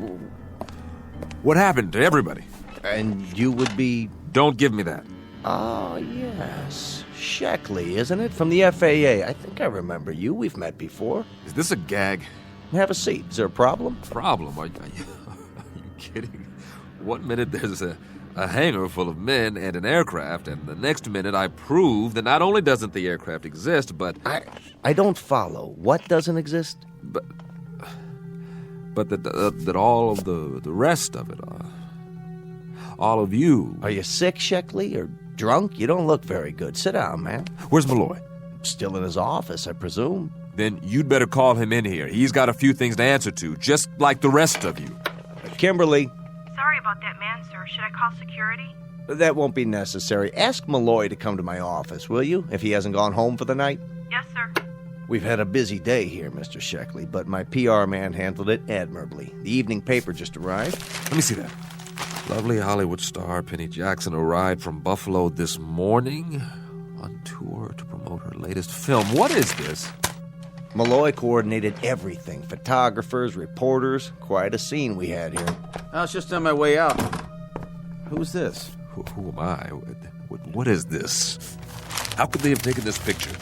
Speaker 21: What happened to everybody?
Speaker 25: And you would be...
Speaker 21: Don't give me that.
Speaker 25: Oh, yes. Sheckley, isn't it? From the FAA. I think I remember you. We've met before.
Speaker 21: Is this a gag?
Speaker 25: Have a seat. Is there a problem?
Speaker 21: Problem? Are you kidding? One minute there's a hangar full of men and an aircraft, and the next minute I prove that not only doesn't the aircraft exist, but...
Speaker 25: I don't follow. What doesn't exist?
Speaker 21: But that all of the rest of it, all of you...
Speaker 25: Are you sick, Sheckley, or drunk? You don't look very good. Sit down, man.
Speaker 21: Where's Malloy?
Speaker 25: Still in his office, I presume.
Speaker 21: Then you'd better call him in here. He's got a few things to answer to, just like the rest of you.
Speaker 25: Kimberly.
Speaker 3: Sorry about that man, sir. Should I call security?
Speaker 25: That won't be necessary. Ask Malloy to come to my office, will you, if he hasn't gone home for the night?
Speaker 3: Yes, sir.
Speaker 25: We've had a busy day here, Mr. Sheckley, but my PR man handled it admirably. The evening paper just arrived.
Speaker 21: Let me see that. Lovely Hollywood star Penny Jackson arrived from Buffalo this morning on tour to promote her latest film. What is this?
Speaker 25: Malloy coordinated everything. Photographers, reporters. Quite a scene we had here.
Speaker 24: I was just on my way out. Who's this?
Speaker 21: Who am I? What is this? How could they have taken this picture?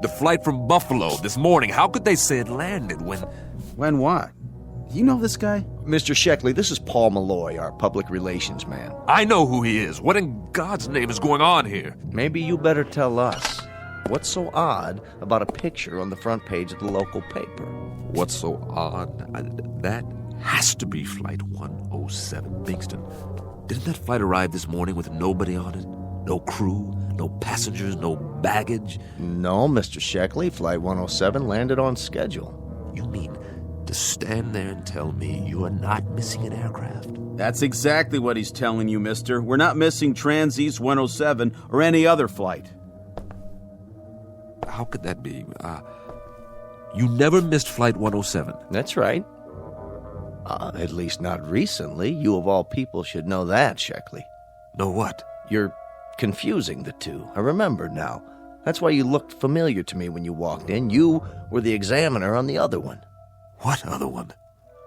Speaker 21: The flight from Buffalo this morning. How could they say it landed when...
Speaker 24: When what? You know this guy?
Speaker 25: Mr. Sheckley, this is Paul Malloy, our public relations man.
Speaker 21: I know who he is. What in God's name is going on here?
Speaker 25: Maybe you better tell us. What's so odd about a picture on the front page of the local paper?
Speaker 21: What's so odd? That has to be Flight 107, Bingston. Didn't that flight arrive this morning with nobody on it? No crew, no passengers, no baggage?
Speaker 25: No, Mr. Sheckley. Flight 107 landed on schedule.
Speaker 21: You mean to stand there and tell me you are not missing an aircraft?
Speaker 24: That's exactly what he's telling you, mister. We're not missing Trans-East 107 or any other flight.
Speaker 21: How could that be? You never missed Flight 107.
Speaker 25: That's right. At least not recently. You of all people should know that, Sheckley.
Speaker 21: Know what?
Speaker 25: You're confusing the two. I remember now. That's why you looked familiar to me when you walked in. You were the examiner on the other one.
Speaker 21: What other one?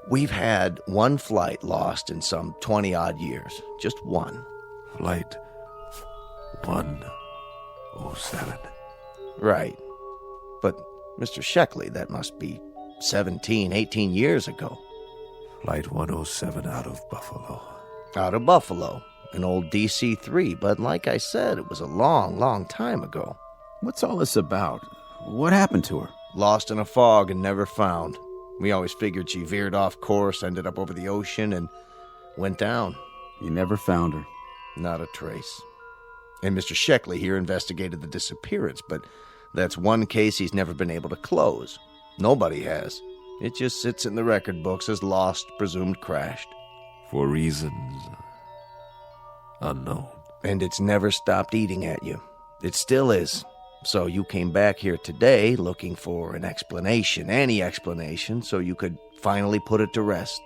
Speaker 25: We've had one flight lost in some 20-odd years. Just one.
Speaker 21: Flight 107.
Speaker 25: Right. But, Mr. Sheckley, that must be 17, 18 years ago.
Speaker 21: Flight 107 out of Buffalo.
Speaker 25: Out of Buffalo. An old DC-3, but like I said, it was a long, long time ago.
Speaker 24: What's all this about? What happened to her?
Speaker 25: Lost in a fog and never found. We always figured she veered off course, ended up over the ocean, and went down.
Speaker 24: You never found her?
Speaker 25: Not a trace. And Mr. Sheckley here investigated the disappearance, but that's one case he's never been able to close. Nobody has. It just sits in the record books as lost, presumed crashed.
Speaker 21: For reasons unknown.
Speaker 25: And it's never stopped eating at you. It still is. So you came back here today looking for an explanation, any explanation, so you could finally put it to rest.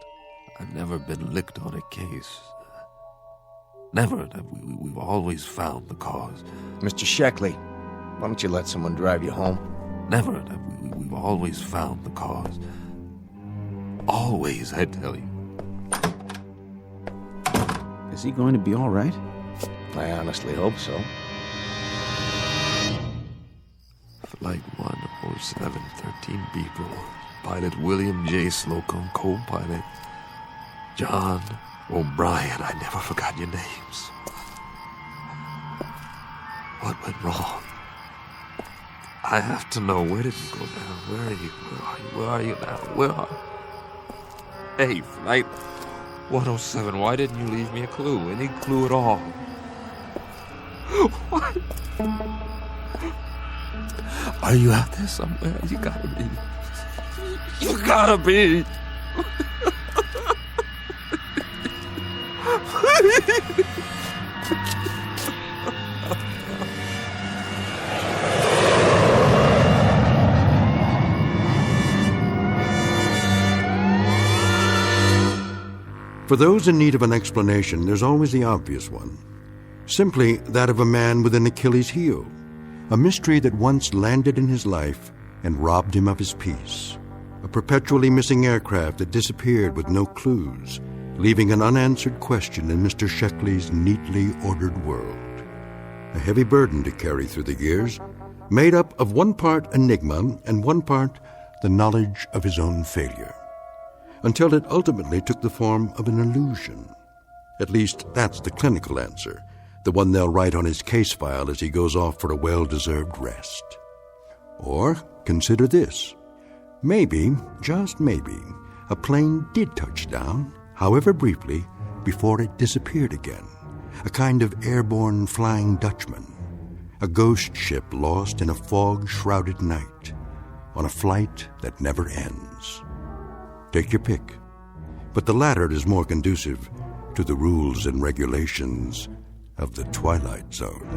Speaker 21: I've never been licked on a case. Never. We've always found the cause.
Speaker 25: Mr. Sheckley, why don't you let someone drive you home?
Speaker 21: Never. We've always found the cause. Always, I tell you.
Speaker 24: Is he going to be all right?
Speaker 25: I honestly hope so.
Speaker 21: Flight 107, 13 people. Pilot William J. Slocum, co-pilot John O'Brien. I never forgot your names. What went wrong? I have to know. Where did you go down? Where are you? Where are you now? Where are you? Hey, Flight 107, why didn't you leave me a clue? Any clue at all? What? Are you out there somewhere? You gotta be. You gotta be.
Speaker 1: For those in need of an explanation, there's always the obvious one. Simply that of a man with an Achilles heel, a mystery that once landed in his life and robbed him of his peace, a perpetually missing aircraft that disappeared with no clues, leaving an unanswered question in Mr. Sheckley's neatly ordered world. A heavy burden to carry through the years, made up of one part enigma and one part the knowledge of his own failure, until it ultimately took the form of an illusion. At least that's the clinical answer, the one they'll write on his case file as he goes off for a well-deserved rest. Or consider this. Maybe, just maybe, a plane did touch down, however briefly, before it disappeared again. A kind of airborne Flying Dutchman. A ghost ship lost in a fog-shrouded night, on a flight that never ends. Take your pick. But the latter is more conducive to the rules and regulations of the Twilight Zone.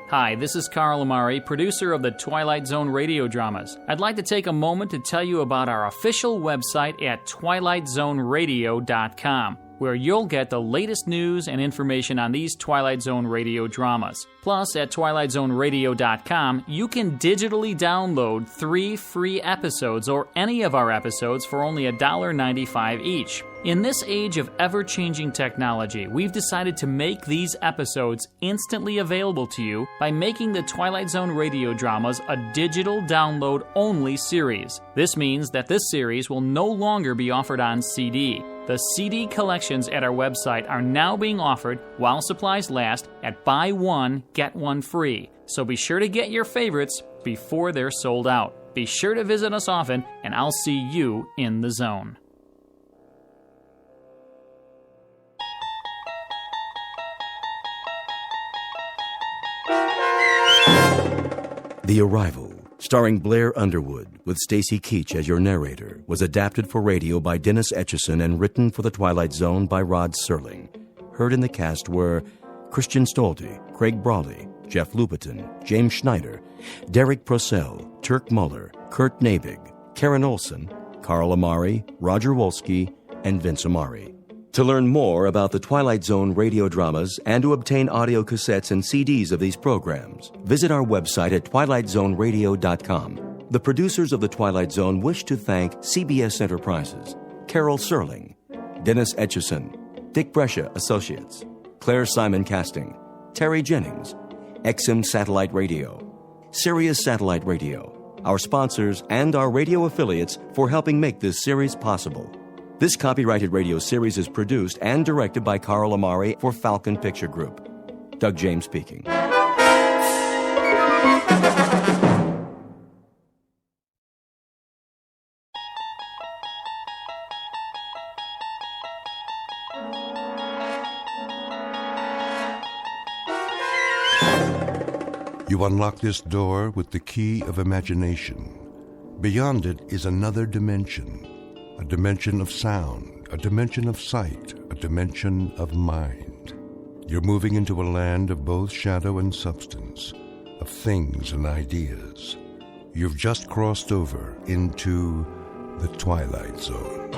Speaker 9: Hi, this is Carl Amari, producer of the Twilight Zone radio dramas. I'd like to take a moment to tell you about our official website at twilightzoneradio.com, where you'll get the latest news and information on these Twilight Zone radio dramas. Plus, at twilightzoneradio.com, you can digitally download 3 free episodes or any of our episodes for only $1.95 each. In this age of ever-changing technology, we've decided to make these episodes instantly available to you by making the Twilight Zone radio dramas a digital download-only series. This means that this series will no longer be offered on CD. The CD collections at our website are now being offered while supplies last at buy one, get one free. So be sure to get your favorites before they're sold out. Be sure to visit us often, and I'll see you in the zone.
Speaker 7: The Arrival, starring Blair Underwood, with Stacy Keach as your narrator, was adapted for radio by Dennis Etchison and written for The Twilight Zone by Rod Serling. Heard in the cast were Christian Stolte, Craig Brawley, Jeff Lupetin, James Schneider, Derek Procell, Turk Muller, Kurt Nabig, Karen Olson, Carl Amari, Roger Wolski, and Vince Amari. To learn more about the Twilight Zone radio dramas and to obtain audio cassettes and CDs of these programs, visit our website at twilightzoneradio.com. The producers of The Twilight Zone wish to thank CBS Enterprises, Carol Serling, Dennis Etchison, Dick Brescia Associates, Claire Simon Casting, Terry Jennings, XM Satellite Radio, Sirius Satellite Radio, our sponsors, and our radio affiliates for helping make this series possible. This copyrighted radio series is produced and directed by Carl Amari for Falcon Picture Group. Doug James speaking.
Speaker 1: You unlock this door with the key of imagination. Beyond it is another dimension. A dimension of sound, a dimension of sight, a dimension of mind. You're moving into a land of both shadow and substance, of things and ideas. You've just crossed over into the Twilight Zone.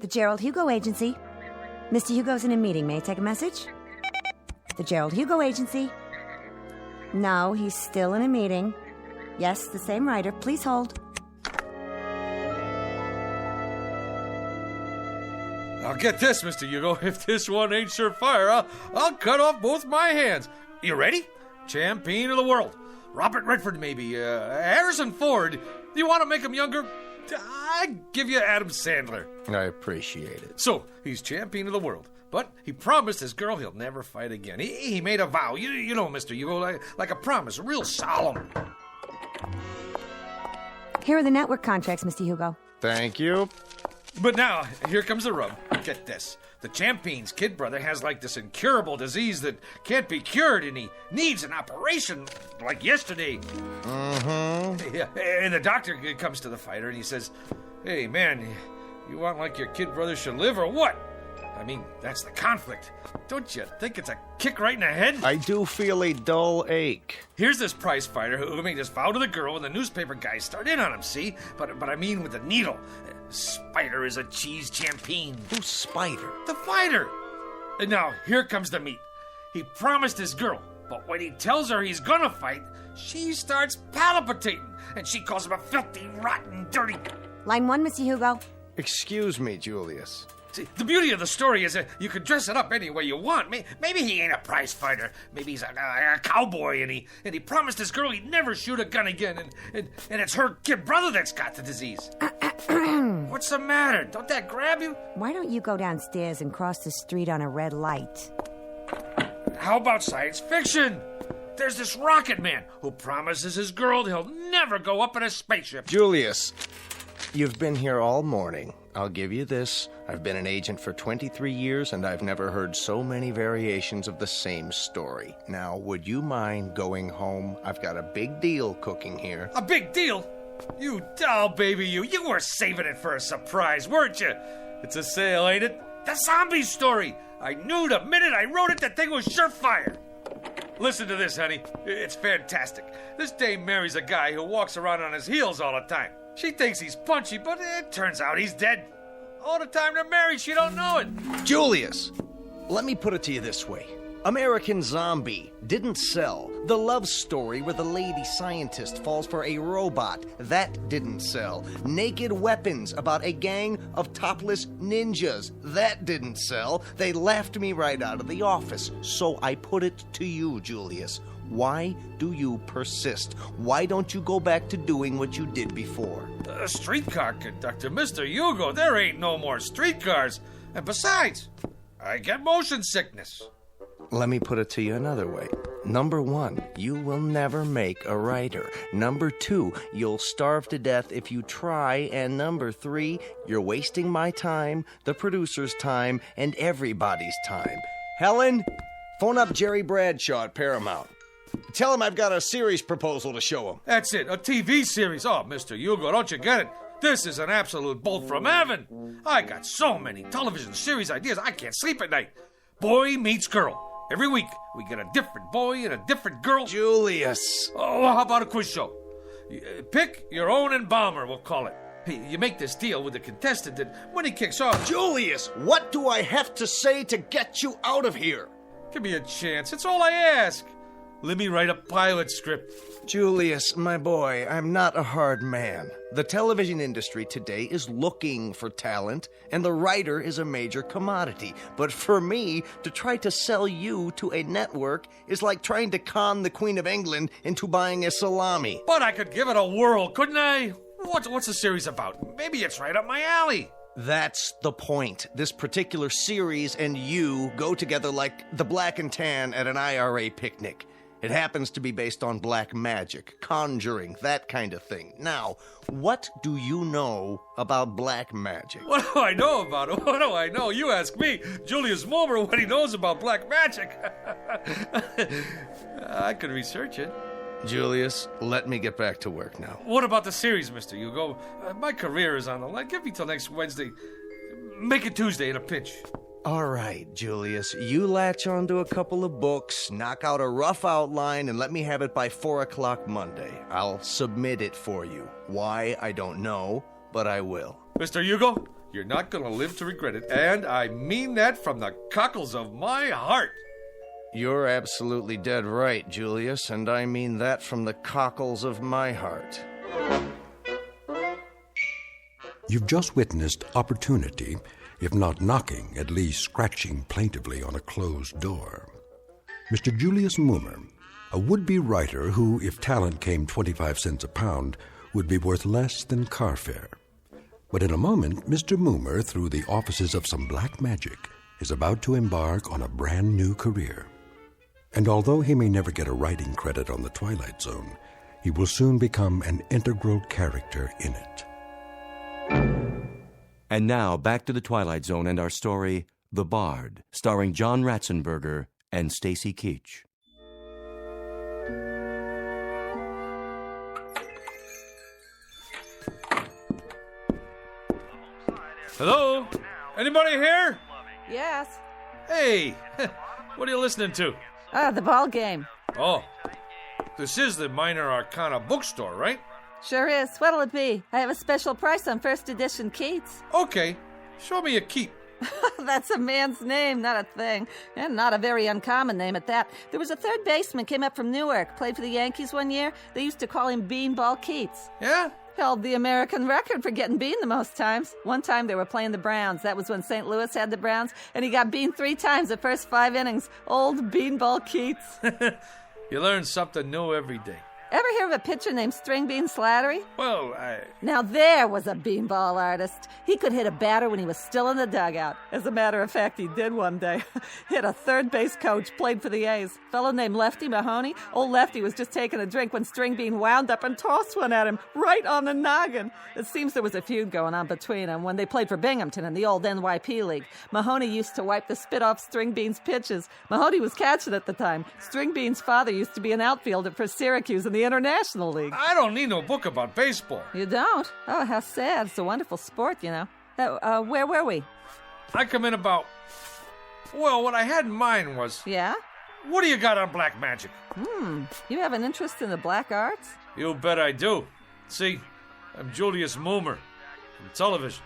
Speaker 6: The Gerald Hugo Agency. Mr. Hugo's in a meeting. May I take a message? The Gerald Hugo Agency. No, he's still in a meeting. Yes, the same writer. Please hold.
Speaker 13: Now get this, Mr. Hugo. If this one ain't surefire, I'll cut off both my hands. You ready? Champion of the world. Robert Redford, maybe. Harrison Ford. You want to make him younger? I'd give you Adam Sandler.
Speaker 25: I appreciate it.
Speaker 13: So, he's champion of the world. But he promised his girl he'll never fight again. He made a vow. You know, Mr. Hugo, like a promise, real solemn.
Speaker 6: Here are the network contracts, Mr. Hugo.
Speaker 25: Thank you.
Speaker 13: But now, here comes the rub. Get this. The champion's kid brother has like this incurable disease that can't be cured, and he needs an operation like yesterday.
Speaker 25: Mm-hmm.
Speaker 13: Yeah, and the doctor comes to the fighter and he says, "Hey, man, you want like your kid brother should live or what? I mean, that's the conflict. Don't you think it's a kick right in the head?
Speaker 25: I do feel a dull ache.
Speaker 13: Here's this prize fighter who made this vow to the girl, and the newspaper guys start in on him, see? But I mean with the needle. Spider is a cheese champion.
Speaker 25: Who's Spider?
Speaker 13: The fighter. And now, here comes the meat. He promised his girl, but when he tells her he's gonna fight, she starts palpitating, and she calls him a filthy, rotten, dirty...
Speaker 6: Line 1, Mr. Hugo.
Speaker 25: Excuse me, Julius.
Speaker 13: See, the beauty of the story is that you can dress it up any way you want. Maybe he ain't a prize fighter. Maybe he's a cowboy, and he promised his girl he'd never shoot a gun again, and it's her kid brother that's got the disease. What's the matter? Don't that grab you?
Speaker 6: Why don't you go downstairs and cross the street on a red light?
Speaker 13: How about science fiction? There's this rocket man who promises his girl he'll never go up in a spaceship.
Speaker 25: Julius, you've been here all morning. I'll give you this. I've been an agent for 23 years, and I've never heard so many variations of the same story. Now, would you mind going home? I've got a big deal cooking here.
Speaker 13: A big deal? You doll baby, you were saving it for a surprise, weren't you? It's a sale, ain't it? The zombie story. I knew the minute I wrote it, that thing was surefire. Listen to this, honey. It's fantastic. This dame marries a guy who walks around on his heels all the time. She thinks he's punchy, but it turns out he's dead. All the time they're married, she don't know it.
Speaker 25: Julius, let me put it to you this way. American Zombie didn't sell. The love story where the lady scientist falls for a robot, that didn't sell. Naked Weapons about a gang of topless ninjas, that didn't sell. They laughed me right out of the office. So I put it to you, Julius. Why do you persist? Why don't you go back to doing what you did before?
Speaker 13: Streetcar conductor, Mr. Hugo, there ain't no more streetcars. And besides, I get motion sickness.
Speaker 25: Let me put it to you another way. Number 1, you will never make a writer. Number 2, you'll starve to death if you try. And number 3, you're wasting my time, the producer's time, and everybody's time. Helen, phone up Jerry Bradshaw at Paramount. Tell him I've got a series proposal to show him.
Speaker 13: That's it, a TV series. Oh, Mr. Hugo, don't you get it? This is an absolute bolt from heaven. I got so many television series ideas, I can't sleep at night. Boy meets girl. Every week, we get a different boy and a different girl.
Speaker 25: Julius.
Speaker 13: Oh, how about a quiz show? Pick your own embalmer, we'll call it. You make this deal with the contestant that when he kicks off...
Speaker 25: Julius, what do I have to say to get you out of here?
Speaker 13: Give me a chance. It's all I ask. Let me write a pilot script.
Speaker 25: Julius, my boy, I'm not a hard man. The television industry today is looking for talent, and the writer is a major commodity. But for me, to try to sell you to a network is like trying to con the Queen of England into buying a salami.
Speaker 13: But I could give it a whirl, couldn't I? What's the series about? Maybe it's right up my alley.
Speaker 25: That's the point. This particular series and you go together like the black and tan at an IRA picnic. It happens to be based on black magic, conjuring, that kind of thing. Now, what do you know about black magic?
Speaker 13: What do I know about it? What do I know? You ask me, Julius Mulber, what he knows about black magic. I could research it.
Speaker 25: Julius, let me get back to work now.
Speaker 13: What about the series, Mr. Hugo? My career is on the line. Give me till next Wednesday. Make it Tuesday in a pinch.
Speaker 25: All right, Julius, you latch onto a couple of books, knock out a rough outline, and let me have it by 4 o'clock Monday. I'll submit it for you. Why, I don't know, but I will.
Speaker 13: Mr. Hugo, you're not going to live to regret it, and I mean that from the cockles of my heart.
Speaker 25: You're absolutely dead right, Julius, and I mean that from the cockles of my heart.
Speaker 1: You've just witnessed opportunity, if not knocking, at least scratching plaintively on a closed door. Mr. Julius Moomer, a would-be writer who, if talent came 25 cents a pound, would be worth less than car fare. But in a moment, Mr. Moomer, through the offices of some black magic, is about to embark on a brand new career. And although he may never get a writing credit on the Twilight Zone, he will soon become an integral character in it.
Speaker 10: And now, back to the Twilight Zone and our story, The Bard, starring John Ratzenberger and Stacy Keach.
Speaker 13: Hello? Anybody here?
Speaker 15: Yes.
Speaker 13: Hey, what are you listening to?
Speaker 15: The ball game.
Speaker 13: Oh, this is the Minor Arcana bookstore, right?
Speaker 15: Sure is. What'll it be? I have a special price on first edition Keats.
Speaker 13: Okay, show me a keep.
Speaker 15: That's a man's name, not a thing. And not a very uncommon name at that. There was a third baseman came up from Newark, played for the Yankees one year. They used to call him Beanball Keats.
Speaker 13: Yeah?
Speaker 15: Held the American record for getting beaned the most times. One time they were playing the Browns. That was when St. Louis had the Browns, and he got beaned 3 times the first 5 innings. Old Beanball Keats.
Speaker 13: You learn something new every day.
Speaker 15: Ever hear of a pitcher named String Bean Slattery?
Speaker 13: Well,
Speaker 15: Now there was a beanball artist. He could hit a batter when he was still in the dugout. As a matter of fact, he did one day. Hit a third base coach, played for the A's. Fellow named Lefty Mahoney. Old Lefty was just taking a drink when String Bean wound up and tossed one at him, right on the noggin. It seems there was a feud going on between them when they played for Binghamton in the old NYP League. Mahoney used to wipe the spit off String Bean's pitches. Mahoney was catching at the time. String Bean's father used to be an outfielder for Syracuse in the International League.
Speaker 13: I don't need no book about baseball.
Speaker 15: You don't? Oh, how sad. It's a wonderful sport, you know. Where were we?
Speaker 13: I come in about... Well, what I had in mind was...
Speaker 15: Yeah?
Speaker 13: What do you got on black magic?
Speaker 15: You have an interest in the black arts?
Speaker 13: You bet I do. See, I'm Julius Moomer from television.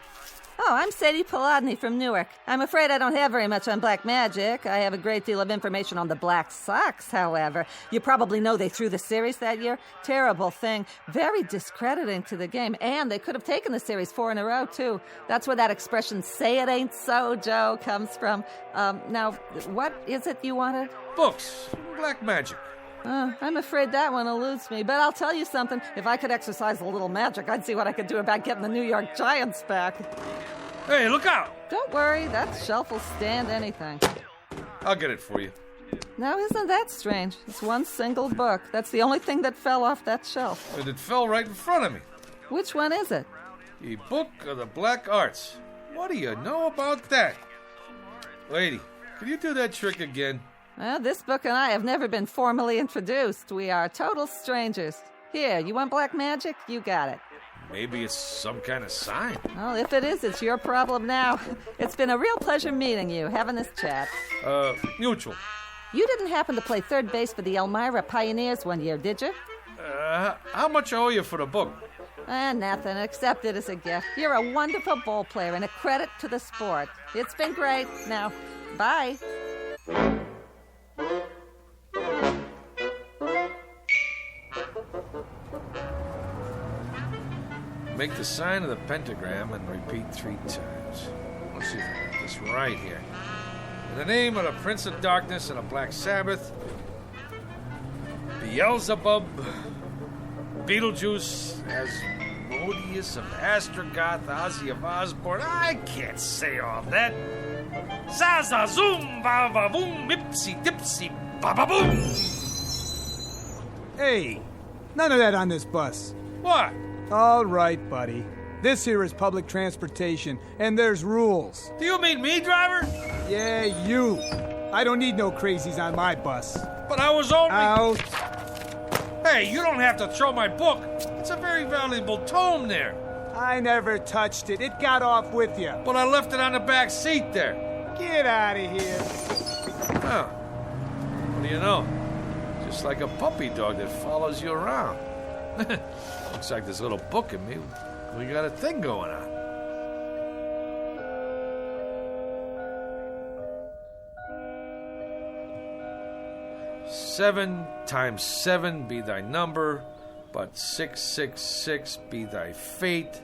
Speaker 15: Oh, I'm Sadie Paladny from Newark. I'm afraid I don't have very much on black magic. I have a great deal of information on the Black Sox, however. You probably know they threw the series that year. Terrible thing. Very discrediting to the game. And they could have taken the series 4 in a row, too. That's where that expression, say it ain't so, Joe, comes from. Now, what is it you wanted?
Speaker 13: Books. Black magic.
Speaker 15: I'm afraid that one eludes me, but I'll tell you something. If I could exercise a little magic, I'd see what I could do about getting the New York Giants back.
Speaker 13: Hey, look out!
Speaker 15: Don't worry, that shelf will stand anything.
Speaker 13: I'll get it for you.
Speaker 15: Now, isn't that strange? It's one single book. That's the only thing that fell off that shelf.
Speaker 13: And it fell right in front of me.
Speaker 15: Which one is it?
Speaker 13: The Book of the Black Arts. What do you know about that? Lady, can you do that trick again?
Speaker 15: Well, this book and I have never been formally introduced. We are total strangers. Here, you want black magic? You got it.
Speaker 13: Maybe it's some kind of sign.
Speaker 15: Well, if it is, it's your problem now. It's been a real pleasure meeting you, having this chat.
Speaker 13: Mutual.
Speaker 15: You didn't happen to play third base for the Elmira Pioneers one year, did you?
Speaker 13: How much I owe you for the book?
Speaker 15: Nothing. Accept it as a gift. You're a wonderful ball player and a credit to the sport. It's been great. Now, bye.
Speaker 13: Make the sign of the pentagram and repeat 3 times. Let's see if I got this right here. In the name of the Prince of Darkness and the Black Sabbath, Beelzebub, Beetlejuice, Asmodeus of Astrogoth, Ozzy of Osborne. I can't say all that. Zaza zoom, ba ba boom, ipsy dipsy, ba ba boom.
Speaker 16: Hey, none of that on this bus.
Speaker 13: What?
Speaker 16: All right, buddy. This here is public transportation, and there's rules.
Speaker 13: Do you mean me, driver?
Speaker 16: Yeah, you. I don't need no crazies on my bus.
Speaker 13: But I was only...
Speaker 16: Out.
Speaker 13: Hey, you don't have to throw my book. It's a very valuable tome there.
Speaker 16: I never touched it. It got off with you.
Speaker 13: But I left it on the back seat there.
Speaker 16: Get out of here.
Speaker 13: Oh. What do you know? Just like a puppy dog that follows you around. Looks like this little book in me. We got a thing going on. Seven times 7 be thy number, but 666 be thy fate.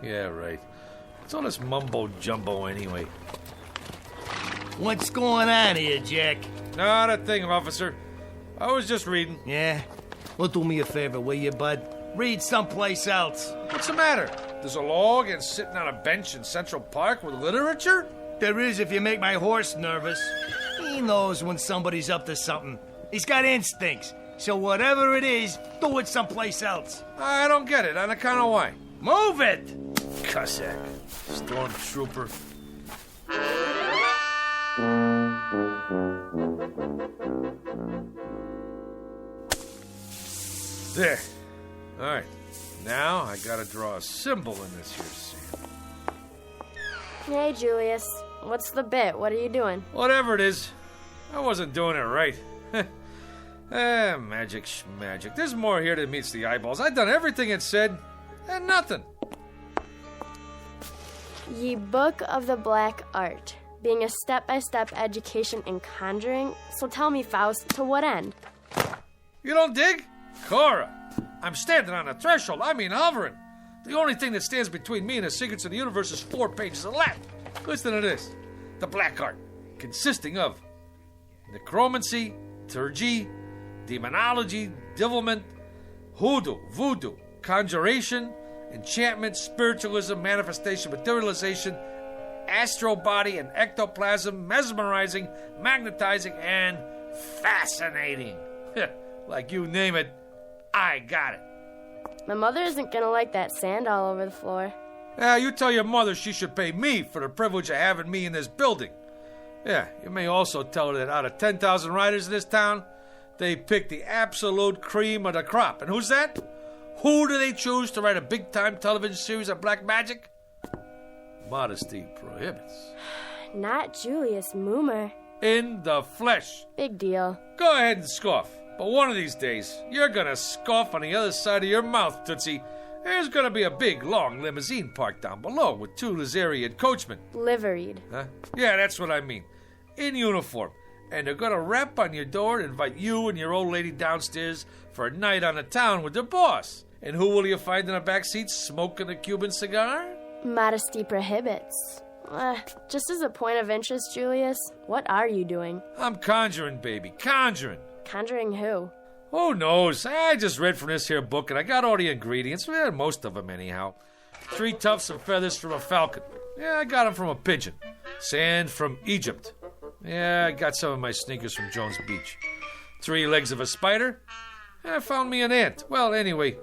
Speaker 13: Yeah, right. It's all this mumbo-jumbo anyway.
Speaker 18: What's going on here, Jack?
Speaker 13: Not a thing, officer. I was just reading.
Speaker 18: Yeah? Well, do me a favor, will you, bud? Read someplace else.
Speaker 13: What's the matter? There's a law against sitting on a bench in Central Park with literature?
Speaker 18: There is if you make my horse nervous. He knows when somebody's up to something. He's got instincts. So whatever it is, do it someplace else.
Speaker 13: I don't get it. On account of why?
Speaker 18: Move it!
Speaker 13: Cossack. Stormtrooper. There. All right. Now I gotta draw a symbol in this here sand.
Speaker 19: Hey, Julius.
Speaker 11: What's the bit? What are you doing?
Speaker 13: Whatever it is, I wasn't doing it right. Magic schmagic. There's more here than meets the eyeballs. I've done everything it said, and nothing.
Speaker 11: Ye Book of the Black Art, being a step-by-step education in conjuring. So tell me, Faust, to what end?
Speaker 13: You don't dig? Cora, I'm standing on the threshold. I mean hovering. The only thing that stands between me and the secrets of the universe is 4 pages of Latin. Listen to this. The Black Art, consisting of necromancy, turgy, demonology, divilment, hoodoo, voodoo, conjuration, enchantment, spiritualism, manifestation, materialization, astral body and ectoplasm, mesmerizing, magnetizing, and fascinating. Like you name it, I got it.
Speaker 11: My mother isn't gonna like that sand all over the floor.
Speaker 13: You tell your mother she should pay me for the privilege of having me in this building. Yeah, you may also tell her that out of 10,000 writers in this town, they pick the absolute cream of the crop. And who's that? Who do they choose to write a big-time television series of black magic? Modesty prohibits.
Speaker 11: Not Julius Moomer.
Speaker 13: In the flesh.
Speaker 11: Big deal.
Speaker 13: Go ahead and scoff. But one of these days, you're gonna scoff on the other side of your mouth, Tootsie. There's gonna be a big, long limousine parked down below with 2 Lazarian coachmen.
Speaker 11: Liveried.
Speaker 13: Huh? Yeah, that's what I mean. In uniform. And they're gonna rap on your door and invite you and your old lady downstairs for a night on the town with their boss. And who will you find in the back seat smoking a Cuban cigar?
Speaker 11: Modesty prohibits. Just as a point of interest, Julius, what are you doing?
Speaker 13: I'm conjuring, baby, conjuring.
Speaker 11: Conjuring who?
Speaker 13: Who knows? I just read from this here book and I got all the ingredients. Well, most of them anyhow. 3 tufts of feathers from a falcon. Yeah, I got them from a pigeon. Sand from Egypt. Yeah, I got some of my sneakers from Jones Beach. 3 legs of a spider. I found me an ant. Well, anyway,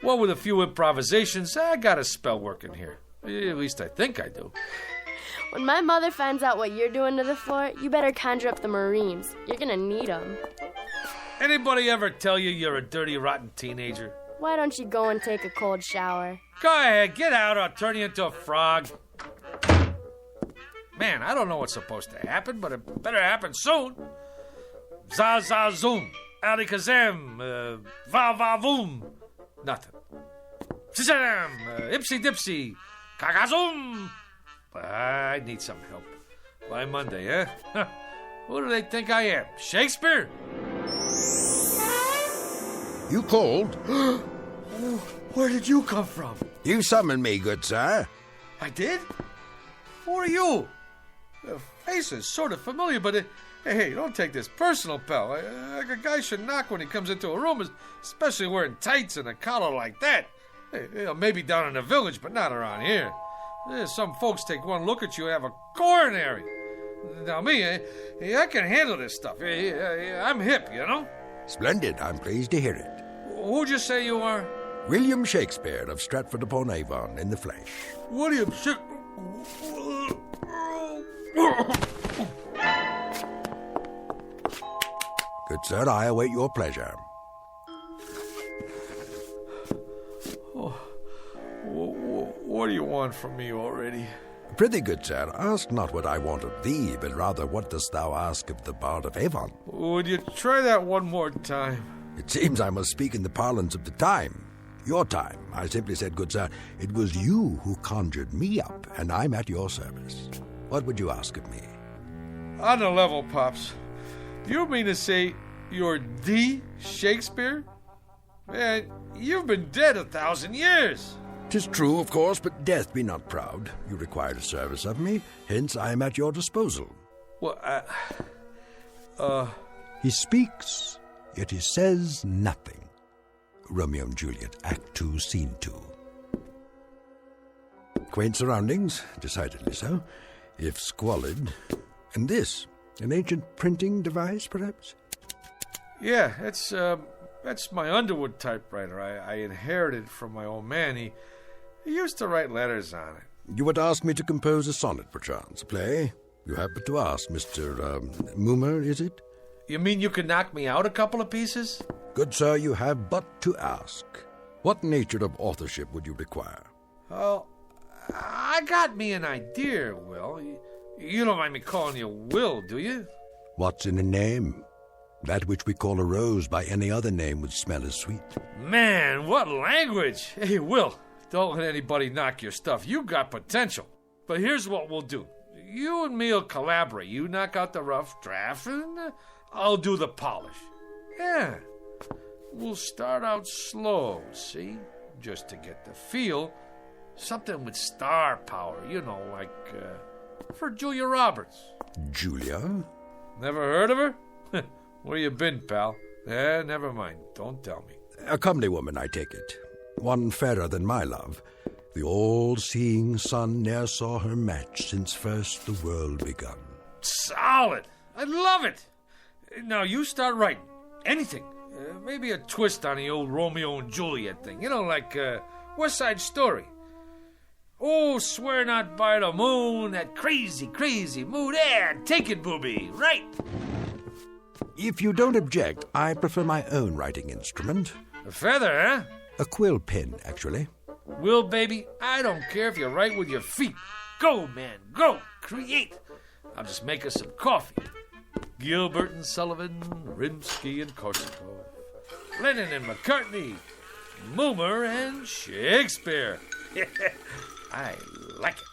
Speaker 13: what with a few improvisations, I got a spell working here. At least I think I do.
Speaker 11: When my mother finds out what you're doing to the floor, you better conjure up the Marines. You're gonna need them.
Speaker 13: Anybody ever tell you you're a dirty, rotten teenager?
Speaker 11: Why don't you go and take a cold shower?
Speaker 13: Go ahead, get out or I'll turn you into a frog. Man, I don't know what's supposed to happen, but it better happen soon. Za-za-zoom, alikazam, va-va-voom. Nothing. Shazam, ipsy-dipsy, kakazoom. I need some help. By Monday, eh? Who do they think I am? Shakespeare?
Speaker 12: You called?
Speaker 13: Where did you come from?
Speaker 12: You summoned me, good sir.
Speaker 13: I did? Who are you? The face is sort of familiar, but hey, don't take this personal, pal. A guy should knock when he comes into a room, especially wearing tights and a collar like that. Hey, maybe down in the village, but not around here. Some folks take one look at you and have a coronary. Now me, I can handle this stuff. I'm hip, you know?
Speaker 12: Splendid. I'm pleased to hear it.
Speaker 13: Who'd you say you are?
Speaker 12: William Shakespeare of Stratford-upon-Avon in the flesh.
Speaker 13: William Shakespeare.
Speaker 12: Good sir, I await your pleasure.
Speaker 13: What do you want from me already?
Speaker 12: Prithee, good sir, ask not what I want of thee, but rather what dost thou ask of the Bard of Avon?
Speaker 13: Would you try that one more time?
Speaker 12: It seems I must speak in the parlance of the time. Your time. I simply said, good sir, it was you who conjured me up, and I'm at your service. What would you ask of me?
Speaker 13: On the level, Pops. Do you mean to say you're the Shakespeare? Man, you've been dead 1,000 years.
Speaker 12: 'Tis true, of course, but death be not proud. You required a service of me, hence I am at your disposal.
Speaker 13: Well,
Speaker 12: He speaks, yet he says nothing. Romeo and Juliet, Act 2, Scene 2. Quaint surroundings, decidedly so, if squalid. And this, an ancient printing device, perhaps?
Speaker 13: Yeah, that's my Underwood typewriter. I inherited from my old man. He used to write letters on it.
Speaker 12: You would ask me to compose a sonnet, perchance, a play? You have but to ask, Mr. Moomer, is it?
Speaker 13: You mean you can knock me out a couple of pieces?
Speaker 12: Good sir, you have but to ask. What nature of authorship would you require?
Speaker 13: Oh, I got me an idea, Will. You don't mind me calling you Will, do you?
Speaker 12: What's in a name? That which we call a rose by any other name would smell as sweet.
Speaker 13: Man, what language! Hey, Will, don't let anybody knock your stuff. You got potential. But here's what we'll do. You and me will collaborate. You knock out the rough draft, and I'll do the polish. Yeah. We'll start out slow, see? Just to get the feel. Something with star power, you know, like for Julia Roberts.
Speaker 12: Julia?
Speaker 13: Never heard of her? Where you been, pal? Never mind. Don't tell me.
Speaker 12: A comely woman, I take it. One fairer than my love. The all-seeing sun ne'er saw her match since first the world begun.
Speaker 13: Solid. I love it. Now you start writing. Anything. Maybe a twist on the old Romeo and Juliet thing. You know, like West Side Story. Oh, swear not by the moon, that crazy, crazy moon. Take it, booby. Right.
Speaker 12: If you don't object, I prefer my own writing instrument.
Speaker 13: A feather, huh?
Speaker 12: A quill pen, actually.
Speaker 13: Will, baby, I don't care if you write with your feet. Go, man, go. Create. I'll just make us some coffee. Gilbert and Sullivan, Rimsky and Korsakov, Lennon and McCartney, Moomer and Shakespeare. I like it.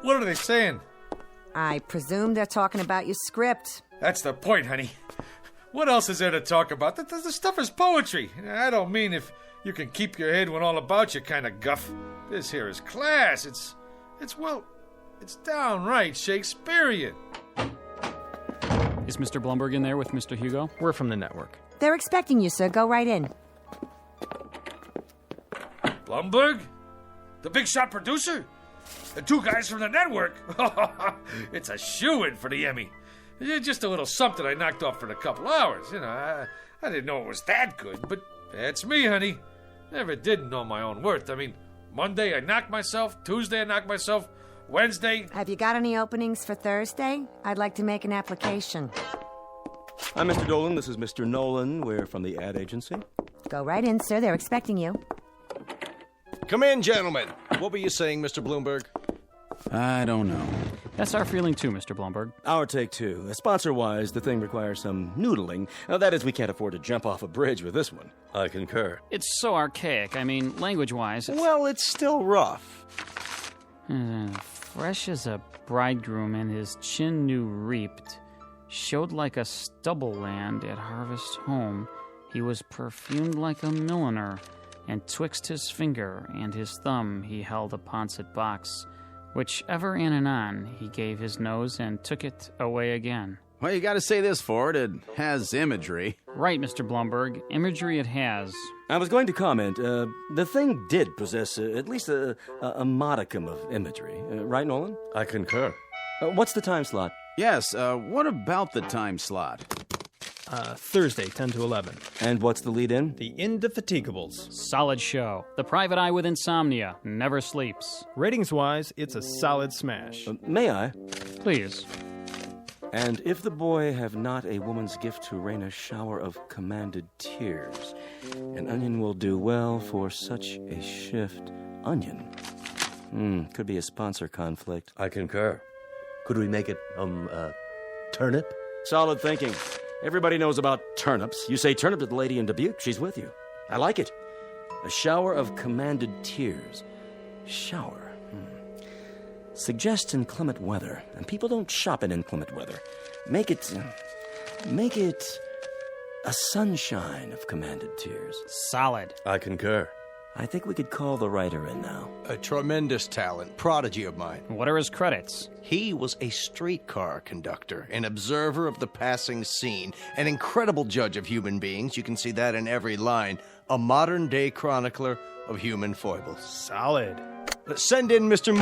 Speaker 13: What are they saying?
Speaker 6: I presume they're talking about your script.
Speaker 13: That's the point, honey. What else is there to talk about? The stuff is poetry. I don't mean if you can keep your head when all about you kind of guff. This here is class. It's downright Shakespearean.
Speaker 9: Is Mr. Blumberg in there with Mr. Hugo?
Speaker 4: We're from the network.
Speaker 6: They're expecting you, sir. Go right in.
Speaker 13: Blumberg? The big shot producer? The two guys from the network? It's a shoo-in for the Emmy. Just a little something I knocked off for a couple hours. You know, I didn't know it was that good, but that's me, honey. Never did know my own worth. I mean, Monday I knocked myself, Tuesday I knocked myself, Wednesday...
Speaker 6: Have you got any openings for Thursday? I'd like to make an application.
Speaker 10: I'm Mr. Dolan. This is Mr. Nolan. We're from the ad agency.
Speaker 6: Go right in, sir. They're expecting you.
Speaker 4: Come in, gentlemen. What were you saying, Mr. Bloomberg?
Speaker 24: I don't know.
Speaker 9: That's our feeling too, Mr. Blumberg.
Speaker 10: Our take two. Sponsor-wise, the thing requires some noodling. That is, we can't afford to jump off a bridge with this one. I concur.
Speaker 9: It's so archaic. I mean, language-wise...
Speaker 10: Well, it's still rough.
Speaker 9: Fresh as a bridegroom and his chin new reaped, showed like a stubble land at harvest home. He was perfumed like a milliner, and twixt his finger and his thumb he held a poncet box, which ever in and on he gave his nose and took it away again.
Speaker 24: Well, you gotta say this for it. It has imagery.
Speaker 9: Right, Mr. Blumberg. Imagery it has.
Speaker 10: I was going to comment, the thing did possess at least a modicum of imagery. Right, Nolan? I concur. What's the time slot?
Speaker 24: Yes, what about the time slot?
Speaker 4: Thursday, 10 to 11.
Speaker 10: And what's the lead-in?
Speaker 4: The Indefatigables.
Speaker 9: Solid show. The private eye with insomnia never sleeps.
Speaker 4: Ratings-wise, it's a solid smash.
Speaker 10: May I?
Speaker 9: Please.
Speaker 10: And if the boy have not a woman's gift to rain a shower of commanded tears, an onion will do well for such a shift. Onion? Could be a sponsor conflict. I concur.
Speaker 14: Could we make it, turnip?
Speaker 10: Solid thinking. Everybody knows about turnips. You say turnip to the lady in Dubuque, she's with you. I like it. A shower of commanded tears. Shower. Suggest inclement weather, and people don't shop in inclement weather. Make it a sunshine of commanded tears.
Speaker 9: Solid.
Speaker 10: I concur. I think we could call the writer in now.
Speaker 4: A tremendous talent, prodigy of mine.
Speaker 9: What are his credits?
Speaker 4: He was a streetcar conductor, an observer of the passing scene, an incredible judge of human beings. You can see that in every line. A modern-day chronicler of human foibles. Solid. Send in Mr.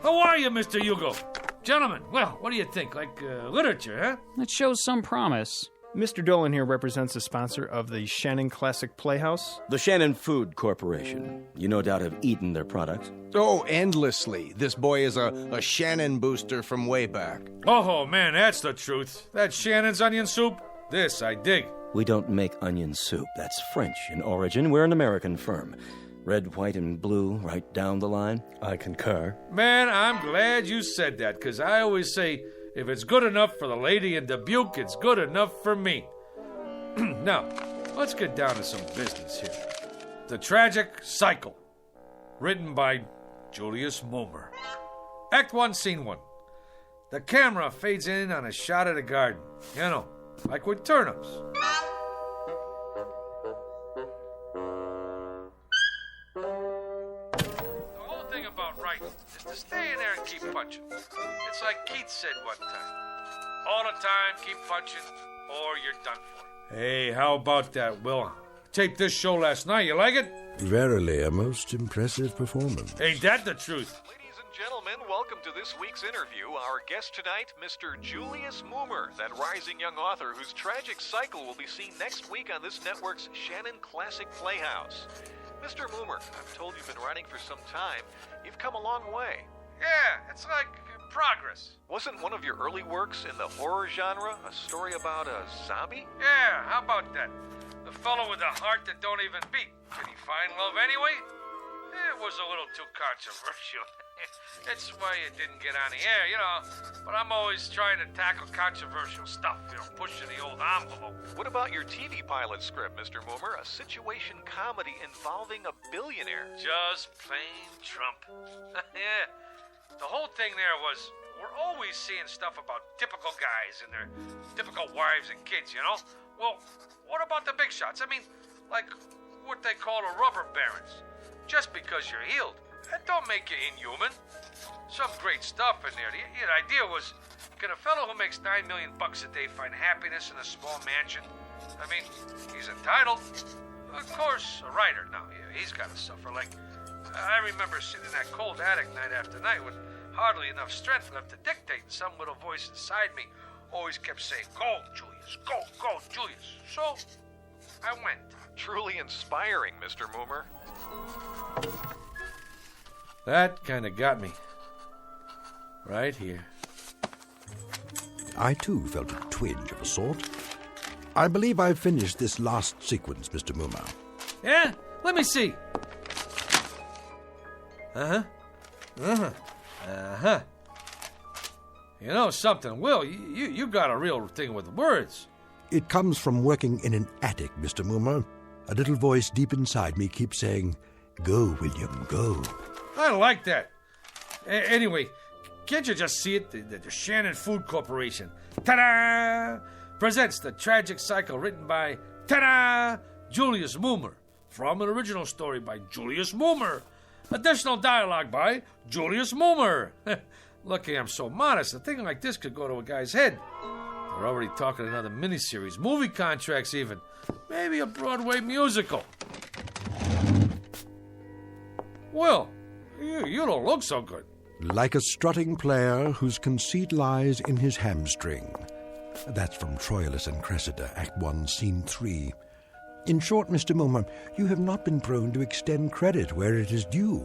Speaker 13: How are you, Mr. Hugo? Gentlemen, well, what do you think? Like literature, huh?
Speaker 9: It shows some promise.
Speaker 4: Mr. Dolan here represents the sponsor of the Shannon Classic Playhouse.
Speaker 10: The Shannon Food Corporation. You no doubt have eaten their products.
Speaker 4: Oh, endlessly. This boy is a Shannon booster from way back.
Speaker 13: Oh, man, that's the truth. That Shannon's onion soup, this I dig.
Speaker 10: We don't make onion soup. That's French in origin. We're an American firm. Red, white, and blue right down the line.
Speaker 14: I concur.
Speaker 13: Man, I'm glad you said that, because I always say, if it's good enough for the lady in Dubuque, it's good enough for me. Now, let's get down to some business here. The Tragic Cycle, written by Julius Moomer. Act 1, Scene 1. The camera fades in on a shot of the garden. You know, like with turnips. The whole thing about writing is to stay in there and keep punching. It's like Keats said one time. All the time, keep punching, or you're done for. Hey, how about that, Will? Taped this show last night. You like it?
Speaker 12: Verily, a most impressive performance.
Speaker 13: Ain't that the truth?
Speaker 2: Gentlemen, welcome to this week's interview. Our guest tonight, Mr. Julius Moomer, that rising young author whose tragic cycle will be seen next week on this network's Shannon Classic Playhouse. Mr. Moomer, I'm told you've been writing for some time. You've come a long way.
Speaker 13: Yeah, it's like progress.
Speaker 2: Wasn't one of your early works in the horror genre a story about a zombie?
Speaker 13: Yeah, how about that? The fellow with a heart that don't even beat. Did he find love anyway? It was a little too controversial. That's why it didn't get on the air, you know. But I'm always trying to tackle controversial stuff, you know, pushing the old envelope.
Speaker 2: What about your TV pilot script, Mr. Moomer? A situation comedy involving a billionaire.
Speaker 13: Just plain Trump. Yeah. The whole thing there was, we're always seeing stuff about typical guys and their typical wives and kids, you know? Well, what about the big shots? I mean, like what they call the rubber barons. Just because you're healed, that don't make you inhuman. Some great stuff in there. The idea was, can a fellow who makes $9 million a day find happiness in a small mansion? I mean, he's entitled. Of course, a writer now, he's got to suffer. Like, I remember sitting in that cold attic night after night with hardly enough strength left to dictate, and some little voice inside me always kept saying, "Go, Julius, go, Julius." So, I went.
Speaker 2: Truly inspiring, Mr. Moomer.
Speaker 13: That kind of got me. Right here.
Speaker 12: I, too, felt a twinge of a sort. I believe I've finished this last sequence, Mr. Moomer.
Speaker 13: Yeah? Let me see. Uh-huh. Uh-huh. Uh-huh. You know something, Will? You got a real thing with words.
Speaker 12: It comes from working in an attic, Mr. Moomer. A little voice deep inside me keeps saying, "Go, William, go."
Speaker 13: I like that. Anyway, can't you just see it? The Shannon Food Corporation, ta-da, presents The Tragic Cycle, written by, ta-da, Julius Moomer, from an original story by Julius Moomer. Additional dialogue by Julius Moomer. Lucky I'm so modest. A thing like this could go to a guy's head. They're already talking another miniseries, movie contracts even. Maybe a Broadway musical. Well, you don't look so good.
Speaker 12: Like a strutting player whose conceit lies in his hamstring. That's from Troilus and Cressida, Act 1, Scene 3. In short, Mr. Moomer, you have not been prone to extend credit where it is due.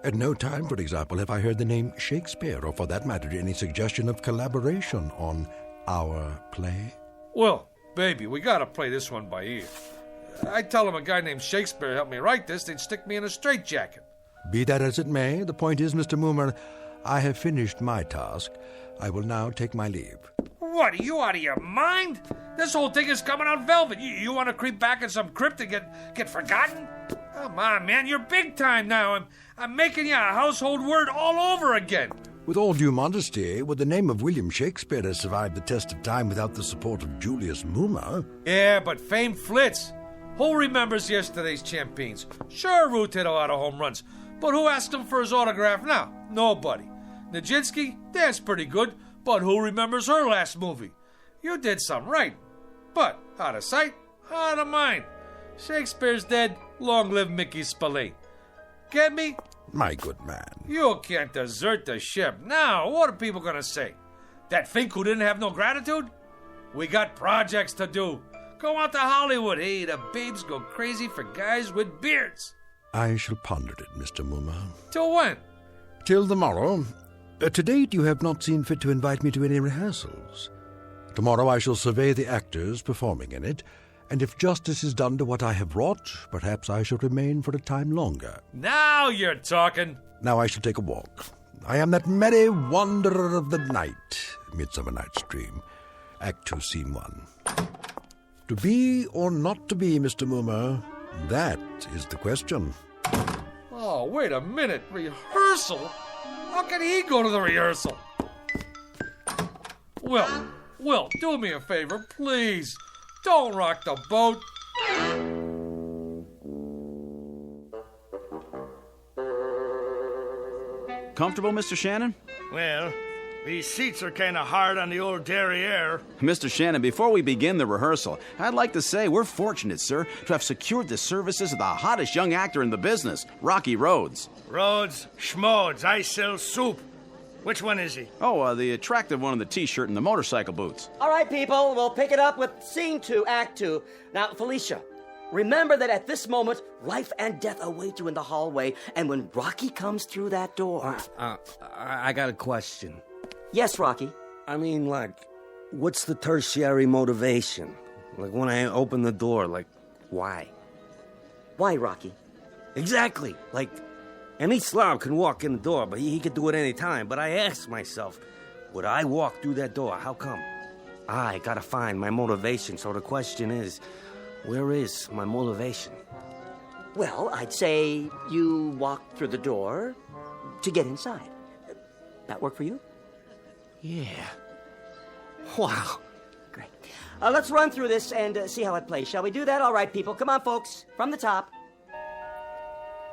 Speaker 12: At no time, for example, have I heard the name Shakespeare, or for that matter, any suggestion of collaboration on our play.
Speaker 13: Well, baby, we gotta play this one by ear. I tell him a guy named Shakespeare helped me write this, they'd stick me in a straitjacket.
Speaker 12: Be that as it may, the point is, Mr. Moomer, I have finished my task. I will now take my leave.
Speaker 13: What, are you out of your mind? This whole thing is coming out velvet. You want to creep back in some crypt and get forgotten? Come on, man, you're big time now. I'm making you a household word all over again.
Speaker 12: With all due modesty, would the name of William Shakespeare have survived the test of time without the support of Julius Moomer?
Speaker 13: Yeah, but fame flits. Who remembers yesterday's champions? Sure, Root hit a lot of home runs, but who asked him for his autograph now? Nobody. Nijinsky, that's pretty good, but who remembers her last movie? You did some right, but out of sight, out of mind. Shakespeare's dead, long live Mickey Spillane. Get me?
Speaker 12: My good man.
Speaker 13: You can't desert the ship. Now, what are people gonna say? That Fink who didn't have no gratitude? We got projects to do. Go out to Hollywood. Hey, the babes go crazy for guys with beards.
Speaker 12: I shall ponder it, Mr. Moomer.
Speaker 13: Till when?
Speaker 12: Till tomorrow. To date, you have not seen fit to invite me to any rehearsals. Tomorrow I shall survey the actors performing in it, And if justice is done to what I have wrought, perhaps I shall remain for a time longer.
Speaker 13: Now you're talking.
Speaker 12: Now I shall take a walk. I am that merry wanderer of the night. Midsummer Night's Dream. Act 2, Scene 1. To be or not to be, Mr. Moomer, that is the question.
Speaker 13: Oh, wait a minute. Rehearsal? How can he go to the rehearsal? Will, do me a favor, please. Don't rock the boat.
Speaker 24: Comfortable, Mr. Shannon?
Speaker 18: Well, these seats are kind of hard on the old derriere.
Speaker 24: Mr. Shannon, before we begin the rehearsal, I'd like to say we're fortunate, sir, to have secured the services of the hottest young actor in the business, Rocky Rhodes.
Speaker 18: Rhodes, schmodes, I sell soup. Which one is he?
Speaker 24: Oh, the attractive one in the T-shirt and the motorcycle boots.
Speaker 8: All right, people, we'll pick it up with Scene 2, Act 2. Now, Felicia, remember that at this moment, life and death await you in the hallway, and when Rocky comes through that door...
Speaker 17: I got a question.
Speaker 8: Yes, Rocky?
Speaker 17: I mean, like, what's the tertiary motivation? Like, when I open the door, like, why?
Speaker 8: Why, Rocky?
Speaker 17: Exactly. Like, any slob can walk in the door, but he could do it any time. But I asked myself, would I walk through that door? How come? I gotta find my motivation. So the question is, where is my motivation?
Speaker 8: Well, I'd say you walked through the door to get inside. That work for you?
Speaker 17: Yeah. Wow.
Speaker 8: Great. Let's run through this and see how it plays. Shall we do that? All right, people. Come on, folks. From the top.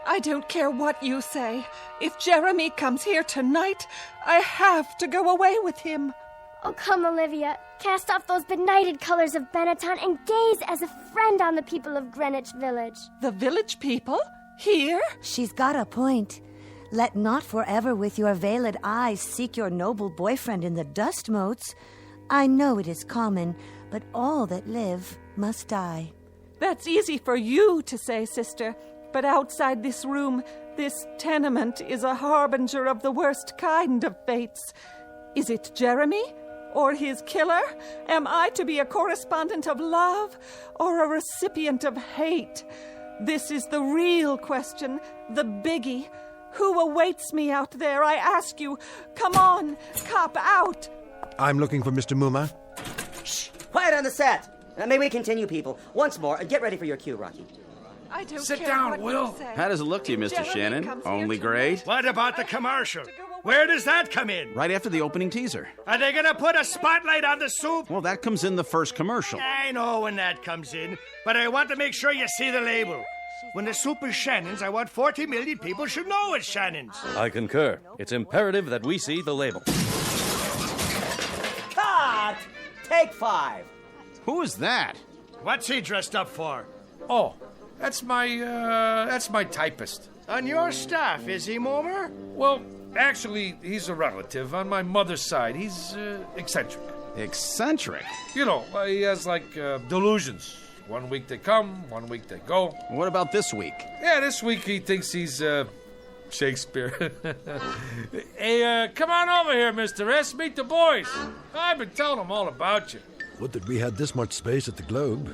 Speaker 15: I don't care what you say. If Jeremy comes here tonight, I have to go away with him.
Speaker 11: Oh, come, Olivia. Cast off those benighted colors of Benetton and gaze as a friend on the people of Greenwich Village.
Speaker 15: The village people? Here?
Speaker 6: She's got a point. Let not forever with your veiled eyes seek your noble boyfriend in the dust motes. I know it is common, but all that live must die.
Speaker 15: That's easy for you to say, sister. But outside this room, this tenement is a harbinger of the worst kind of fates. Is it Jeremy? Or his killer? Am I to be a correspondent of love or a recipient of hate? This is the real question, the biggie. Who awaits me out there, I ask you? Come on, cop out.
Speaker 12: I'm looking for Mr. Moomer.
Speaker 8: Shh! Quiet on the set. May we continue, people? Once more, get ready for your cue, Rocky.
Speaker 15: I don't
Speaker 13: Sit
Speaker 15: care
Speaker 13: down,
Speaker 15: what
Speaker 13: Will.
Speaker 15: you say.
Speaker 24: How does it look to you, Mr.
Speaker 15: Jeremy
Speaker 24: Shannon?
Speaker 15: comes
Speaker 24: Only
Speaker 15: here
Speaker 24: great?
Speaker 18: What about the commercial? Where does that come in?
Speaker 24: Right after the opening teaser.
Speaker 18: Are they gonna put a spotlight on the soup?
Speaker 24: Well, that comes in the first commercial.
Speaker 18: I know when that comes in, but I want to make sure you see the label. When the soup is Shannon's, I want 40 million people should know it's Shannon's.
Speaker 10: I concur. It's imperative that we see the label.
Speaker 8: Cut! Take 5.
Speaker 24: Who is that?
Speaker 18: What's he dressed up for?
Speaker 13: Oh, that's my typist.
Speaker 18: On your staff, is he, Moomer?
Speaker 13: Well, actually, he's a relative on my mother's side. He's eccentric.
Speaker 24: Eccentric?
Speaker 13: You know, he has, delusions. 1 week they come, 1 week they go.
Speaker 24: What about this week?
Speaker 13: Yeah, this week he thinks he's, Shakespeare. Hey, come on over here, Mr. S. Meet the boys. I've been telling them all about you.
Speaker 12: Would that we had this much space at the Globe.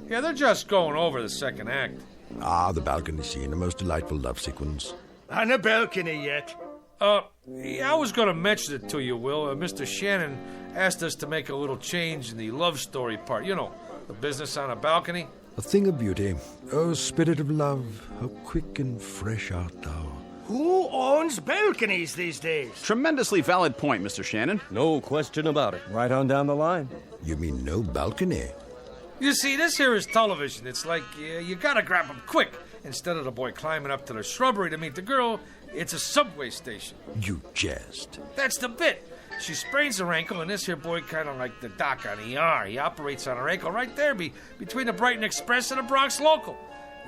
Speaker 13: Yeah, they're just going over the second act.
Speaker 12: Ah, the balcony scene, a most delightful love sequence.
Speaker 18: On the balcony yet?
Speaker 13: Yeah, I was going to mention it to you, Will. Mr. Shannon asked us to make a little change in the love story part. You know, the business on a balcony.
Speaker 12: A thing of beauty. Oh, spirit of love, how quick and fresh art thou.
Speaker 18: Who owns balconies these days?
Speaker 24: Tremendously valid point, Mr. Shannon.
Speaker 10: No question about it. Right on down the line.
Speaker 12: You mean no balcony?
Speaker 13: You see, this here is television. It's like you gotta grab them quick. Instead of the boy climbing up to the shrubbery to meet the girl, it's a subway station.
Speaker 12: You jest.
Speaker 13: That's the bit. She sprains her ankle, and this here boy kind of like the doc on ER. He operates on her ankle right there between the Brighton Express and the Bronx Local.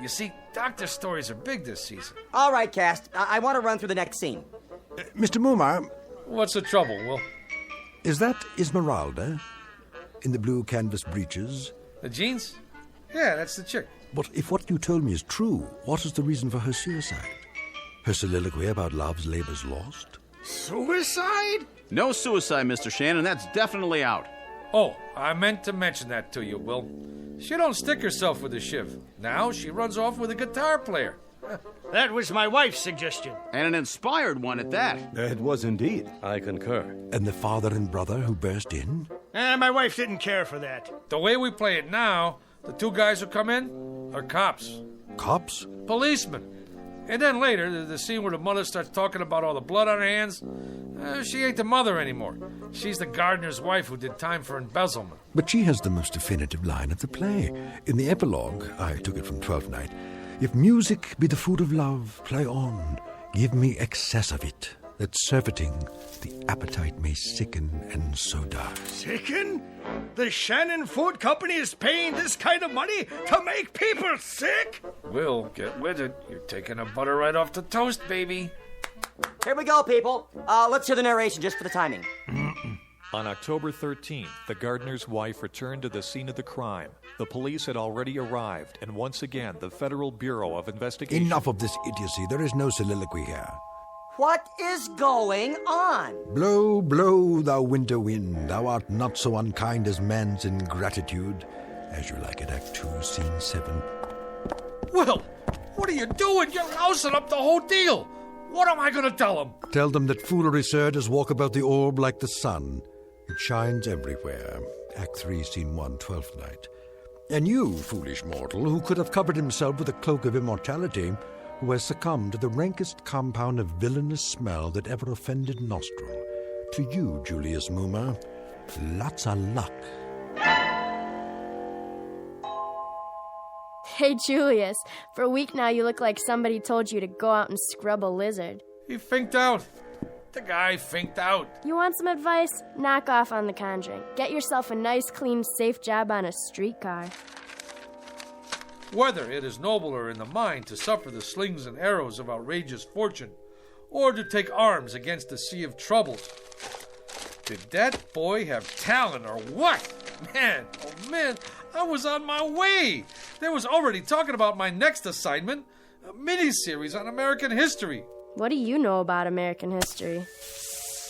Speaker 13: You see, doctor stories are big this season.
Speaker 8: All right, cast. I want to run through the next scene.
Speaker 12: Mr. Moomer.
Speaker 13: What's the trouble, Will?
Speaker 12: Is that Esmeralda? In the blue canvas breeches?
Speaker 13: The jeans? Yeah, that's the chick.
Speaker 12: But if what you told me is true, what is the reason for her suicide? Her soliloquy about love's labor's lost?
Speaker 18: Suicide?
Speaker 24: No suicide, Mr. Shannon. That's definitely out.
Speaker 13: Oh, I meant to mention that to you, Will. She don't stick herself with a shiv. Now she runs off with a guitar player.
Speaker 18: That was my wife's suggestion.
Speaker 24: And an inspired one at that.
Speaker 14: It was indeed. I concur.
Speaker 12: And the father and brother who burst in?
Speaker 18: My wife didn't care for that.
Speaker 13: The way we play it now, the two guys who come in are cops.
Speaker 12: Cops?
Speaker 13: Policemen. And then later, the scene where the mother starts talking about all the blood on her hands, she ain't the mother anymore. She's the gardener's wife who did time for embezzlement.
Speaker 12: But she has the most definitive line of the play. In the epilogue, I took it from Twelfth Night, if music be the food of love, play on, give me excess of it, that surfeiting the appetite may sicken and so die.
Speaker 18: Sicken? The Shannon Food Company is paying this kind of money to make people sick?
Speaker 13: Will, get with it. You're taking the butter right off the toast, baby.
Speaker 8: Here we go, people. Let's hear the narration just for the timing.
Speaker 5: On October 13th, the gardener's wife returned to the scene of the crime. The police had already arrived, and once again, the Federal Bureau of Investigation...
Speaker 12: Enough of this idiocy. There is no soliloquy here.
Speaker 8: What is going on?
Speaker 12: Blow, blow, thou winter wind. Thou art not so unkind as man's ingratitude. As you like it, Act 2, Scene 7.
Speaker 13: Will, what are you doing? You're lousing up the whole deal. What am I going to tell them?
Speaker 12: Tell them that foolery, sir, does walk about the orb like the sun. It shines everywhere. Act 3, Scene 1, 12th Night. And you, foolish mortal, who could have covered himself with a cloak of immortality, who has succumbed to the rankest compound of villainous smell that ever offended nostril. To you, Julius Moomer, lots of luck.
Speaker 11: Hey, Julius, for a week now you look like somebody told you to go out and scrub a lizard.
Speaker 13: He finked out. The guy finked out.
Speaker 11: You want some advice? Knock off on The Conjuring. Get yourself a nice, clean, safe job on a streetcar.
Speaker 13: Whether it is nobler in the mind to suffer the slings and arrows of outrageous fortune, or to take arms against the sea of troubles. Did that boy have talent or what? Man, oh man, I was on my way. They was already talking about my next assignment, a mini-series on American history.
Speaker 11: What do you know about American history?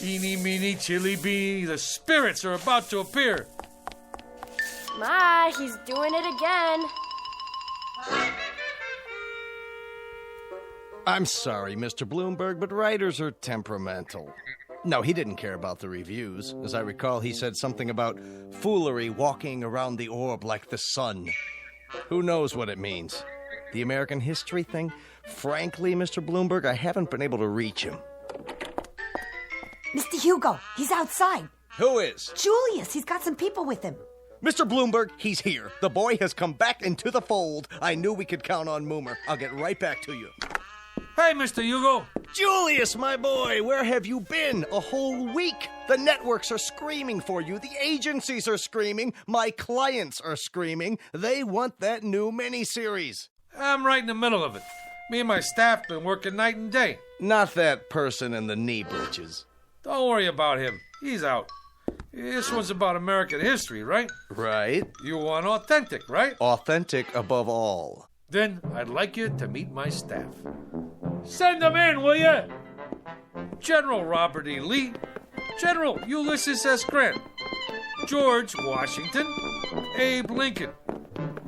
Speaker 13: Eeny, meeny, chili beanie, the spirits are about to appear.
Speaker 11: Ma, he's doing it again.
Speaker 4: I'm sorry, Mr. Bloomberg, but writers are temperamental. No, he didn't care about the reviews. As I recall, he said something about foolery walking around the orb like the sun. Who knows what it means? The American history thing? Frankly, Mr. Bloomberg, I haven't been able to reach him.
Speaker 6: Mr. Hugo, he's outside.
Speaker 4: Who is?
Speaker 6: Julius, he's got some people with him.
Speaker 4: Mr. Bloomberg, he's here. The boy has come back into the fold. I knew we could count on Moomer. I'll get right back to you.
Speaker 13: Hey, Mr. Hugo.
Speaker 4: Julius, my boy, where have you been? A whole week. The networks are screaming for you. The agencies are screaming. My clients are screaming. They want that new miniseries.
Speaker 13: I'm right in the middle of it. Me and my staff been working night and day.
Speaker 4: Not that person in the knee breeches.
Speaker 13: Don't worry about him. He's out. This one's about American history, right?
Speaker 4: Right.
Speaker 13: You want authentic, right?
Speaker 4: Authentic above all.
Speaker 13: Then I'd like you to meet my staff. Send them in, will you? General Robert E. Lee, General Ulysses S. Grant, George Washington, Abe Lincoln,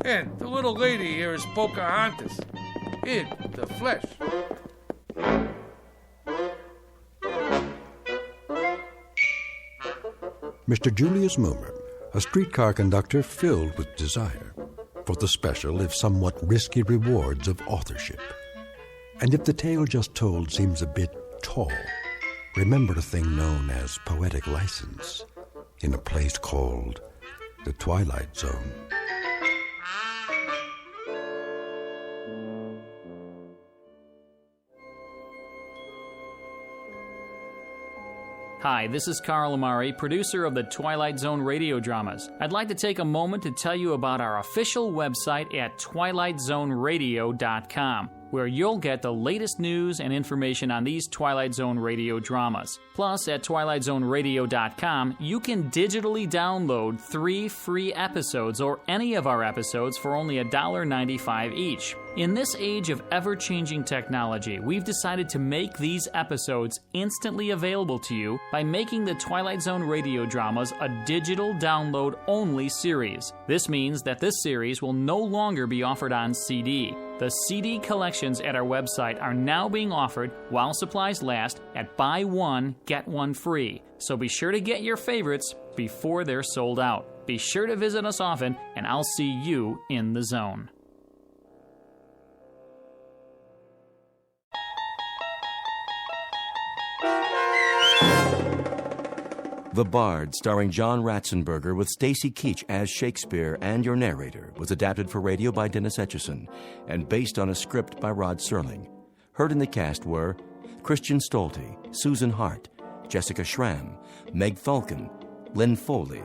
Speaker 13: and the little lady here is Pocahontas, in the flesh.
Speaker 12: Mr. Julius Moomer, a streetcar conductor filled with desire for the special, if somewhat risky, rewards of authorship. And if the tale just told seems a bit tall, remember a thing known as poetic license in a place called the Twilight Zone.
Speaker 9: Hi, this is Carl Amari, producer of the Twilight Zone radio dramas. I'd like to take a moment to tell you about our official website at twilightzoneradio.com. where you'll get the latest news and information on these Twilight Zone radio dramas. Plus, at twilightzoneradio.com, you can digitally download 3 free episodes or any of our episodes for only $1.95 each. In this age of ever-changing technology, we've decided to make these episodes instantly available to you by making the Twilight Zone radio dramas a digital download-only series. This means that this series will no longer be offered on CD. The CD collections at our website are now being offered while supplies last at buy one, get one free. So be sure to get your favorites before they're sold out. Be sure to visit us often, and I'll see you in the zone.
Speaker 7: The Bard, starring John Ratzenberger with Stacy Keach as Shakespeare and your narrator, was adapted for radio by Dennis Etchison and based on a script by Rod Serling. Heard in the cast were Christian Stolte, Susan Hart, Jessica Schramm, Meg Falcon, Lynn Foley,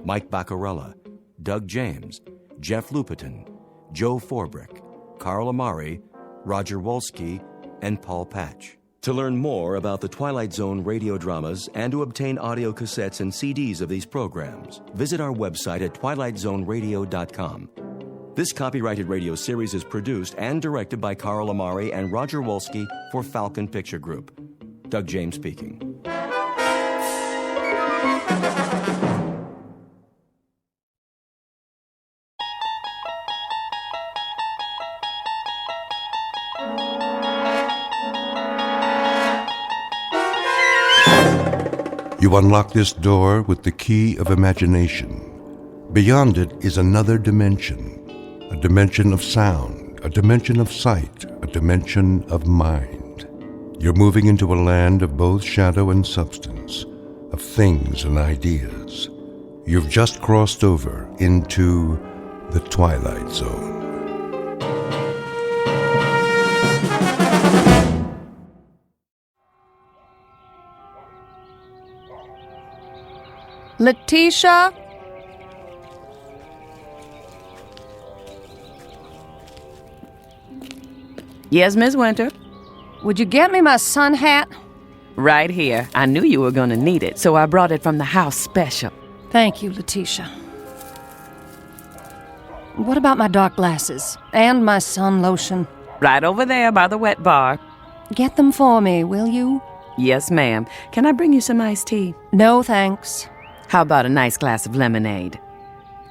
Speaker 7: Mike Baccarella, Doug James, Jeff Lupiton, Joe Forbrick, Carl Amari, Roger Wolski, and Paul Patch. To learn more about the Twilight Zone radio dramas and to obtain audio cassettes and CDs of these programs, visit our website at twilightzoneradio.com. This copyrighted radio series is produced and directed by Carl Amari and Roger Wolski for Falcon Picture Group. Doug James speaking.
Speaker 1: You unlock this door with the key of imagination. Beyond it is another dimension, a dimension of sound, a dimension of sight, a dimension of mind. You're moving into a land of both shadow and substance, of things and ideas. You've just crossed over into the Twilight Zone.
Speaker 3: Letitia?
Speaker 19: Yes, Miss Winter?
Speaker 3: Would you get me my sun hat?
Speaker 19: Right here. I knew you were going to need it, so I brought it from the house special.
Speaker 3: Thank you, Letitia. What about my dark glasses? And my sun lotion?
Speaker 19: Right over there by the wet bar.
Speaker 3: Get them for me, will you?
Speaker 19: Yes, ma'am. Can I bring you some iced tea?
Speaker 3: No, thanks.
Speaker 19: How about a nice glass of lemonade?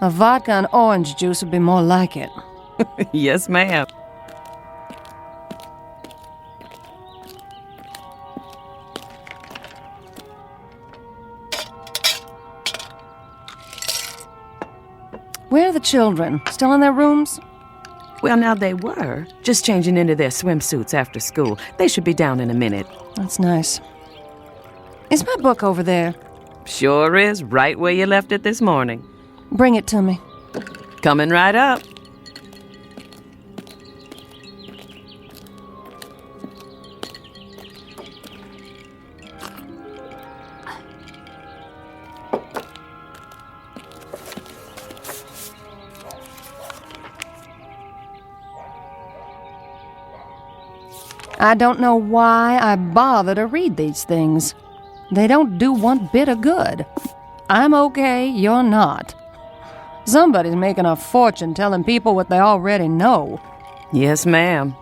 Speaker 3: A vodka and orange juice would be more like it.
Speaker 19: Yes, ma'am.
Speaker 3: Where are the children? Still in their rooms?
Speaker 19: Well, now they were. Just changing into their swimsuits after school. They should be down in a minute.
Speaker 3: That's nice. Is my book over there?
Speaker 19: Sure is, right where you left it this morning.
Speaker 3: Bring it to me.
Speaker 19: Coming right up.
Speaker 3: I don't know why I bother to read these things. They don't do one bit of good. I'm okay, you're not. Somebody's making a fortune telling people what they already know.
Speaker 19: Yes, ma'am.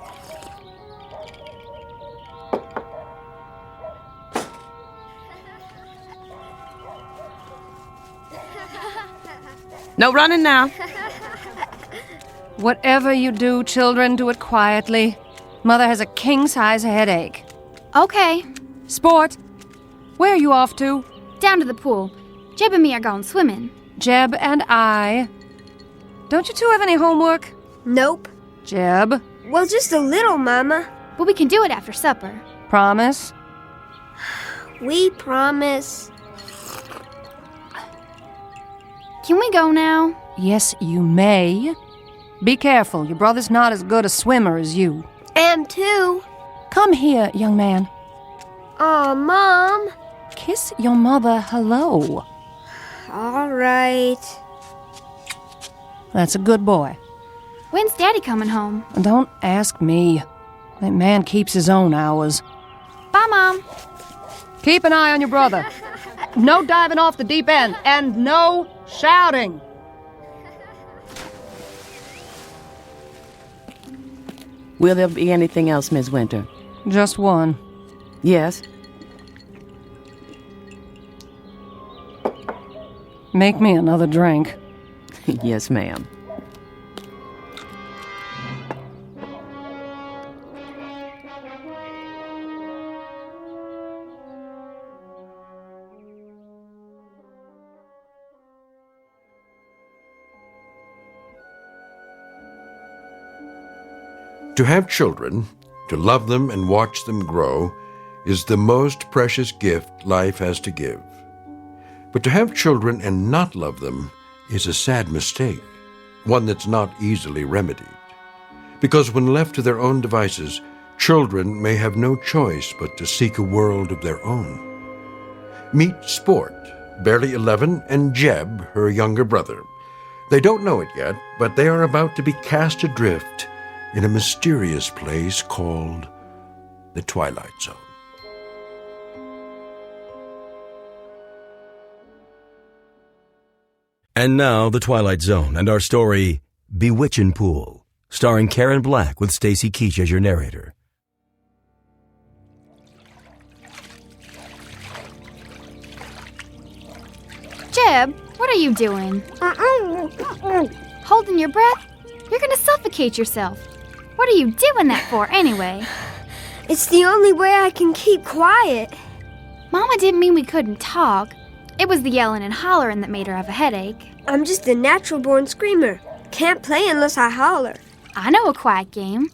Speaker 19: No running now.
Speaker 3: Whatever you do, children, do it quietly. Mother has a king-size headache.
Speaker 20: Okay.
Speaker 3: Sport, where are you off to?
Speaker 20: Down to the pool. Jeb and me are going swimming.
Speaker 3: Jeb and I. Don't you two have any homework?
Speaker 22: Nope.
Speaker 3: Jeb?
Speaker 22: Well, just a little, Mama.
Speaker 20: But we can do it after supper.
Speaker 3: Promise?
Speaker 22: We promise.
Speaker 20: Can we go now?
Speaker 3: Yes, you may. Be careful. Your brother's not as good a swimmer as you.
Speaker 22: Am too.
Speaker 3: Come here, young man.
Speaker 22: Aw, Mom.
Speaker 3: Kiss your mother hello.
Speaker 22: All right.
Speaker 3: That's a good boy.
Speaker 20: When's Daddy coming home?
Speaker 3: Don't ask me. That man keeps his own hours.
Speaker 20: Bye, Mom.
Speaker 3: Keep an eye on your brother. No diving off the deep end, and no shouting.
Speaker 19: Will there be anything else, Miss Winter?
Speaker 3: Just one.
Speaker 19: Yes?
Speaker 3: Make me another drink.
Speaker 19: Yes, ma'am.
Speaker 1: To have children, to love them and watch them grow, is the most precious gift life has to give. But to have children and not love them is a sad mistake, one that's not easily remedied. Because when left to their own devices, children may have no choice but to seek a world of their own. Meet Sport, barely 11, and Jeb, her younger brother. They don't know it yet, but they are about to be cast adrift in a mysterious place called the Twilight Zone.
Speaker 7: And now, The Twilight Zone and our story, Bewitching Pool, starring Karen Black with Stacy Keach as your narrator.
Speaker 20: Jeb, what are you doing? Holding your breath? You're gonna suffocate yourself. What are you doing that for, anyway?
Speaker 22: It's the only way I can keep quiet.
Speaker 20: Mama didn't mean we couldn't talk. It was the yelling and hollering that made her have a headache.
Speaker 22: I'm just a natural-born screamer. Can't play unless I holler.
Speaker 20: I know a quiet game.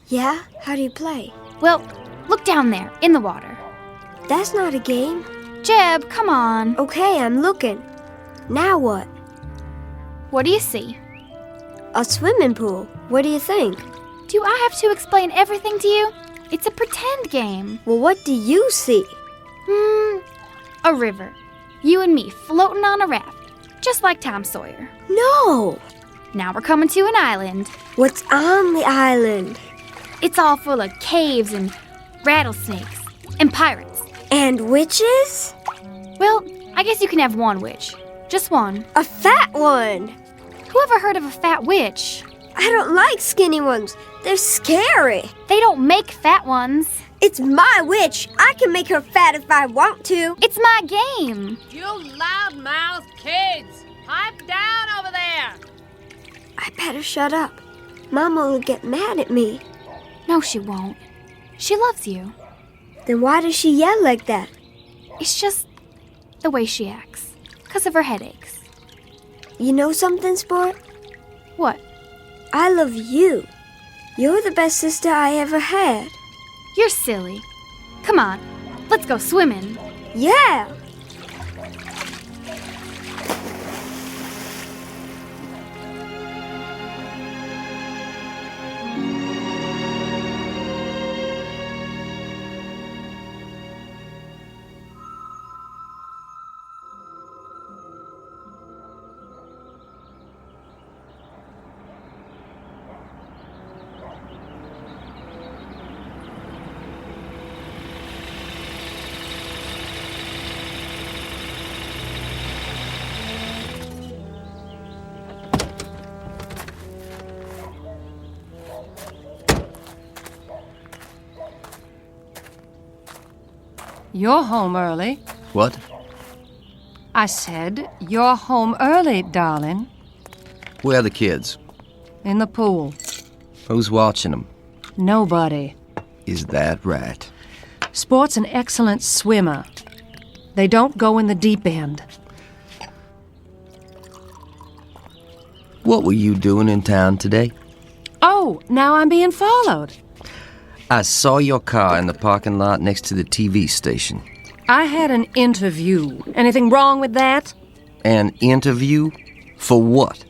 Speaker 22: Yeah? How do you play?
Speaker 20: Well, look down there, in the water.
Speaker 22: That's not a game.
Speaker 20: Jeb, come on.
Speaker 22: Okay, I'm looking. Now what?
Speaker 20: What do you see?
Speaker 22: A swimming pool. What do you think?
Speaker 20: Do I have to explain everything to you? It's a pretend game.
Speaker 22: Well, what do you see?
Speaker 20: A river. You and me floating on a raft, just like Tom Sawyer.
Speaker 22: No!
Speaker 20: Now we're coming to an island.
Speaker 22: What's on the island?
Speaker 20: It's all full of caves and rattlesnakes and pirates.
Speaker 22: And witches?
Speaker 20: Well, I guess you can have one witch. Just one.
Speaker 22: A fat one!
Speaker 20: Who ever heard of a fat witch?
Speaker 22: I don't like skinny ones. They're scary.
Speaker 20: They don't make fat ones.
Speaker 22: It's my witch. I can make her fat if I want to.
Speaker 20: It's my game.
Speaker 2: You loud-mouthed kids! Pipe down over there!
Speaker 22: I better shut up. Mama will get mad at me.
Speaker 20: No, she won't. She loves you.
Speaker 22: Then why does she yell like that?
Speaker 20: It's just the way she acts. 'Cause of her headaches.
Speaker 22: You know something, Sport?
Speaker 20: What?
Speaker 22: I love you. You're the best sister I ever had.
Speaker 20: You're silly. Come on, let's go swimming.
Speaker 22: Yeah!
Speaker 3: You're home early.
Speaker 14: What?
Speaker 3: I said, you're home early, darling.
Speaker 14: Where are the kids?
Speaker 3: In the pool.
Speaker 14: Who's watching them?
Speaker 3: Nobody.
Speaker 14: Is that right?
Speaker 3: Sport's an excellent swimmer. They don't go in the deep end.
Speaker 14: What were you doing in town today?
Speaker 3: Oh, now I'm being followed.
Speaker 14: I saw your car in the parking lot next to the TV station.
Speaker 3: I had an interview. Anything wrong with that?
Speaker 14: An interview? For what?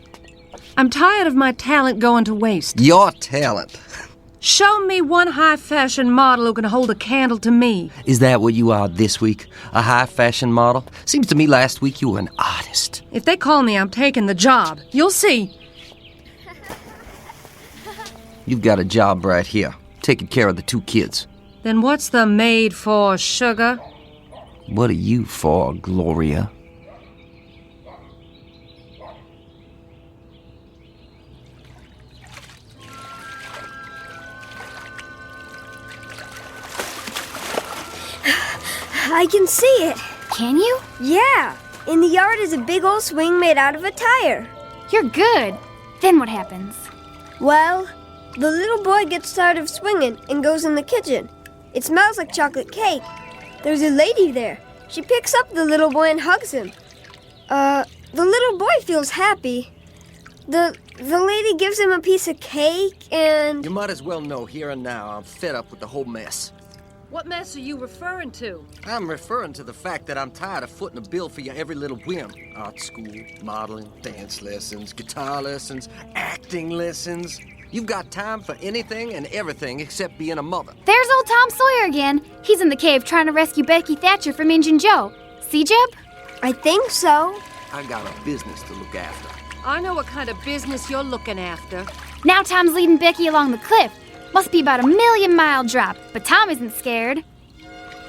Speaker 3: I'm tired of my talent going to waste.
Speaker 14: Your talent?
Speaker 3: Show me one high-fashion model who can hold a candle to me.
Speaker 14: Is that what you are this week? A high-fashion model? Seems to me last week you were an artist.
Speaker 3: If they call me, I'm taking the job. You'll see.
Speaker 14: You've got a job right here. taking care of the 2 kids.
Speaker 3: Then what's the maid for, sugar?
Speaker 14: What are you for, Gloria?
Speaker 22: I can see it.
Speaker 20: Can you?
Speaker 22: Yeah. In the yard is a big old swing made out of a tire.
Speaker 20: You're good. Then what happens?
Speaker 22: Well, the little boy gets tired of swinging and goes in the kitchen. It smells like chocolate cake. There's a lady there. She picks up the little boy and hugs him. The little boy feels happy. The lady gives him a piece of cake and...
Speaker 14: You might as well know here and now I'm fed up with the whole mess.
Speaker 3: What mess are you referring to?
Speaker 14: I'm referring to the fact that I'm tired of footing a bill for your every little whim. Art school, modeling, dance lessons, guitar lessons, acting lessons. You've got time for anything and everything except being a mother.
Speaker 20: There's old Tom Sawyer again. He's in the cave trying to rescue Becky Thatcher from Injun Joe. See, Jeb?
Speaker 22: I think so.
Speaker 14: I got a business to look after.
Speaker 3: I know what kind of business you're looking after.
Speaker 20: Now Tom's leading Becky along the cliff. Must be about a 1,000,000-mile drop, but Tom isn't scared.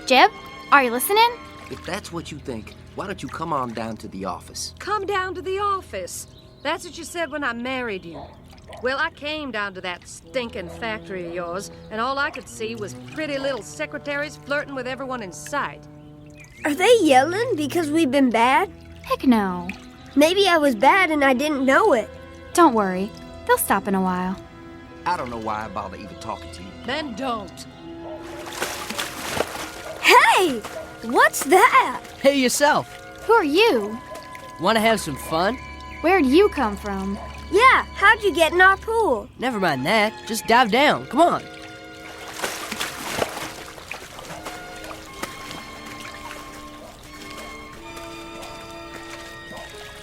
Speaker 20: Jeb, are you listening?
Speaker 14: If that's what you think, why don't you come on down to the office?
Speaker 3: Come down to the office. That's what you said when I married you. Well, I came down to that stinking factory of yours, and all I could see was pretty little secretaries flirting with everyone in sight.
Speaker 22: Are they yelling because we've been bad?
Speaker 20: Heck no.
Speaker 22: Maybe I was bad and I didn't know it.
Speaker 20: Don't worry. They'll stop in a while.
Speaker 14: I don't know why I bother even talking to you.
Speaker 3: Then don't.
Speaker 22: Hey! What's that?
Speaker 16: Hey, yourself.
Speaker 20: Who are you?
Speaker 16: Want to have some fun?
Speaker 20: Where'd you come from?
Speaker 22: Yeah, how'd you get in our pool?
Speaker 16: Never mind that. Just dive down. Come on.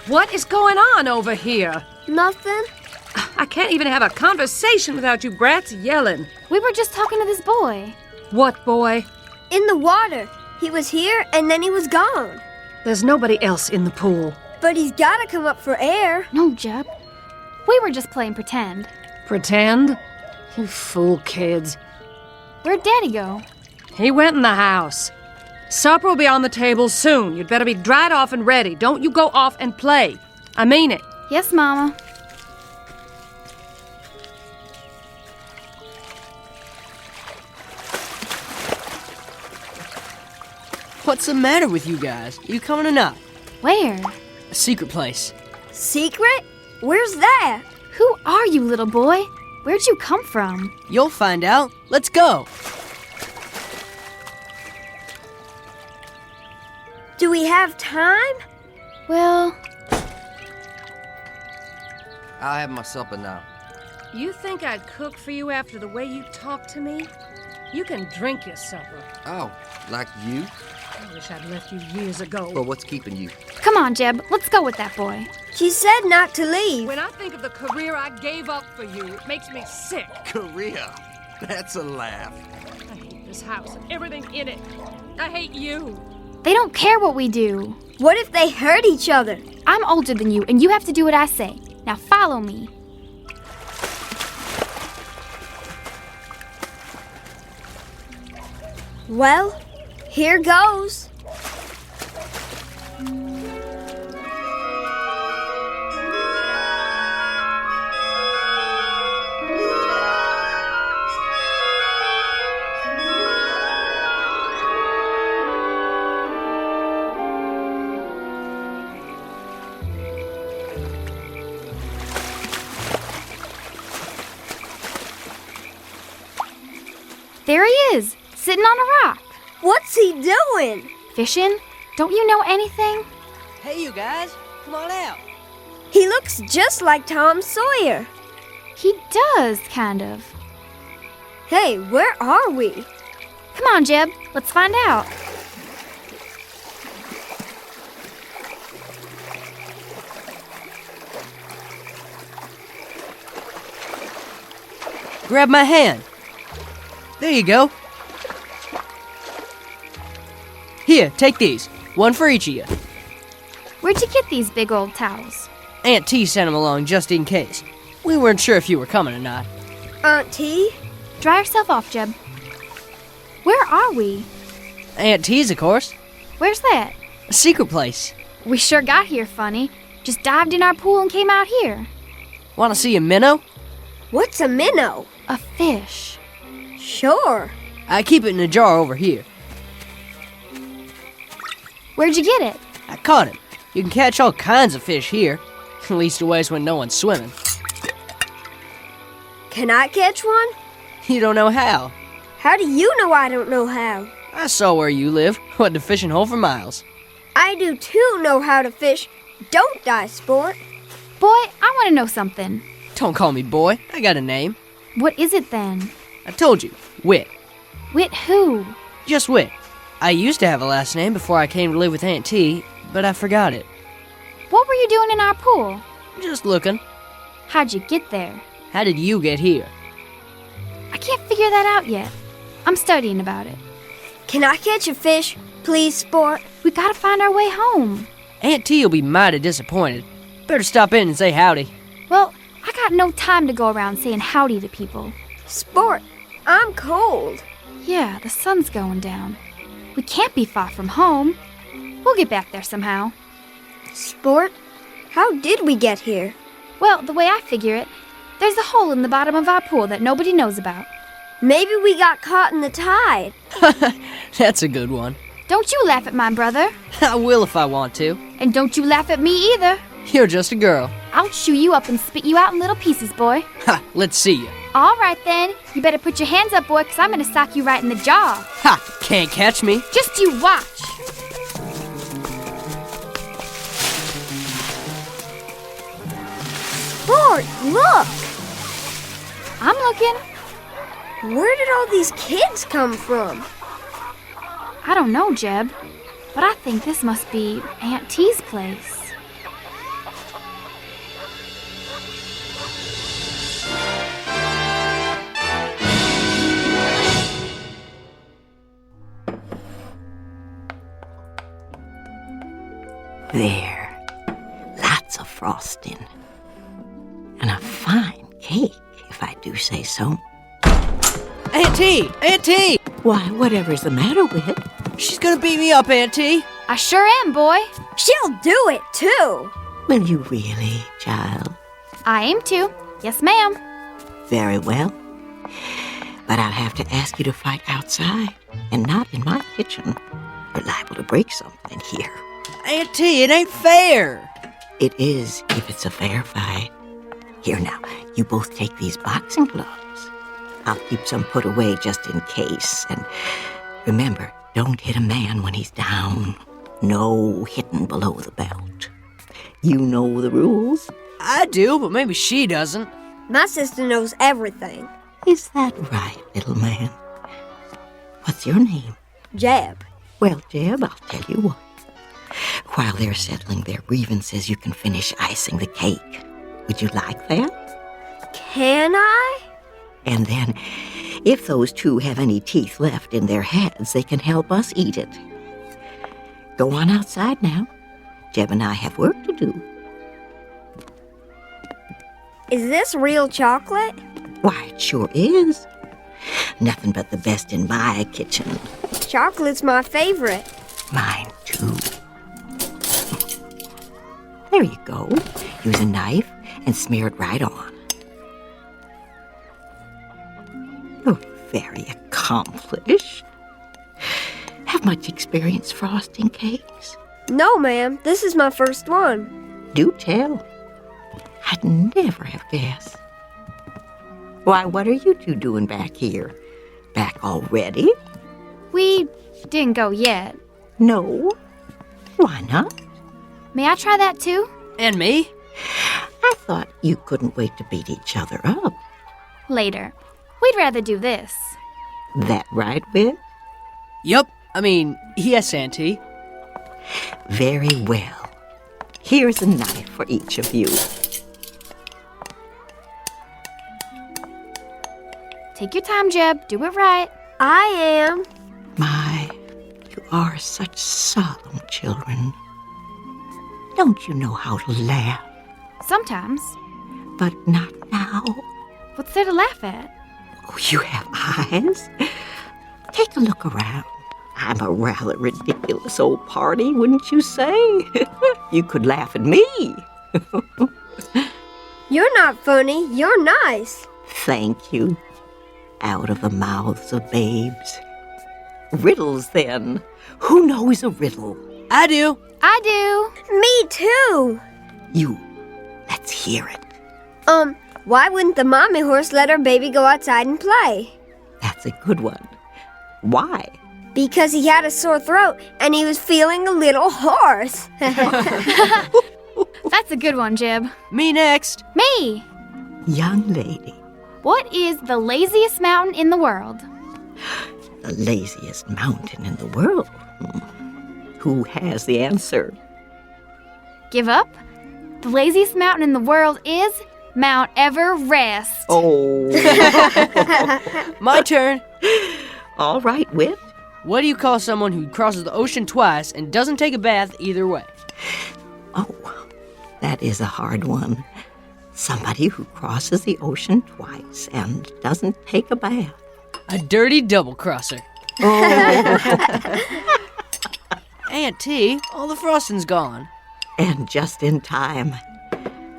Speaker 3: What is going on over here?
Speaker 22: Nothing.
Speaker 3: I can't even have a conversation without you brats yelling.
Speaker 20: We were just talking to this boy.
Speaker 3: What boy?
Speaker 22: In the water. He was here and then he was gone.
Speaker 3: There's nobody else in the pool.
Speaker 22: But he's gotta come up for air.
Speaker 20: No, Jeb. We were just playing pretend.
Speaker 3: Pretend? You fool kids.
Speaker 20: Where'd Daddy go?
Speaker 3: He went in the house. Supper will be on the table soon. You'd better be dried off and ready. Don't you go off and play. I mean it.
Speaker 20: Yes, Mama.
Speaker 16: What's the matter with you guys? You coming or not?
Speaker 20: Where?
Speaker 16: A secret place.
Speaker 22: Secret? Where's that?
Speaker 20: Who are you, little boy? Where'd you come from?
Speaker 16: You'll find out. Let's go.
Speaker 22: Do we have time?
Speaker 20: Well...
Speaker 14: I'll have my supper now.
Speaker 3: You think I'd cook for you after the way you talk to me? You can drink your supper.
Speaker 14: Oh, like you?
Speaker 3: I wish I'd left you years ago.
Speaker 14: Well, what's keeping you?
Speaker 20: Come on, Jeb. Let's go with that boy.
Speaker 22: She said not to leave.
Speaker 3: When I think of the career I gave up for you, it makes me sick.
Speaker 14: Career? That's a laugh.
Speaker 3: I hate this house and everything in it. I hate you.
Speaker 20: They don't care what we do.
Speaker 22: What if they hurt each other?
Speaker 20: I'm older than you, and you have to do what I say. Now follow me.
Speaker 22: Well, here goes.
Speaker 20: There he is, sitting on a rock.
Speaker 22: What's he doing?
Speaker 20: Fishing? Don't you know anything?
Speaker 16: Hey, you guys. Come on out.
Speaker 22: He looks just like Tom Sawyer.
Speaker 20: He does, kind of.
Speaker 22: Hey, where are we?
Speaker 20: Come on, Jeb. Let's find out.
Speaker 16: Grab my hand. There you go. Here, take these. One for each of you.
Speaker 20: Where'd you get these big old towels?
Speaker 16: Aunt T sent them along just in case. We weren't sure if you were coming or not.
Speaker 22: Aunt T?
Speaker 20: Dry yourself off, Jeb. Where are we?
Speaker 16: Aunt T's, of course.
Speaker 20: Where's that?
Speaker 16: A secret place.
Speaker 20: We sure got here funny. Just dived in our pool and came out here.
Speaker 16: Want to see a minnow?
Speaker 22: What's a minnow?
Speaker 20: A fish.
Speaker 22: Sure.
Speaker 16: I keep it in a jar over here.
Speaker 20: Where'd you get it?
Speaker 16: I caught it. You can catch all kinds of fish here. At least always when no one's swimming.
Speaker 22: Can I catch one?
Speaker 16: You don't know how.
Speaker 22: How do you know I don't know how?
Speaker 16: I saw where you live. Went to fishing hole for miles.
Speaker 22: I do too know how to fish. Don't die, sport.
Speaker 20: Boy, I want to know something.
Speaker 16: Don't call me boy. I got a name.
Speaker 20: What is it then?
Speaker 16: I told you. Wit.
Speaker 20: Wit who?
Speaker 16: Just Wit. I used to have a last name before I came to live with Aunt T, but I forgot it.
Speaker 20: What were you doing in our pool?
Speaker 16: Just looking.
Speaker 20: How'd you get there?
Speaker 16: How did you get here?
Speaker 20: I can't figure that out yet. I'm studying about it.
Speaker 22: Can I catch a fish, please, sport?
Speaker 20: We gotta find our way home.
Speaker 16: Aunt T will be mighty disappointed. Better stop in and say howdy.
Speaker 20: Well, I got no time to go around saying howdy to people.
Speaker 22: Sport, I'm cold.
Speaker 20: Yeah, the sun's going down. We can't be far from home. We'll get back there somehow.
Speaker 22: Sport, how did we get here?
Speaker 20: Well, the way I figure it, there's a hole in the bottom of our pool that nobody knows about.
Speaker 22: Maybe we got caught in the tide.
Speaker 16: That's a good one.
Speaker 20: Don't you laugh at my brother.
Speaker 16: I will if I want to.
Speaker 20: And don't you laugh at me either.
Speaker 16: You're just a girl.
Speaker 20: I'll chew you up and spit you out in little pieces, boy.
Speaker 16: Ha, let's see you.
Speaker 20: All right, then. You better put your hands up, boy, because I'm going to sock you right in the jaw.
Speaker 16: Ha, can't catch me.
Speaker 20: Just you watch.
Speaker 22: Sport, look.
Speaker 20: I'm looking.
Speaker 22: Where did all these kids come from?
Speaker 20: I don't know, Jeb, but I think this must be Aunt T's place.
Speaker 15: There. Lots of frosting. And a fine cake, if I do say so.
Speaker 16: Aunt T! Aunt T!
Speaker 15: Why, whatever's the matter with it?
Speaker 16: She's gonna beat me up, Aunt T.
Speaker 20: I sure am, boy.
Speaker 22: She'll do it, too.
Speaker 15: Will you really, child?
Speaker 20: I aim to. Yes, ma'am.
Speaker 15: Very well. But I'll have to ask you to fight outside and not in my kitchen. You're liable to break something here.
Speaker 16: Aunt T, it ain't fair.
Speaker 15: It is if it's a fair fight. Here now, you both take these boxing gloves. I'll keep some put away just in case. And remember, don't hit a man when he's down. No hitting below the belt. You know the rules.
Speaker 16: I do, but maybe she doesn't.
Speaker 22: My sister knows everything.
Speaker 15: Is that right, little man? What's your name?
Speaker 22: Jeb.
Speaker 15: Well, Jeb, I'll tell you what. While they're settling their grievances, you can finish icing the cake. Would you like that?
Speaker 22: Can I?
Speaker 15: And then, if those two have any teeth left in their heads, they can help us eat it. Go on outside now. Jeb and I have work to do.
Speaker 22: Is this real chocolate?
Speaker 15: Why, it sure is. Nothing but the best in my kitchen.
Speaker 22: Chocolate's my favorite.
Speaker 15: Mine, too. There you go. Use a knife and smear it right on. Oh, very accomplished. Have much experience frosting cakes?
Speaker 22: No, ma'am. This is my first one.
Speaker 15: Do tell. I'd never have guessed. Why, what are you two doing back here? Back already?
Speaker 20: We didn't go yet.
Speaker 15: No. Why not?
Speaker 20: May I try that too?
Speaker 16: And me?
Speaker 15: I thought you couldn't wait to beat each other up.
Speaker 20: Later. We'd rather do this.
Speaker 15: That right, Whit?
Speaker 16: Yup. I mean, yes, Auntie.
Speaker 15: Very well. Here's a knife for each of you.
Speaker 20: Take your time, Jeb. Do it right.
Speaker 22: I am.
Speaker 15: My, you are such solemn children. Don't you know how to laugh?
Speaker 20: Sometimes.
Speaker 15: But not now.
Speaker 20: What's there to laugh at?
Speaker 15: Oh, you have eyes? Take a look around. I'm a rather ridiculous old party, wouldn't you say? You could laugh at me.
Speaker 22: You're not funny. You're nice.
Speaker 15: Thank you. Out of the mouths of babes. Riddles, then. Who knows a riddle?
Speaker 16: I do.
Speaker 22: I do. Me too.
Speaker 15: You. Let's hear it.
Speaker 22: Why wouldn't the mommy horse let her baby go outside and play?
Speaker 15: That's a good one. Why?
Speaker 22: Because he had a sore throat and he was feeling a little hoarse.
Speaker 20: That's a good one, Jib.
Speaker 16: Me next.
Speaker 20: Me.
Speaker 15: Young lady.
Speaker 20: What is the laziest mountain in the world?
Speaker 15: The laziest mountain in the world? Who has the answer?
Speaker 20: Give up? The laziest mountain in the world is Mount Everest.
Speaker 15: Oh.
Speaker 16: My turn.
Speaker 15: All right, Whit.
Speaker 16: What do you call someone who crosses the ocean twice and doesn't take a bath either way?
Speaker 15: Oh, that is a hard one. Somebody who crosses the ocean twice and doesn't take a bath.
Speaker 16: A dirty double-crosser.
Speaker 15: Oh.
Speaker 16: Aunt T, all the frosting's gone.
Speaker 15: And just in time.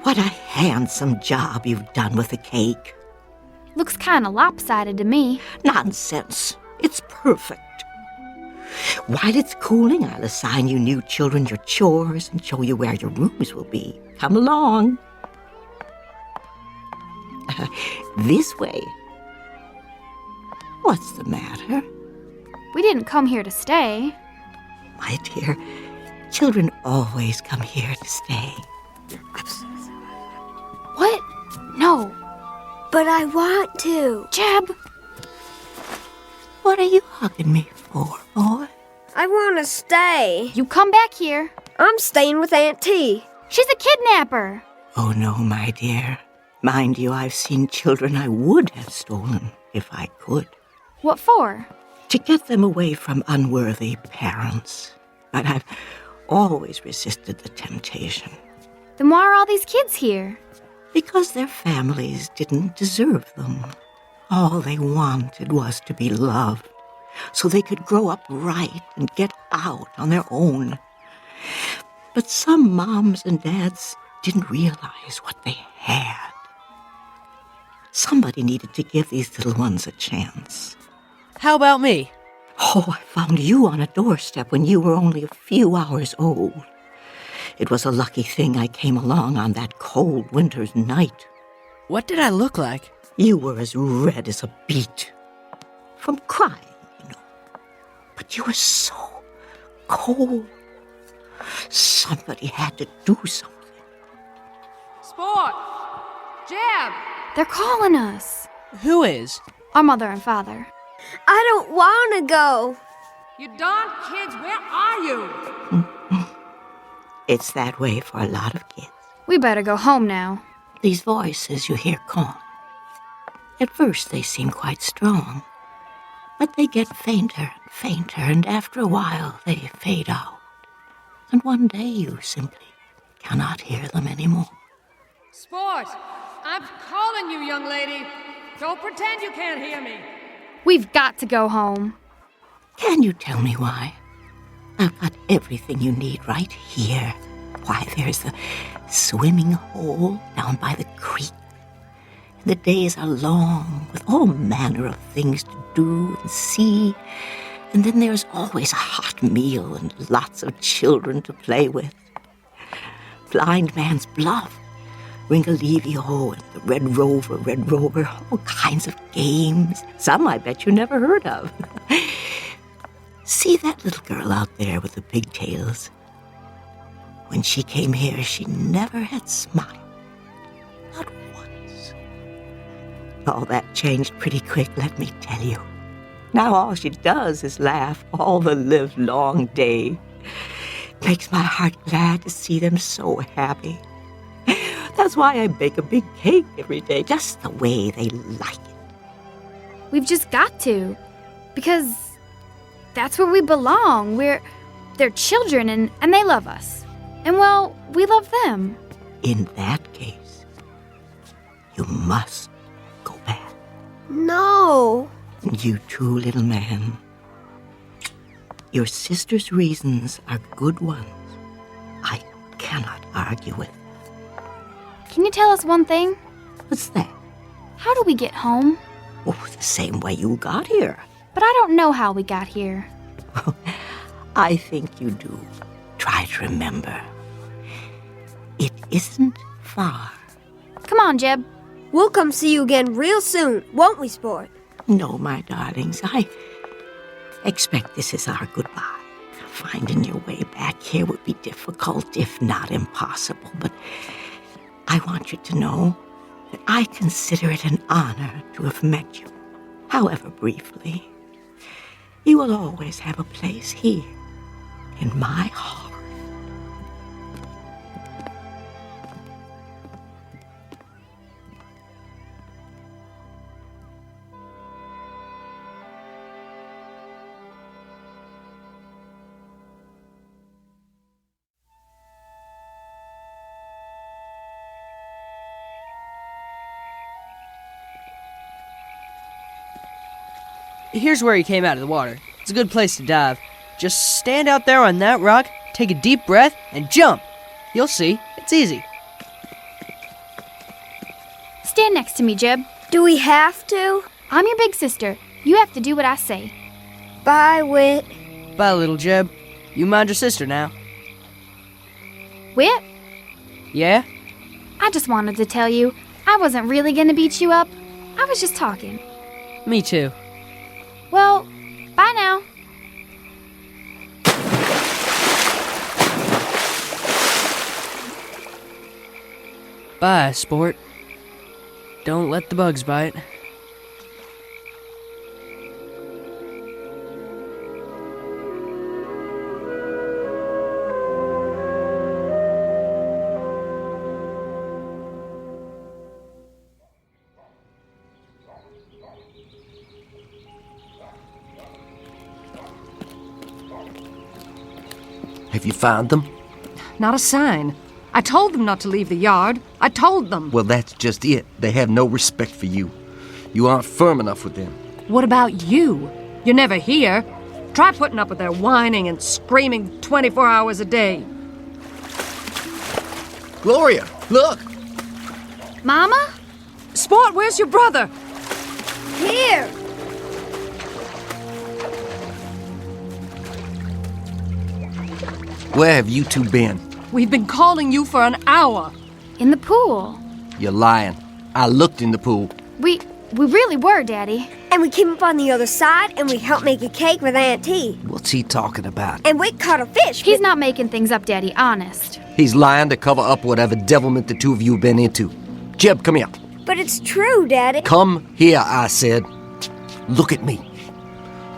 Speaker 15: What a handsome job you've done with the cake.
Speaker 20: Looks kind of lopsided to me.
Speaker 15: Nonsense. It's perfect. While it's cooling, I'll assign you new children your chores and show you where your rooms will be. Come along. This way. What's the matter?
Speaker 20: We didn't come here to stay.
Speaker 15: My dear, children always come here to stay.
Speaker 20: What? No.
Speaker 22: But I want to.
Speaker 20: Jeb!
Speaker 15: What are you hugging me for, boy?
Speaker 22: I want to stay.
Speaker 20: You come back here.
Speaker 22: I'm staying with Aunt T.
Speaker 20: She's a kidnapper.
Speaker 15: Oh, no, my dear. Mind you, I've seen children I would have stolen if I could.
Speaker 20: What for?
Speaker 15: To get them away from unworthy parents. But I've always resisted the temptation.
Speaker 20: Then why are all these kids here?
Speaker 15: Because their families didn't deserve them. All they wanted was to be loved, so they could grow up right and get out on their own. But some moms and dads didn't realize what they had. Somebody needed to give these little ones a chance.
Speaker 16: How about me?
Speaker 15: Oh, I found you on a doorstep when you were only a few hours old. It was a lucky thing I came along on that cold winter's night.
Speaker 16: What did I look like?
Speaker 15: You were as red as a beet. From crying, you know. But you were so cold. Somebody had to do something.
Speaker 2: Sport! Jeb!
Speaker 20: They're calling us.
Speaker 16: Who is?
Speaker 20: Our mother and father.
Speaker 22: I don't want to go.
Speaker 2: You darn kids, where are you?
Speaker 15: It's that way for a lot of kids.
Speaker 20: We better go home now.
Speaker 15: These voices you hear calling. At first they seem quite strong, but they get fainter and fainter, and after a while they fade out. And one day you simply cannot hear them anymore.
Speaker 2: Sport! I'm calling you, young lady. Don't pretend you can't hear me.
Speaker 20: We've got to go home.
Speaker 15: Can you tell me why? I've got everything you need right here. Why, there's the swimming hole down by the creek. And the days are long, with all manner of things to do and see. And then there's always a hot meal and lots of children to play with. Blind Man's Bluff, Ringalivio and the Red Rover, all kinds of games. Some I bet you never heard of. See that little girl out there with the pigtails? When she came here, she never had smiled. Not once. All that changed pretty quick, let me tell you. Now all she does is laugh all the livelong day. Makes my heart glad to see them so happy. That's why I bake a big cake every day, just the way they like it.
Speaker 20: We've just got to. Because that's where we belong. They're children and they love us. And well, we love them.
Speaker 15: In that case, you must go back.
Speaker 22: No.
Speaker 15: You too, little man. Your sister's reasons are good ones. I cannot argue with.
Speaker 20: Can you tell us one thing?
Speaker 15: What's that?
Speaker 20: How do we get home?
Speaker 15: Oh, the same way you got here.
Speaker 20: But I don't know how we got here.
Speaker 15: I think you do. Try to remember. It isn't far.
Speaker 20: Come on, Jeb.
Speaker 22: We'll come see you again real soon, won't we, Sport?
Speaker 15: No, my darlings, I expect this is our goodbye. Finding your way back here would be difficult, if not impossible, but I want you to know that I consider it an honor to have met you, however briefly. You will always have a place here, in my heart.
Speaker 16: Here's where he came out of the water. It's a good place to dive. Just stand out there on that rock, take a deep breath, and jump. You'll see. It's easy.
Speaker 20: Stand next to me, Jeb.
Speaker 22: Do we have to?
Speaker 20: I'm your big sister. You have to do what I say.
Speaker 22: Bye, Whit.
Speaker 16: Bye, little Jeb. You mind your sister now.
Speaker 20: Whit?
Speaker 16: Yeah?
Speaker 20: I just wanted to tell you, I wasn't really gonna beat you up. I was just talking.
Speaker 16: Me too.
Speaker 20: Well, bye now.
Speaker 16: Bye, Sport. Don't let the bugs bite.
Speaker 14: Have you found them?
Speaker 3: Not a sign. I told them not to leave the yard. I told them.
Speaker 14: Well, that's just it. They have no respect for you. You aren't firm enough with them.
Speaker 3: What about you? You're never here. Try putting up with their whining and screaming 24 hours a day.
Speaker 14: Gloria, look!
Speaker 20: Mama?
Speaker 3: Sport, where's your brother?
Speaker 22: Here.
Speaker 14: Where have you two been?
Speaker 3: We've been calling you for an hour.
Speaker 20: In the pool.
Speaker 14: You're lying. I looked in the pool.
Speaker 20: We really were, Daddy.
Speaker 22: And we came up on the other side and we helped make a cake with Aunt T.
Speaker 14: What's he talking about?
Speaker 22: And Whit caught a fish.
Speaker 20: He's not making things up, Daddy, honest.
Speaker 14: He's lying to cover up whatever devilment the two of you have been into. Jeb, come here.
Speaker 22: But it's true, Daddy.
Speaker 14: Come here, I said. Look at me.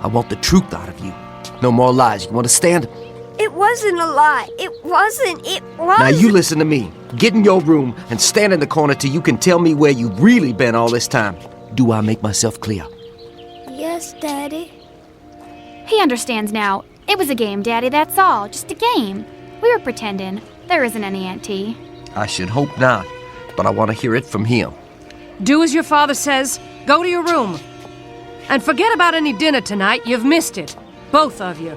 Speaker 14: I want the truth out of you. No more lies. You understand?
Speaker 22: It wasn't a lie. It wasn't.
Speaker 14: Now you listen to me. Get in your room and stand in the corner till you can tell me where you've really been all this time. Do I make myself clear?
Speaker 22: Yes, Daddy.
Speaker 20: He understands now. It was a game, Daddy, that's all. Just a game. We were pretending. There isn't any Aunt T.
Speaker 14: I should hope not, but I want to hear it from him.
Speaker 3: Do as your father says. Go to your room. And forget about any dinner tonight. You've missed it. Both of you.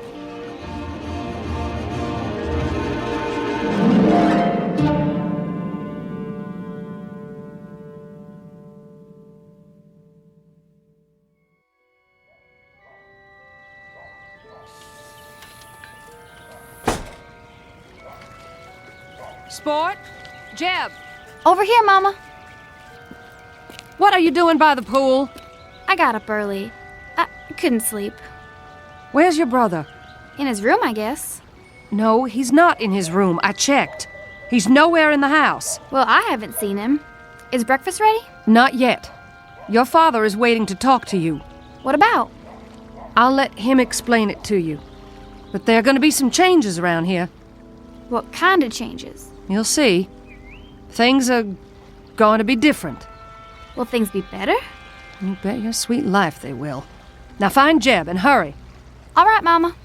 Speaker 3: Sport? Jeb?
Speaker 20: Over here, Mama.
Speaker 3: What are you doing by the pool?
Speaker 20: I got up early. I couldn't sleep.
Speaker 3: Where's your brother?
Speaker 20: In his room, I guess.
Speaker 3: No, he's not in his room. I checked. He's nowhere in the house.
Speaker 20: Well, I haven't seen him. Is breakfast ready?
Speaker 3: Not yet. Your father is waiting to talk to you.
Speaker 20: What about?
Speaker 3: I'll let him explain it to you. But there are going to be some changes around here.
Speaker 20: What kind of changes?
Speaker 3: You'll see. Things are going to be different.
Speaker 20: Will things be better?
Speaker 3: You bet your sweet life they will. Now find Jeb and hurry.
Speaker 20: All right, Mama.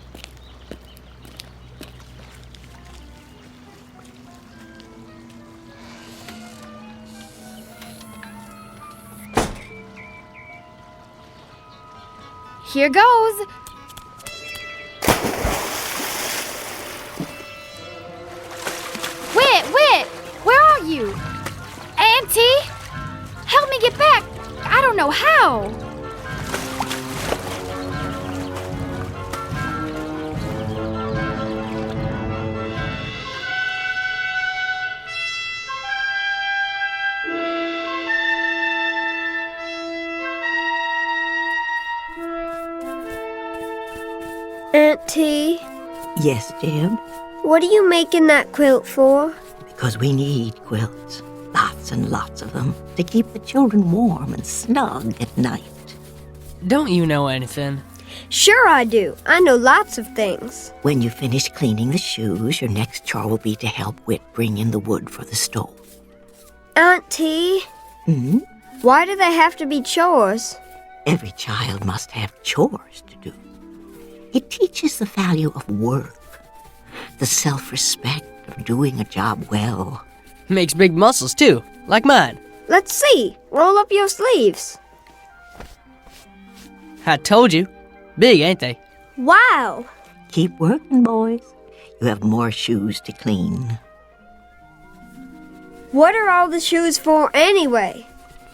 Speaker 20: Here goes. Wit, where are you? Auntie? Help me get back. I don't know how.
Speaker 22: Auntie,
Speaker 15: Yes, Jeb?
Speaker 22: what are you making that quilt for?
Speaker 15: Because we need quilts. Lots and lots of them. To keep the children warm and snug at night.
Speaker 16: Don't you know anything?
Speaker 22: Sure I do. I know lots of things.
Speaker 15: When you finish cleaning the shoes, your next chore will be to help Whit bring in the wood for the stove.
Speaker 22: Auntie,
Speaker 15: Hmm?
Speaker 22: why do they have to be chores?
Speaker 15: Every child must have chores to do. It teaches the value of work, the self-respect of doing a job well.
Speaker 16: Makes big muscles, too, like mine.
Speaker 22: Let's see. Roll up your sleeves.
Speaker 16: I told you. Big, ain't they?
Speaker 22: Wow.
Speaker 15: Keep working, boys. You have more shoes to clean.
Speaker 22: What are all the shoes for anyway?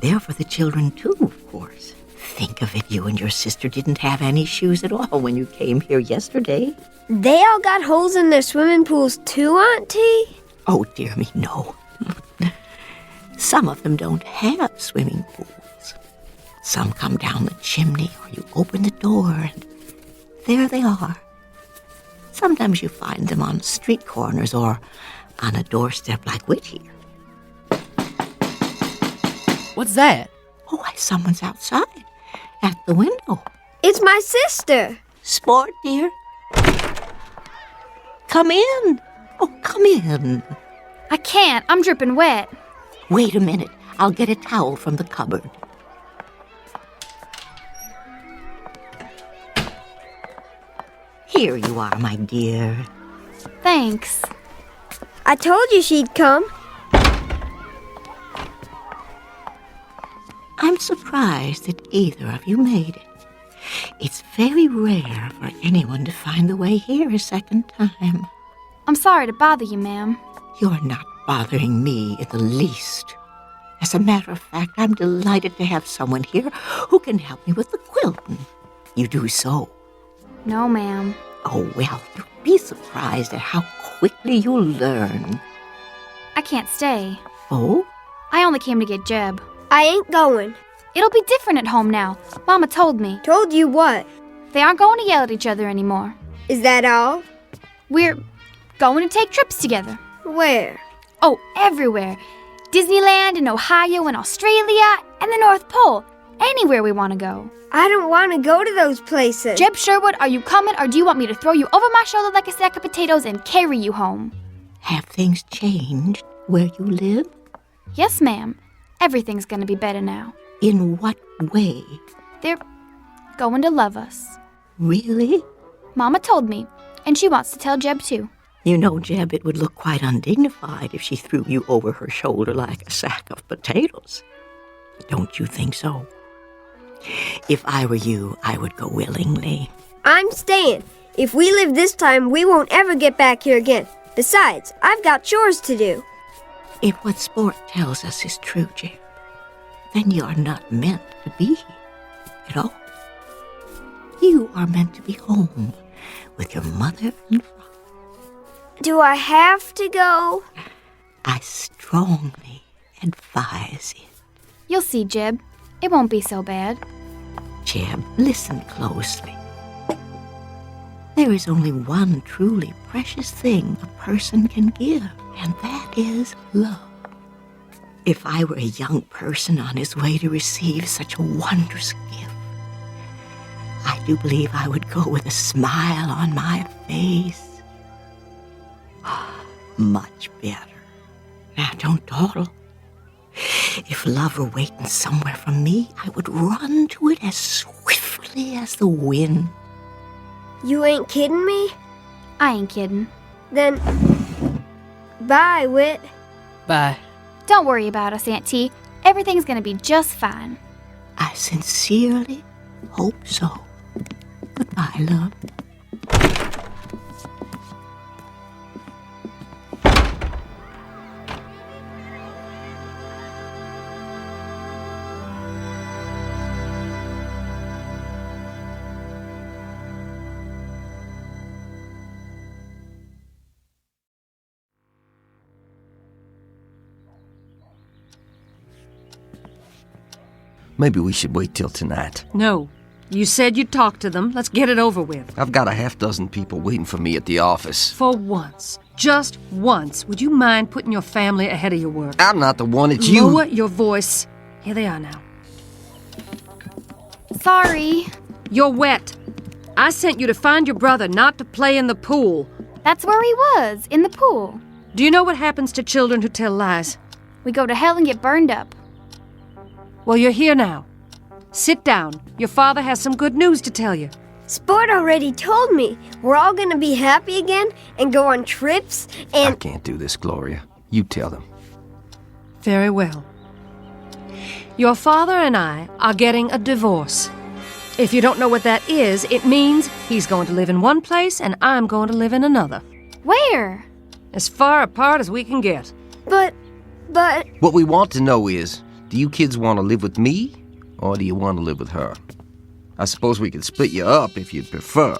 Speaker 15: They're for the children, too, of course. Think of it, you and your sister didn't have any shoes at all when you came here yesterday.
Speaker 22: They all got holes in their swimming pools too, Auntie?
Speaker 15: Oh, dear me, no. Some of them don't have swimming pools. Some come down the chimney or you open the door and there they are. Sometimes you find them on street corners or on a doorstep like Whit here.
Speaker 16: What's that?
Speaker 15: Oh, why, someone's outside at the window.
Speaker 22: It's my sister.
Speaker 15: Sport, dear. Come in. Oh, come in.
Speaker 20: I can't. I'm dripping wet.
Speaker 15: Wait a minute. I'll get a towel from the cupboard. Here you are, my dear.
Speaker 20: Thanks.
Speaker 22: I told you she'd come.
Speaker 15: I'm surprised that either of you made it. It's very rare for anyone to find the way here a second time.
Speaker 20: I'm sorry to bother you, ma'am.
Speaker 15: You're not bothering me in the least. As a matter of fact, I'm delighted to have someone here who can help me with the quilting. You do so.
Speaker 20: No, ma'am.
Speaker 15: Oh, well, you'll be surprised at how quickly you'll learn.
Speaker 20: I can't stay.
Speaker 15: Oh?
Speaker 20: I only came to get Jeb.
Speaker 22: I ain't going.
Speaker 20: It'll be different at home now. Mama told me.
Speaker 22: Told you what?
Speaker 20: They aren't going to yell at each other anymore.
Speaker 22: Is that all?
Speaker 20: We're going to take trips together.
Speaker 22: Where?
Speaker 20: Oh, everywhere. Disneyland and Ohio and Australia and the North Pole. Anywhere we want to go.
Speaker 22: I don't want to go to those places.
Speaker 20: Jeb Sherwood, are you coming or do you want me to throw you over my shoulder like a sack of potatoes and carry you home?
Speaker 15: Have things changed where you live?
Speaker 20: Yes, ma'am. Everything's going to be better now.
Speaker 15: In what way?
Speaker 20: They're going to love us.
Speaker 15: Really?
Speaker 20: Mama told me, and she wants to tell Jeb too.
Speaker 15: You know, Jeb, it would look quite undignified if she threw you over her shoulder like a sack of potatoes. Don't you think so? If I were you, I would go willingly.
Speaker 22: I'm staying. If we live this time, we won't ever get back here again. Besides, I've got chores to do.
Speaker 15: If what Sport tells us is true, Jeb, then you are not meant to be here at all. You are meant to be home with your mother and father.
Speaker 22: Do I have to go?
Speaker 15: I strongly advise it.
Speaker 20: You'll see, Jeb. It won't be so bad.
Speaker 15: Jeb, listen closely. There is only one truly precious thing a person can give, and that is love. If I were a young person on his way to receive such a wondrous gift, I do believe I would go with a smile on my face. Much better. Now, don't dawdle. If love were waiting somewhere for me, I would run to it as swiftly as the wind.
Speaker 22: You ain't kidding me?
Speaker 20: I ain't kidding.
Speaker 22: Then, bye, Whit.
Speaker 16: Bye.
Speaker 20: Don't worry about us, Aunt T. Everything's gonna be just fine.
Speaker 15: I sincerely hope so. Goodbye, love.
Speaker 14: Maybe we should wait till tonight.
Speaker 3: No. You said you'd talk to them. Let's get it over with.
Speaker 14: I've got a half-dozen people waiting for me at the office.
Speaker 3: For once. Just once. Would you mind putting your family ahead of your work?
Speaker 14: I'm not the one, it's you.
Speaker 3: Lower your voice. Here they are now.
Speaker 20: Sorry.
Speaker 3: You're wet. I sent you to find your brother, not to play in the pool.
Speaker 20: That's where he was, in the pool.
Speaker 3: Do you know what happens to children who tell lies?
Speaker 20: We go to hell and get burned up.
Speaker 3: Well, you're here now. Sit down. Your father has some good news to tell you.
Speaker 22: Sport already told me we're all gonna be happy again and go on trips and...
Speaker 14: I can't do this, Gloria. You tell them.
Speaker 3: Very well. Your father and I are getting a divorce. If you don't know what that is, it means he's going to live in one place and I'm going to live in another.
Speaker 20: Where?
Speaker 3: As far apart as we can get.
Speaker 22: But...
Speaker 14: What we want to know is, do you kids want to live with me, or do you want to live with her? I suppose we could split you up if you'd prefer.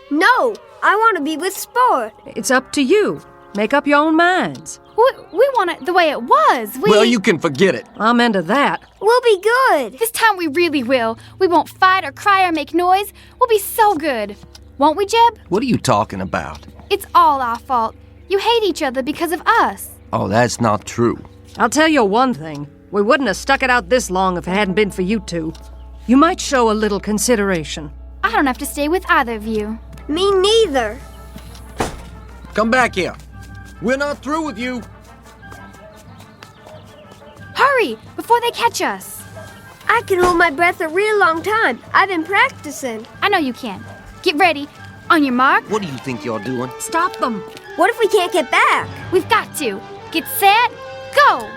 Speaker 22: No, I want to be with Sport.
Speaker 3: It's up to you. Make up your own minds.
Speaker 20: We want it the way it was.
Speaker 14: Well, you can forget it.
Speaker 3: I'm into that.
Speaker 22: We'll be good.
Speaker 20: This time we really will. We won't fight or cry or make noise. We'll be so good. Won't we, Jeb?
Speaker 14: What are you talking about?
Speaker 20: It's all our fault. You hate each other because of us.
Speaker 14: Oh, that's not true.
Speaker 3: I'll tell you one thing. We wouldn't have stuck it out this long if it hadn't been for you two. You might show a little consideration.
Speaker 20: I don't have to stay with either of you.
Speaker 22: Me neither.
Speaker 14: Come back here. We're not through with you.
Speaker 20: Hurry, before they catch us.
Speaker 22: I can hold my breath a real long time. I've been practicing.
Speaker 20: I know you can. Get ready. On your mark.
Speaker 14: What do you think you're doing?
Speaker 3: Stop them.
Speaker 22: What if we can't get back?
Speaker 20: We've got to. Get set, go.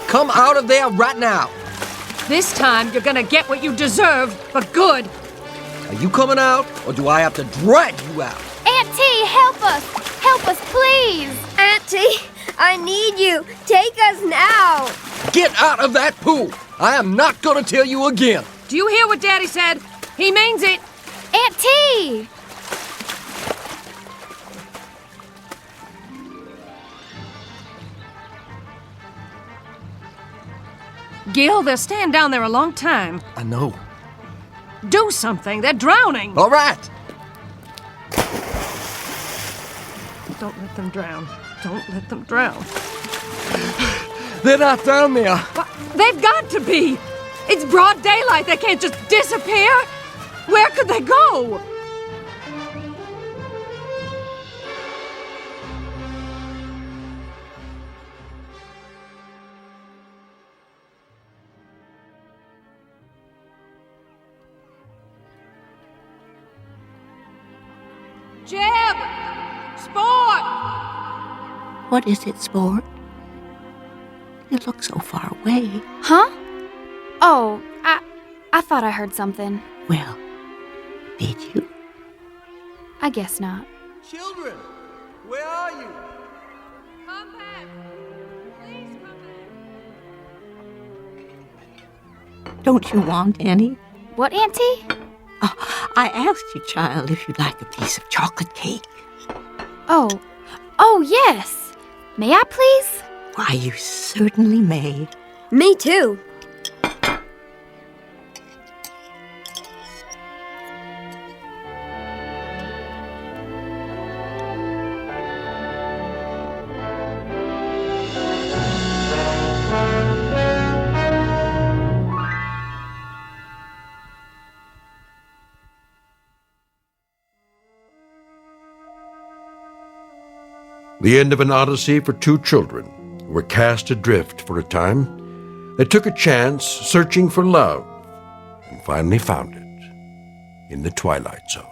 Speaker 14: Come out of there right now.
Speaker 3: This time you're gonna get what you deserve, for good.
Speaker 14: Are you coming out, or do I have to drag you out?
Speaker 20: Auntie, help us. Help us, please.
Speaker 22: Auntie, I need you. Take us now.
Speaker 14: Get out of that pool. I am not going to tell you again.
Speaker 3: Do you hear what Daddy said? He means it.
Speaker 20: Auntie!
Speaker 3: Gil, they're staying down there a long time.
Speaker 14: I know.
Speaker 3: Do something. They're drowning.
Speaker 14: All right.
Speaker 3: Don't let them drown. Don't let them drown.
Speaker 14: They're not down there.
Speaker 3: But they've got to be. It's broad daylight. They can't just disappear. Where could they go? Jeb! Sport!
Speaker 15: What is it, Sport? You look so far away.
Speaker 20: Huh? Oh, I thought I heard something.
Speaker 15: Well, did you?
Speaker 20: I guess not.
Speaker 14: Children, where are you?
Speaker 2: Come back. Please come back.
Speaker 15: Don't you want any?
Speaker 20: What, Auntie?
Speaker 15: I asked you, child, if you'd like a piece of chocolate cake.
Speaker 20: Oh, yes. May I, please?
Speaker 15: Why, you certainly may.
Speaker 22: Me too.
Speaker 12: The end of an odyssey for two children who were cast adrift for a time. They took a chance searching for love and finally found it in the Twilight Zone.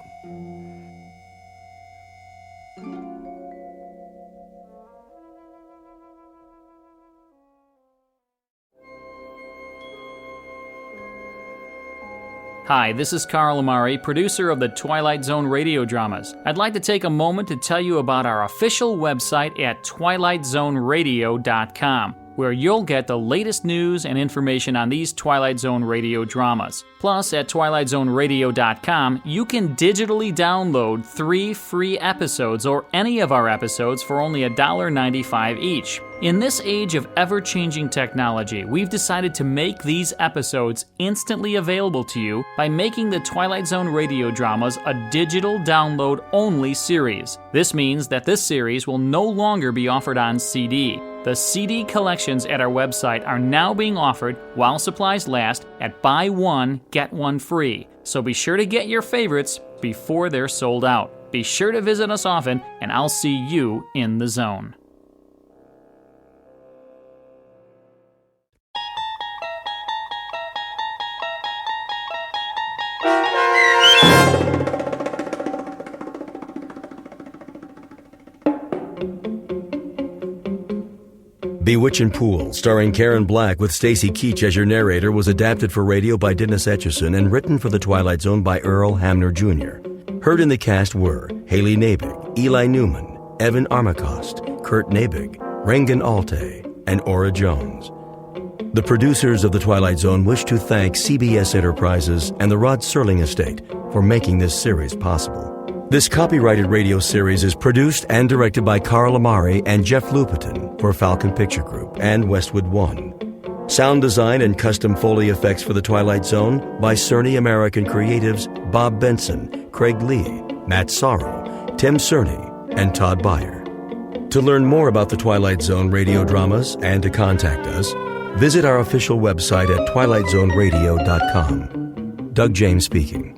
Speaker 9: Hi, this is Carl Amari, producer of the Twilight Zone radio dramas. I'd like to take a moment to tell you about our official website at twilightzoneradio.com, where you'll get the latest news and information on these Twilight Zone radio dramas. Plus, at twilightzoneradio.com, you can digitally download 3 free episodes or any of our episodes for only $1.95 each. In this age of ever-changing technology, we've decided to make these episodes instantly available to you by making the Twilight Zone radio dramas a digital download-only series. This means that this series will no longer be offered on CD. The CD collections at our website are now being offered while supplies last at buy one, get one free. So be sure to get your favorites before they're sold out. Be sure to visit us often, and I'll see you in the zone.
Speaker 7: Bewitching Pool, starring Karen Black with Stacy Keach as your narrator, was adapted for radio by Dennis Etchison and written for The Twilight Zone by Earl Hamner Jr. Heard in the cast were Haley Nabig, Eli Newman, Evan Armacost, Kurt Nabig, Regan Alte, and Ora Jones. The producers of The Twilight Zone wish to thank CBS Enterprises and the Rod Serling Estate for making this series possible. This copyrighted radio series is produced and directed by Carl Amari and Jeff Lupetin for Falcon Picture Group and Westwood One. Sound design and custom Foley effects for The Twilight Zone by Cerny American Creatives Bob Benson, Craig Lee, Matt Sorrow, Tim Cerny, and Todd Beyer. To learn more about The Twilight Zone radio dramas and to contact us, visit our official website at twilightzoneradio.com. Doug James speaking.